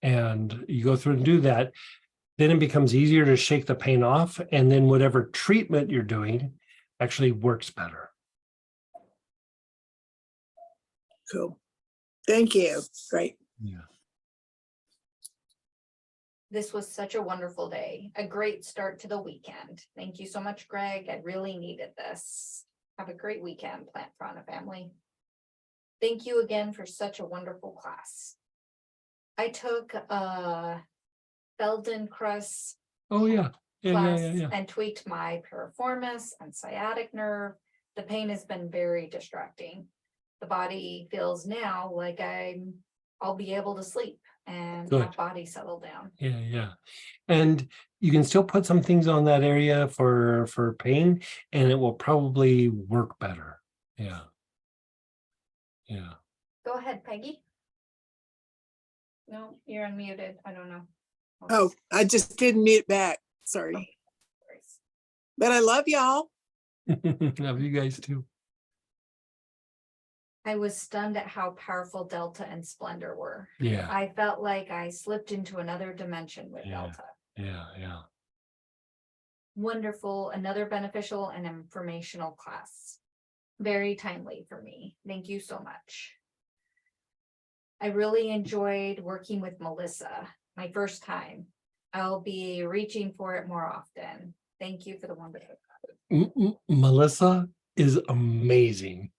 And you go through and do that, then it becomes easier to shake the pain off, and then whatever treatment you're doing actually works better. Cool. Thank you. Great. Yeah. This was such a wonderful day, a great start to the weekend. Thank you so much, Greg. I really needed this. Have a great weekend, Plant Fauna family. Thank you again for such a wonderful class. I took a Feldenkrais Oh yeah. class Yeah. and tweaked my piriformis and sciatic nerve. The pain has been very distracting. The body feels now like I'll be able to sleep and Good. have body settle down. Yeah. And you can still put some things on that area for pain, and it will probably work better. Yeah. Go ahead, Peggy. No, you're unmuted. I don't know. Oh, I just didn't mute back. Sorry. But I love y'all. Love you guys too. I was stunned at how powerful Delta and Splendor were. Yeah, I felt like I slipped into another dimension with Yeah. Delta. yeah. Wonderful, another beneficial and informational class. Very timely for me. Thank you so much. I really enjoyed working with Melissa, my first time. I'll be reaching for it more often. Thank you for the wonderful. Melissa is amazing.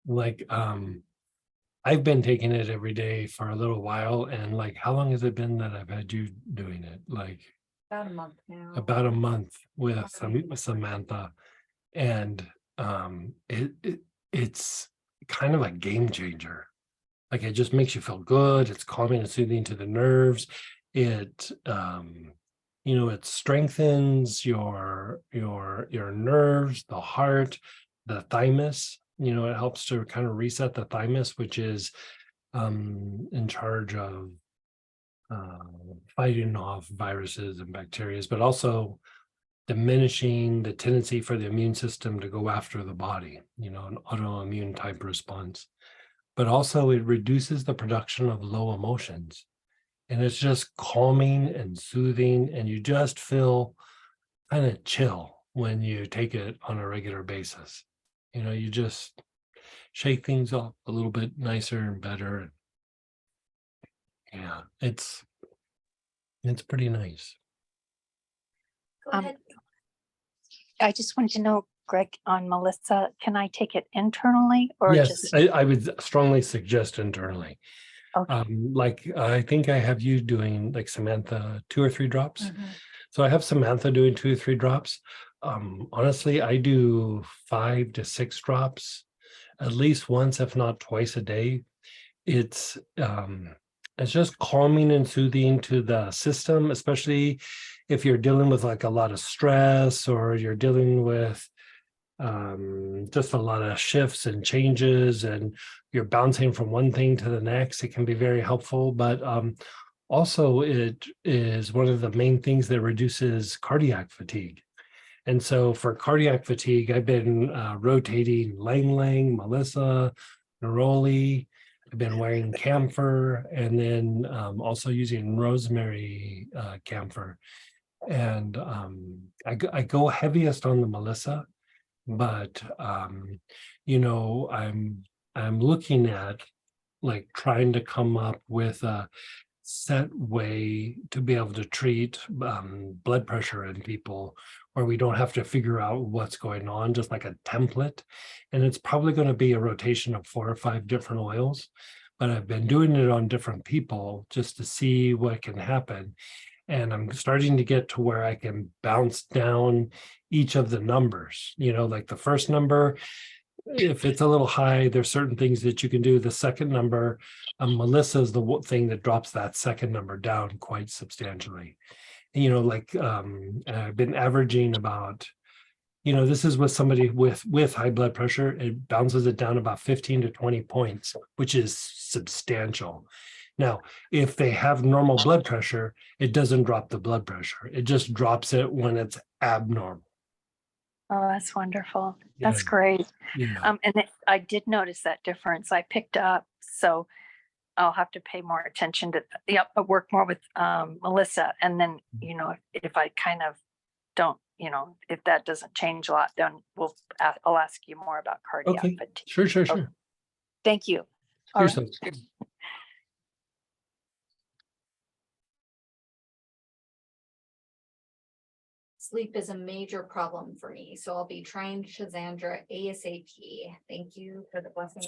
Like, I've been taking it every day for a little while, and like, how long has it been that I've had you doing it? Like About a month now. about a month with Samantha, and it's kind of a game changer. Like, it just makes you feel good. It's calming and soothing to the nerves. It it strengthens your nerves, the heart, the thymus. It helps to kind of reset the thymus, which is in charge of fighting off viruses and bacteria, but also diminishing the tendency for the immune system to go after the body, an autoimmune type response. But also it reduces the production of low emotions. And it's just calming and soothing, and you just feel kind of chill when you take it on a regular basis. You just shake things up a little bit nicer and better. Yeah, it's pretty nice. Go Um, ahead. I just wanted to know, Greg, on Melissa, can I take it internally or Yes, just? I would strongly suggest internally. Okay. Like, I think I have you doing, like, Samantha, 2 or 3 drops. Mhm. So I have Samantha doing 2 or 3 drops. Honestly, I do 5 to 6 drops at least once, if not twice a day. It's just calming and soothing to the system, especially if you're dealing with like a lot of stress, or you're dealing with just a lot of shifts and changes, and you're bouncing from one thing to the next. It can be very helpful, but also it is one of the main things that reduces cardiac fatigue. And so for cardiac fatigue, I've been rotating Lang Lang, Melissa, Neroli. I've been wearing camphor, and then also using rosemary camphor. And I go heaviest on the Melissa, but I'm looking at like trying to come up with a set way to be able to treat blood pressure in people, where we don't have to figure out what's going on, just like a template. And it's probably going to be a rotation of 4 or 5 different oils, but I've been doing it on different people just to see what can happen. And I'm starting to get to where I can bounce down each of the numbers, like the first number, if it's a little high, there's certain things that you can do. The second number, Melissa is the thing that drops that second number down quite substantially. And, like I've been averaging about, this is with somebody with high blood pressure, it bounces it down about 15 to 20 points, which is substantial. Now, if they have normal blood pressure, it doesn't drop the blood pressure. It just drops it when it's abnormal. Oh, that's wonderful. That's Yeah. great. Yeah. I did notice that difference. I picked up, so I'll have to pay more attention to, I work more with Melissa. And then, if I kind of don't, if that doesn't change a lot, then I'll ask you more about cardiac Okay. fatigue. Sure. Okay. Thank you. All right. Sleep is a major problem for me, so I'll be trying Shazandra ASAP. Thank you for the blessing.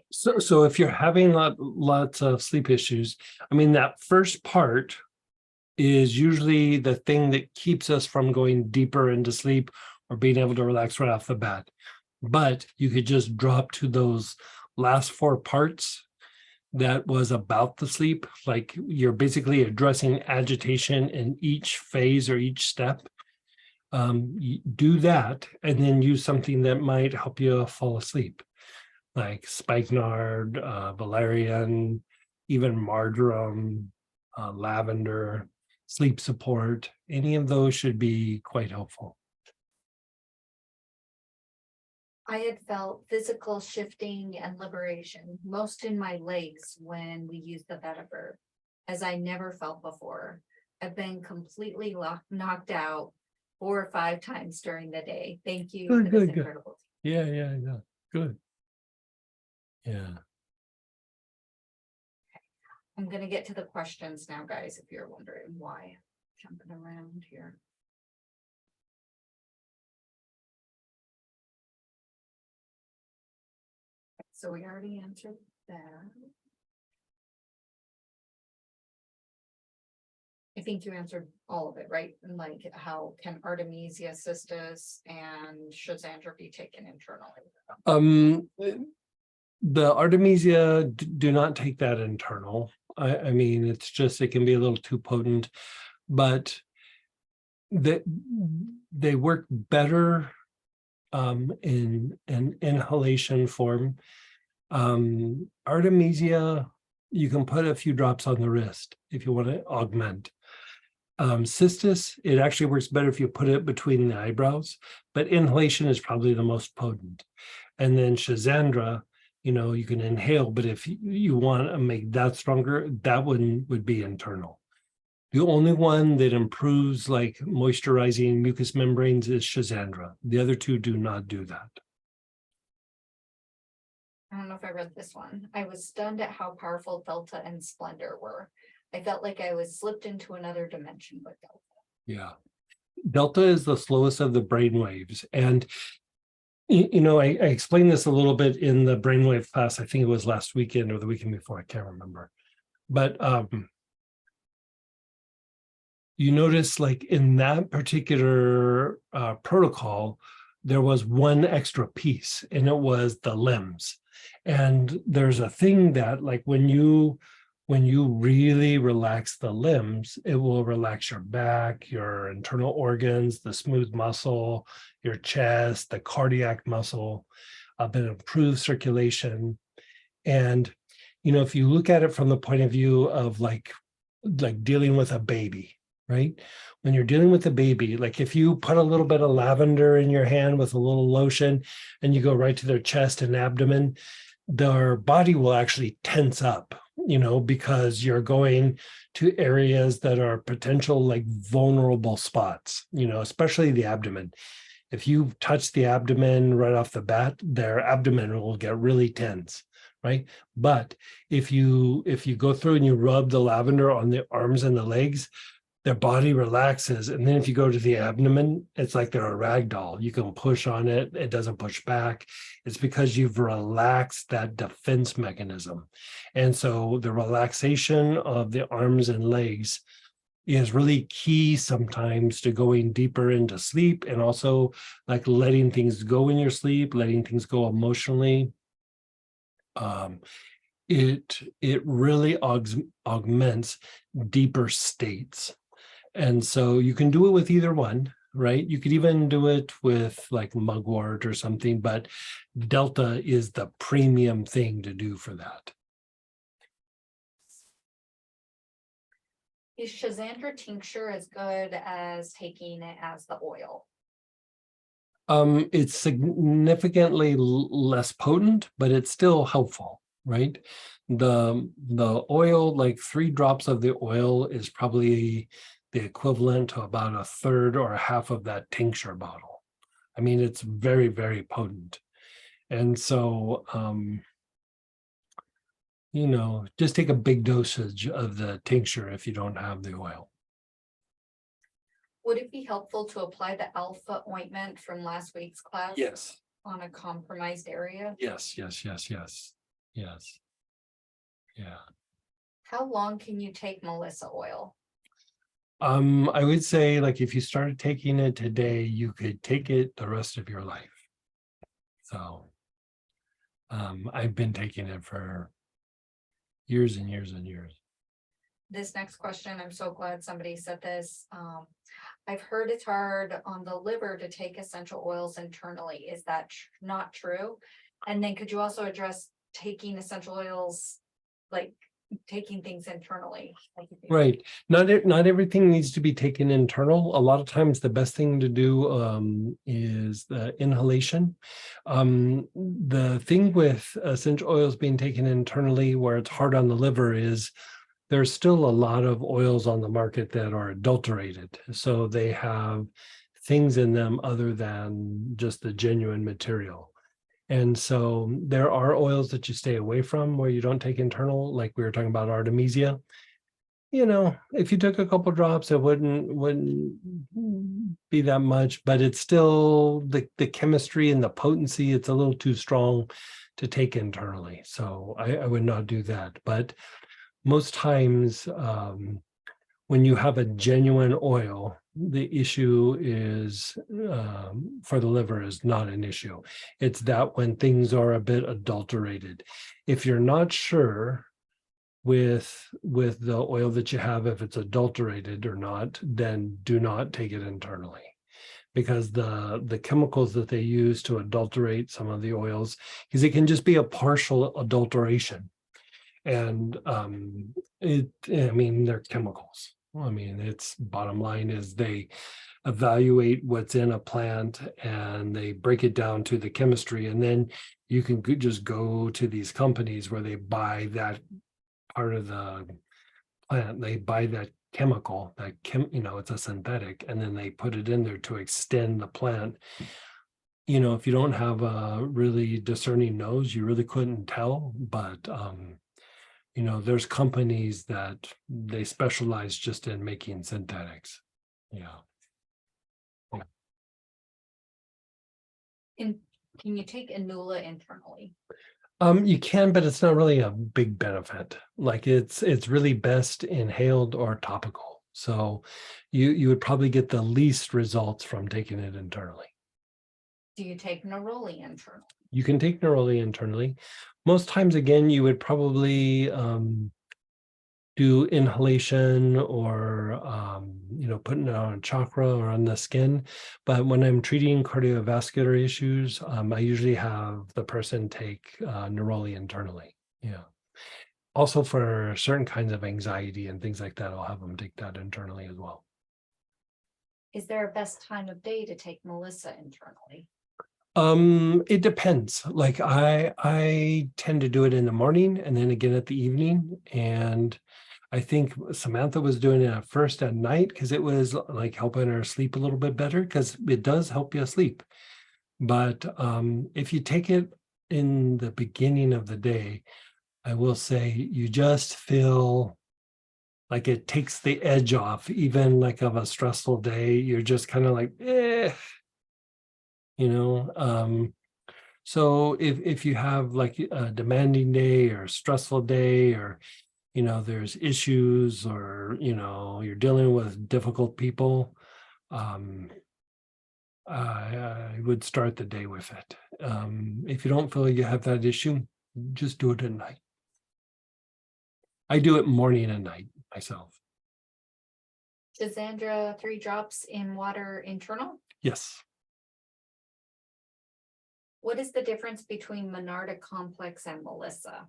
So if you're having lots of sleep issues, I mean, that first part is usually the thing that keeps us from going deeper into sleep or being able to relax right off the bat. But you could just drop to those last 4 parts that was about the sleep. Like, you're basically addressing agitation in each phase or each step. Do that, and then use something that might help you fall asleep, like spikenard, valerian, even marjoram, lavender, sleep support. Any of those should be quite helpful. I had felt physical shifting and liberation, most in my legs when we used the vetiver, as I never felt before. I've been completely knocked out 4 or 5 times during the day. Thank you Good, for this good, good. incredible. Yeah, yeah, yeah, good. Yeah. I'm gonna get to the questions now, guys, if you're wondering why I'm jumping around here. So we already answered that. I think you answered all of it, right? And like, how can Artemisia cystis and Schizandra be taken internally? The Artemisia do not take that internal. I mean, it's just, it can be a little too potent, but they work better in an inhalation form. Artemisia, you can put a few drops on the wrist if you want to augment. Cystis, it actually works better if you put it between the eyebrows, but inhalation is probably the most potent. And then Schizandra, you can inhale, but if you want to make that stronger, that one would be internal. The only one that improves like moisturizing mucous membranes is Schizandra. The other two do not do that. I don't know if I read this one. I was stunned at how powerful Delta and Splendor were. I felt like I was slipped into another dimension with Delta. Yeah. Delta is the slowest of the brain waves. And, I explained this a little bit in the brainwave class. I think it was last weekend or the weekend before. I can't remember. But you notice like in that particular protocol, there was one extra piece and it was the limbs. And there's a thing that like when you really relax the limbs, it will relax your back, your internal organs, the smooth muscle, your chest, the cardiac muscle, a bit of improved circulation. And, if you look at it from the point of view of like dealing with a baby, right? When you're dealing with a baby, like if you put a little bit of lavender in your hand with a little lotion and you go right to their chest and abdomen, their body will actually tense up, because you're going to areas that are potential like vulnerable spots, especially the abdomen. If you touch the abdomen right off the bat, their abdomen will get really tense, right? But if you go through and you rub the lavender on the arms and the legs, their body relaxes. And then if you go to the abdomen, it's like they're a rag doll. You can push on it, it doesn't push back. It's because you've relaxed that defense mechanism. And so the relaxation of the arms and legs is really key sometimes to going deeper into sleep, and also like letting things go in your sleep, letting things go emotionally. It really augments deeper states. And so you can do it with either one, right? You could even do it with like mugwort or something, but Delta is the premium thing to do for that. Is Schizandra tincture as good as taking it as the oil? It's significantly less potent, but it's still helpful, right? The oil, like 3 drops of the oil is probably the equivalent to about a third or a half of that tincture bottle. I mean, it's very, very potent. And so, just take a big dosage of the tincture if you don't have the oil. Would it be helpful to apply the alpha ointment from last week's class? Yes. On a compromised area? Yes. Yeah. How long can you take Melissa oil? I would say like if you started taking it today, you could take it the rest of your life. So I've been taking it for years and years and years. This next question, I'm so glad somebody said this. I've heard it's hard on the liver to take essential oils internally. Is that not true? And then could you also address taking essential oils like taking things internally. like you do. Right. Not everything needs to be taken internal. A lot of times the best thing to do is the inhalation. The thing with essential oils being taken internally where it's hard on the liver is there's still a lot of oils on the market that are adulterated. So they have things in them other than just the genuine material. And so there are oils that you stay away from where you don't take internal, like we were talking about Artemisia. You know, if you took a couple drops, it wouldn't be that much, but it's still the chemistry and the potency, it's a little too strong to take internally. So I would not do that. But most times when you have a genuine oil, the issue is for the liver is not an issue. It's that when things are a bit adulterated. If you're not sure with the oil that you have, if it's adulterated or not, then do not take it internally. Because the chemicals that they use to adulterate some of the oils, because it can just be a partial adulteration. And I mean, they're chemicals. I mean, it's bottom line is they evaluate what's in a plant and they break it down to the chemistry. And then you can just go to these companies where they buy that part of the plant, they buy that chemical, it's a synthetic, and then they put it in there to extend the plant. You know, if you don't have a really discerning nose, you really couldn't tell, but there's companies that they specialize just in making synthetics. Yeah. And can you take Anula internally? You can, but it's not really a big benefit. Like it's really best inhaled or topical. So you would probably get the least results from taking it internally. Do you take Neroli internally? You can take Neroli internally. Most times, again, you would probably do inhalation or, putting it on a chakra or on the skin. But when I'm treating cardiovascular issues, I usually have the person take Neroli internally. Yeah. Also for certain kinds of anxiety and things like that, I'll have them take that internally as well. Is there a best time of day to take Melissa internally? It depends. Like I tend to do it in the morning and then again at the evening. And I think Samantha was doing it at first at night because it was like helping her sleep a little bit better because it does help you sleep. But if you take it in the beginning of the day, I will say you just feel like it takes the edge off, even like of a stressful day. You're just kind of like, so if you have like a demanding day or a stressful day or there's issues or you're dealing with difficult people, I would start the day with it. If you don't feel you have that issue, just do it at night. I do it morning and night myself. Cassandra, 3 drops in water internal. Yes. What is the difference between Monarda complex and Melissa?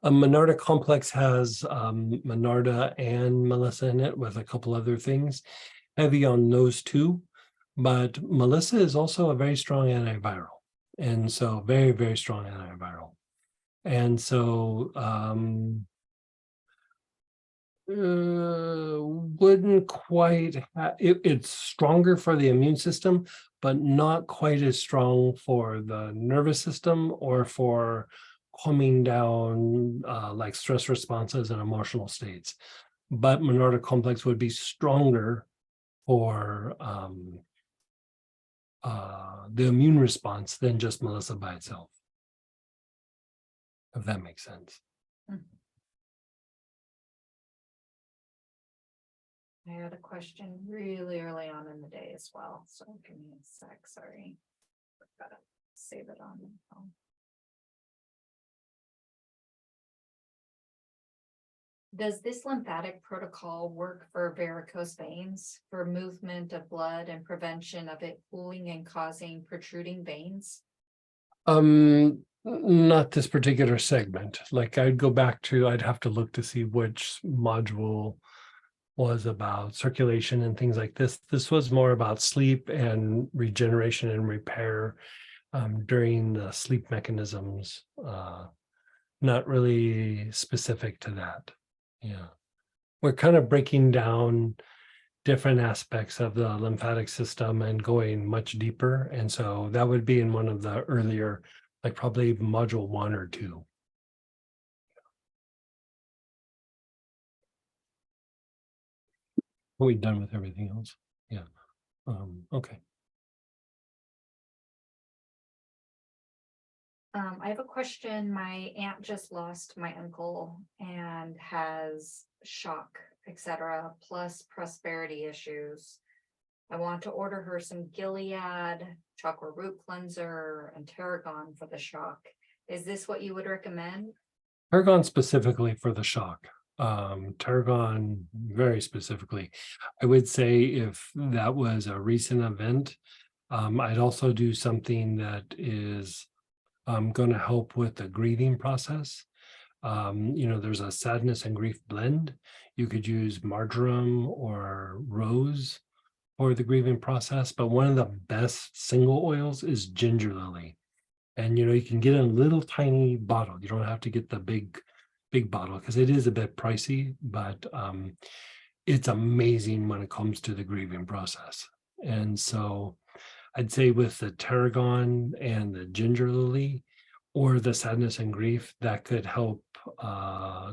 A Monarda complex has Monarda and Melissa in it with a couple other things. Heavy on those two, but Melissa is also a very strong antiviral. And so very, very strong antiviral. And so wouldn't quite it's stronger for the immune system, but not quite as strong for the nervous system or for calming down like stress responses and emotional states. But Monarda complex would be stronger for the immune response than just Melissa by itself, if that makes sense. I had a question really early on in the day as well, so give me a sec, sorry. Gotta save it on the phone. Does this lymphatic protocol work for varicose veins for movement of blood and prevention of it pooling and causing protruding veins? Not this particular segment. Like I'd go back to, I'd have to look to see which module was about circulation and things like this. This was more about sleep and regeneration and repair during the sleep mechanisms. Not really specific to that. Yeah. We're kind of breaking down different aspects of the lymphatic system and going much deeper. And so that would be in one of the earlier, like probably module 1 or 2. Are we done with everything else? Yeah. Okay. I have a question. My aunt just lost my uncle and has shock, etc., plus prosperity issues. I want to order her some Gilead, chakra root cleanser, and tarragon for the shock. Is this what you would recommend? Tarragon specifically for the shock. Tarragon very specifically. I would say if that was a recent event, I'd also do something that is going to help with the grieving process. There's a sadness and grief blend. You could use marjoram or rose for the grieving process, but one of the best single oils is ginger lily. And you can get a little tiny bottle. You don't have to get the big bottle because it is a bit pricey, but it's amazing when it comes to the grieving process. And so I'd say with the tarragon and the ginger lily or the sadness and grief, that could help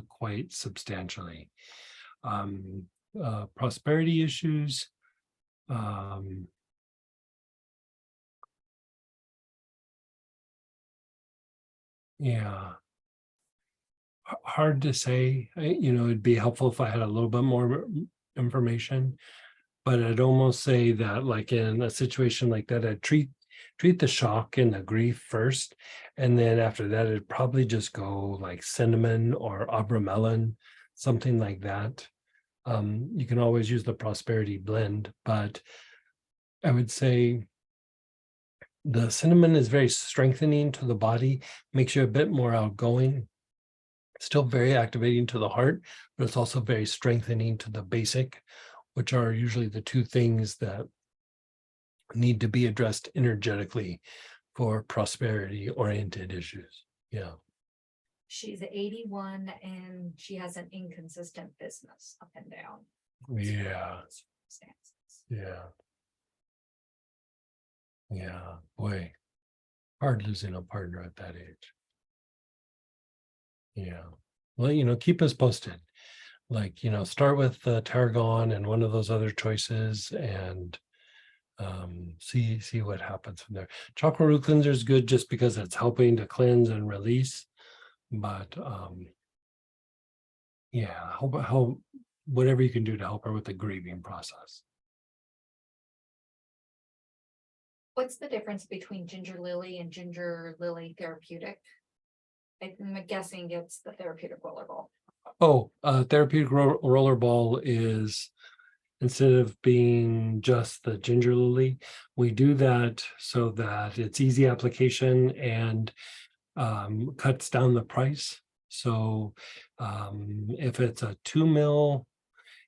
quite substantially. Prosperity issues. Yeah. Hard to say. It'd be helpful if I had a little bit more information, but I'd almost say that like in a situation like that, I'd treat the shock and the grief first. And then after that, it'd probably just go like cinnamon or abramelon, something like that. You can always use the prosperity blend, but I would say the cinnamon is very strengthening to the body, makes you a bit more outgoing. Still very activating to the heart, but it's also very strengthening to the basic, which are usually the two things that need to be addressed energetically for prosperity oriented issues. Yeah. She's 81 and she has an inconsistent business up and down. Yeah. Yeah. Yeah. Boy, hard losing a partner at that age. Yeah. Well, keep us posted. Like, start with the tarragon and one of those other choices and see what happens from there. Chakra root cleanser is good just because it's helping to cleanse and release. But yeah, how whatever you can do to help her with the grieving process. What's the difference between ginger lily and ginger lily therapeutic? I'm guessing it's the therapeutic roller ball. Oh, therapeutic roller ball is, instead of being just the ginger lily, we do that so that it's easy application and cuts down the price. So if it's a 2 ml,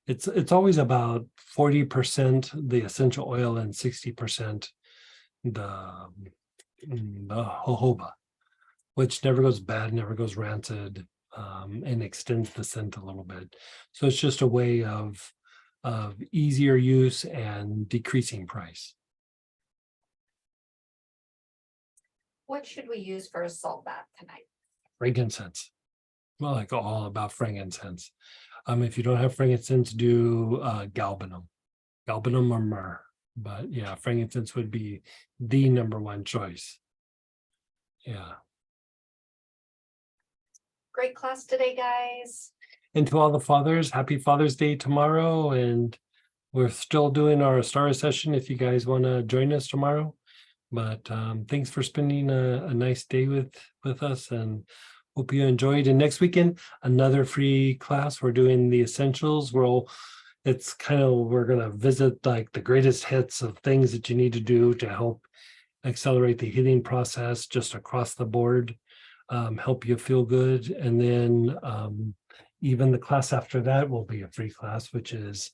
it's always about 40% the essential oil and 60% the jojoba, which never goes bad, never goes rancid, and extends the scent a little bit. So it's just a way of easier use and decreasing price. What should we use for a salt bath tonight? Frankincense. Well, like all about frankincense. If you don't have frankincense, do galbanum or myrrh. But yeah, frankincense would be the number one choice. Yeah. Great class today, guys. And to all the fathers, happy Father's Day tomorrow. And we're still doing our star session if you guys want to join us tomorrow. But thanks for spending a nice day with us and hope you enjoyed. And next weekend, another free class. We're doing the essentials. We're going to visit like the greatest hits of things that you need to do to help accelerate the healing process just across the board, help you feel good. And then even the class after that will be a free class, which is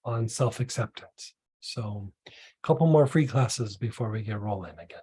on self-acceptance. So a couple more free classes before we get rolling again.